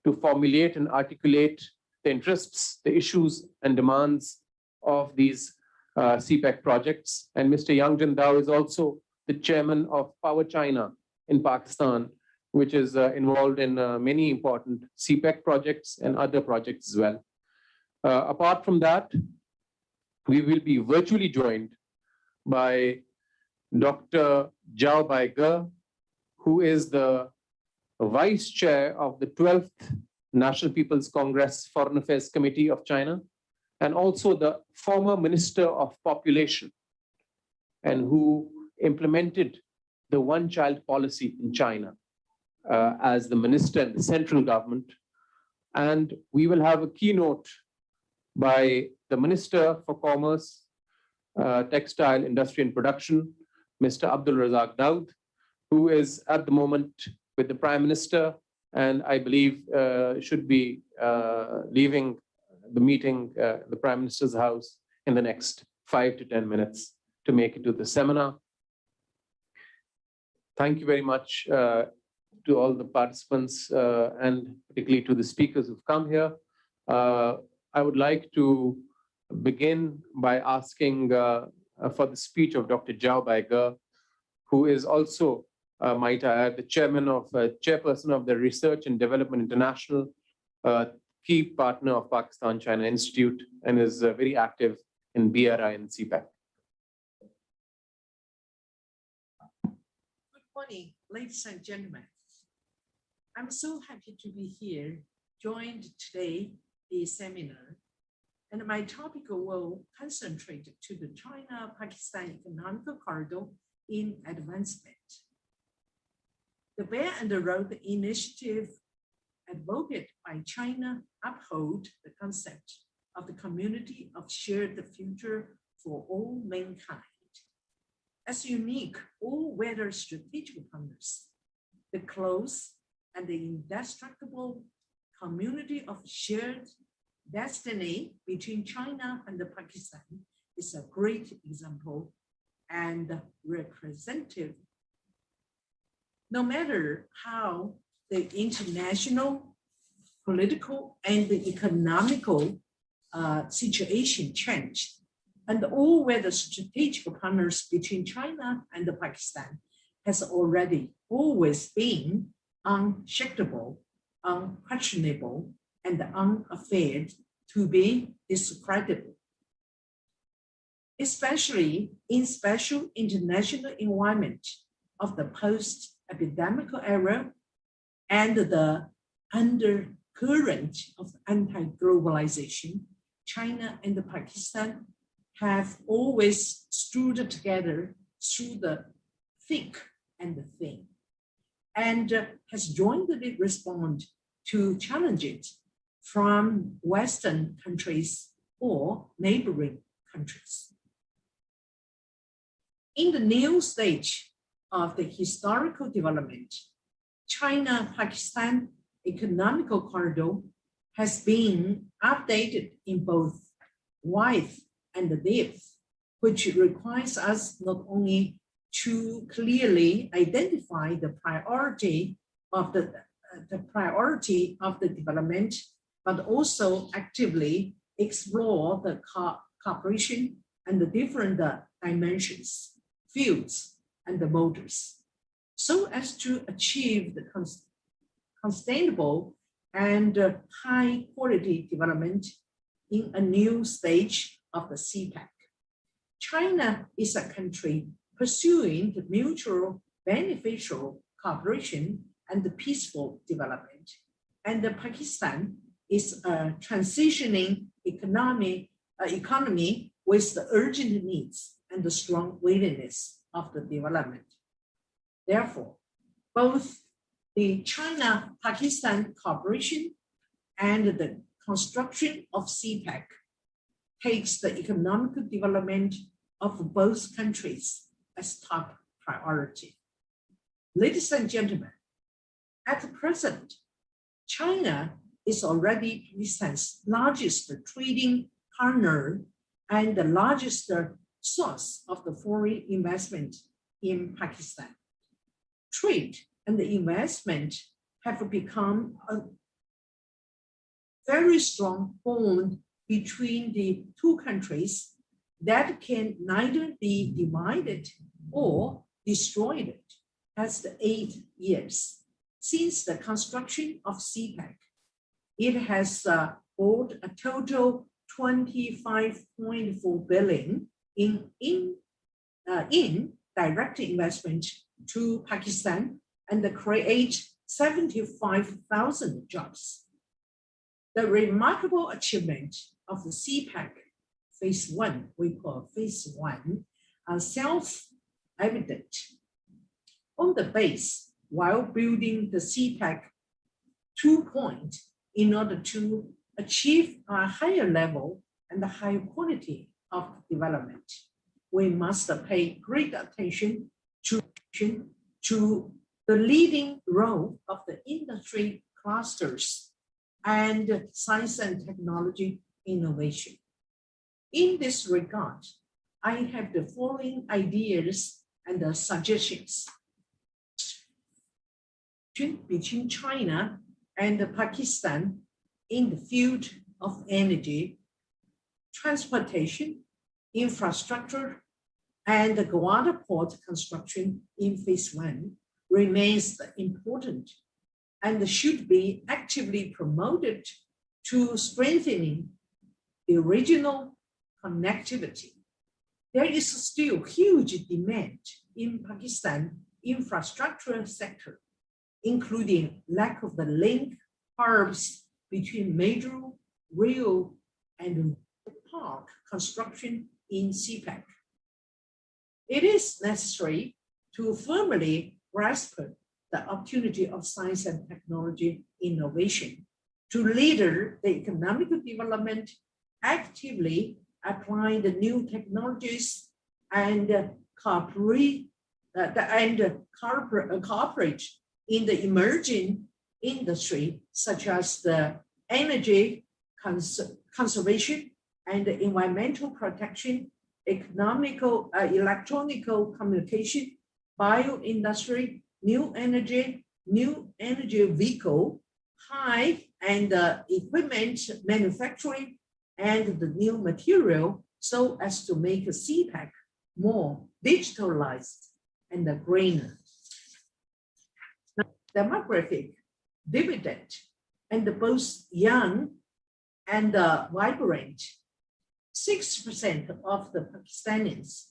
to formulate and articulate the interests, the issues and demands of these CPEC projects. And Mr. Yang Jindao is also the chairman of Power China in Pakistan, which is involved in many important CPEC projects and other projects as well. Apart from that, we will be virtually joined by Dr. Zhao Baige, who is the vice chair of the 12th National People's Congress Foreign Affairs Committee of China, and also the former Minister of Population, and who implemented the one-child policy in China as the minister in the central government. And we will have a keynote by the Minister for Commerce, Textile, Industry and Production, Mr. Abdul Razak Daud, who is at the moment with the Prime Minister, and I believe should be leaving the meeting, the Prime Minister's house in the next 5 to 10 minutes to make it to the seminar. Thank you very much to all the participants and particularly to the speakers who've come here. I would like to begin by asking for the speech of Dr. Zhao Baige, who is also, might I add, the chairperson of the Research and Development International, key partner of Pakistan-China Institute, and is very active in BRI and CPEC. Good morning, ladies and gentlemen. I'm so happy to be here, joined today the seminar, and my topic will concentrate to the China-Pakistan Economic Corridor in advancement. The Belt and Road Initiative advocated by China uphold the concept of the community of shared future for all mankind. As unique all-weather strategic partners, the close and the indestructible community of shared destiny between China and Pakistan is a great example and representative. No matter how the international, political, and the economical situation changed, and all weather strategic partners between China and Pakistan has always been unshakable, unquestionable, and unafraid to be discredited. Especially in special international environment of the post-epidemic era and the undercurrent of anti-globalization, China and Pakistan have always stood together through the thick and the thin, and has jointly responded to challenges from Western countries or neighboring countries. In the new stage of the historical development, China-Pakistan economical corridor has been updated in both width and depth, which requires us not only to clearly identify the priority of the development, but also actively explore the cooperation and the different dimensions, fields, and the modes, so as to achieve the sustainable and high quality development in a new stage of the CPEC. China is a country pursuing the mutual beneficial cooperation and the peaceful development, and Pakistan is a transitioning economy with the urgent needs and the strong willingness of the development. Therefore, both the China-Pakistan cooperation and the construction of CPEC takes the economic development of both countries as top priority. Ladies and gentlemen, at present, China is already Pakistan's largest trading partner and the largest source of the foreign investment in Pakistan. Trade and the investment have become a very strong bond between the two countries that can neither be divided or destroyed. As the 8 years since the construction of CPEC, it has brought a total 25.4 billion in direct investment to Pakistan and create 75,000 jobs. The remarkable achievement of the CPEC phase 1, we call phase 1, are self-evident. On the base, while building the CPEC 2 point in order to achieve a higher level and a higher quality of development, we must pay great attention to the leading role of the industry clusters and science and technology innovation. In this regard, I have the following ideas and suggestions. Between China and Pakistan in the field of energy, transportation, infrastructure, and the Gwadar port construction in phase 1 remains important and should be actively promoted to strengthening the regional connectivity. There is still huge demand in Pakistan infrastructure sector, including lack of the link hubs between major rail and park construction in CPEC. It is necessary to firmly grasp the opportunity of science and technology innovation to lead the economic development, actively apply the new technologies and cooperate in the emerging industry, such as the energy conservation and environmental protection, electronic communication, bioindustry, new energy vehicle, high and equipment manufacturing, and the new material, so as to make a CPEC more digitalized and greener. Demographic dividend and both young and vibrant. 6% of the Pakistanis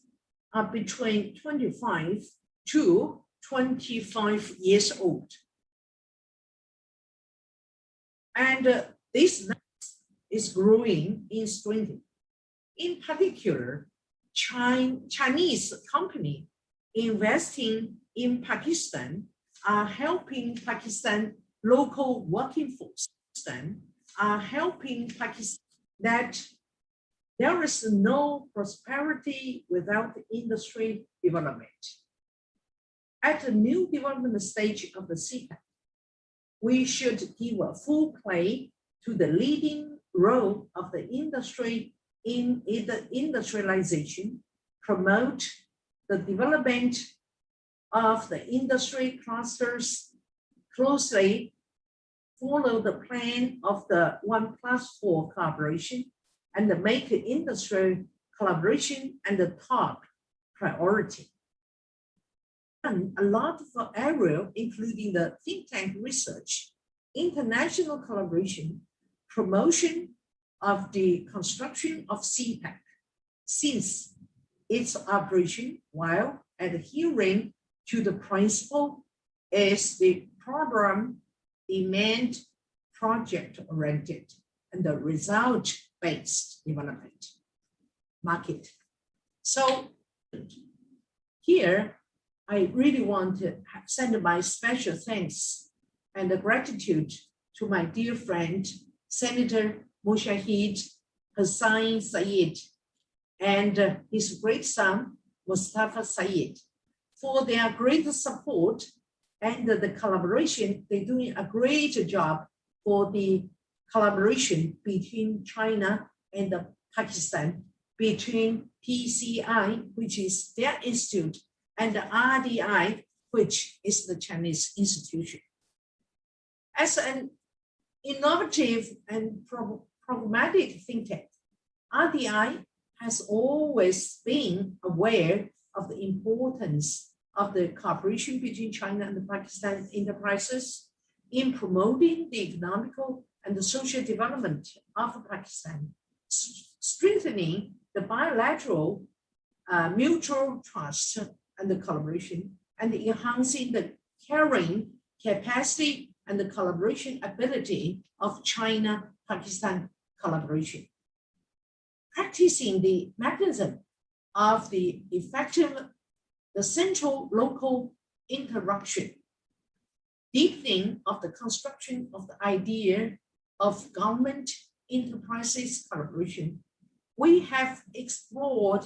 are between 25 to 25 years old. And this is growing in strength. In particular, Chinese companies investing in Pakistan are helping Pakistan local working force, are helping Pakistan that there is no prosperity without industry development. At the new development stage of the CPEC, we should give a full play to the leading role of the industry in the industrialization, promote the development of the industry clusters, closely follow the plan of the 1+4 collaboration, and make industry collaboration and the top priority. And a lot of areas, including the think tank research, international collaboration, promotion of the construction of CPEC since its operation, while adhering to the principle is the program demand project oriented and the result-based development market. So here I really want to send my special thanks and gratitude to my dear friend, Senator Mujahid Hussain Said, and his great son, Mustafa Said, for their great support and the collaboration. They're doing a great job for the collaboration between China and Pakistan, between PCI, which is their institute, and the RDI, which is the Chinese institution. As an innovative and pragmatic think tank, RDI has always been aware of the importance of the cooperation between China and Pakistan enterprises in promoting the economical and the social development of Pakistan, strengthening the bilateral mutual trust and the collaboration, and enhancing the carrying capacity and the collaboration ability of China-Pakistan collaboration. Practicing the mechanism of the effective, the central-local interaction, deepening of the construction of the idea of government enterprises collaboration, we have explored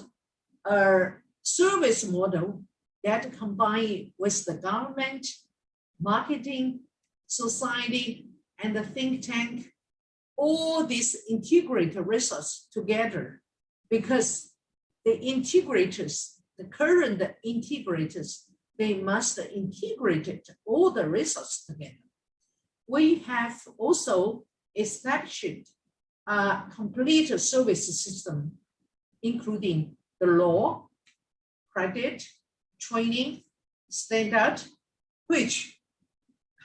a service model that combine with the government, marketing, society, and the think tank, all these integrated resources together, because the integrators, the current integrators, they must integrate all the resources together. We have also established a complete service system, including the law, credit, training, standard, which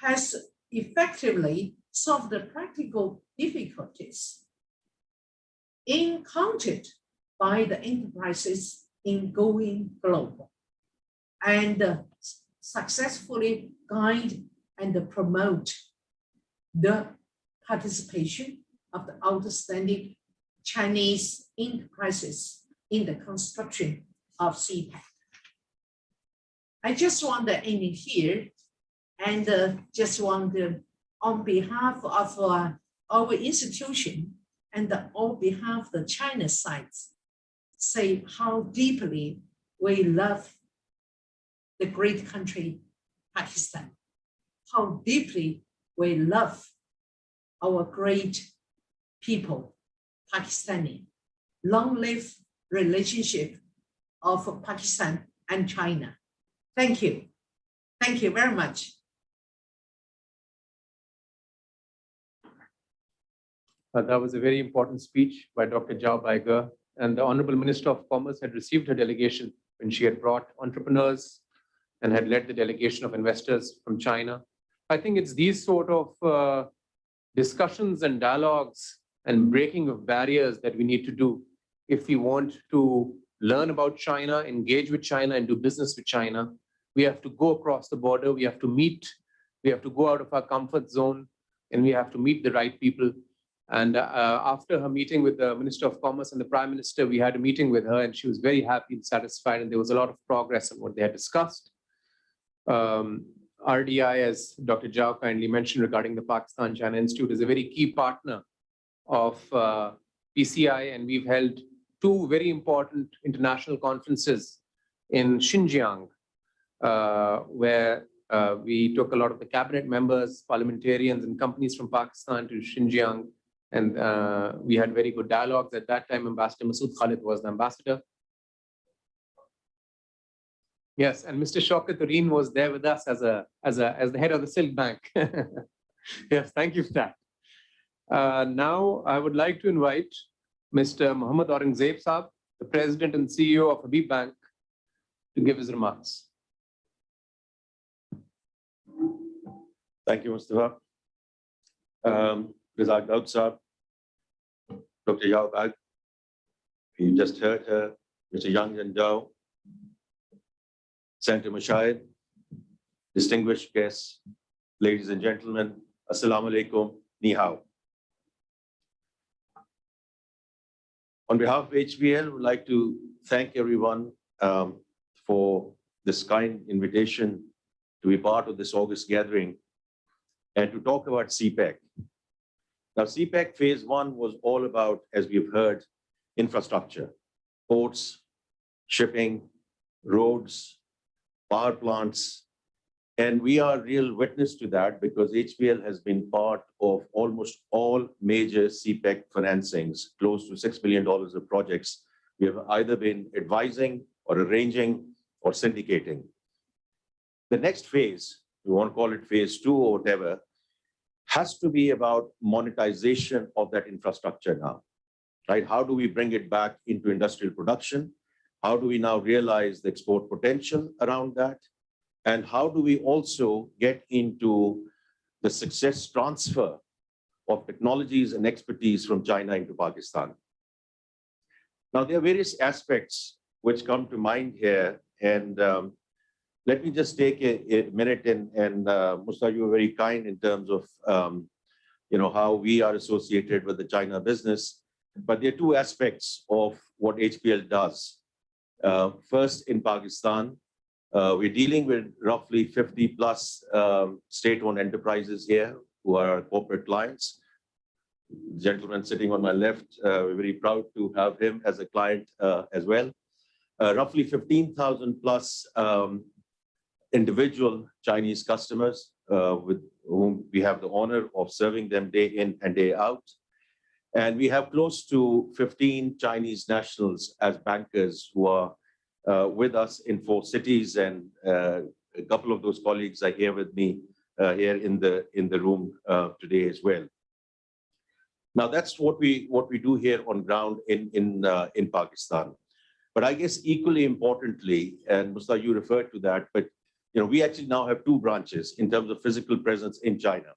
has effectively solved the practical difficulties encountered by the enterprises in going global, and successfully guide and promote the participation of the outstanding Chinese enterprises in the construction of CPEC. I just want to end it here, and just want to, on behalf of our institution and on behalf of the China side, say how deeply we love the great country, Pakistan, how deeply we love our great people, Pakistani. Long live relationship of Pakistan and China. Thank you. Thank you very much. That was a very important speech by Dr. Zhao Baige, and the Honorable Minister of Commerce had received her delegation when she had brought entrepreneurs and had led the delegation of investors from China. I think it's these sort of discussions and dialogues and breaking of barriers that we need to do if we want to learn about China, engage with China, and do business with China. We have to go across the border, we have to meet, we have to go out of our comfort zone, and we have to meet the right people. And after her meeting with the Minister of Commerce and the Prime Minister, we had a meeting with her, and she was very happy and satisfied, and there was a lot of progress on what they had discussed. RDI, as Dr. Zhao kindly mentioned regarding the Pakistan-China Institute, is a very key partner of PCI, and we've held two very important international conferences in Xinjiang, where we took a lot of the cabinet members, parliamentarians, and companies from Pakistan to Xinjiang, and we had very good dialogues. At that time, Ambassador Masood Khalid was the ambassador. Yes, and Mr. Shaukat Tureen was there with us as the head of the Silk Bank. Yes, thank you for that. Now, I would like to invite Mr. Muhammad Aurangzeb Saab, the President and CEO of Habib Bank, to give his remarks. Thank you, Mustafa. Razak Daud Saab, Dr. Zhao Baige, you just heard her, Mr. Yang Zhao, Senator Mujahid, distinguished guests, ladies and gentlemen, Assalamu alaikum, ni hao. On behalf of HBL, I would like to thank everyone for this kind invitation to be part of this August gathering and to talk about CPEC. Now, CPEC phase one was all about, as we've heard, infrastructure, ports, shipping, roads, power plants. And we are real witness to that because HPL has been part of almost all major CPEC financings, close to $6 billion of projects. We have either been advising or arranging or syndicating. The next phase, we want to call it phase two or whatever, has to be about monetization of that infrastructure now, right? How do we bring it back into industrial production? How do we now realize the export potential around that? And how do we also get into the success transfer of technologies and expertise from China into Pakistan? Now, there are various aspects which come to mind here. And let me just take a minute and Musta, you were very kind in terms of how we are associated with the China business. But there are two aspects of what HPL does. First, in Pakistan, we're dealing with roughly 50 plus state-owned enterprises here who are our corporate clients. The gentleman sitting on my left, we're very proud to have him as a client as well. Roughly 15,000 plus individual Chinese customers with whom we have the honor of serving them day in and day out. And we have close to 15 Chinese nationals as bankers who are with us in 4 cities, and a couple of those colleagues are here with me here in the room today as well. Now that's what we do here on ground in Pakistan. But I guess equally importantly, and Musta, you referred to that, but we actually now have 2 branches in terms of physical presence in China.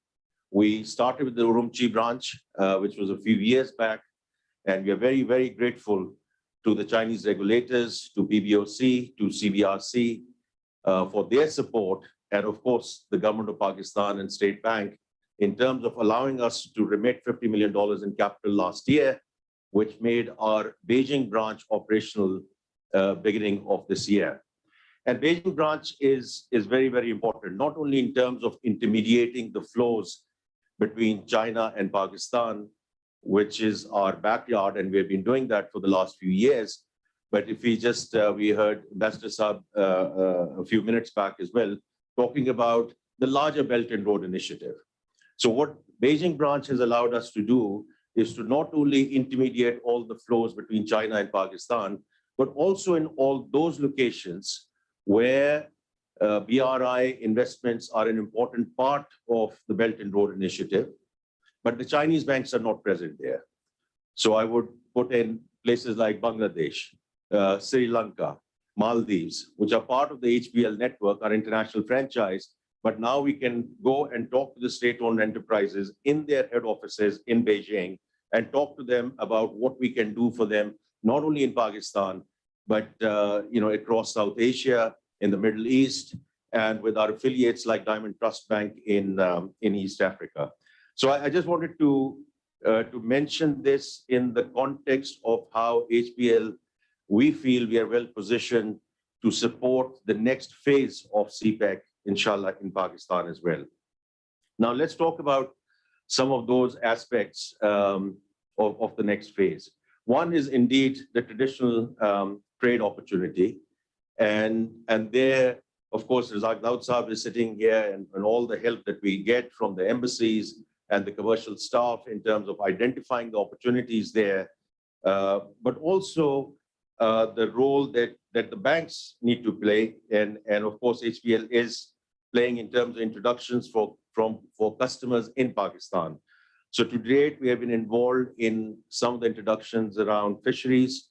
We started with the Urumqi branch, which was a few years back, and we are very, very grateful to the Chinese regulators, to PBOC, to CBRC for their support, and of course, the government of Pakistan and State Bank in terms of allowing us to remit $50 million in capital last year, which made our Beijing branch operational beginning of this year. And Beijing branch is very, very important, not only in terms of intermediating the flows between China and Pakistan, which is our backyard, and we've been doing that for the last few years. But if we just, we heard Ambassador Saab a few minutes back as well, talking about the larger Belt and Road Initiative. So what Beijing branch has allowed us to do is to not only intermediate all the flows between China and Pakistan, but also in all those locations where BRI investments are an important part of the Belt and Road Initiative, but the Chinese banks are not present there. So I would put in places like Bangladesh, Sri Lanka, Maldives, which are part of the HPL network, our international franchise, but now we can go and talk to the state-owned enterprises in their head offices in Beijing and talk to them about what we can do for them, not only in Pakistan, but across South Asia, in the Middle East, and with our affiliates like Diamond Trust Bank in East Africa. So I just wanted to mention this in the context of how HPL, we feel we are well positioned to support the next phase of CPEC, inshallah, in Pakistan as well. Now let's talk about some of those aspects of the next phase. One is indeed the traditional trade opportunity. And there, of course, Razak Daud Saab is sitting here, and all the help that we get from the embassies and the commercial staff in terms of identifying the opportunities there, but also the role that the banks need to play. And of course, HPL is playing in terms of introductions for customers in Pakistan. So to date, we have been involved in some of the introductions around fisheries,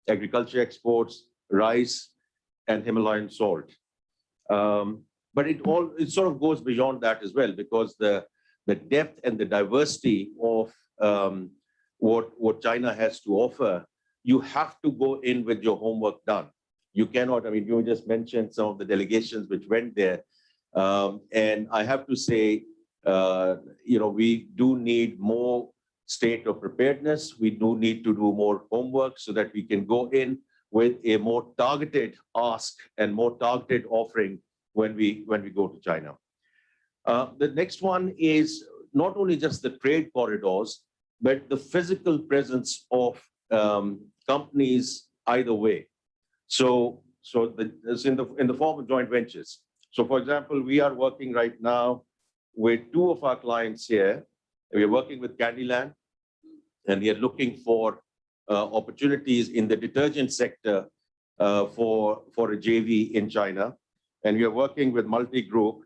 agriculture exports, rice, and Himalayan salt. But it sort of goes beyond that as well, because the depth and the diversity of what China has to offer, you have to go in with your homework done. You cannot, I mean, you just mentioned some of the delegations which went there. And I have to say, we do need more state of preparedness. We do need to do more homework so that we can go in with a more targeted ask and more targeted offering when we go to China. The next one is not only just the trade corridors, but the physical presence of companies either way. So it's in the form of joint ventures. So for example, we are working right now with two of our clients here. We are working with Candyland, and we are looking for opportunities in the detergent sector for a JV in China. And we are working with Multi Group,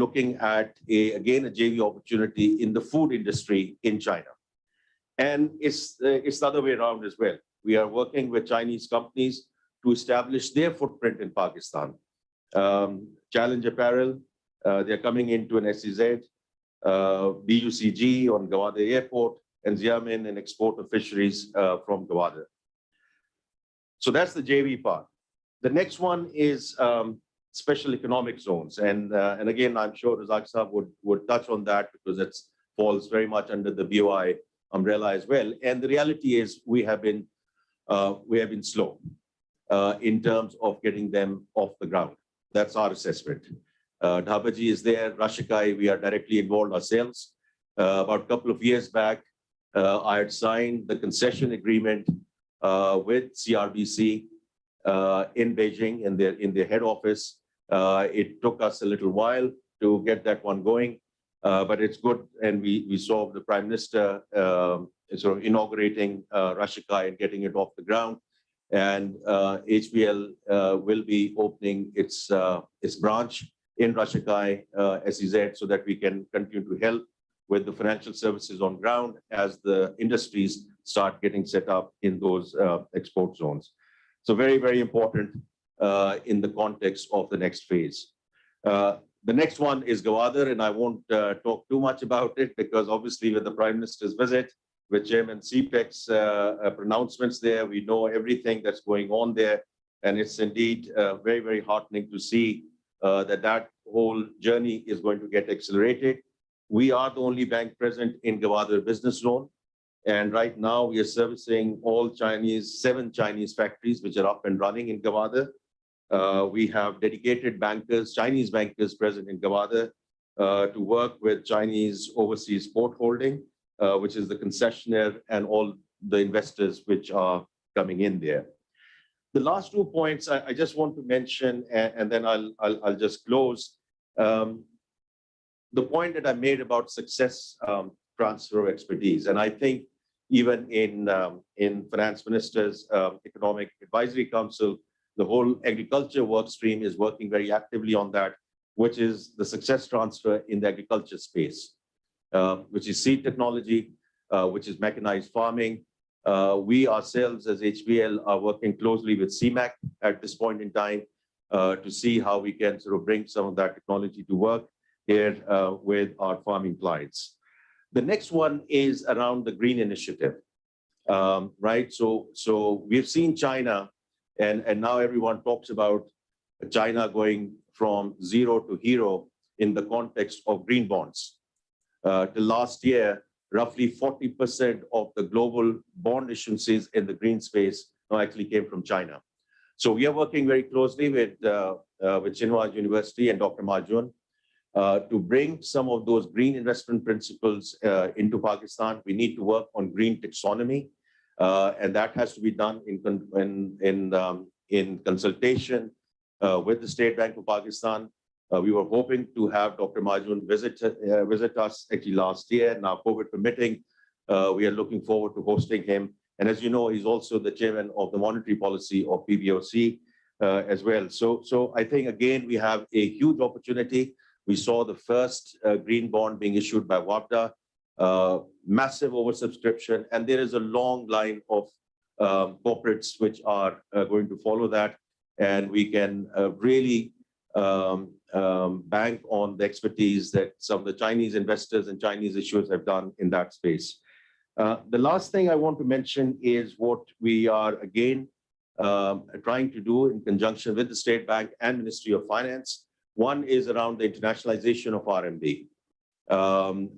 looking at again a JV opportunity in the food industry in China. And it's the other way around as well. We are working with Chinese companies to establish their footprint in Pakistan. Challenge Apparel, they're coming into an SEZ, BUCG on Gwadar Airport, and Xiamen an export of fisheries from Gwadar. So that's the JV part. The next one is special economic zones. And again, I'm sure Razak Saab would touch on that because it falls very much under the BOI umbrella as well. And the reality is we have been slow in terms of getting them off the ground. That's our assessment. Dhabaji is there, Rashikai, we are directly involved ourselves. About a couple of years back, I had signed the concession agreement with CRBC in Beijing in their head office. It took us a little while to get that one going, but it's good. And we saw the Prime Minister sort of inaugurating Rashikai and getting it off the ground. And HBL will be opening its branch in Rashikai SEZ so that we can continue to help with the financial services on ground as the industries start getting set up in those export zones. So very, very important in the context of the next phase. The next one is Gwadar, and I won't talk too much about it because obviously with the Prime Minister's visit, with Chairman CPEC's pronouncements there, we know everything that's going on there. And it's indeed very, very heartening to see that whole journey is going to get accelerated. We are the only bank present in Gwadar business zone. And right now we are servicing all 7 Chinese factories, which are up and running in Gwadar. We have dedicated bankers, Chinese bankers present in Gwadar to work with Chinese Overseas Port Holding, which is the concessionaire and all the investors which are coming in there. The last 2 points I just want to mention, and then I'll just close. The point that I made about success transfer of expertise, and I think even in Finance Minister's Economic Advisory Council, the whole agriculture work stream is working very actively on that, which is the success transfer in the agriculture space, which is seed technology, which is mechanized farming. We ourselves as HBL are working closely with CMAC at this point in time to see how we can sort of bring some of that technology to work here with our farming clients. The next one is around the green initiative, right? So we've seen China, and now everyone talks about China going from zero to hero in the context of green bonds. Till last year, roughly 40% of the global bond issuances in the green space now actually came from China. So we are working very closely with Tsinghua University and Dr. Majun to bring some of those green investment principles into Pakistan. We need to work on green taxonomy, and that has to be done in consultation with the State Bank of Pakistan. We were hoping to have Dr. Majun visit us actually last year. Now, COVID permitting, we are looking forward to hosting him. And as you know, he's also the chairman of the monetary policy of PBOC as well. So I think, again, we have a huge opportunity. We saw the first green bond being issued by WAPDA, massive oversubscription, and there is a long line of corporates which are going to follow that. And we can really bank on the expertise that some of the Chinese investors and Chinese issuers have done in that space. The last thing I want to mention is what we are again trying to do in conjunction with the State Bank and Ministry of Finance. One is around the internationalization of RMB.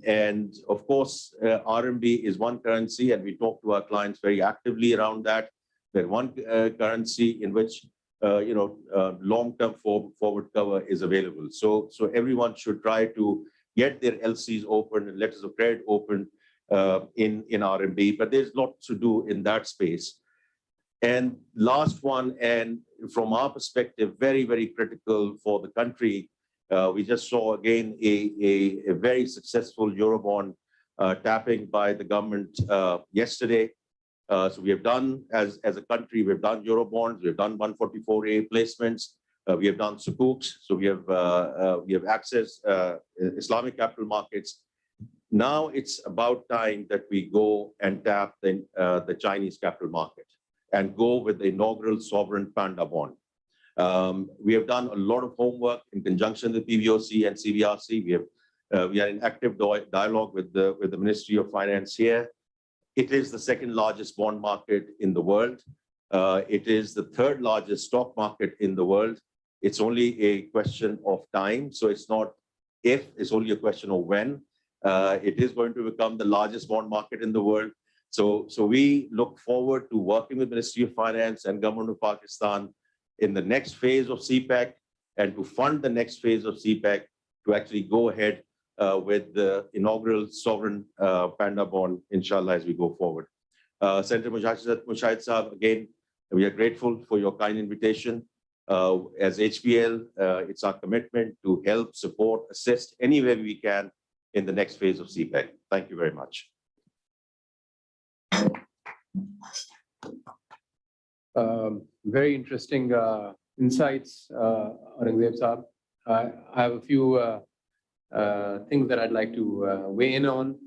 And of course, RMB is one currency, and we talk to our clients very actively around that. that one currency in which long-term forward cover is available. So everyone should try to get their LCs open and letters of credit open in RMB, but there's lots to do in that space. And last one, and from our perspective, very, very critical for the country, we just saw again a very successful Eurobond tapping by the government yesterday. So we have done, as a country, we've done Eurobonds, we've done 144A placements, we have done Sukuks, so we have accessed Islamic capital markets. Now it's about time that we go and tap the Chinese capital market and go with the inaugural sovereign panda bond. We have done a lot of homework in conjunction with PBOC and CBRC. We are in active dialogue with the Ministry of Finance here. It is the second largest bond market in the world. It is the third largest stock market in the world. It's only a question of time. So it's not if, it's only a question of when. It is going to become the largest bond market in the world. So we look forward to working with Ministry of Finance and Government of Pakistan in the next phase of CPEC and to fund the next phase of CPEC to actually go ahead with the inaugural sovereign panda bond, inshallah, as we go forward. Senator Mushahid Saab, again, we are grateful for your kind invitation. As HPL, it's our commitment to help, support, assist any way we can in the next phase of CPEC. Thank you very much. Very interesting insights, Aurangzeb Saab. I have a few things that I'd like to weigh in on.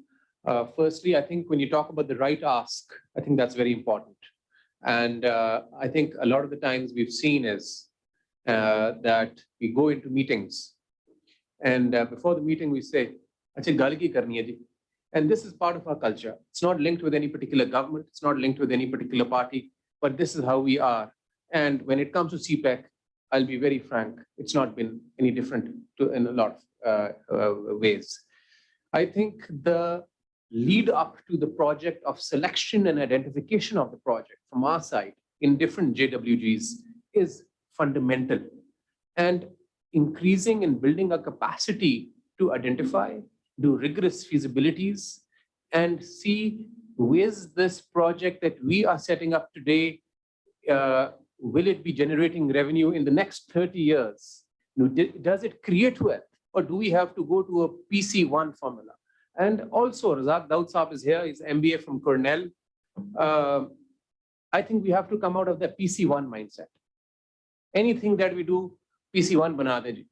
Firstly, I think when you talk about the right ask, I think that's very important. And I think a lot of the times we've seen is that we go into meetings and before the meeting we say, "Achha, gal ki karni hai ji." And this is part of our culture. It's not linked with any particular government. It's not linked with any particular party, but this is how we are. And when it comes to CPEC, I'll be very frank, it's not been any different in a lot of ways. I think the lead up to the project of selection and identification of the project from our side in different JWGs is fundamental. And increasing and building a capacity to identify, do rigorous feasibilities, and see with this project that we are setting up today, will it be generating revenue in the next 30 years? Does it create wealth? Or do we have to go to a PC1 formula? And also, Razak Daud Saab is here, he's MBA from Cornell. I think we have to come out of the PC1 mindset. Anything that we do, PC1 bana de ji.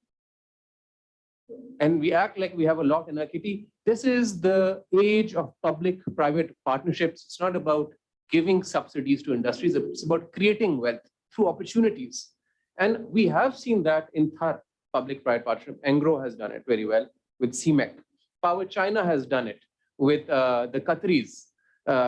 And we act like we have a lot in our kitty. This is the age of public-private partnerships. It's not about giving subsidies to industries. It's about creating wealth through opportunities. And we have seen that in Thar, public-private partnership. Engro has done it very well with CMEC. Power China has done it with the Qataris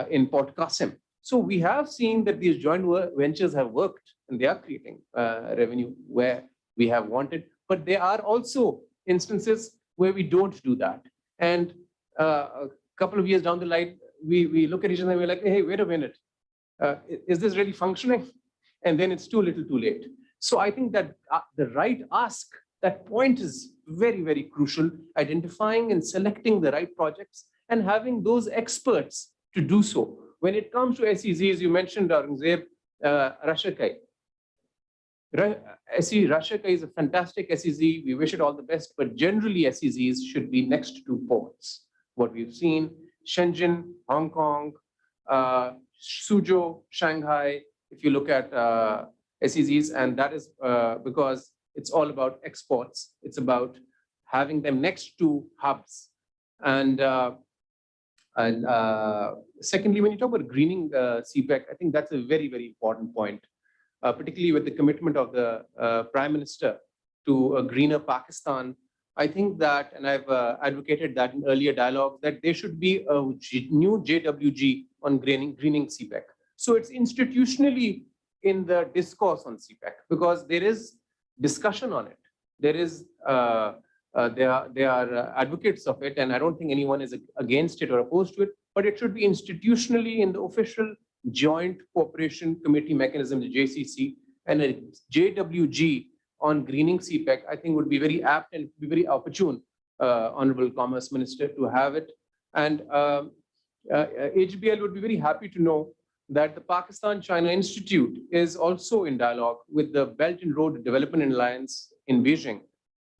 in Port Qasim. So we have seen that these joint ventures have worked and they are creating revenue where we have wanted. But there are also instances where we don't do that. And a couple of years down the line, we look at each other and we're like, hey, wait a minute. Is this really functioning? And then it's too little too late. So I think that the right ask, that point is very, very crucial, identifying and selecting the right projects and having those experts to do so. When it comes to SEZs, you mentioned Aurangzeb, Rashakai. Rashakai is a fantastic SEZ. We wish it all the best, but generally SEZs should be next to ports. What we've seen, Shenzhen, Hong Kong, Suzhou, Shanghai, if you look at SEZs, and that is because it's all about exports. It's about having them next to hubs. And secondly, when you talk about greening CPEC, I think that's a very, very important point, particularly with the commitment of the Prime Minister to a greener Pakistan. I think that, and I've advocated that in earlier dialogue, that there should be a new JWG on greening CPEC. So it's institutionally in the discourse on CPEC because there is discussion on it. There is, they are advocates of it, and I don't think anyone is against it or opposed to it, but it should be institutionally in the official Joint Cooperation Committee Mechanism, the JCC, and a JWG on greening CPEC, I think would be very apt and be very opportune, Honorable Commerce Minister, to have it. And HBL would be very happy to know that the Pakistan-China Institute is also in dialogue with the Belt and Road Development Alliance in Beijing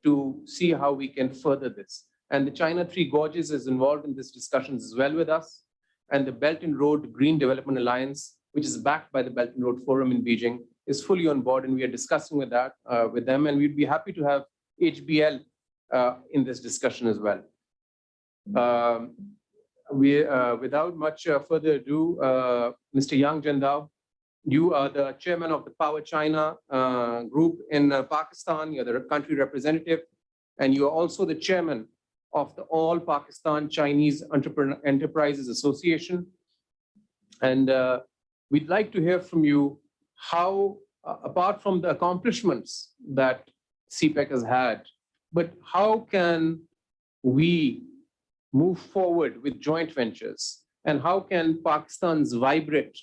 to see how we can further this. And the China Three Gorges is involved in these discussions as well with us. And the Belt and Road Green Development Alliance, which is backed by the Belt and Road Forum in Beijing, is fully on board, and we are discussing with that with them. And we'd be happy to have HBL in this discussion as well. Without much further ado, Mr. Yang Jindal, you are the chairman of the Power China group in Pakistan. You're the country representative, and you are also the chairman of the All Pakistan Chinese Enterprises Association. And we'd like to hear from you how, apart from the accomplishments that CPEC has had, but how can we move forward with joint ventures, and how can Pakistan's vibrant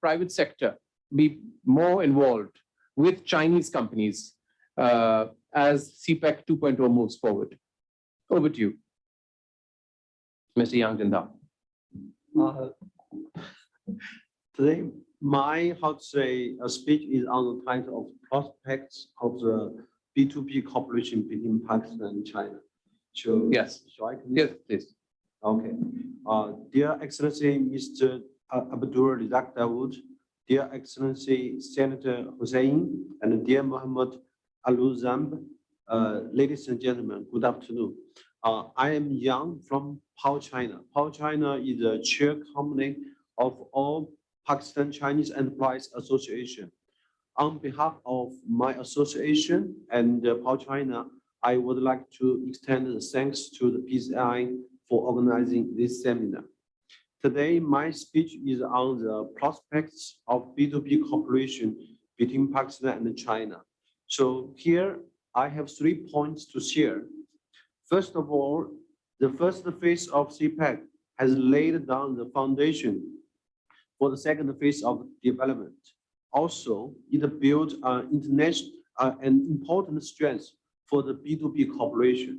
private sector be more involved with Chinese companies as CPEC 2.0 moves forward? Over to you, Mr. Yang Jindal. Today, my speech is on the title of prospects of the B2B cooperation between Pakistan and China. So, yes. Yes, please. Okay. Dear Excellency, Mr. Abdul Razak Dawood, dear Excellency, Senator Hussain, and dear Muhammad Al-Zamb, ladies and gentlemen, good afternoon. I am Yang from Power China. Power China is a chair company of all Pakistan Chinese Enterprise Association. On behalf of my association and Power China, I would like to extend the thanks to the PCI for organizing this seminar. Today, my speech is on the prospects of B2B cooperation between Pakistan and China. So here, I have 3 points to share. First of all, the first phase of CPEC has laid down the foundation for the second phase of development. Also, it built an important strength for the B2B cooperation.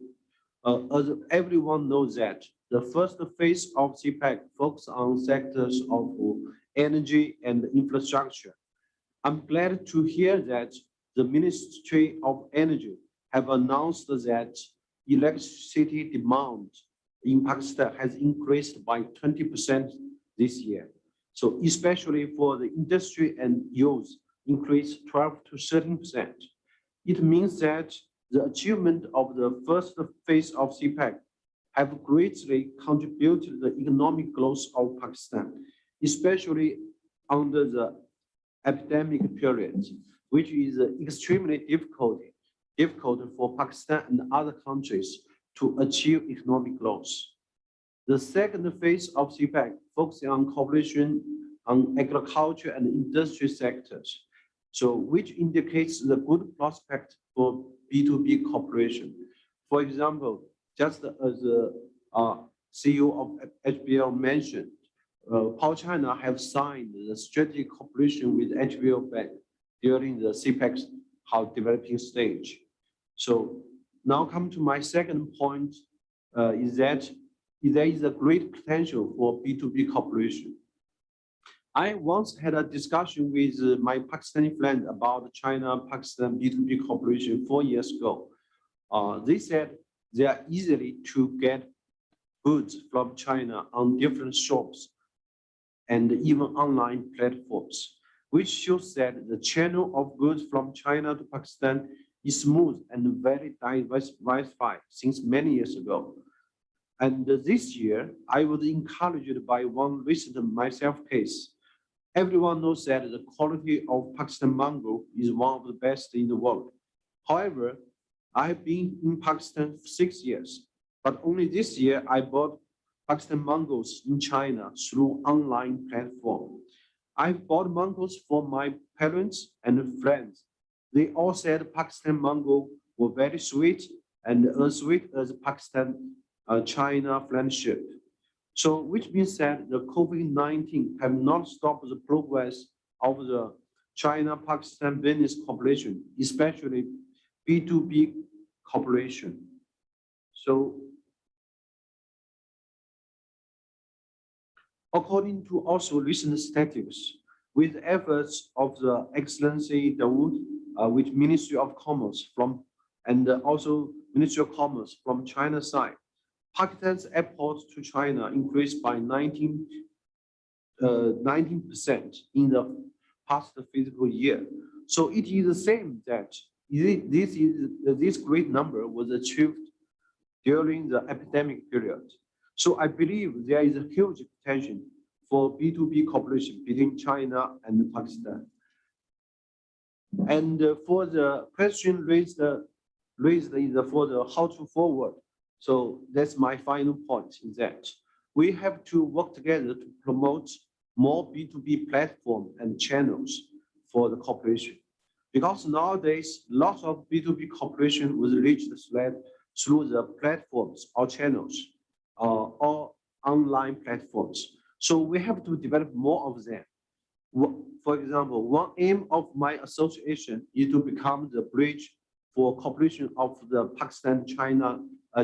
As everyone knows that the first phase of CPEC focused on sectors of energy and infrastructure. I'm glad to hear that the Ministry of Energy have announced that electricity demand in Pakistan has increased by 20% this year. So especially for the industry and youth, increased 12 to 13%. It means that the achievement of the first phase of CPEC have greatly contributed to the economic growth of Pakistan, especially under the epidemic period, which is extremely difficult for Pakistan and other countries to achieve economic growth. The second phase of CPEC focusing on cooperation on agriculture and industry sectors, so which indicates the good prospect for B2B cooperation. For example, just as the CEO of HBL mentioned, Power China have signed the strategic cooperation with HBL Bank during the CPEC's developing stage. So now come to my second point, is that there is a great potential for B2B cooperation. I once had a discussion with my Pakistani friend about China-Pakistan B2B cooperation 4 years ago. They said they are easily to get goods from China on different shops and even online platforms, which shows that the channel of goods from China to Pakistan is smooth and very diversified since many years ago. And this year, I was encouraged by one recent myself case. Everyone knows that the quality of Pakistan mango is one of the best in the world. However, I have been in Pakistan for 6 years, but only this year I bought Pakistan mangoes in China through online platform. I bought mangoes for my parents and friends. They all said Pakistan mango were very sweet and as sweet as Pakistan China friendship. So which means that the COVID-19 have not stopped the progress of the China-Pakistan business cooperation, especially B2B cooperation. So according to also recent statistics, with efforts of the Excellency Dawood, with Ministry of Commerce and also Ministry of Commerce from China side, Pakistan's exports to China increased by 19% in the past fiscal year. So it is the same that this great number was achieved during the epidemic period. So I believe there is a huge potential for B2B cooperation between China and Pakistan. And for the question raised for the how to forward. So that's my final point is that we have to work together to promote more B2B platform and channels for the cooperation. Because nowadays, lots of B2B cooperation was reached through the platforms or channels or online platforms. So we have to develop more of them. For example, one aim of my association is to become the bridge for cooperation of the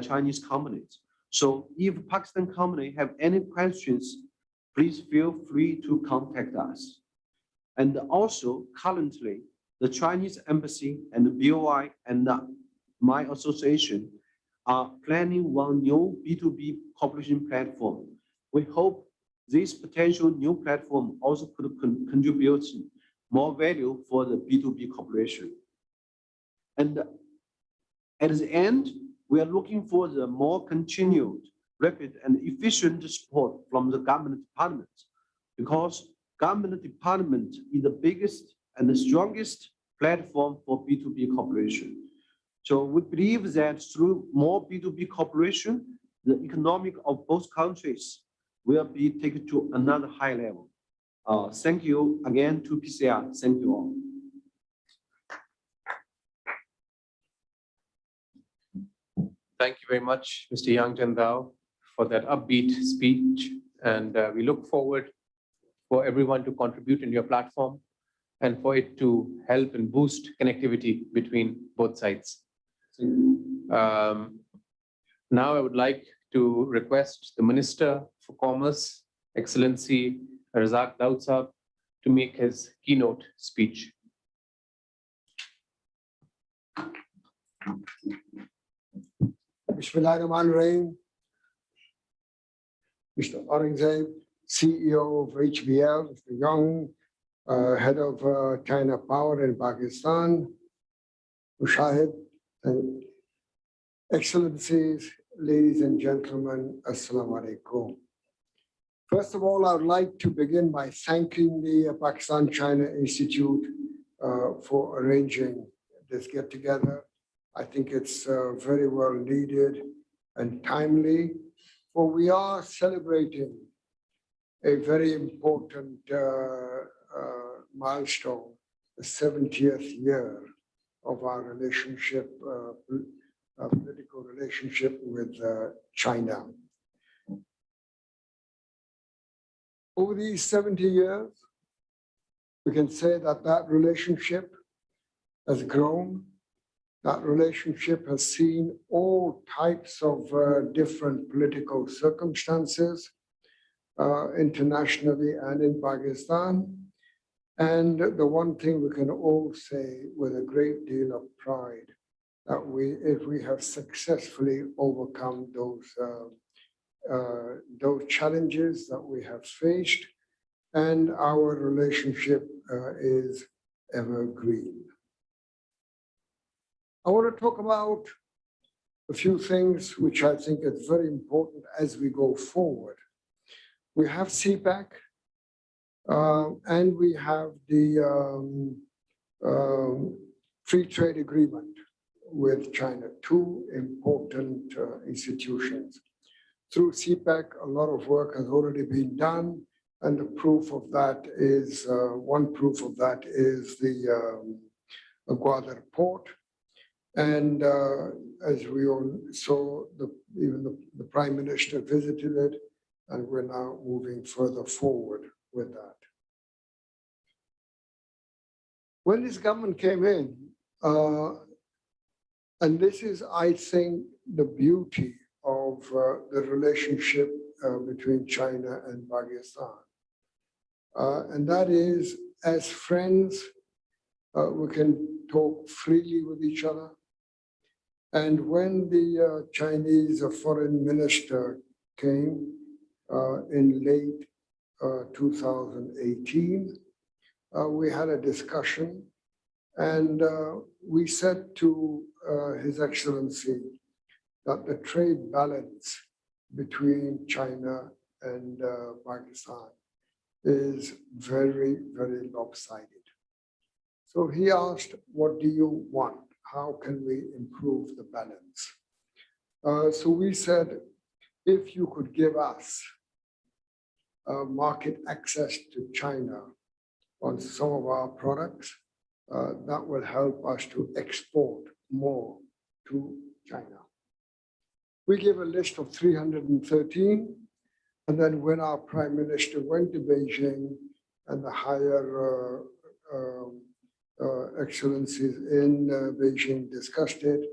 Chinese companies. So if Pakistan company have any questions, please feel free to contact us. And also currently, the Chinese embassy and the BOI and my association are planning one new B2B cooperation platform. We hope this potential new platform also could contribute more value for the B2B cooperation. And at the end, we are looking for the more continued, rapid, and efficient support from the government department, because government department is the biggest and the strongest platform for B2B cooperation. So we believe that through more B2B cooperation, the economic of both countries will be taken to another high level. Thank you again to PCR. Thank you all. Thank you very much, Mr. Yang Chandao, for that upbeat speech. And we look forward for everyone to contribute in your platform and for it to help and boost connectivity between both sides. Now I would like to request the Minister for Commerce, Excellency Razak Daud Saab, to make his keynote speech. Bismillahirrahmanirrahim. Mr. Aurangzeb, CEO of HBL, Mr. Young, head of China Power in Pakistan, Mushahid, and Excellencies, ladies and gentlemen, Assalamu alaikum. First of all, I would like to begin by thanking the Pakistan-China Institute for arranging this get-together. I think it's very well needed and timely, for we are celebrating a very important milestone, the 70th year of our relationship, political relationship with China. Over these 70 years, we can say that that relationship has grown. That relationship has seen all types of different political circumstances internationally and in Pakistan. And the one thing we can all say with a great deal of pride, that if we have successfully overcome those challenges that we have faced, and our relationship is evergreen. I want to talk about a few things which I think is very important as we go forward. We have CPEC, and we have the free trade agreement with China, two important institutions. Through CPEC, a lot of work has already been done, and the proof of that is, one proof of that is the Gwadar port. And as we all saw, even the Prime Minister visited it and we're now moving further forward with that. When this government came in, and this is, I think, the beauty of the relationship between China and Pakistan. And that is, as friends, we can talk freely with each other. And when the Chinese foreign minister came in late 2018, we had a discussion, and we said to His Excellency that the trade balance between China and Pakistan is very, very lopsided. So he asked, what do you want? How can we improve the balance? So we said, if you could give us market access to China on some of our products, that will help us to export more to China. We gave a list of 313, and then when our Prime Minister went to Beijing and the higher excellencies in Beijing discussed it,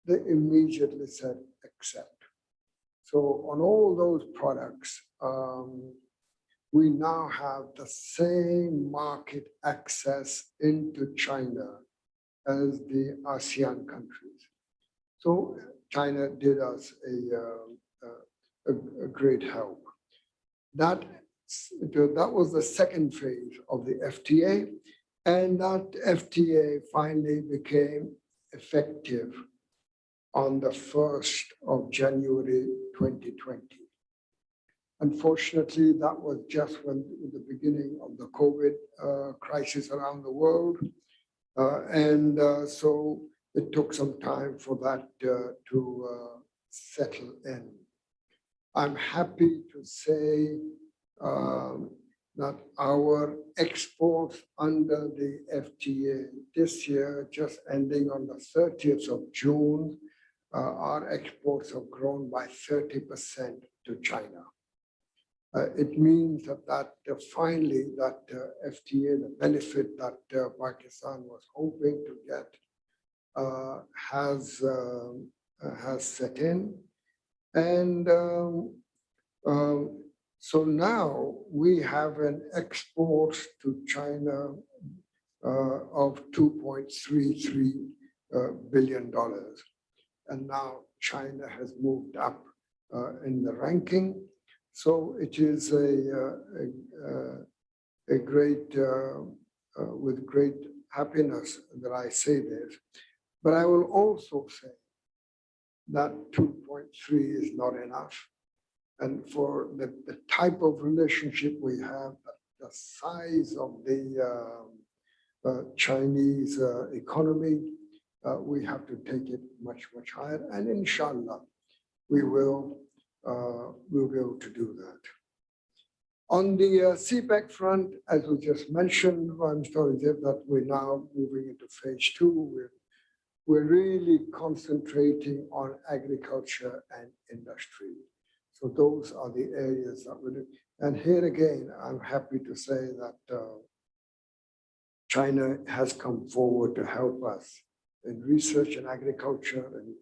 they immediately said accept. So on all those products, we now have the same market access into China as the ASEAN countries. So China did us a great help. That was the second phase of the FTA, and that FTA finally became effective on the 1st of January 2020. Unfortunately, that was just when the beginning of the COVID crisis around the world. So it took some time for that to settle in. I'm happy to say that our exports under the FTA this year, just ending on the 30th of June, our exports have grown by 30% to China. It means that finally that FTA, the benefit that Pakistan was hoping to get, has set in. And so now we have an export to China of $2.33 billion. And now China has moved up in the ranking. So it is a great, with great happiness that I say this. But I will also say that 2.3 is not enough. And for the type of relationship we have, the size of the Chinese economy, we have to take it much, much higher. And inshallah, we'll be able to do that. On the CPEC front, as we just mentioned, I'm sorry that we're now moving into phase 2. We're really concentrating on agriculture and industry. So those are the areas that we're doing. And here again, I'm happy to say that China has come forward to help us in research and agriculture and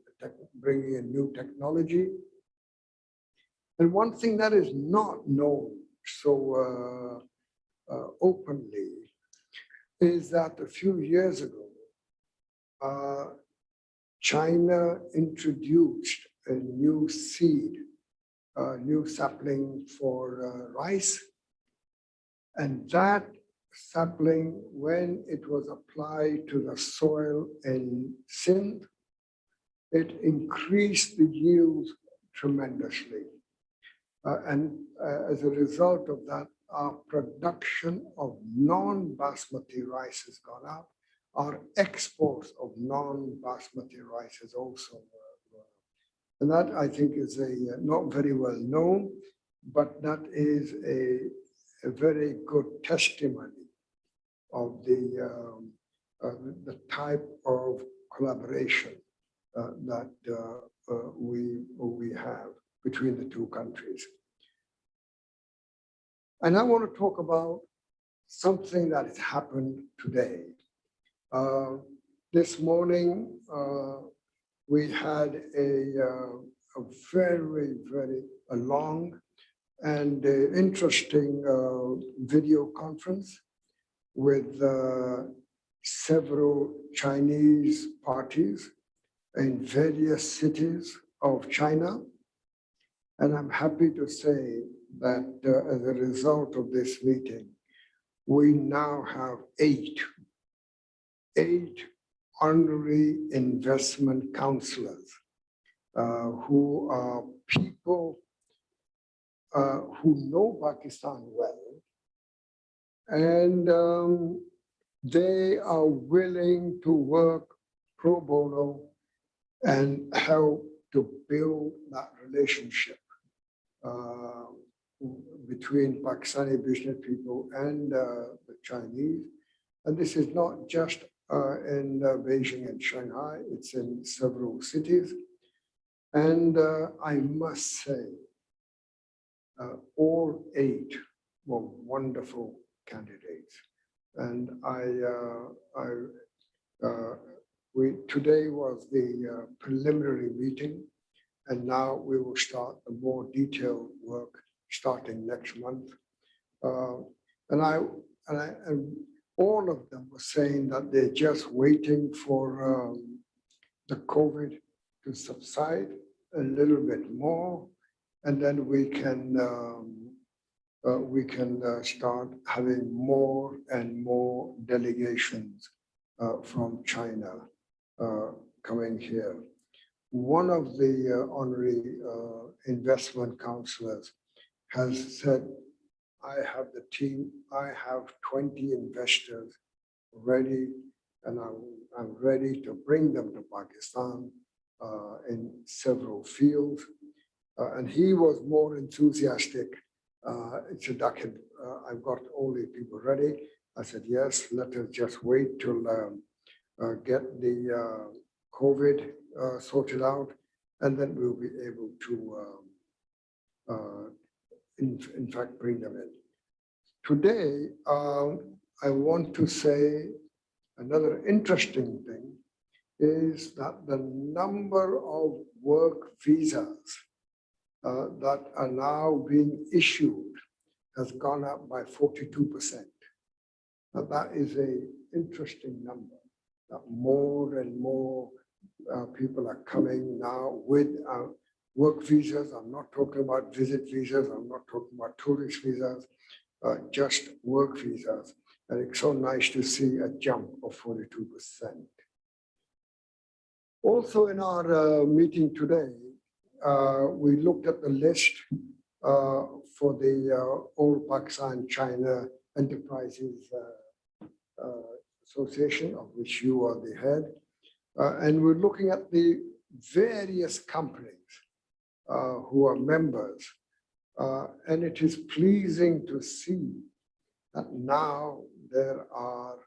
bringing in new technology. And one thing that is not known so openly is that a few years ago, China introduced a new seed, a new sapling for rice. And that sapling, when it was applied to the soil in Sindh, it increased the yield tremendously. As a result of that, our production of non-basmati rice has gone up. Our exports of non-basmati rice has also gone up. And that, I think, is not very well known, but that is a very good testimony of the type of collaboration that we have between the two countries. And I want to talk about something that has happened today. This morning, we had a very, very long and interesting video conference with several Chinese parties in various cities of China. And I'm happy to say that as a result of this meeting, we now have eight honorary investment counselors who are people who know Pakistan well, and they are willing to work pro bono and help to build that relationship between Pakistani business people and the Chinese. And this is not just in Beijing and Shanghai, it's in several cities. And I must say, all eight were wonderful candidates. And today was the preliminary meeting, and now we will start the more detailed work starting next month. And all of them were saying that they're just waiting for the COVID to subside a little bit more, and then we can start having more and more delegations from China coming here. One of the honorary investment counselors has said, I have the team, I have 20 investors ready, and I'm ready to bring them to Pakistan in several fields. And he was more enthusiastic. So I've got all the people ready. I said, yes, let us just wait till get the COVID sorted out, and then we'll be able to, in fact, bring them in. Today, I want to say another interesting thing is that the number of work visas that are now being issued has gone up by 42%. Now, that is an interesting number, that more and more people are coming now with work visas. I'm not talking about visit visas. I'm not talking about tourist visas, just work visas. And it's so nice to see a jump of 42%. Also in our meeting today, we looked at the list for the All Pakistan China Enterprises Association, of which you are the head. And we're looking at the various companies who are members. And it is pleasing to see that now there are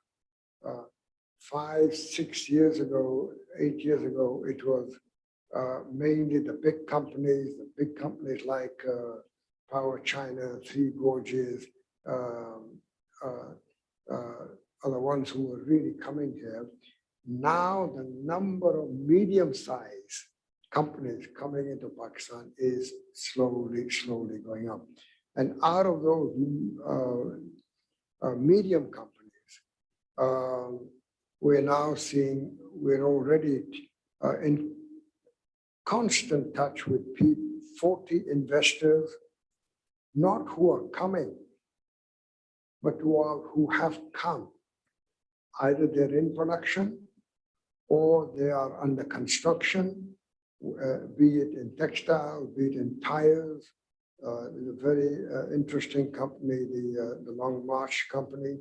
5, 6 years ago, 8 years ago, it was mainly the big companies like Power China, Three Gorges, are the ones who were really coming here. Now the number of medium-sized companies coming into Pakistan is slowly going up. And out of those medium companies, we're now seeing, we're already in constant touch with 40 investors, not who are coming, but who have come. Either they're in production or they are under construction, be it in textile, be it in tires. There's a very interesting company, the Long March company.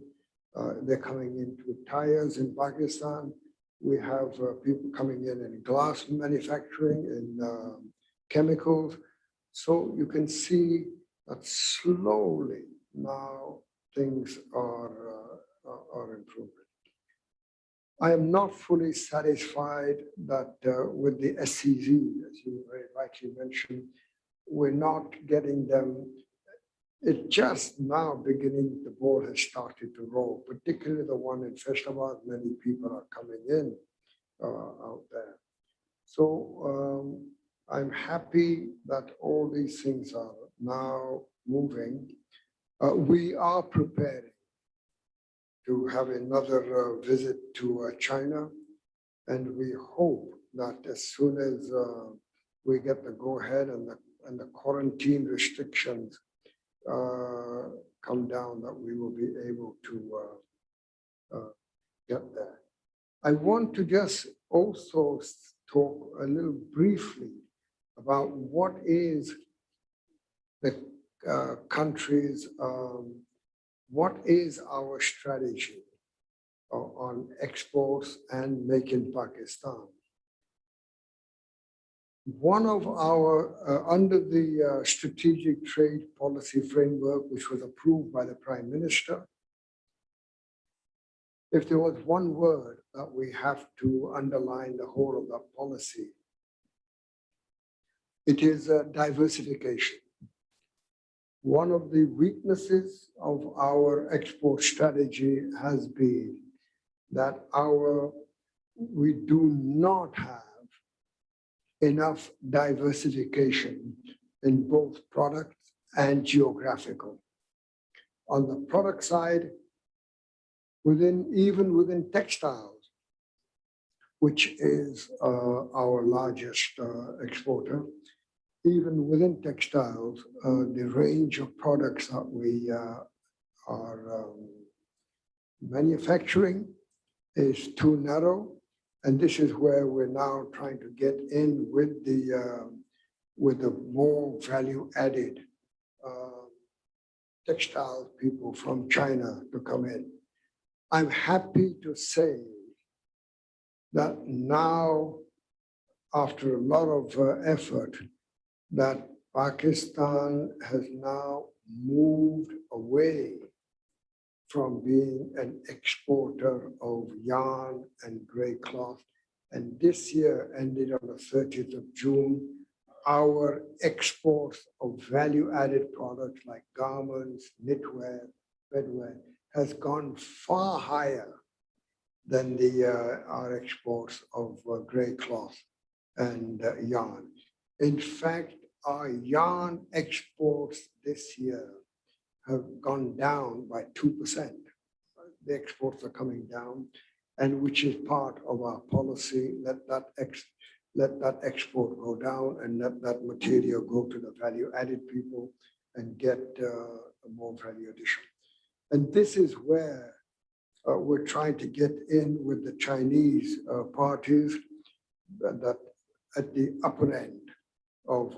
They're coming into tires in Pakistan. We have people coming in glass manufacturing, in chemicals. So you can see that slowly now things are improving. I am not fully satisfied that with the SCZ, as you very rightly mentioned, we're not getting them it's just now beginning, the ball has started to roll, particularly the one in Faishabad. Many people are coming in out there. So I'm happy that all these things are now moving. We are preparing to have another visit to China, and we hope that as soon as we get the go-ahead and the quarantine restrictions come down, that we will be able to get there. I want to just also talk a little briefly about what is the country's, what is our strategy on exports and Make in Pakistan. One of our, under the strategic trade policy framework, which was approved by the Prime Minister, if there was one word that we have to underline the whole of that policy, it is diversification. One of the weaknesses of our export strategy has been that we do not have enough diversification in both product and geographical. On the product side, even within textiles, which is our largest exporter, even within textiles, the range of products that we are manufacturing is too narrow. And this is where we're now trying to get in with the more value-added textile people from China to come in. I'm happy to say that now, after a lot of effort, that Pakistan has now moved away from being an exporter of yarn and gray cloth. And this year ended on the 30th of June, our exports of value-added products like garments, knitwear, bedwear has gone far higher than our exports of gray cloth and yarn. In fact, our yarn exports this year have gone down by 2%. The exports are coming down, and which is part of our policy. Let that export go down and let that material go to the value-added people and get a more value addition. And this is where we're trying to get in with the Chinese parties that at the upper end of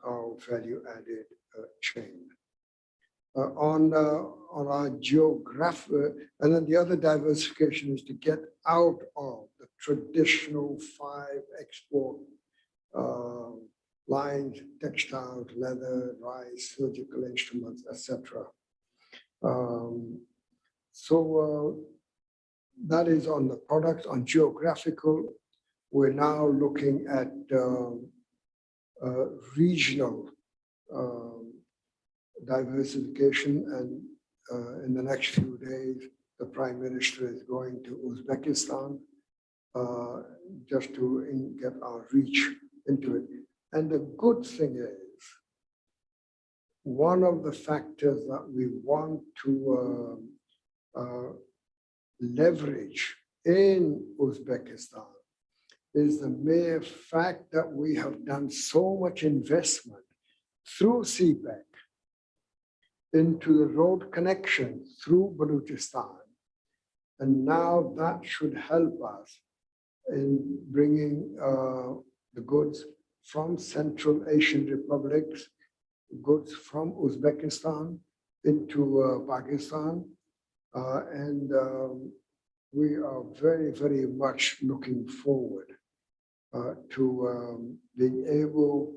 our value-added chain. On our geographic, and then the other diversification is to get out of the traditional 5 export lines: textiles, leather, rice, surgical instruments, etc. So that is on the products. On geographical, we're now looking at regional diversification, and in the next few days, the Prime Minister is going to Uzbekistan just to get our reach into it. And the good thing is, one of the factors that we want to leverage in Uzbekistan is the mere fact that we have done so much investment through CPEC into the road connection through Balochistan. And now that should help us in bringing the goods from Central Asian republics, goods from Uzbekistan into Pakistan. And we are very, very much looking forward to being able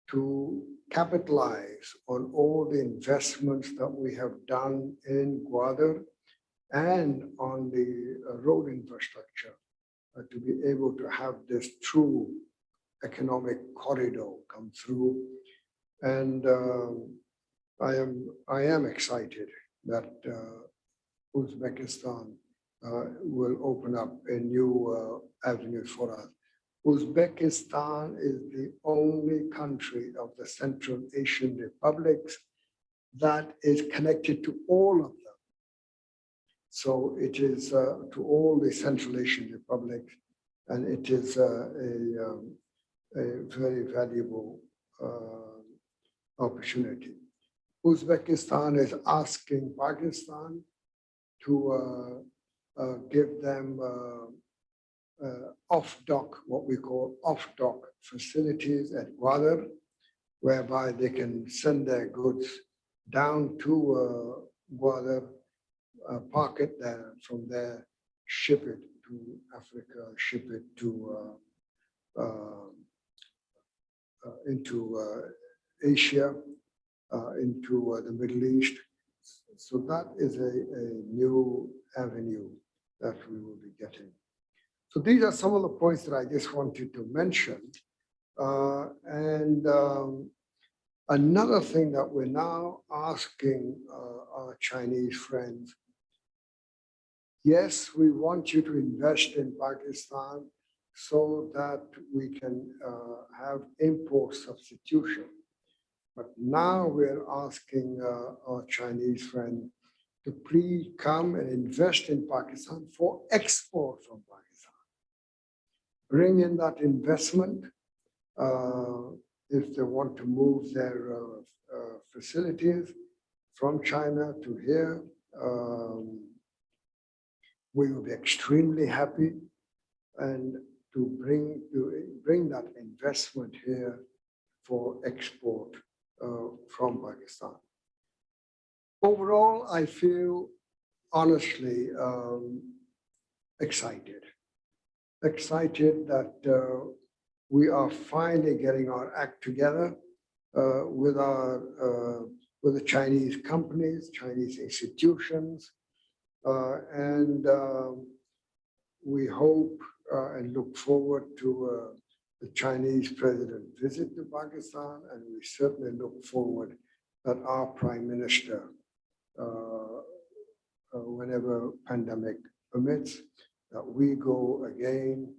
to capitalize on all the investments that we have done in Gwadar and on the road infrastructure to be able to have this true economic corridor come through. And I am excited that Uzbekistan will open up a new avenue for us. Uzbekistan is the only country of the Central Asian republics that is connected to all of them. So it is to all the Central Asian republics, and it is a very valuable opportunity. Uzbekistan is asking Pakistan to give them off-dock, what we call off-dock facilities at Gwadar, whereby they can send their goods down to Gwadar, park it there, from there ship it to Africa, ship it to into Asia, into the Middle East. So that is a new avenue that we will be getting. So these are some of the points that I just wanted to mention. Another thing that we're now asking our Chinese friends, yes, we want you to invest in Pakistan so that we can have import substitution. But now we're asking our Chinese friend to please come and invest in Pakistan for export from Pakistan. Bring in that investment. If they want to move their facilities from China to here, we will be extremely happy, and to bring that investment here for export from Pakistan. Overall, I feel honestly excited that we are finally getting our act together with the Chinese companies, Chinese institutions, and we hope and look forward to the Chinese president visit to Pakistan, and we certainly look forward that our Prime Minister, whenever pandemic permits, that we go again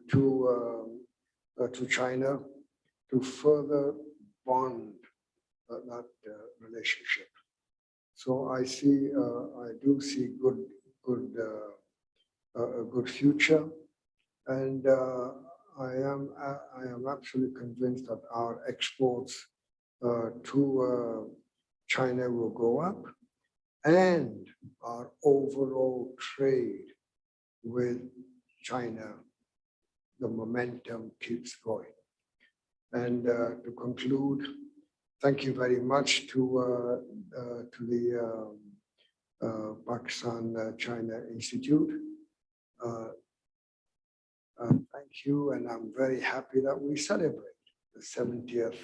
to China to further bond that relationship. So I do see a good future, and I am absolutely convinced that our exports to China will go up, and our overall trade with China, the momentum keeps going. And to conclude, thank you very much to the Pakistan-China Institute. Thank you, and I'm very happy that we celebrate the 70th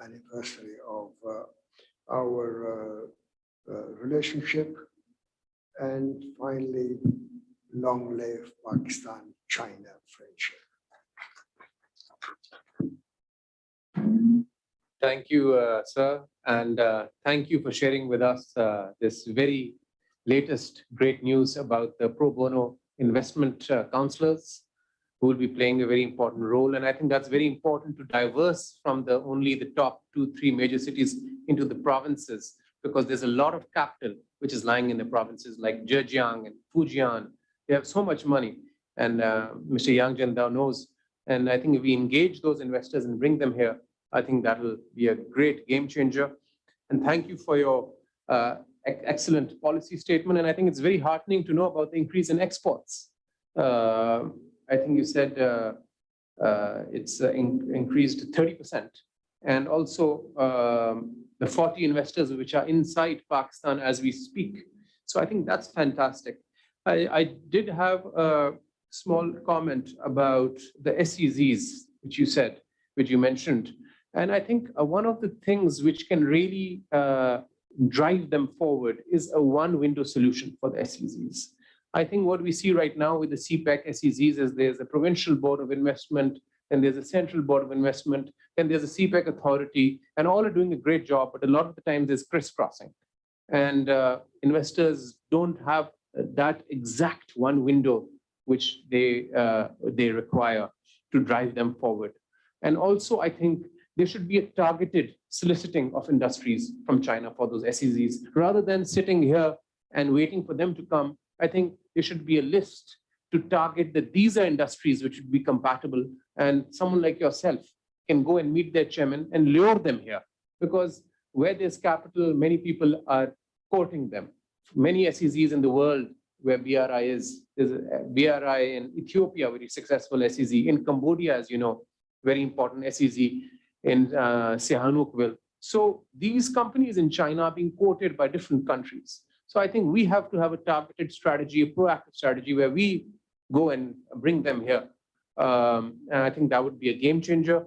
anniversary of our relationship. And finally, long live Pakistan-China friendship. Thank you, sir, and thank you for sharing with us this very latest great news about the pro bono investment counselors who will be playing a very important role. And I think that's very important to diverse from only the top 2-3 major cities into the provinces, because there's a lot of capital which is lying in the provinces like Zhejiang and Fujian. They have so much money, and Mr. Yang Jiandao knows. And I think if we engage those investors and bring them here, I think that will be a great game changer. And thank you for your excellent policy statement. And I think it's very heartening to know about the increase in exports. I think you said it's increased to 30%. And also the 40 investors which are inside Pakistan as we speak. So I think that's fantastic. I did have a small comment about the SEZs, which you mentioned. And I think one of the things which can really drive them forward is a one-window solution for the SEZs. I think what we see right now with the CPEC SEZs is there's a provincial board of investment, then there's a Central Board of Investment, then there's a CPEC authority, and all are doing a great job, but a lot of the times there's crisscrossing. And investors don't have that exact one window which they require to drive them forward. And also, I think there should be a targeted soliciting of industries from China for those SEZs. Rather than sitting here and waiting for them to come, I think there should be a list to target that these are industries which would be compatible, and someone like yourself can go and meet their chairman and lure them here. Because where there's capital, many people are courting them. Many SEZs in the world where BRI is, there's a BRI in Ethiopia, very successful SEZ. In Cambodia, as you know, very important SEZ in Sihanoukville. So these companies in China are being quoted by different countries. So I think we have to have a targeted strategy, a proactive strategy where we go and bring them here. And I think that would be a game changer.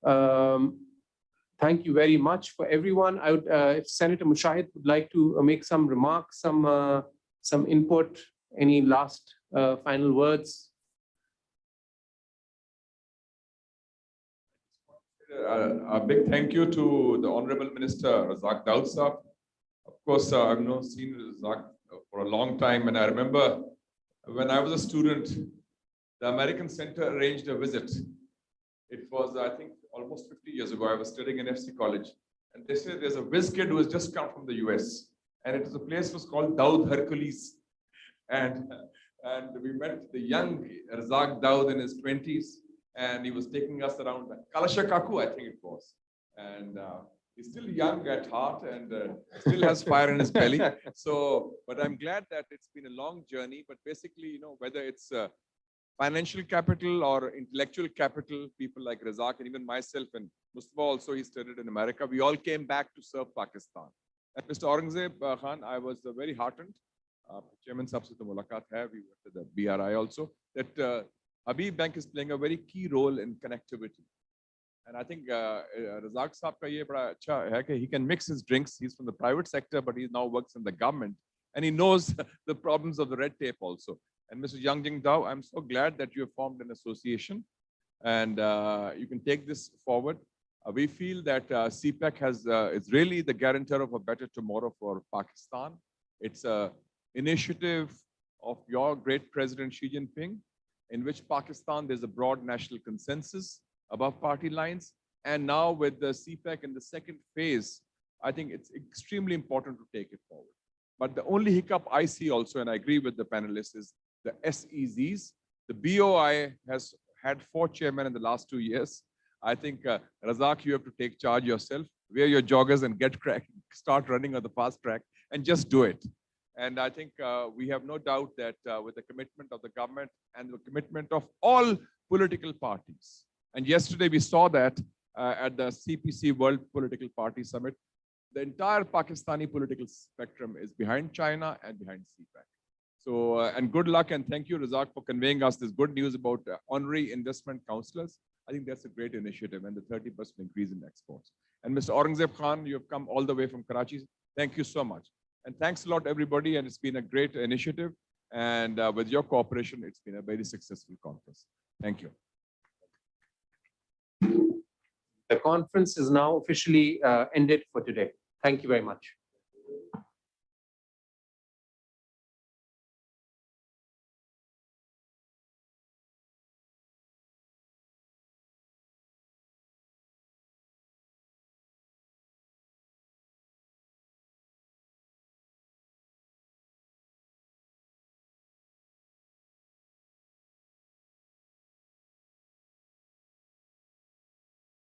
Thank you very much for everyone. I would, if Senator Mushahid would like to make some remarks, some input, any last final words? A big thank you to the Honorable Minister Razak Daud Saab. Of course, I've not seen Razak for a long time, and I remember when I was a student, the American Center arranged a visit. It was, I think, almost 50 years ago. I was studying in FC College, and they said there's a whiz kid who has just come from the US, and it was a place was called Daud Hercules, and we met the young Razak Daud in his 20s. And he was taking us around Kalashakaku, I think it was. And he's still young at heart and still has fire in his belly. So, but I'm glad that it's been a long journey. But basically, you know, whether it's financial capital or intellectual capital, people like Razak and even myself and Mustafa also, he studied in America. We all came back to serve Pakistan. And Mr. Aurangzeb Khan, I was very heartened. Chairman Saab se to mulaqat hai. We went to the BRI also. That Habib Bank is playing a very key role in connectivity. And I think Razak Saab ka ye bada acha hai ki he can mix his drinks. He's from the private sector, but he now works in the government. And he knows the problems of the red tape also. And Mr. Yang Jingdao, I'm so glad that you have formed an association and you can take this forward. We feel that CPEC is really the guarantor of a better tomorrow for Pakistan. It's an initiative of your great President Xi Jinping, in which Pakistan, there's a broad national consensus above party lines. And now with the CPEC in the second phase, I think it's extremely important to take it forward. But the only hiccup I see also, and I agree with the panelists, is the SEZs. The BOI has had 4 chairmen in the last 2 years. I think, Razak, you have to take charge yourself, wear your joggers and get cracking, start running on the fast track and just do it. And I think we have no doubt that with the commitment of the government and the commitment of all political parties. And yesterday we saw that at the CPC World Political Party Summit, the entire Pakistani political spectrum is behind China and behind CPEC. So, and good luck and thank you, Razak, for conveying us this good news about honorary investment counselors. I think that's a great initiative and the 30% increase in exports. And Mr. Aurangzeb Khan, you have come all the way from Karachi. Thank you so much. And thanks a lot, everybody. And it's been a great initiative. And with your cooperation, it's been a very successful conference. Thank you. The conference is now officially ended for today. Thank you very much.